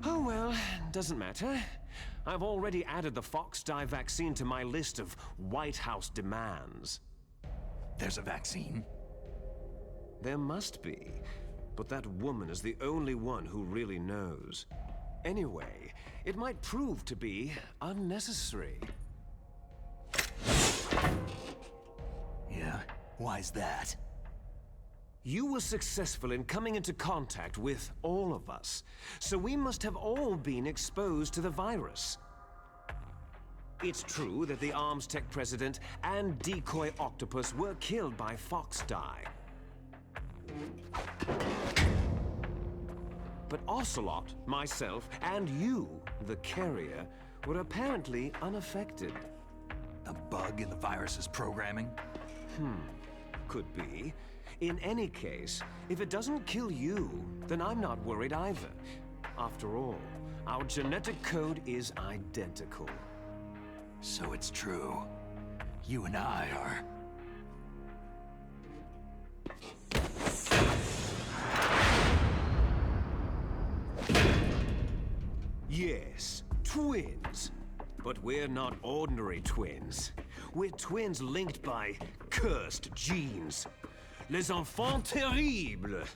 Oh well, doesn't matter. I've already added the Foxdie vaccine to my list of White House demands. There's a vaccine? There must be, but that woman is the only one who really knows. Anyway, it might prove to be unnecessary. Yeah? Why's that? You were successful in coming into contact with all of us, so we must have all been exposed to the virus. It's true that the Arms Tech president and decoy octopus were killed by Foxdie. But Ocelot, myself, and you, the carrier, were apparently unaffected. A bug in the virus's programming? Could be. In any case, if it doesn't kill you, then I'm not worried either. After all, our genetic code is identical. So it's true. You and I are... Yes, twins. But we're not ordinary twins. We're twins linked by cursed genes. Les enfants terribles.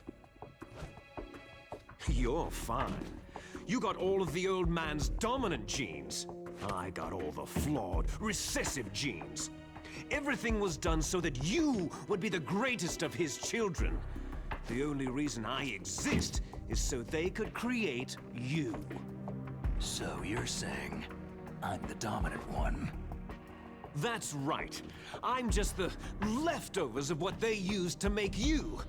You're fine. You got all of the old man's dominant genes. I got all the flawed, recessive genes. Everything was done so that you would be the greatest of his children. The only reason I exist is so they could create you. So you're saying I'm the dominant one? That's right. I'm just the leftovers of what they used to make you.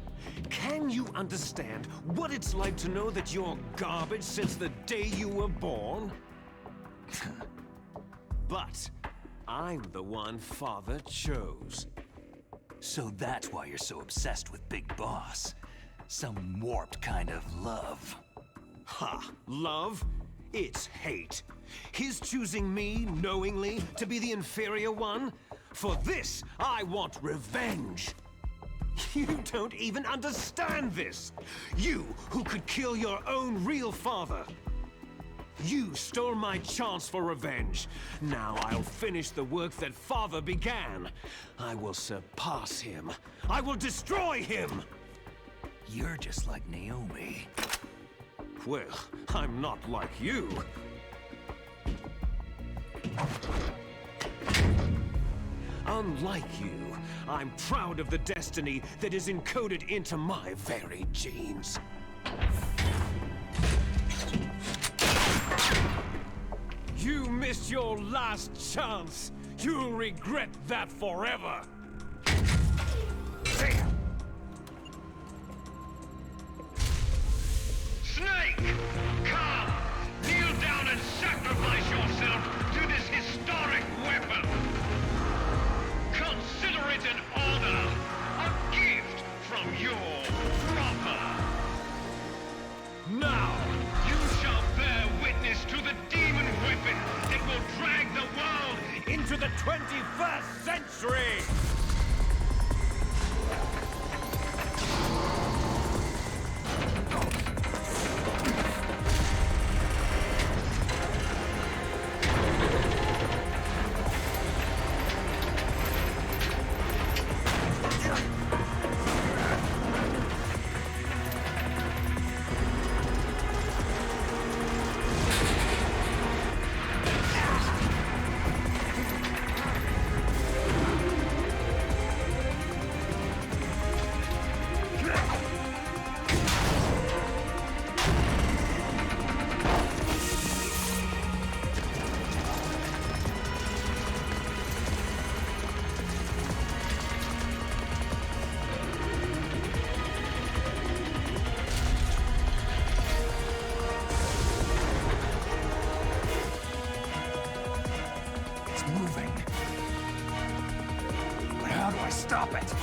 Can you understand what it's like to know that you're garbage since the day you were born? But I'm the one Father chose. So that's why you're so obsessed with Big Boss. Some warped kind of love. Ha! Love? It's hate. His choosing me, knowingly, to be the inferior one? For this, I want revenge. You don't even understand this. You, who could kill your own real father. You stole my chance for revenge. Now I'll finish the work that Father began. I will surpass him. I will destroy him! You're just like Naomi. Well, I'm not like you. Unlike you, I'm proud of the destiny that is encoded into my very genes. You missed your last chance. You'll regret that forever. Snake! Come! Kneel down and sacrifice yourself to this historic weapon! Consider it an honor! A gift from your brother! Now! You shall bear witness to the demon weapon that will drag the world into the 21st century! Stop it!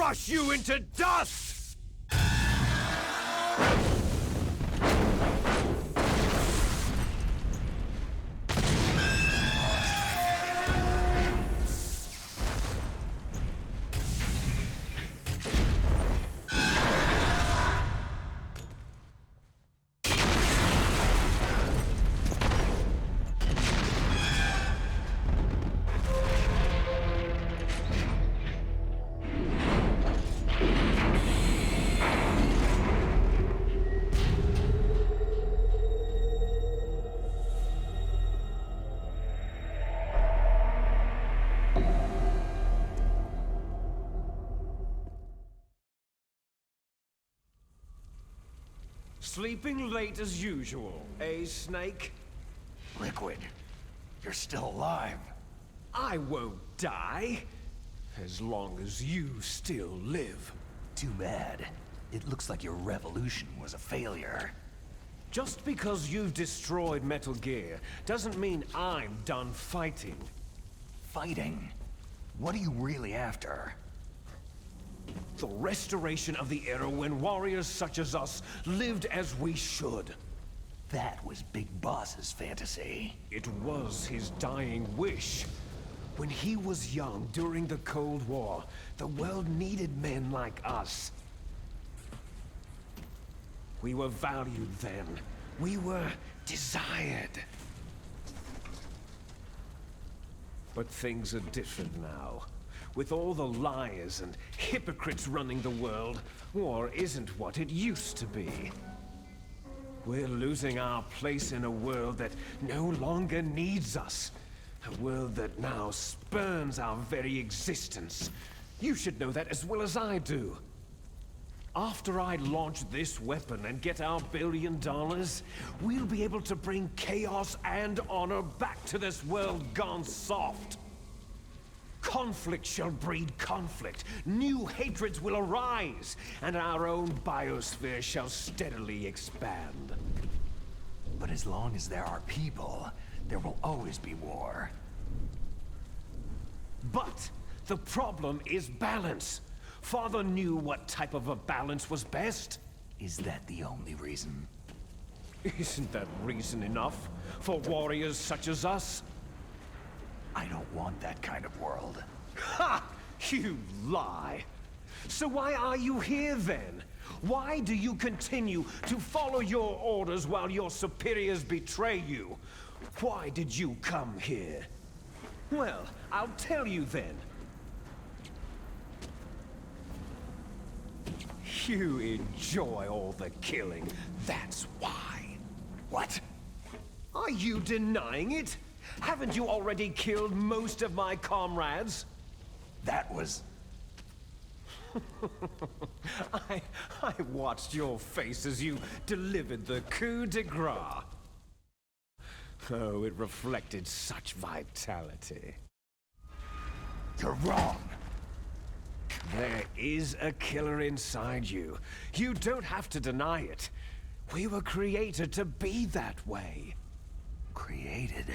crush you into dust! Sleeping late as usual, eh, Snake? Liquid, you're still alive. I won't die, as long as you still live. Too bad. It looks like your revolution was a failure. Just because you've destroyed Metal Gear doesn't mean I'm done fighting. Fighting? What are you really after? The restoration of the era when warriors such as us lived as we should. That was Big Boss's fantasy. It was his dying wish. When he was young during the Cold War, the world needed men like us. We were valued then. We were desired. But things are different now. With all the liars and hypocrites running the world, war isn't what it used to be. We're losing our place in a world that no longer needs us. A world that now spurns our very existence. You should know that as well as I do. After I launch this weapon and get our $1 billion, we'll be able to bring chaos and honor back to this world gone soft. Conflict shall breed conflict. New hatreds will arise, and our own biosphere shall steadily expand. But as long as there are people, there will always be war. But the problem is balance. Father knew what type of a balance was best. Is that the only reason? Isn't that reason enough for warriors such as us? I don't want that kind of world. Ha! You lie! So why are you here then? Why do you continue to follow your orders while your superiors betray you? Why did you come here? Well, I'll tell you then. You enjoy all the killing, that's why. What? Are you denying it? Haven't you already killed most of my comrades? That was... I watched your face as you delivered the coup de grace. Oh, it reflected such vitality. You're wrong. There is a killer inside you. You don't have to deny it. We were created to be that way. Created?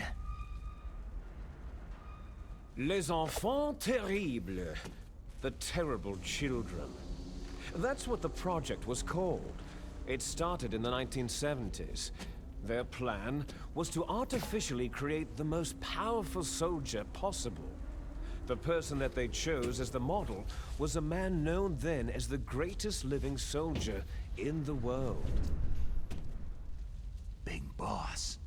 Les enfants terribles. The terrible children. That's what the project was called. It started in the 1970s. Their plan was to artificially create the most powerful soldier possible. The person that they chose as the model was a man known then as the greatest living soldier in the world. Big Boss.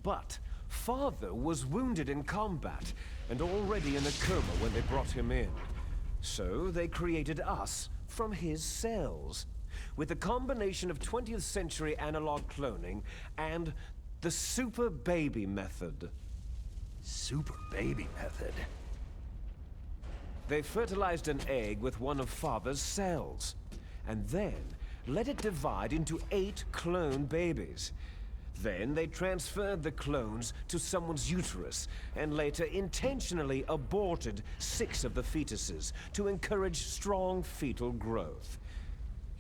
But Father was wounded in combat and already in a coma when they brought him in. So they created us from his cells, with a combination of 20th century analog cloning and the super baby method. Super baby method? They fertilized an egg with one of Father's cells, and then let it divide into 8 clone babies. Then they transferred the clones to someone's uterus, and later intentionally aborted 6 of the fetuses to encourage strong fetal growth.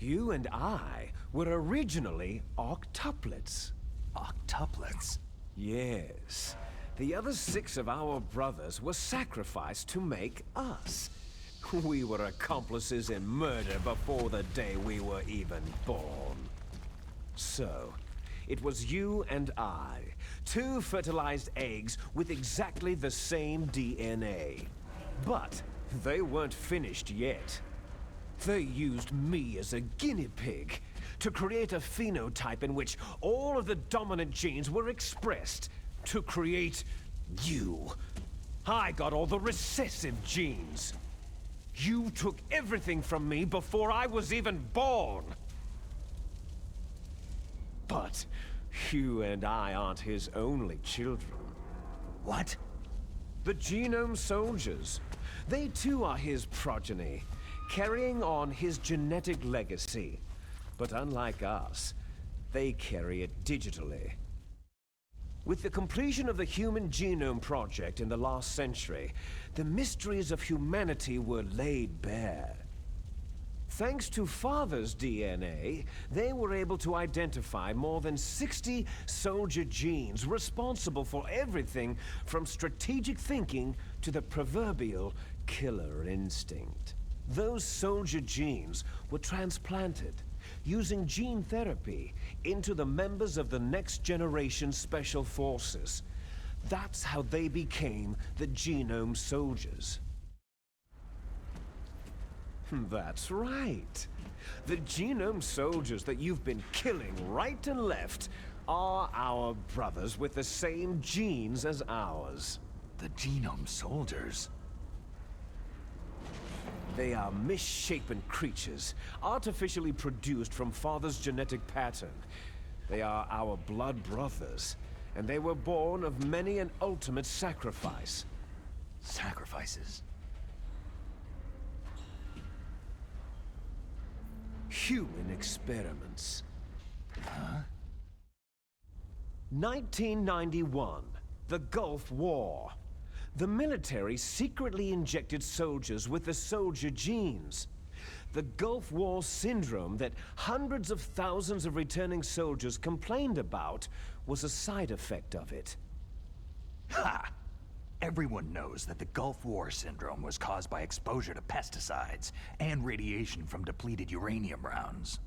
You and I were originally octuplets. Octuplets? Yes. The other 6 of our brothers were sacrificed to make us. We were accomplices in murder before the day we were even born. So, it was you and I, two fertilized eggs with exactly the same DNA. But they weren't finished yet. They used me as a guinea pig to create a phenotype in which all of the dominant genes were expressed to create you. I got all the recessive genes. You took everything from me before I was even born. But you and I aren't his only children. What? The Genome Soldiers. They too are his progeny, carrying on his genetic legacy. But unlike us, they carry it digitally. With the completion of the Human Genome Project in the last century, the mysteries of humanity were laid bare. Thanks to Father's DNA, they were able to identify more than 60 soldier genes responsible for everything from strategic thinking to the proverbial killer instinct. Those soldier genes were transplanted using gene therapy into the members of the next generation special forces. That's how they became the Genome Soldiers. That's right. The Genome Soldiers that you've been killing right and left are our brothers with the same genes as ours. The Genome Soldiers? They are misshapen creatures, artificially produced from Father's genetic pattern. They are our blood brothers, and they were born of many an ultimate sacrifice. Sacrifices? Human experiments. Huh? 1991, the Gulf War. The military secretly injected soldiers with the soldier genes. The Gulf War syndrome that hundreds of thousands of returning soldiers complained about was a side effect of it. Ha! Everyone knows that the Gulf War syndrome was caused by exposure to pesticides and radiation from depleted uranium rounds.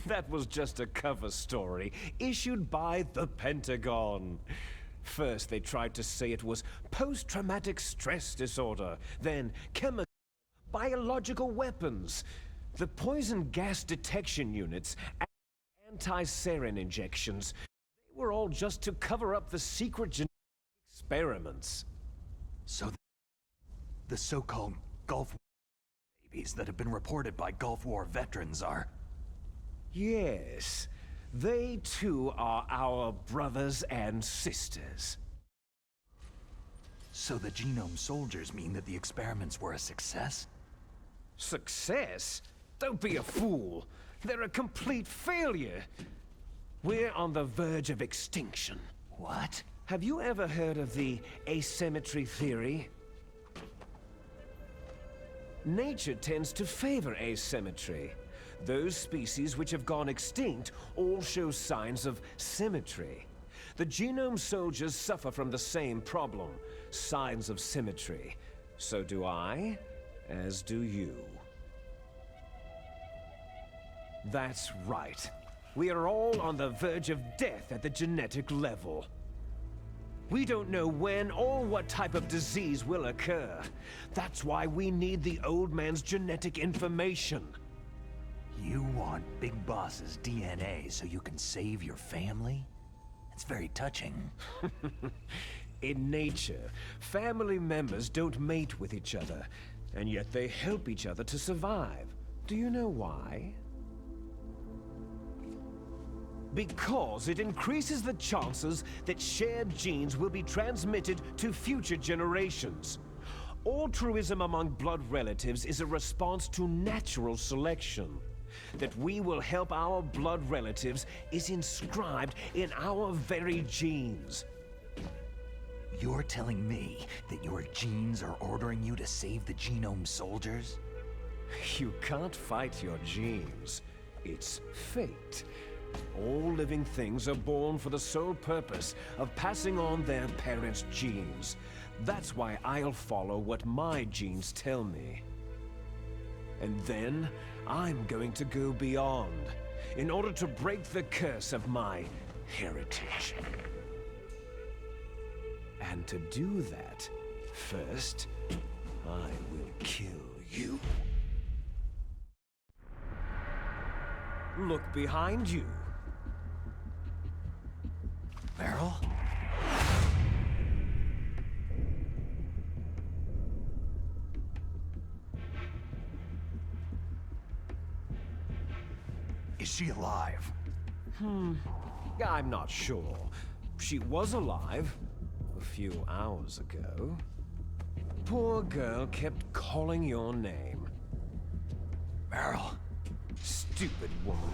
That was just a cover story issued by the Pentagon. First, they tried to say it was post-traumatic stress disorder, then chemical, biological weapons. The poison gas detection units and anti-sarin injections, they were all just to cover up the secret genetic experiments. So the so-called Gulf War babies that have been reported by Gulf War veterans are... Yes. They too are our brothers and sisters. So the Genome Soldiers mean that the experiments were a success? Success? Don't be a fool. They're a complete failure. We're on the verge of extinction. What? Have you ever heard of the asymmetry theory? Nature tends to favor asymmetry. Those species which have gone extinct all show signs of symmetry. The Genome Soldiers suffer from the same problem, signs of symmetry. So do I, as do you. That's right. We are all on the verge of death at the genetic level. We don't know when or what type of disease will occur. That's why we need the old man's genetic information. You want Big Boss's DNA so you can save your family? It's very touching. In nature, family members don't mate with each other, and yet they help each other to survive. Do you know why? Because it increases the chances that shared genes will be transmitted to future generations. Altruism among blood relatives is a response to natural selection. That we will help our blood relatives is inscribed in our very genes. You're telling me that your genes are ordering you to save the Genome Soldiers? You can't fight your genes. It's fate. All living things are born for the sole purpose of passing on their parents' genes. That's why I'll follow what my genes tell me. And then, I'm going to go beyond, in order to break the curse of my heritage. And to do that, first, I will kill you. Look behind you. Meryl? Is she alive? I'm not sure. She was alive a few hours ago. Poor girl kept calling your name. Meryl. Stupid woman.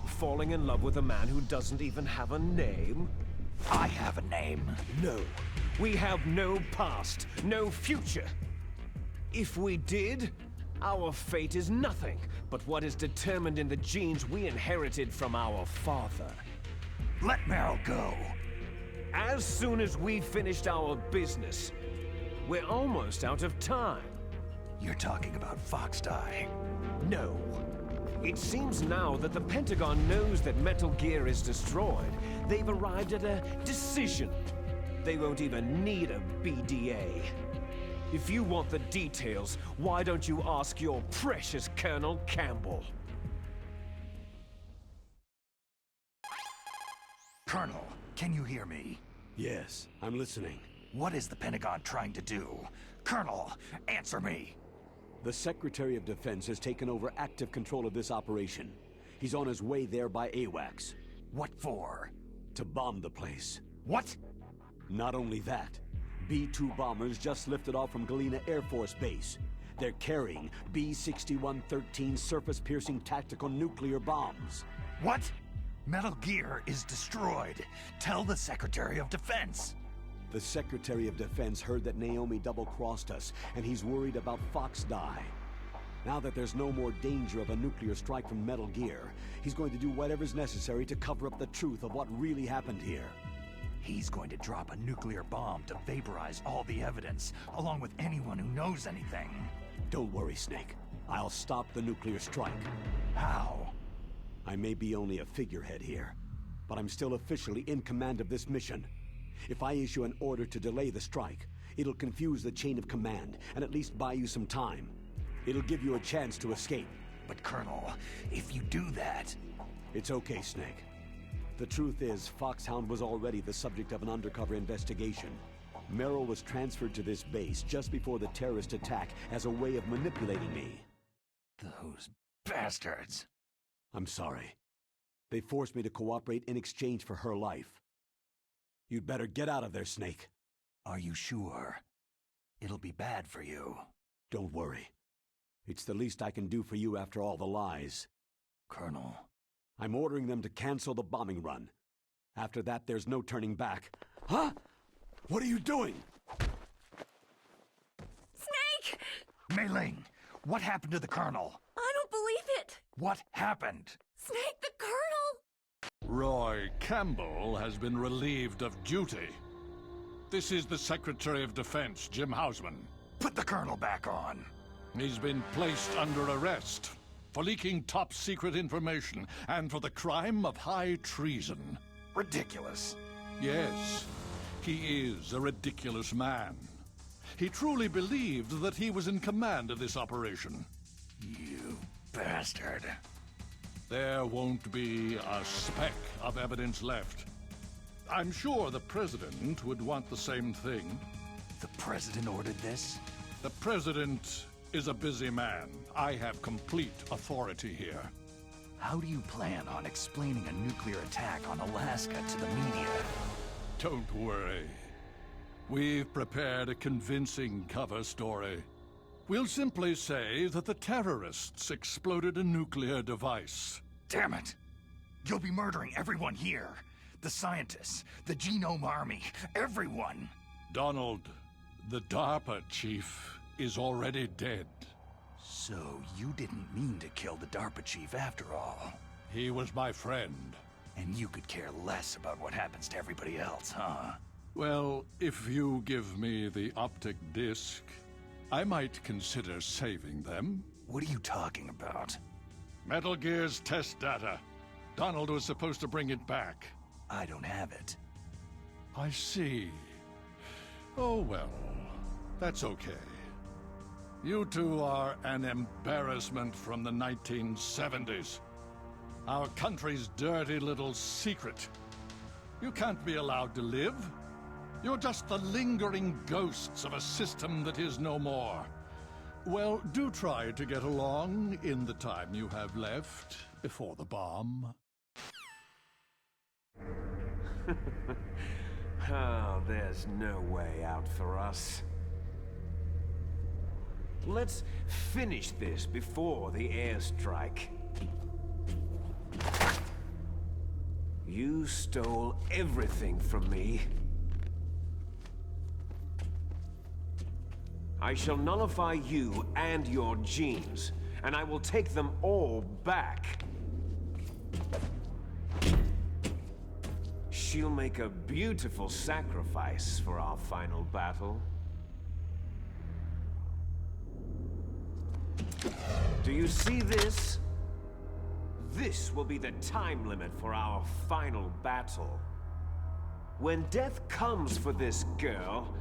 Falling in love with a man who doesn't even have a name? I have a name. No. We have no past, no future. If we did, our fate is nothing but what is determined in the genes we inherited from our father. Let Meryl go. As soon as we finished our business, we're almost out of time. You're talking about Foxdie. No. It seems now that the Pentagon knows that Metal Gear is destroyed. They've arrived at a decision. They won't even need a BDA. If you want the details, why don't you ask your precious Colonel Campbell? Colonel, can you hear me? Yes, I'm listening. What is the Pentagon trying to do? Colonel, answer me! The Secretary of Defense has taken over active control of this operation. He's on his way there by AWACS. What for? To bomb the place. What? Not only that, B-2 bombers just lifted off from Galena Air Force Base. They're carrying B-6113 surface-piercing tactical nuclear bombs. What? Metal Gear is destroyed. Tell the Secretary of Defense. The Secretary of Defense heard that Naomi double-crossed us, and he's worried about Foxdie. Now that there's no more danger of a nuclear strike from Metal Gear, he's going to do whatever's necessary to cover up the truth of what really happened here. He's going to drop a nuclear bomb to vaporize all the evidence, along with anyone who knows anything. Don't worry, Snake. I'll stop the nuclear strike. How? I may be only a figurehead here, but I'm still officially in command of this mission. If I issue an order to delay the strike, it'll confuse the chain of command and at least buy you some time. It'll give you a chance to escape. But Colonel, if you do that... It's okay, Snake. The truth is, Foxhound was already the subject of an undercover investigation. Merrill was transferred to this base just before the terrorist attack as a way of manipulating me. Those bastards. I'm sorry. They forced me to cooperate in exchange for her life. You'd better get out of there, Snake. Are you sure? It'll be bad for you. Don't worry. It's the least I can do for you after all the lies. Colonel. I'm ordering them to cancel the bombing run. After that, there's no turning back. Huh? What are you doing? Snake! Mei Ling, what happened to the Colonel? I don't believe it! What happened? Snake, the Colonel! Roy Campbell has been relieved of duty. This is the Secretary of Defense, Jim Hausman. Put the Colonel back on. He's been placed under arrest for leaking top-secret information and for the crime of high treason. Ridiculous. Yes, he is a ridiculous man. He truly believed that he was in command of this operation. You bastard. There won't be a speck of evidence left. I'm sure the President would want the same thing. The President ordered this? The President is a busy man. I have complete authority here. How do you plan on explaining a nuclear attack on Alaska to the media? Don't worry. We've prepared a convincing cover story. We'll simply say that the terrorists exploded a nuclear device. Damn it! You'll be murdering everyone here. The scientists, the Genome Army, everyone. Donald, the DARPA chief is already dead. So you didn't mean to kill the DARPA chief after all. He was my friend. And you could care less about what happens to everybody else, huh? Well, if you give me the optic disc, I might consider saving them. What are you talking about? Metal Gear's test data. Donald was supposed to bring it back. I don't have it. I see. Oh well, that's okay. You two are an embarrassment from the 1970s. Our country's dirty little secret. You can't be allowed to live. You're just the lingering ghosts of a system that is no more. Well, do try to get along in the time you have left before the bomb. Oh, there's no way out for us. Let's finish this before the airstrike. You stole everything from me. I shall nullify you and your genes, and I will take them all back. She'll make a beautiful sacrifice for our final battle. Do you see this? This will be the time limit for our final battle. When death comes for this girl,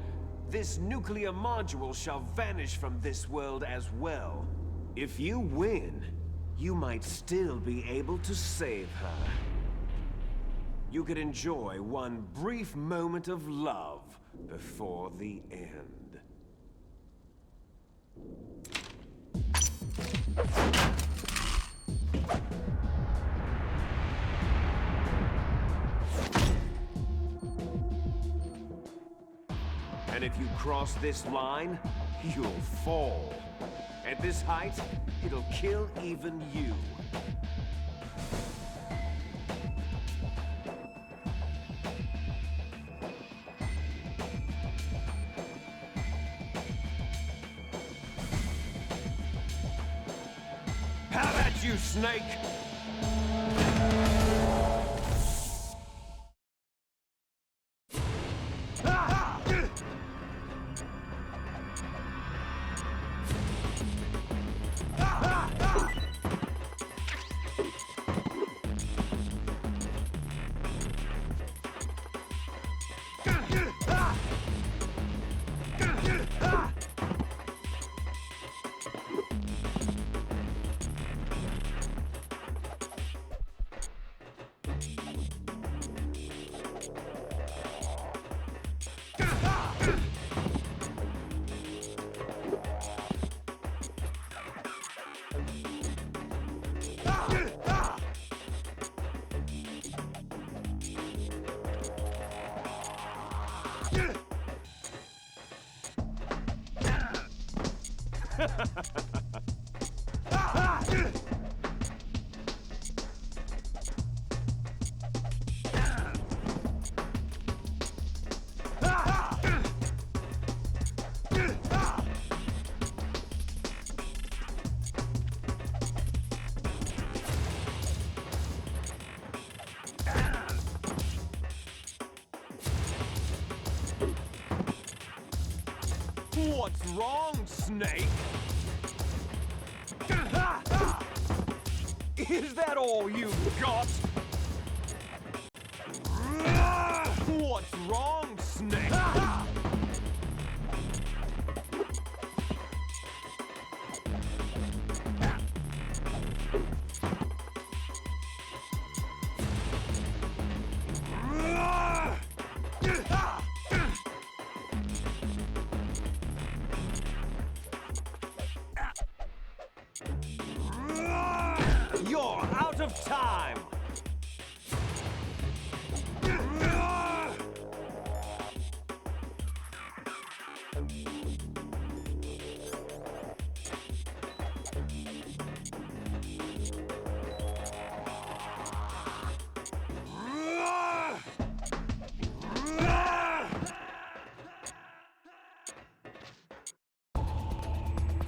this nuclear module shall vanish from this world as well. If you win, you might still be able to save her. You could enjoy one brief moment of love before the end. And if you cross this line, you'll fall. At this height, it'll kill even you. How about you, Snake? What's wrong, Snake? Is that all you've got? What's wrong, Snake? You're out of time!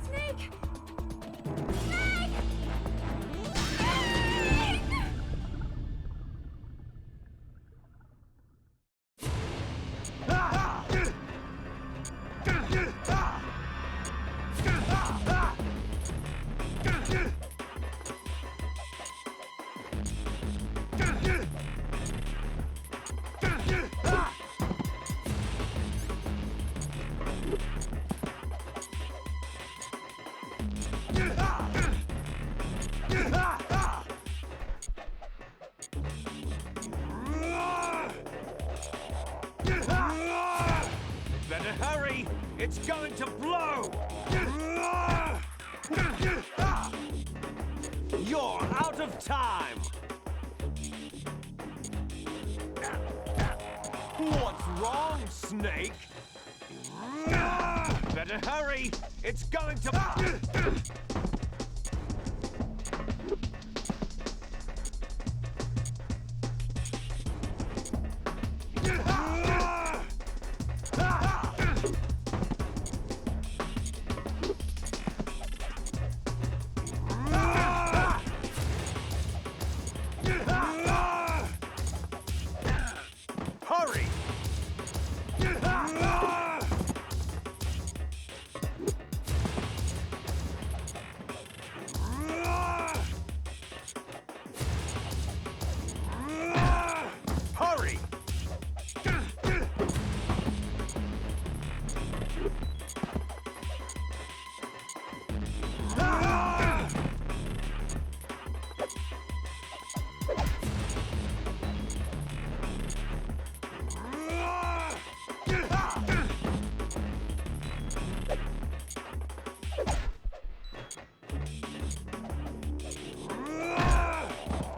Snake! Snake! of time! What's wrong, Snake? Better hurry! It's going to... Hurry! Hurry!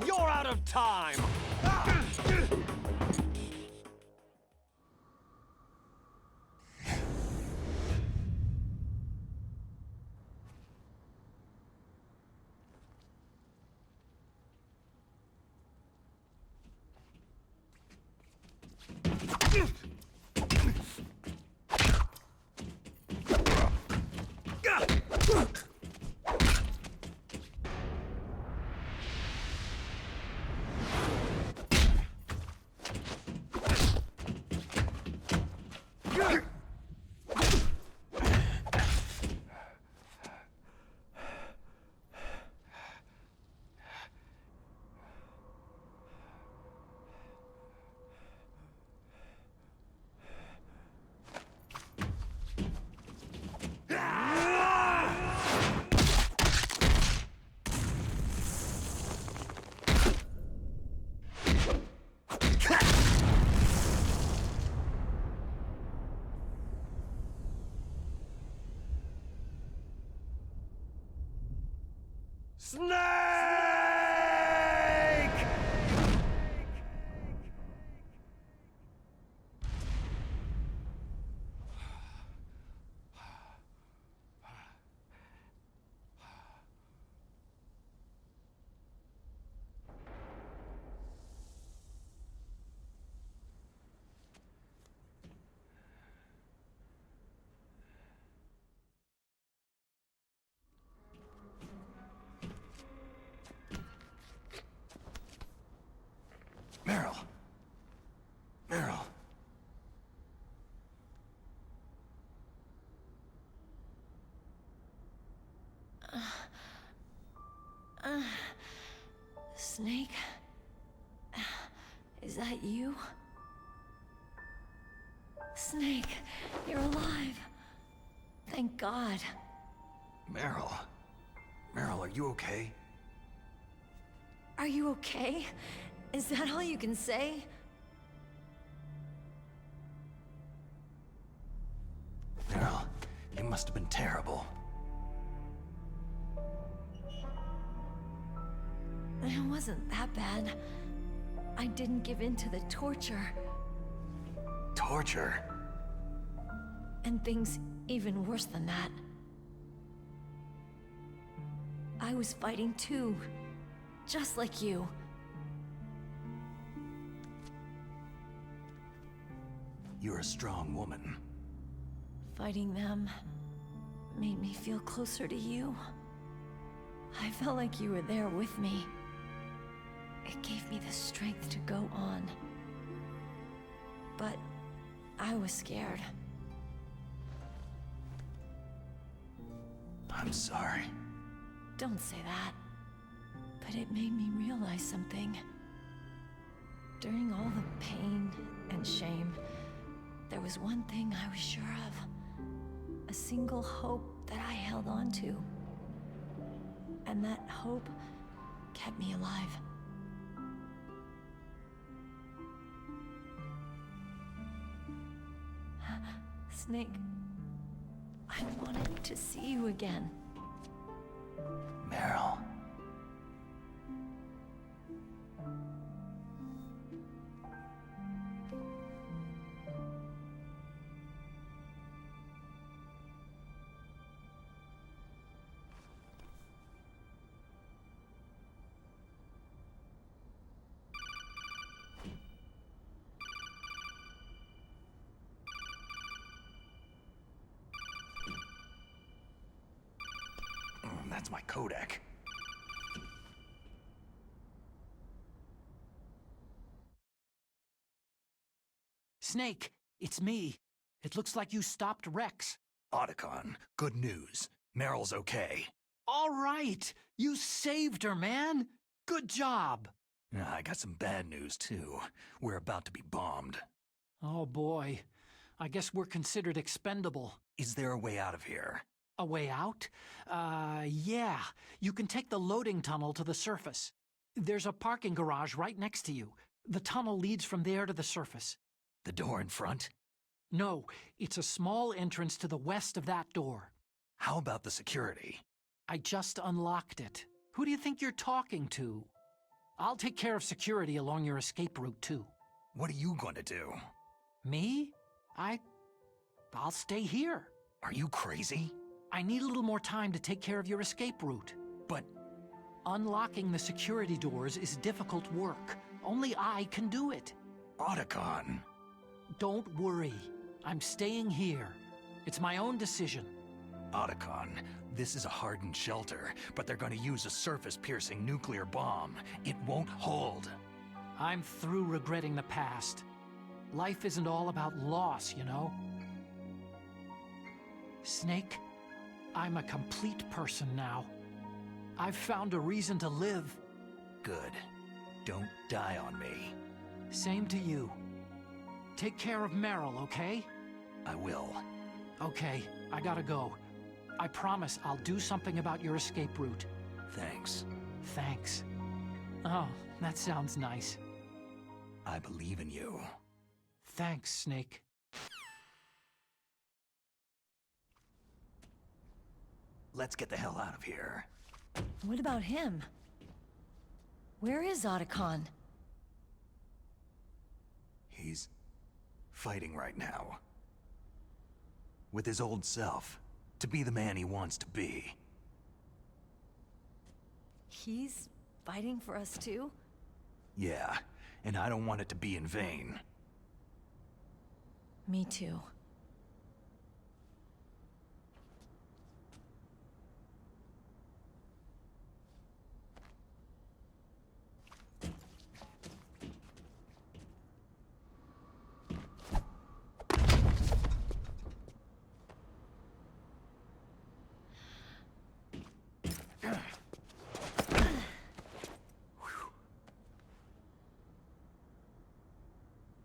You're out of time! Snake! Meryl. Meryl. Snake? Is that you? Snake, you're alive. Thank God. Meryl. Meryl, are you okay? Are you okay? Is that all you can say? Meryl, you must have been terrible. It wasn't that bad. I didn't give in to the torture. Torture? And things even worse than that. I was fighting too. Just like you. You're a strong woman. Fighting them made me feel closer to you. I felt like you were there with me. It gave me the strength to go on. But I was scared. I'm sorry. Don't say that. But it made me realize something. During all the pain and shame, there was one thing I was sure of. A single hope that I held on to. And that hope kept me alive. Snake, I wanted to see you again. Meryl. That's my codec. Snake, it's me. It looks like you stopped Rex. Otacon, good news. Meryl's okay. All right! You saved her, man! Good job! I got some bad news, too. We're about to be bombed. Oh boy. I guess we're considered expendable. Is there a way out of here? A way out? Yeah. You can take the loading tunnel to the surface. There's a parking garage right next to you. The tunnel leads from there to the surface. The door in front? No, it's a small entrance to the west of that door. How about the security? I just unlocked it. Who do you think you're talking to? I'll take care of security along your escape route, too. What are you going to do? Me? I'll stay here. Are you crazy? I need a little more time to take care of your escape route. But unlocking the security doors is difficult work. Only I can do it. Otacon. Don't worry. I'm staying here. It's my own decision. Otacon, this is a hardened shelter, but they're going to use a surface-piercing nuclear bomb. It won't hold. I'm through regretting the past. Life isn't all about loss, you know? Snake, I'm a complete person now. I've found a reason to live. Good. Don't die on me. Same to you. Take care of Meryl, okay? I will. Okay, I gotta go. I promise I'll do something about your escape route. Thanks. Thanks. Oh, that sounds nice. I believe in you. Thanks, Snake. Let's get the hell out of here. What about him? Where is Otacon? He's fighting right now. With his old self. To be the man he wants to be. He's fighting for us too? Yeah, and I don't want it to be in vain. Me too.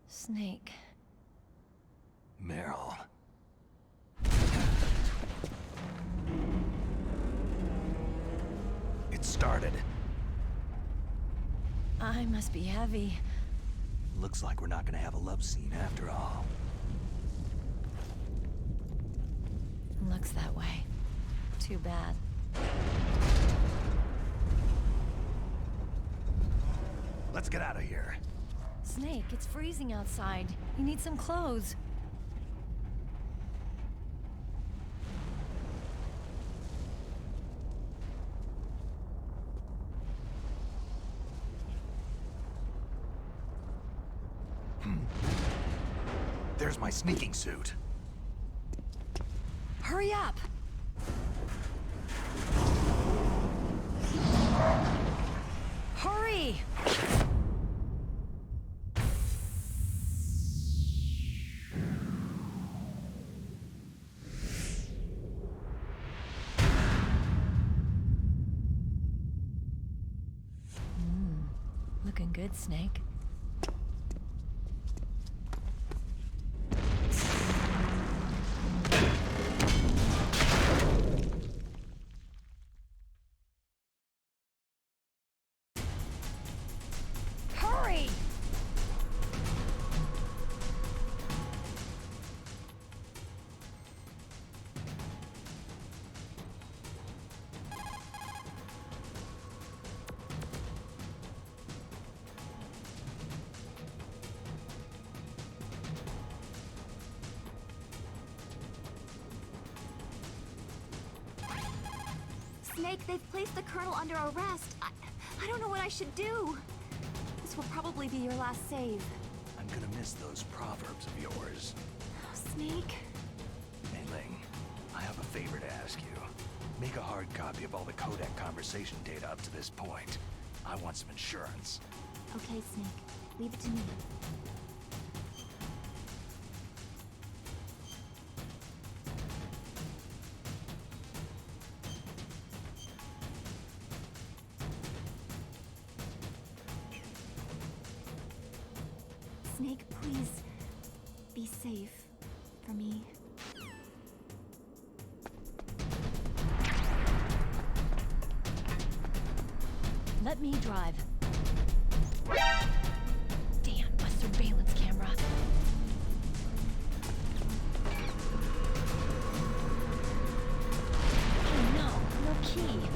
Snake. Meryl. It started. I must be heavy. Looks like we're not gonna have a love scene after all. Looks that way. Too bad. Let's get out of here. Snake, it's freezing outside. You need some clothes. There's my sneaking suit. Hurry up! Hurry! Looking good, Snake. Hurry! Snake, they've placed the Colonel under arrest. I don't know what I should do. This will probably be your last save. I'm gonna miss those proverbs of yours. Oh, Snake. Hey, Ling, I have a favor to ask you. Make a hard copy of all the codec conversation data up to this point. I want some insurance. Okay, Snake. Leave it to me. Snake, please. Be safe. For me. Let me drive. Damn, a surveillance camera. Oh no, no key.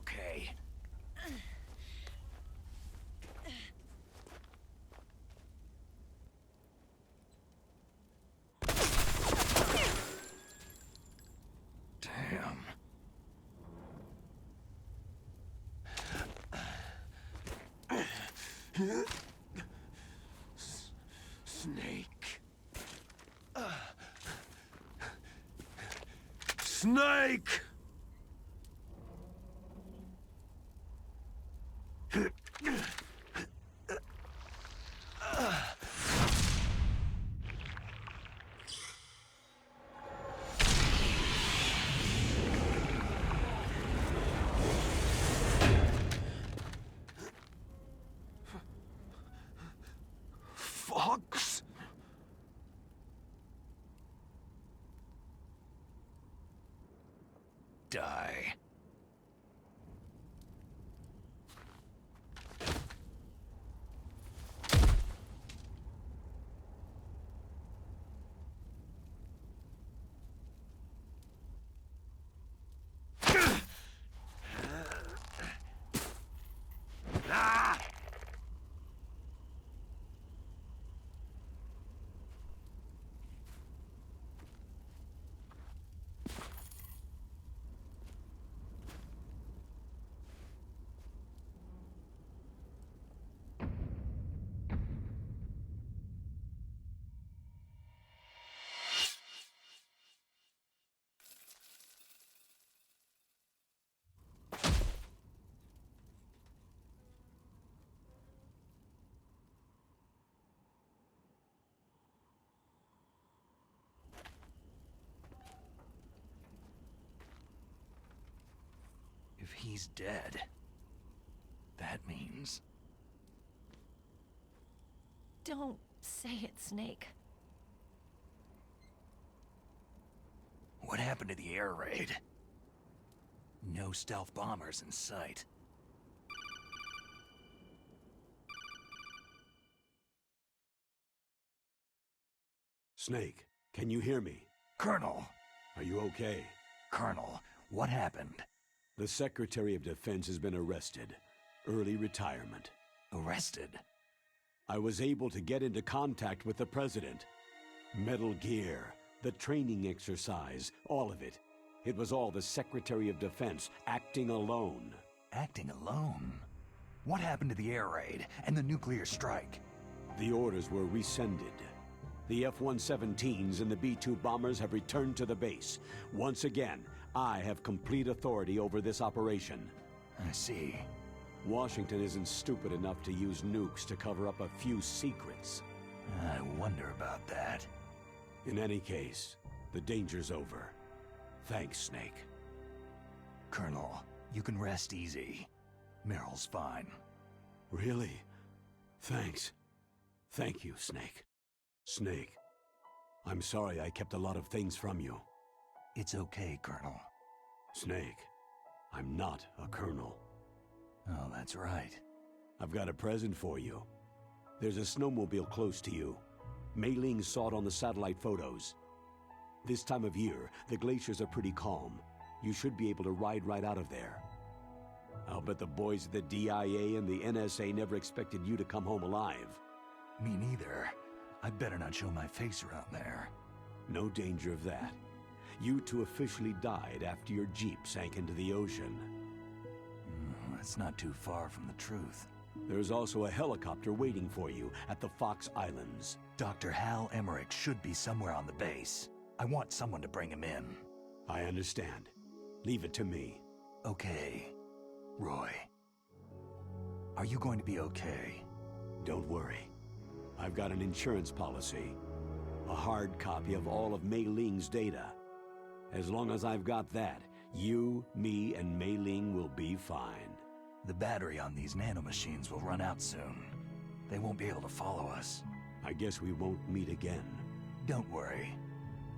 okay. Damn. Snake. Snake! Fox? Die. If he's dead, that means... Don't say it, Snake. What happened to the air raid? No stealth bombers in sight. Snake, can you hear me? Colonel! Are you okay? Colonel, what happened? The Secretary of Defense has been arrested. Early retirement. Arrested? I was able to get into contact with the President. Metal Gear, the training exercise, all of it. It was all the Secretary of Defense acting alone. Acting alone? What happened to the air raid and the nuclear strike? The orders were rescinded. The F-117s and the B-2 bombers have returned to the base. Once again, I have complete authority over this operation. I see. Washington isn't stupid enough to use nukes to cover up a few secrets. I wonder about that. In any case, the danger's over. Thanks, Snake. Colonel, you can rest easy. Meryl's fine. Really? Thanks. Thank you, Snake. Snake, I'm sorry I kept a lot of things from you. It's okay, Colonel. Snake, I'm not a colonel. Oh, that's right. I've got a present for you. There's a snowmobile close to you. Mei Ling saw it on the satellite photos. This time of year, the glaciers are pretty calm. You should be able to ride right out of there. I'll bet the boys at the DIA and the NSA never expected you to come home alive. Me neither. I'd better not show my face around there. No danger of that. You two officially died after your Jeep sank into the ocean. That's not too far from the truth. There's also a helicopter waiting for you at the Fox Islands. Dr. Hal Emmerich should be somewhere on the base. I want someone to bring him in. I understand. Leave it to me. Okay. Roy. Are you going to be okay? Don't worry. I've got an insurance policy. A hard copy of all of Mei Ling's data. As long as I've got that, you, me, and Mei Ling will be fine. The battery on these nanomachines will run out soon. They won't be able to follow us. I guess we won't meet again. Don't worry.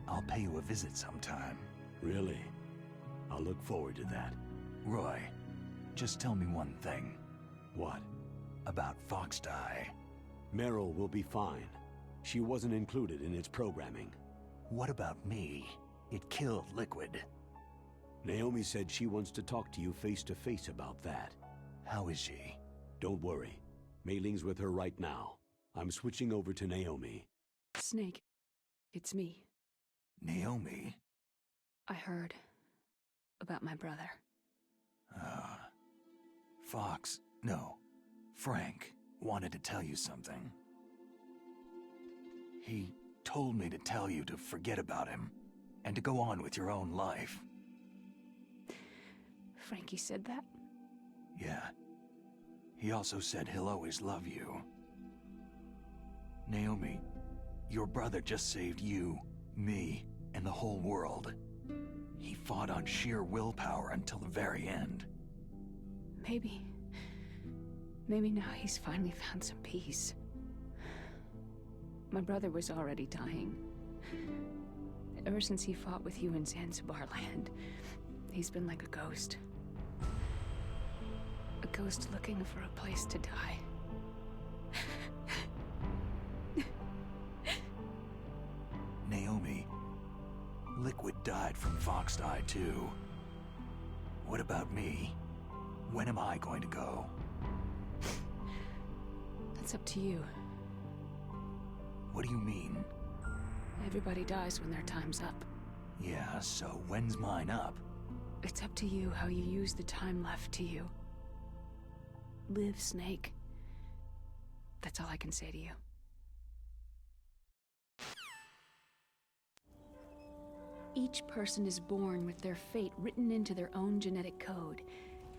I'll pay you a visit sometime. Really? I'll look forward to that. Roy, just tell me one thing. What? About Fox Die. Meryl will be fine. She wasn't included in its programming. What about me? It killed Liquid. Naomi said she wants to talk to you face to face about that. How is she? Don't worry. Mei Ling's with her right now. I'm switching over to Naomi. Snake, it's me. Naomi? I heard about my brother. Fox, no, Frank wanted to tell you something. He told me to tell you to forget about him and to go on with your own life. Frankie said that? Yeah. He also said he'll always love you. Naomi, your brother just saved you, me, and the whole world. He fought on sheer willpower until the very end. Maybe now he's finally found some peace. My brother was already dying. Ever since he fought with you in Zanzibar land, he's been like a ghost. A ghost looking for a place to die. Naomi, Liquid died from Fox Eye too. What about me? When am I going to go? That's up to you. What do you mean? Everybody dies when their time's up. Yeah, so when's mine up? It's up to you how you use the time left to you. Live, Snake. That's all I can say to you. Each person is born with their fate written into their own genetic code,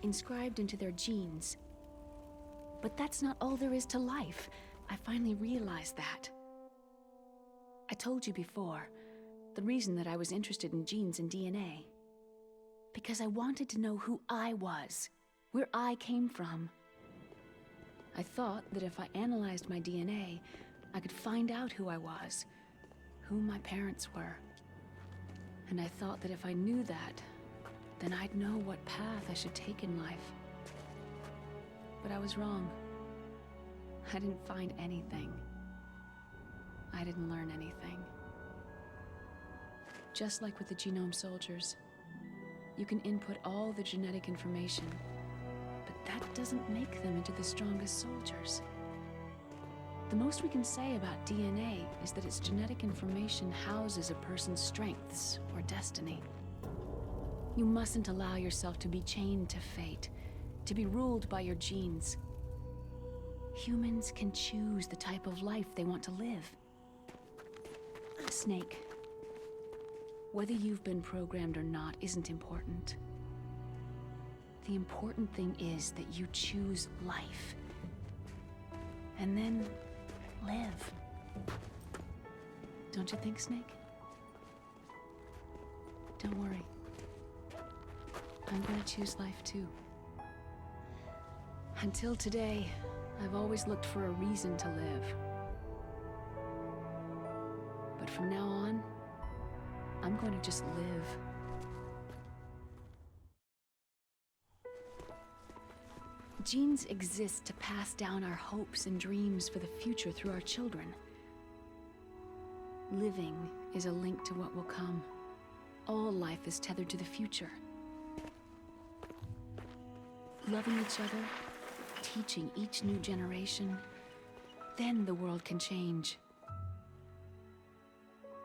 inscribed into their genes. But that's not all there is to life. I finally realized that. I told you before, the reason that I was interested in genes and DNA. Because I wanted to know who I was, where I came from. I thought that if I analyzed my DNA, I could find out who I was, who my parents were. And I thought that if I knew that, then I'd know what path I should take in life. But I was wrong. I didn't find anything. I didn't learn anything. Just like with the genome soldiers, you can input all the genetic information, but that doesn't make them into the strongest soldiers. The most we can say about DNA is that its genetic information houses a person's strengths or destiny. You mustn't allow yourself to be chained to fate, to be ruled by your genes. Humans can choose the type of life they want to live. Snake, whether you've been programmed or not isn't important. The important thing is that you choose life. And then live. Don't you think, Snake? Don't worry. I'm gonna choose life too. Until today, I've always looked for a reason to live. But from now on, I'm going to just live. Genes exist to pass down our hopes and dreams for the future through our children. Living is a link to what will come. All life is tethered to the future. Loving each other, teaching each new generation, then the world can change.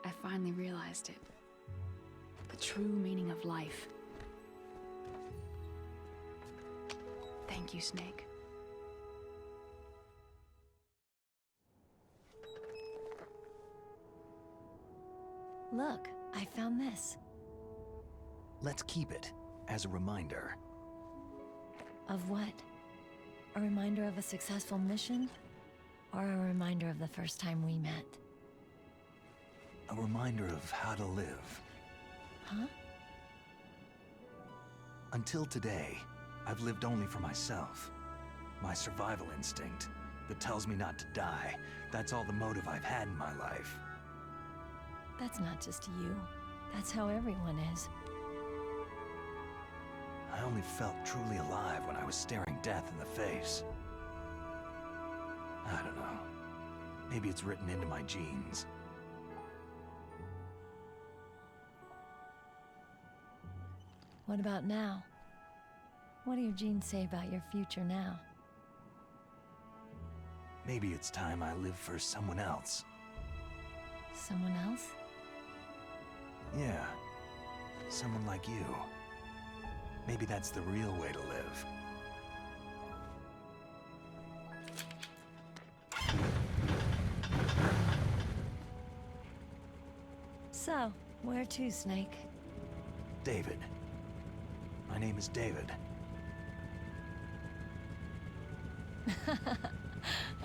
I finally realized it. The true meaning of life. Thank you, Snake. Look, I found this. Let's keep it as a reminder. Of what? A reminder of a successful mission? Or a reminder of the first time we met? A reminder of how to live. Huh? Until today, I've lived only for myself. My survival instinct that tells me not to die. That's all the motive I've had in my life. That's not just you. That's how everyone is. I only felt truly alive when I was staring death in the face. I don't know. Maybe it's written into my genes. What about now? What do your genes say about your future now? Maybe it's time I live for someone else. Someone else? Yeah. Someone like you. Maybe that's the real way to live. So, where to, Snake? David. My name is David.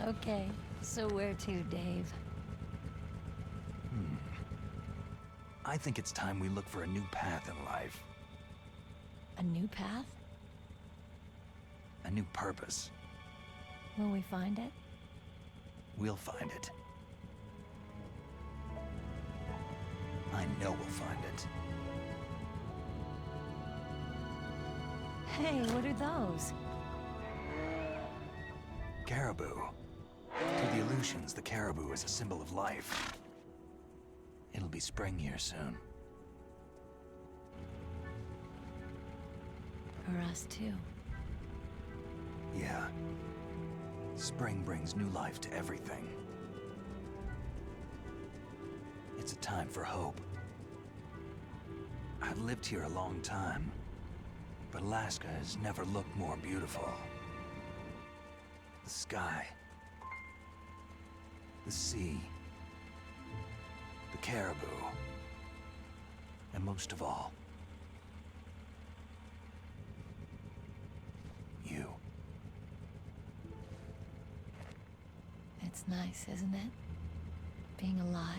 Okay, so where to, Dave? I think it's time we look for a new path in life. A new path? A new purpose. Will we find it? We'll find it. I know we'll find it. Hey, what are those? Caribou. To the Aleutians, the caribou is a symbol of life. It'll be spring here soon. For us, too. Yeah. Spring brings new life to everything. It's a time for hope. I've lived here a long time, but Alaska has never looked more beautiful. The sky, the sea, the caribou, and most of all, you. It's nice, isn't it? Being alive.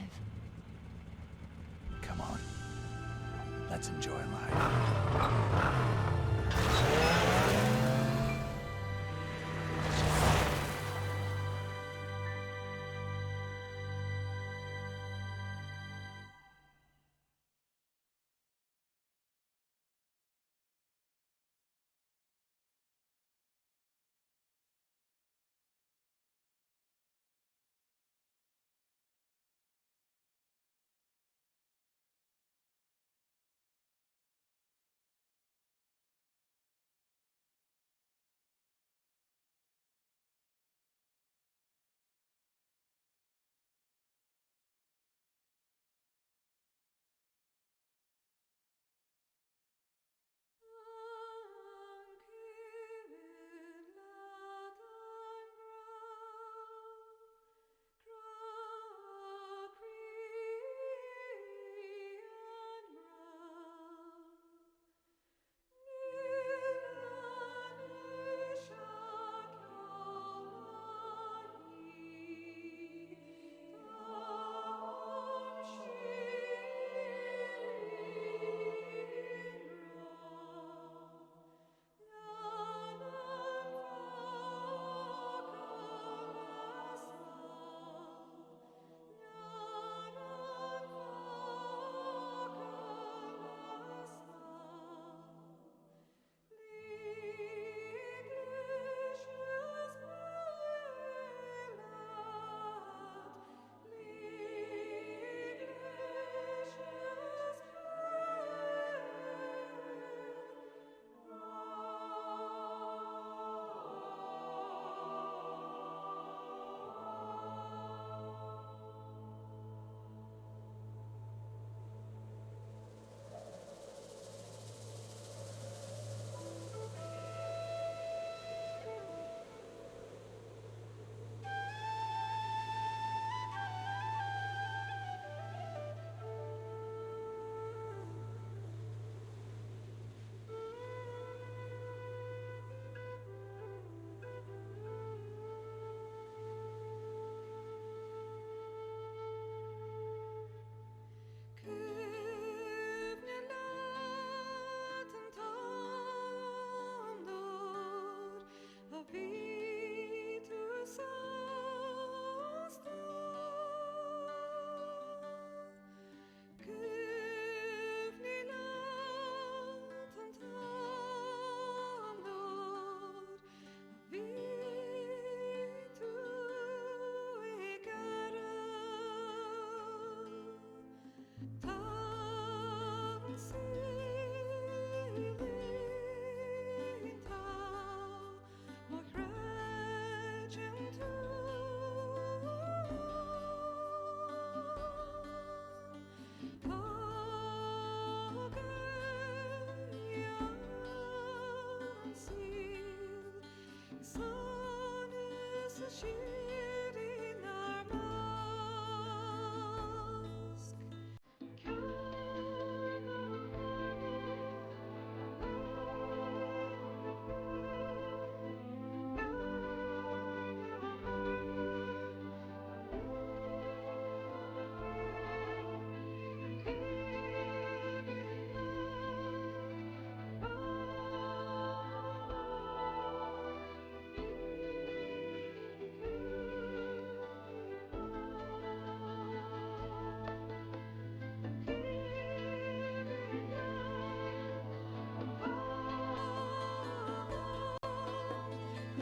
Come on, let's enjoy life. shielding our mask.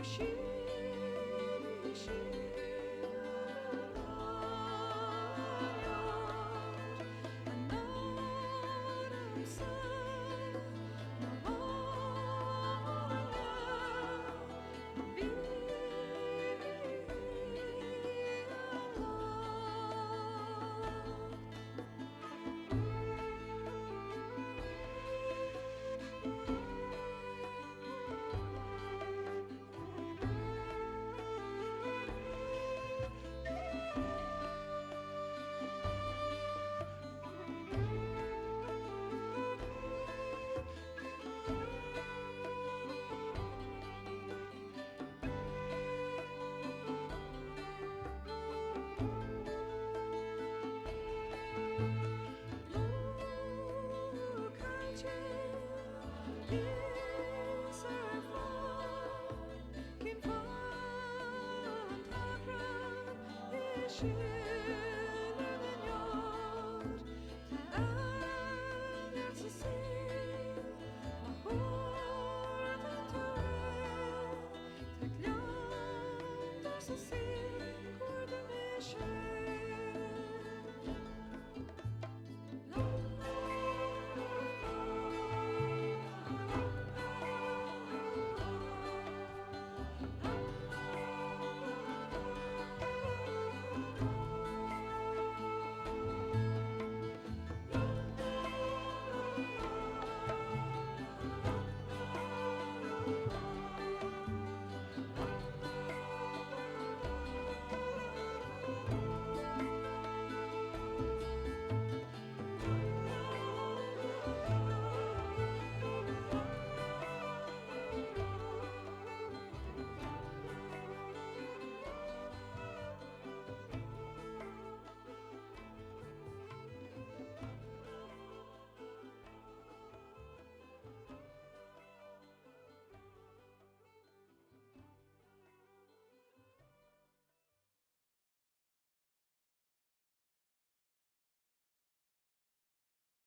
She